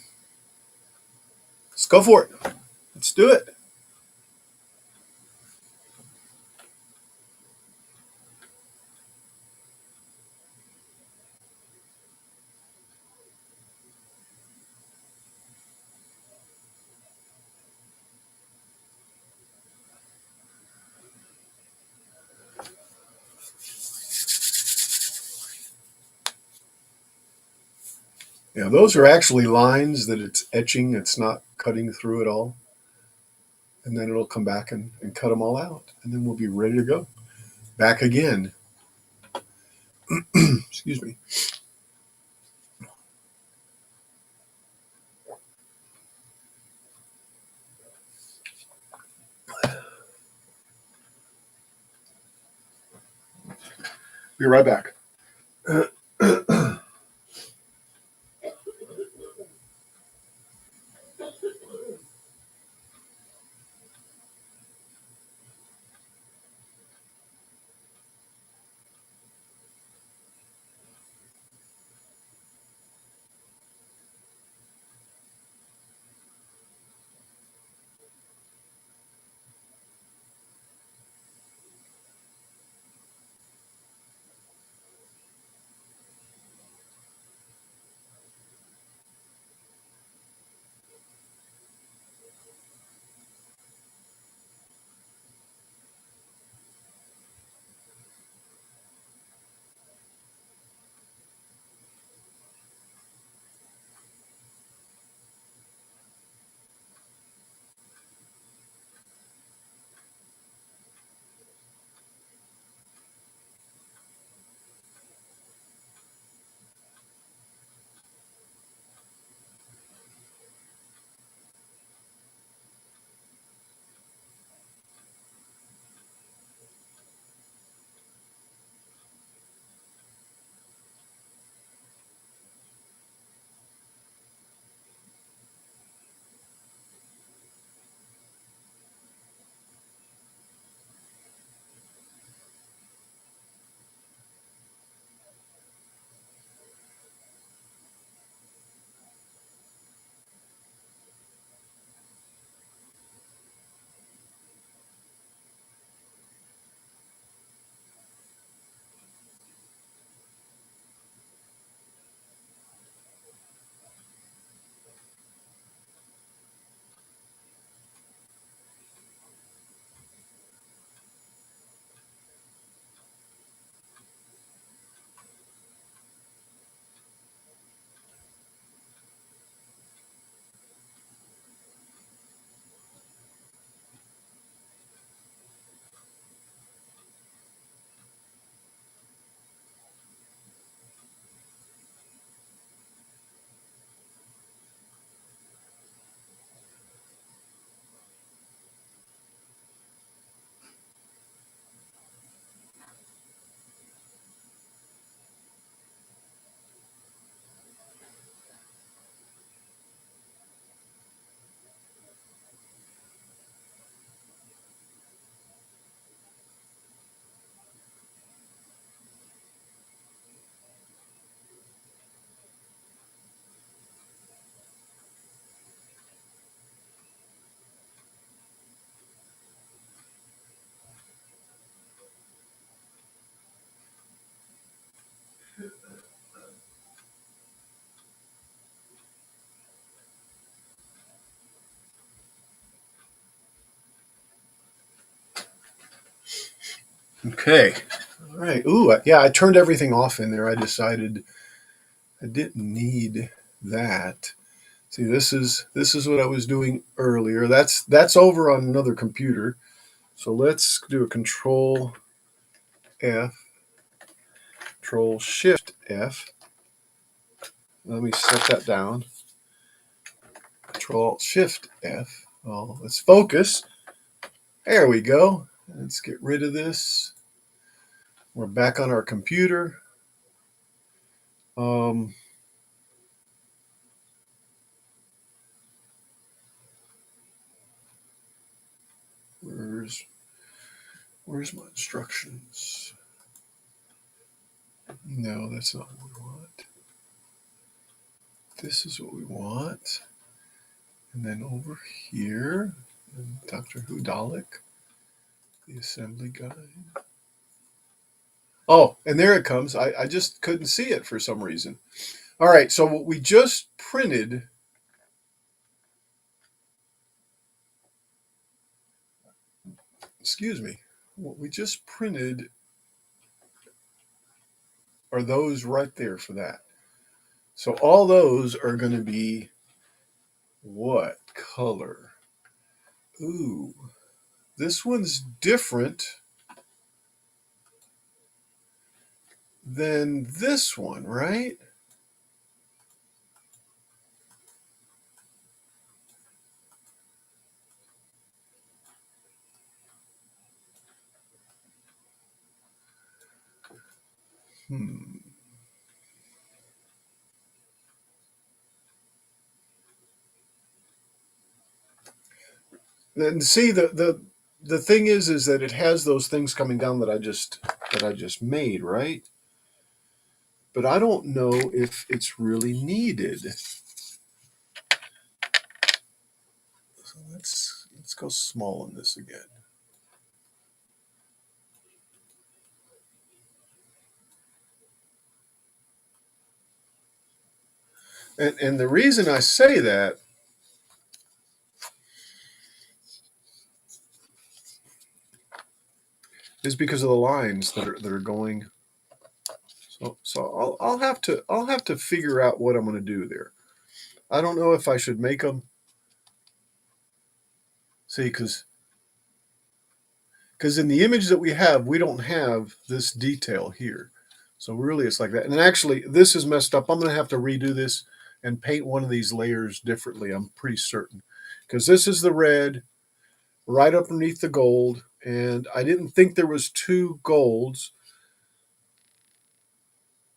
go for it. Let's do it. Yeah, those are actually lines that it's etching. It's not cutting through at all. And then it'll come back and cut them all out. And then we'll be ready to go. Back again. Excuse me. Be right back. Okay. All right. Ooh, yeah, I turned everything off in there. I decided I didn't need that. See, this is what I was doing earlier. That's over on another computer. So let's do a Control F, Control Shift F. Let me set that down. Control Shift F. Oh, let's focus. There we go. Let's get rid of this. We're back on our computer. Um, where's my instructions? No, that's not what we want. This is what we want. And then over here, Doctor Who Dalek, the assembly guide. Oh, and there it comes. I just couldn't see it for some reason. All right, so what we just printed, excuse me, what we just printed are those right there for that. So all those are going to be what color? Ooh, this one's different than this one, right? Hmm. And see, the thing is that it has those things coming down that I just made, right? But I don't know if it's really needed. So let's go small on this again. And the reason I say that is because of the lines that are going. So I'll have to figure out what I'm going to do there. I don't know if I should make them. See, because in the image that we have, we don't have this detail here. So really, it's like that. And actually, this is messed up. I'm going to have to redo this and paint one of these layers differently. I'm pretty certain, because this is the red right underneath the gold, and I didn't think there was two golds.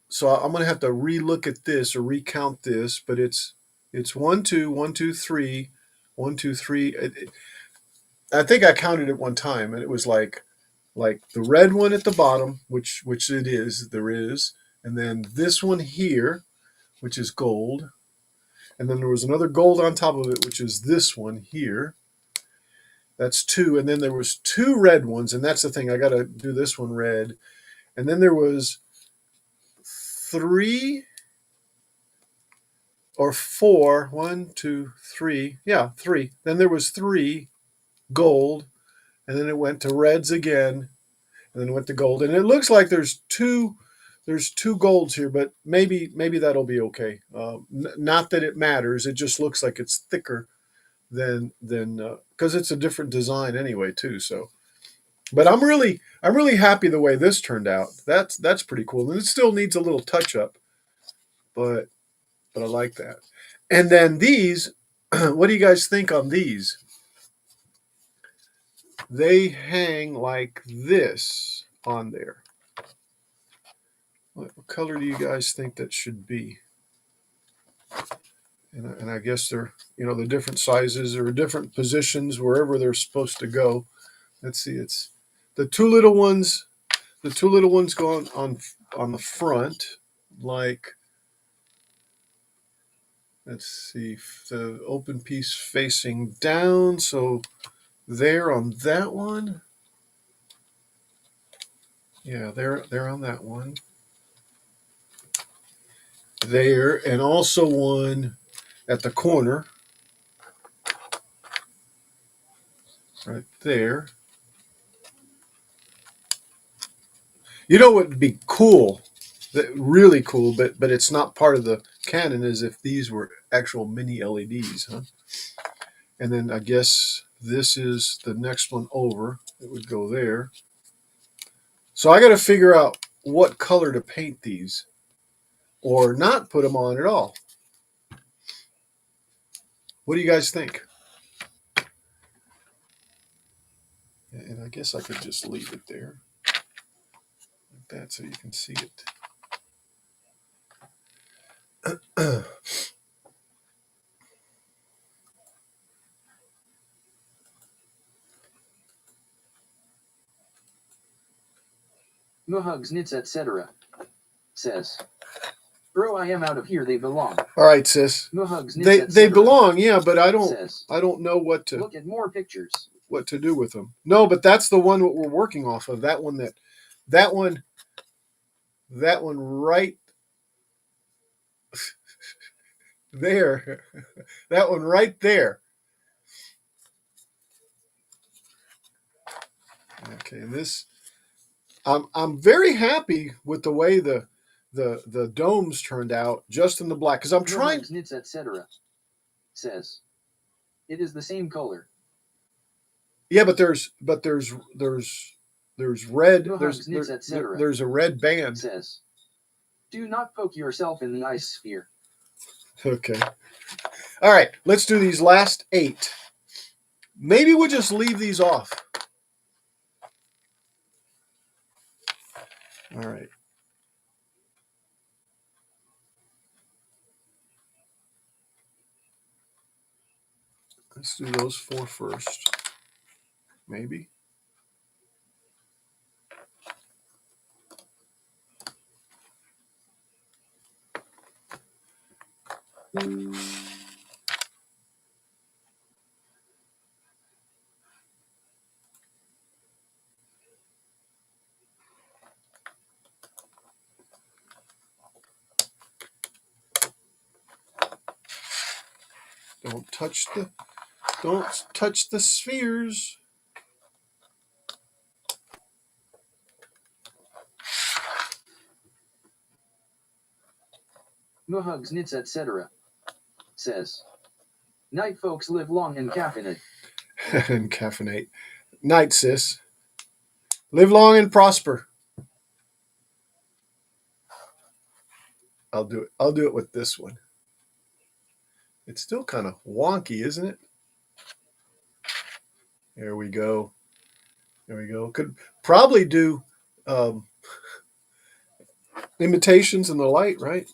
So I'm going to have to relook at this or recount this, but it's 1 2 1 2 3 1 2 3. I think I counted it one time, and it was like the red one at the bottom, which it is, there is, and then this one here, which is gold, and then there was another gold on top of it, which is this one here. That's two, and then there was two red ones, and that's the thing. I got to do this one red, and then there was three or four. 1 2 3, yeah, three. Then there was three gold, and then it went to reds again, and then it went to gold, and it looks like there's two golds here, but maybe that'll be okay. Not that it matters. It just looks like it's thicker than because it's a different design anyway too. So, but I'm really happy the way this turned out. That's pretty cool. And it still needs a little touch up, but I like that. And then these, what do you guys think on these? They hang like this on there. What color do you guys think that should be? And I guess they're, the different sizes or different positions wherever they're supposed to go. Let's see, it's the two little ones. The two little ones go on the front, like, let's see, the open piece facing down. So there on that one. Yeah, they're on that one. There, and also one at the corner, right there. You know what would be cool, really cool, but it's not part of the canon, is if these were actual mini LEDs, huh? And then I guess this is the next one over. It would go there. So I got to figure out what color to paint these, or not put them on at all. What do you guys think? And I guess I could just leave it there like that so you can see it. Muhugs knits etc. says, bro, I am out of here. They belong. All right, sis. Muhugs knits They belong, yeah, but I says, don't know what to look at more pictures. what to do with them. No, but that's the one what we're working off of. That one right there. That one right there. Okay, and this I'm very happy with the way the domes turned out just in the black, because I'm trying. Muhugs knits etc. says, it is the same color. Yeah, but there's red. Muhugs knits etc. There's a red band. says, do not poke yourself in the ice sphere. Okay. All right, let's do these last 8. Maybe we'll just leave these off. All right. Let's do those 4 first. Maybe. Don't touch the spheres. Muhugs knits etc. says, night folks live long and caffeinate. And caffeinate. Night, sis. Live long and prosper. I'll do it with this one. It's still kind of wonky, isn't it? There we go. There we go. Could probably do imitations in the light, right?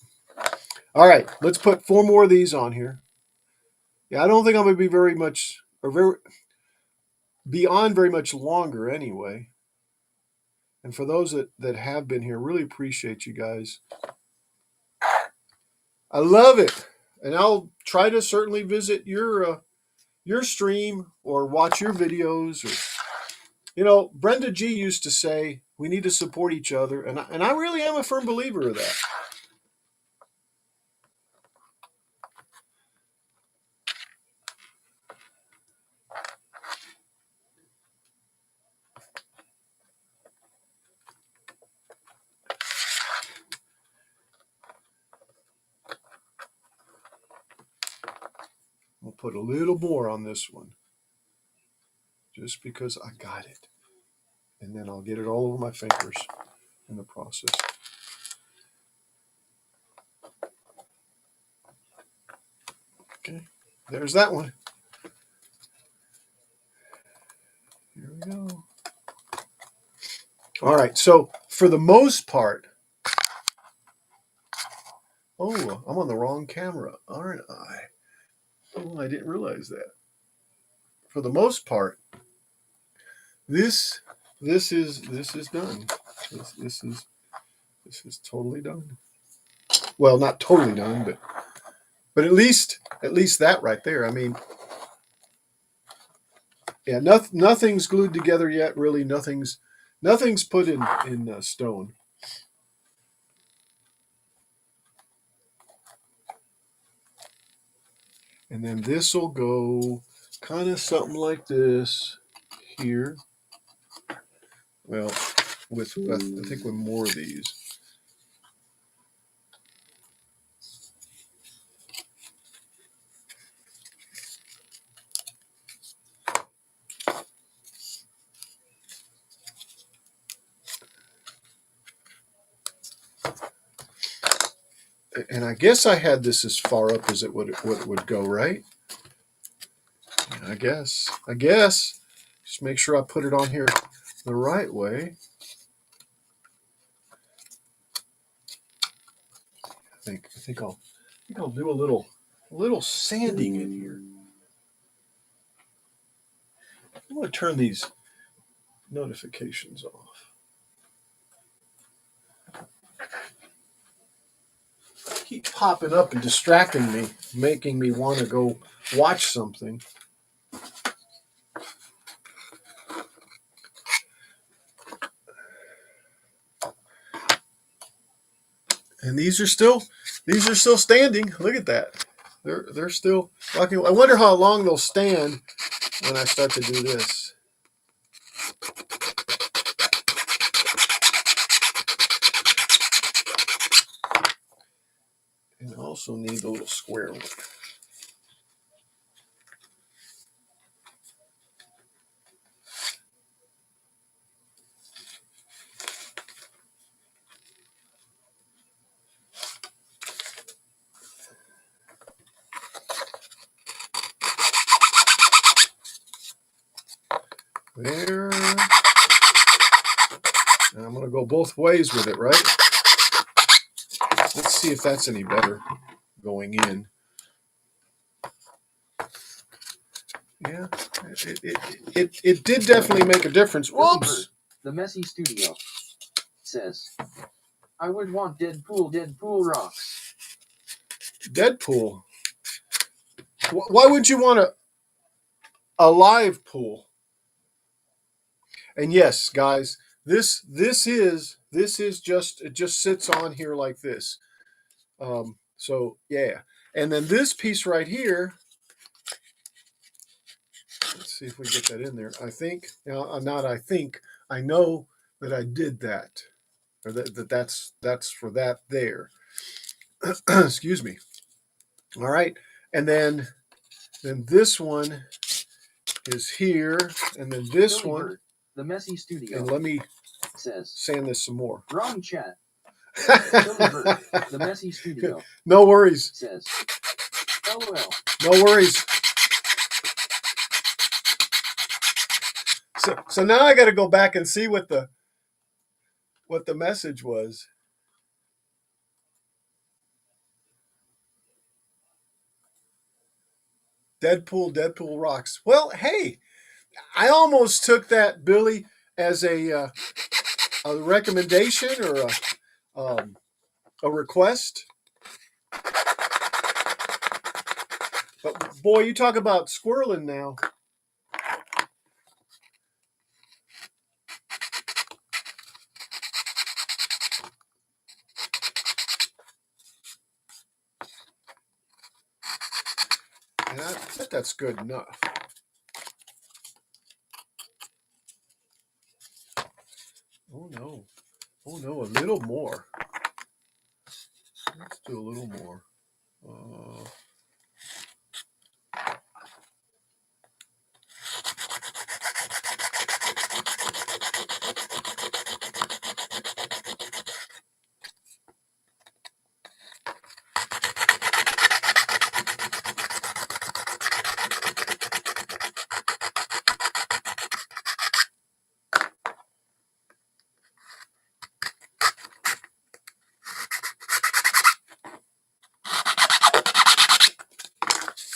All right, let's put 4 more of these on here. Yeah, I don't think I'm going to be very much, or very much longer anyway. And for those that have been here, really appreciate you guys. I love it. And I'll try to certainly visit your stream or watch your videos. Or, Brenda G used to say, we need to support each other. And I really am a firm believer of that. I'll put a little more on this one, just because I got it. And then I'll get it all over my fingers in the process. Okay, there's that one. Here we go. All right, so for the most part, oh, I'm on the wrong camera, aren't I? Oh, I didn't realize that. For the most part, this is done. This is totally done. Well, not totally done, but at least that right there. I mean, yeah, nothing's glued together yet. Really, nothing's put in stone. And then this will go kind of something like this here. Well, with I think with more of these. And I guess I had this as far up as it would go, right? I guess. Just make sure I put it on here the right way. I think I'll do a little sanding in here. I'm going to turn these notifications off. Keep popping up and distracting me, making me want to go watch something. And these are still standing. Look at that. They're still rocking. I wonder how long they'll stand when I start to do this. And also need the little square one. There. And I'm going to go both ways with it, right? Let's see if that's any better going in. Yeah, it did definitely make a difference. Whoops! The Messy Studio says, I would want Deadpool rocks. Deadpool? Why would you want a live pool? And yes, guys, this is just, it just sits on here like this. So yeah, and then this piece right here. Let's see if we get that in there. I think, not I think, I know that I did that, or that's for that there. Excuse me. All right, and then this one is here, and then this Billy one. Bird, the Messy Studio. And let me says, sand this some more. Wrong chat. Billy Bird, the Messy Studio. No worries. Says, LOL. No worries. So now I got to go back and see what the message was. Deadpool rocks. Well, hey, I almost took that, Billy, as a recommendation or a request. But boy, you talk about squirreling now. And I bet that's good enough. Oh no, a little more. Let's do a little more.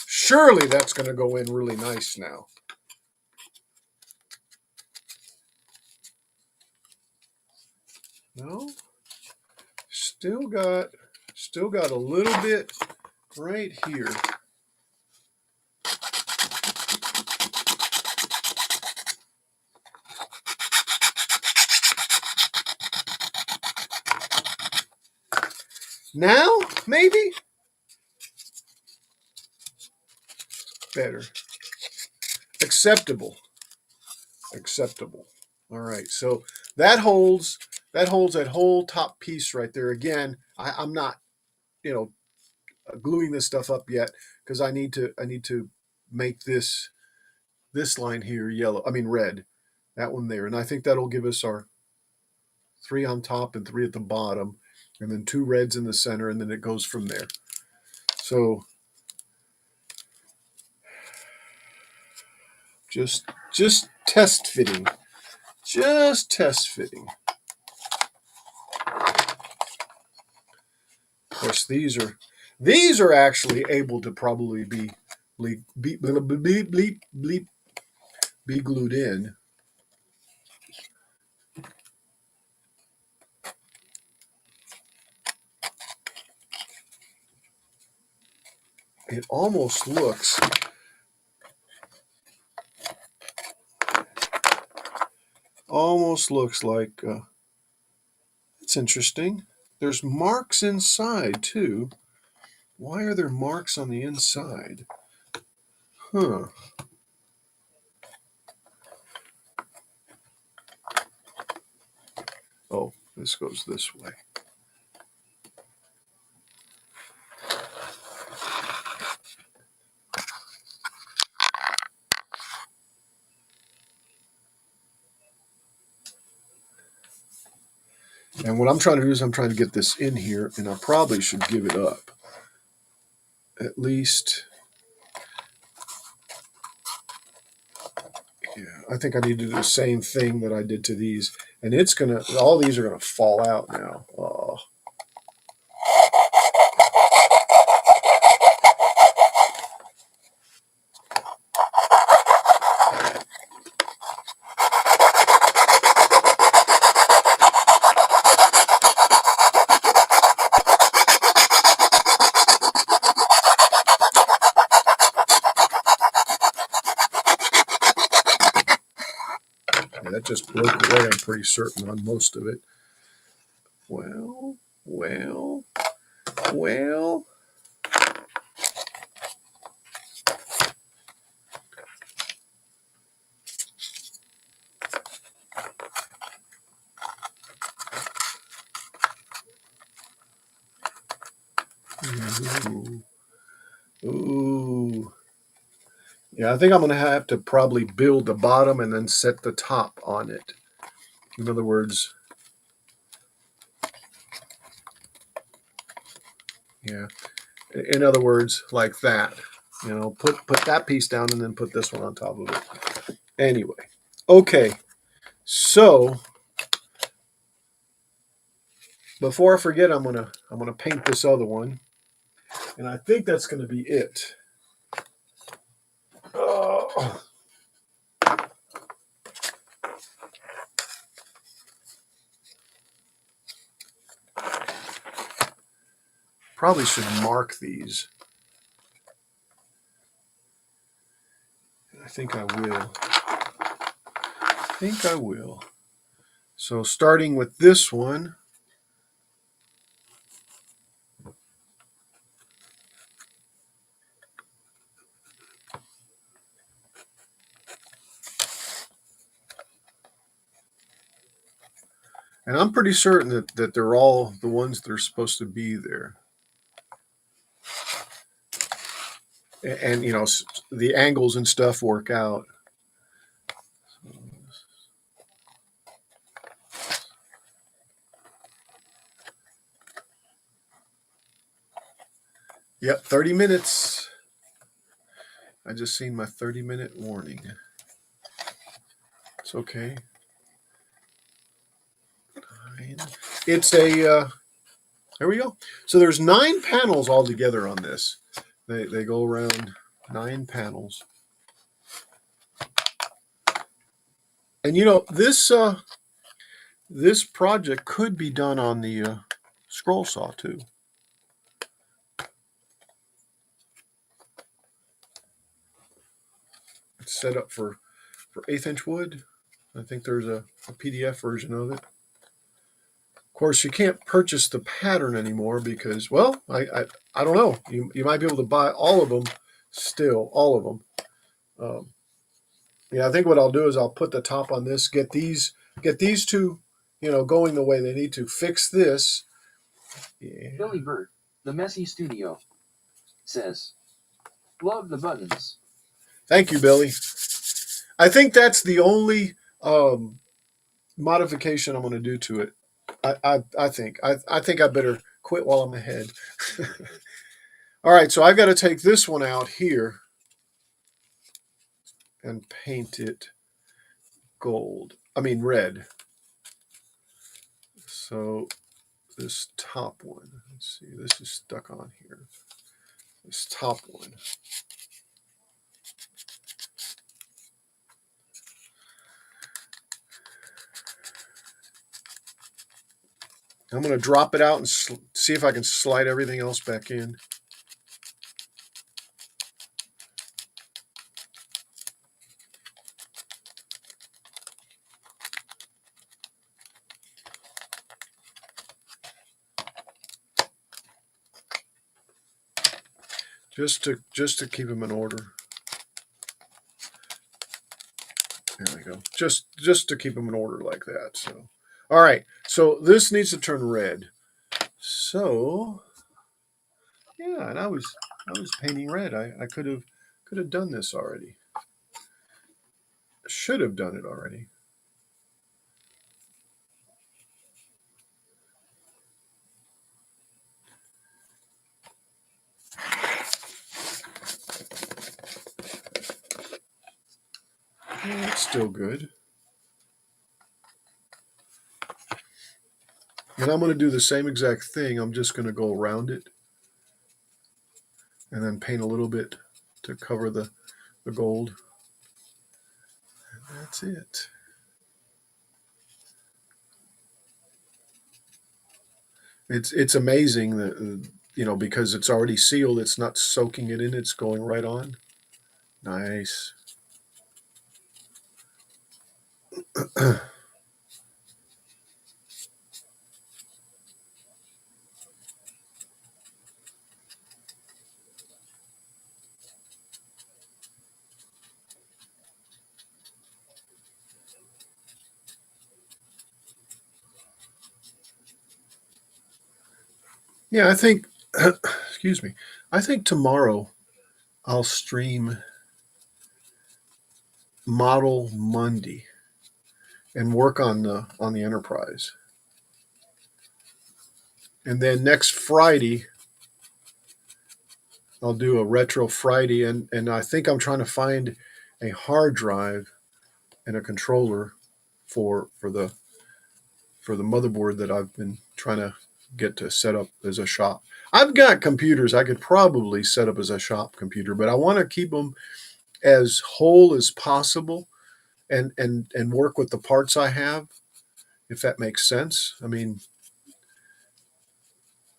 Surely that's going to go in really nice now. No, still got a little bit right here. Now, maybe better. Acceptable. All right, so that holds that whole top piece right there. Again, I'm not, gluing this stuff up yet because I need to make this line here yellow. I mean red. That one there, and I think that'll give us our 3 on top and 3 at the bottom, and then 2 reds in the center, and then it goes from there. So just test fitting. Just test fitting. Of course, these are actually able to probably be glued in. It almost looks like it's interesting. There's marks inside too. Why are there marks on the inside? Huh. Oh, this goes this way. And what I'm trying to do is I'm trying to get this in here, and I probably should give it up. At least, yeah, I think I need to do the same thing that I did to these. And all these are gonna fall out now. Oh. That just broke away, I'm pretty certain, on most of it. Well. Ooh. Yeah, I think I'm going to have to probably build the bottom and then set the top on it. In other words, like that. Put that piece down and then put this one on top of it. Anyway, okay. So before I forget, I'm gonna paint this other one, and I think that's going to be it. Probably should mark these. I think I will. So starting with this one. And I'm pretty certain that they're all the ones that are supposed to be there. And the angles and stuff work out. Yep, 30 minutes. I just seen my 30-minute warning. It's okay. It's a there we go. So there's 9 panels altogether on this. They go around 9 panels. And this project could be done on the scroll saw too. It's set up for 1/8-inch wood. I think there's a PDF version of it. Of course, you can't purchase the pattern anymore because, well, I don't know. You might be able to buy all of them still, all of them. Yeah, I think what I'll do is I'll put the top on this, get these get these two, going the way they need to. Fix this. Yeah. Billy Bird, the Messy Studio, says, love the buttons. Thank you, Billy. I think that's the only modification I'm going to do to it. I think I better quit while I'm ahead. All right, so I've got to take this one out here and paint it red. So this top one, let's see, this is stuck on here. This top one. I'm going to drop it out and see if I can slide everything else back in. Just to keep them in order. There we go. Just to keep them in order like that. So, all right. So this needs to turn red. So, yeah, and I was painting red. I could have done this already. Should have done it already. Yeah, it's still good. And I'm going to do the same exact thing. I'm just going to go around it and then paint a little bit to cover the gold. And that's it. It's amazing that, because it's already sealed, it's not soaking it in, it's going right on. Nice. Yeah, I think, excuse me, I think tomorrow I'll stream Model Monday and work on the Enterprise. And then next Friday, I'll do a Retro Friday, and I think I'm trying to find a hard drive and a controller for the motherboard that I've been trying to get to set up as a shop. I've got computers I could probably set up as a shop computer, but I want to keep them as whole as possible and work with the parts I have, if that makes sense. I mean,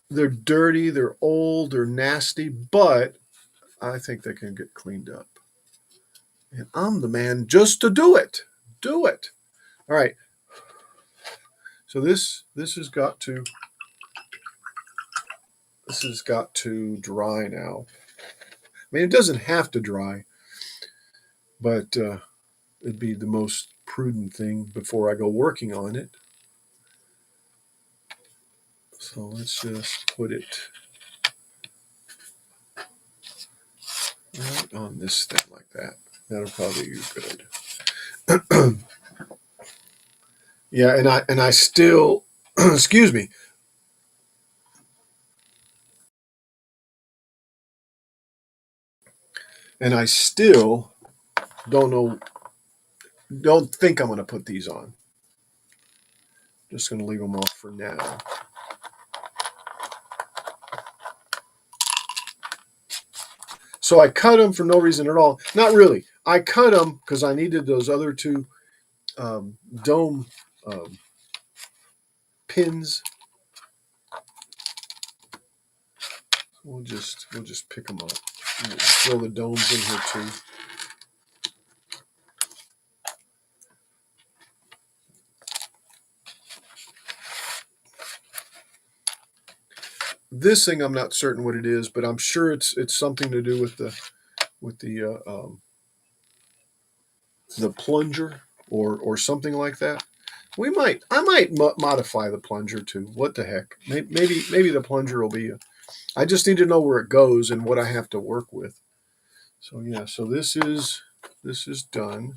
they're dirty, they're old, they're nasty, but I think they can get cleaned up. And I'm the man just to do it. Do it. All right. So this has got to dry now. I mean, it doesn't have to dry, but it'd be the most prudent thing before I go working on it. So let's just put it right on this stem like that. That'll probably be good. Yeah, and I still excuse me. And I still don't think I'm going to put these on. Just going to leave them off for now. So I cut them for no reason at all. Not really. I cut them because I needed those other two dome pins. We'll just pick them up. We'll throw the domes in here too. This thing I'm not certain what it is, but I'm sure it's something to do with the plunger or something like that. I might modify the plunger too. What the heck? Maybe the plunger will be. I just need to know where it goes and what I have to work with. So yeah, so this is done.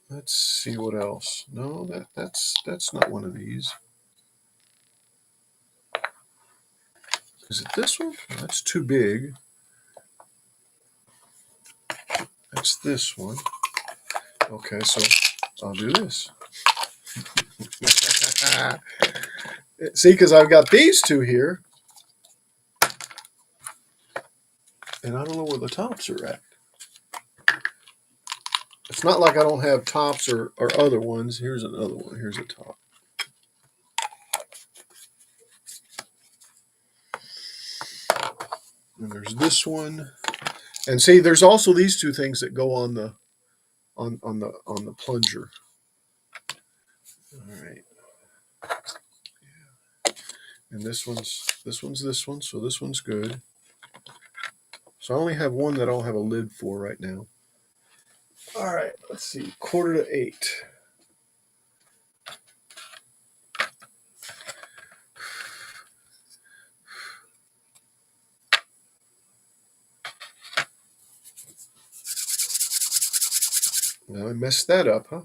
Let's see what else. No, that's not one of these. Is it this one? Oh, that's too big. That's this one. Okay, so I'll do this. See, because I've got these two here, and I don't know where the tops are at. It's not like I don't have tops or other ones. Here's another one. Here's a top. And there's this one. And see, there's also these two things that go on the plunger. All right. And this one's this one, so this one's good. So I only have one that I'll have a lid for right now. All right, let's see. 7:45. Now I messed that up, huh?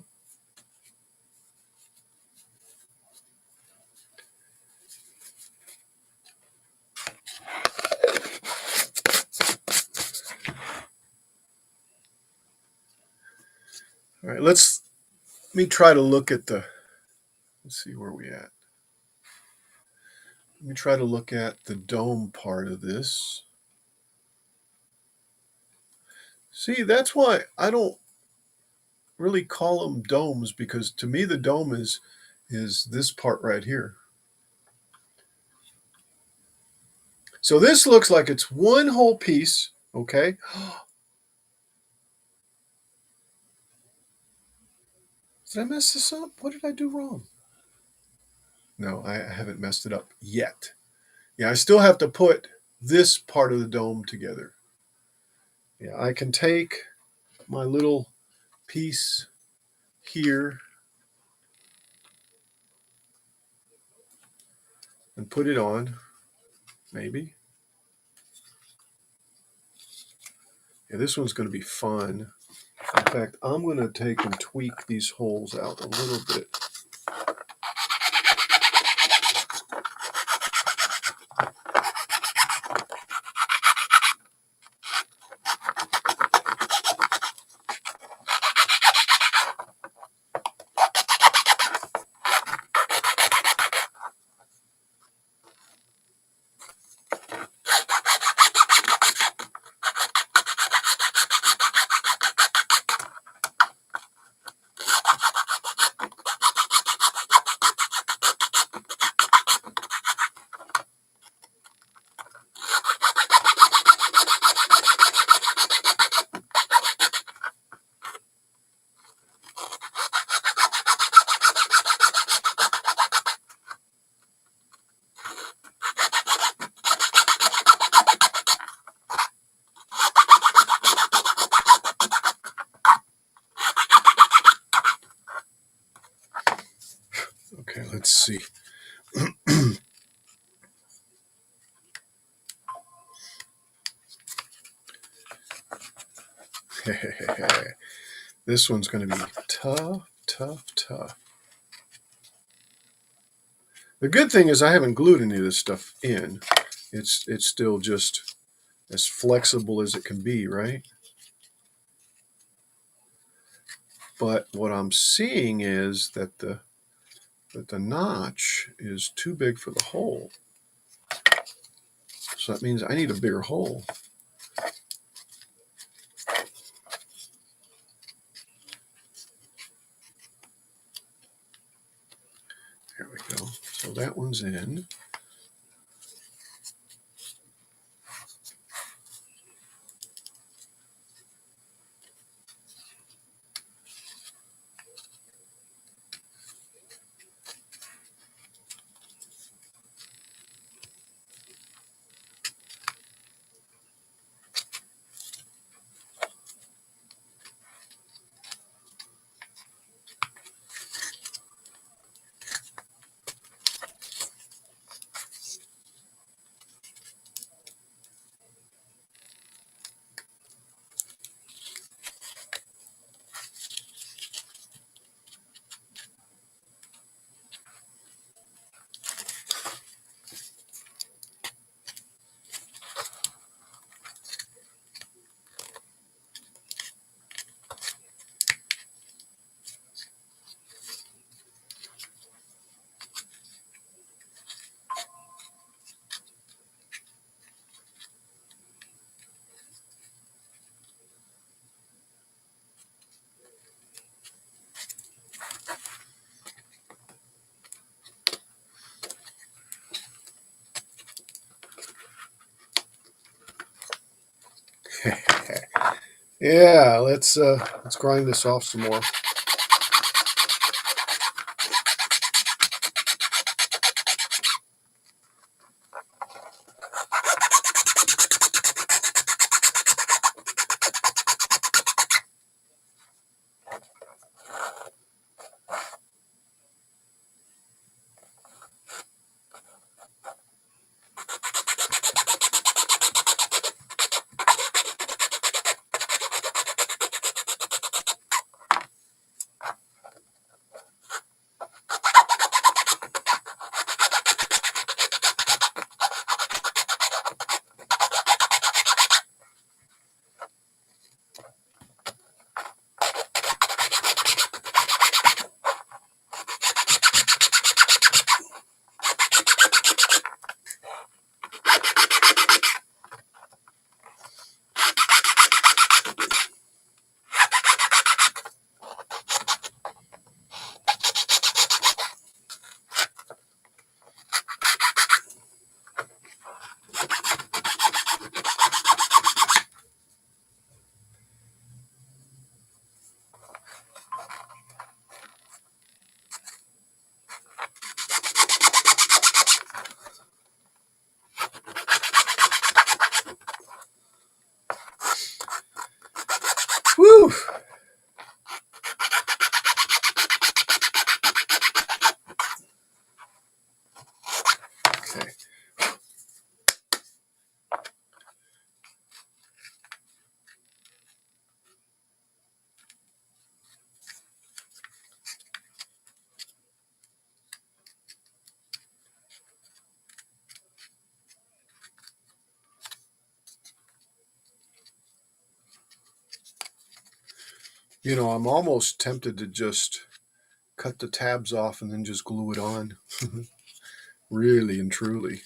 All right, let me try to look at the. Let's see where we at. Let me try to look at the dome part of this. See, that's why I don't really call them domes, because to me the dome is this part right here. So this looks like it's one whole piece, okay? Did I mess this up? What did I do wrong? No, I haven't messed it up yet. Yeah, I still have to put this part of the dome together. Yeah, I can take my little piece here and put it on, maybe. Yeah, this one's going to be fun. In fact, I'm going to take and tweak these holes out a little bit. Okay, let's see. This one's going to be tough, tough, tough. The good thing is I haven't glued any of this stuff in. It's still just as flexible as it can be, right? But what I'm seeing is that the notch is too big for the hole. So that means I need a bigger hole. There we go. So that one's in. Yeah, let's grind this off some more. Woo! Okay. You know, I'm almost tempted to just cut the tabs off and then just glue it on. Really and truly.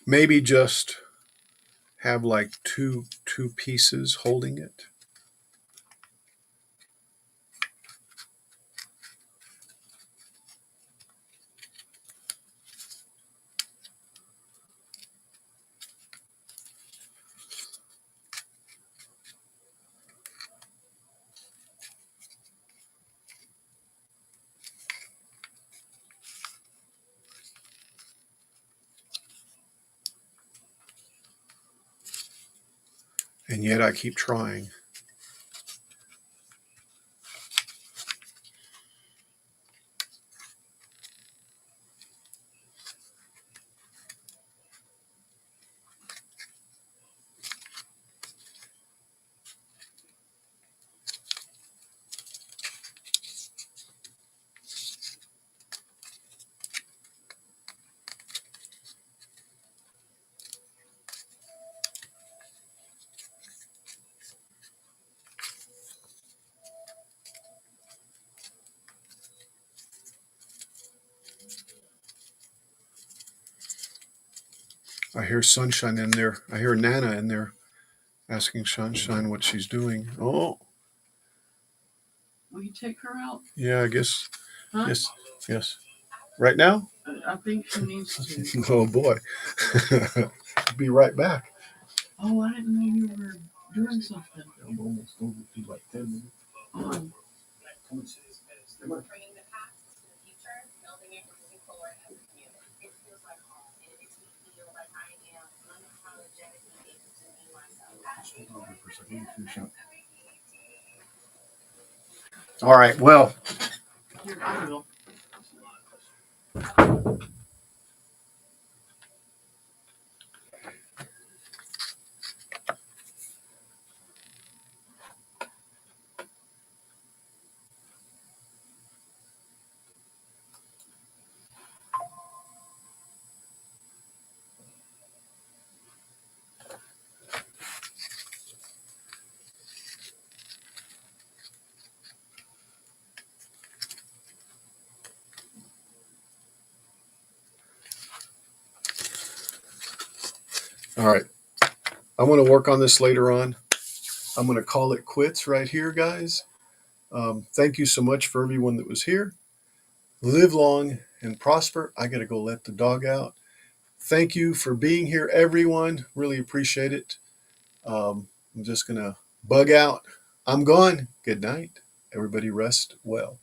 Maybe just have like two pieces holding it. And yet I keep trying. I hear Sunshine in there. I hear Nana in there asking Sunshine what she's doing. Oh. Will you take her out? Yeah, I guess. Huh? Yes. Yes. Right now? I think she needs to. Oh boy. Be right back. Oh, I didn't know you were doing something. I'm almost over to like 10 minutes. Oh. All right. Well, Here, I will. All right. I want to work on this later on. I'm going to call it quits right here, guys. Thank you so much for everyone that was here. Live long and prosper. I got to go let the dog out. Thank you for being here, everyone. Really appreciate it. I'm just going to bug out. I'm gone. Good night. Everybody rest well.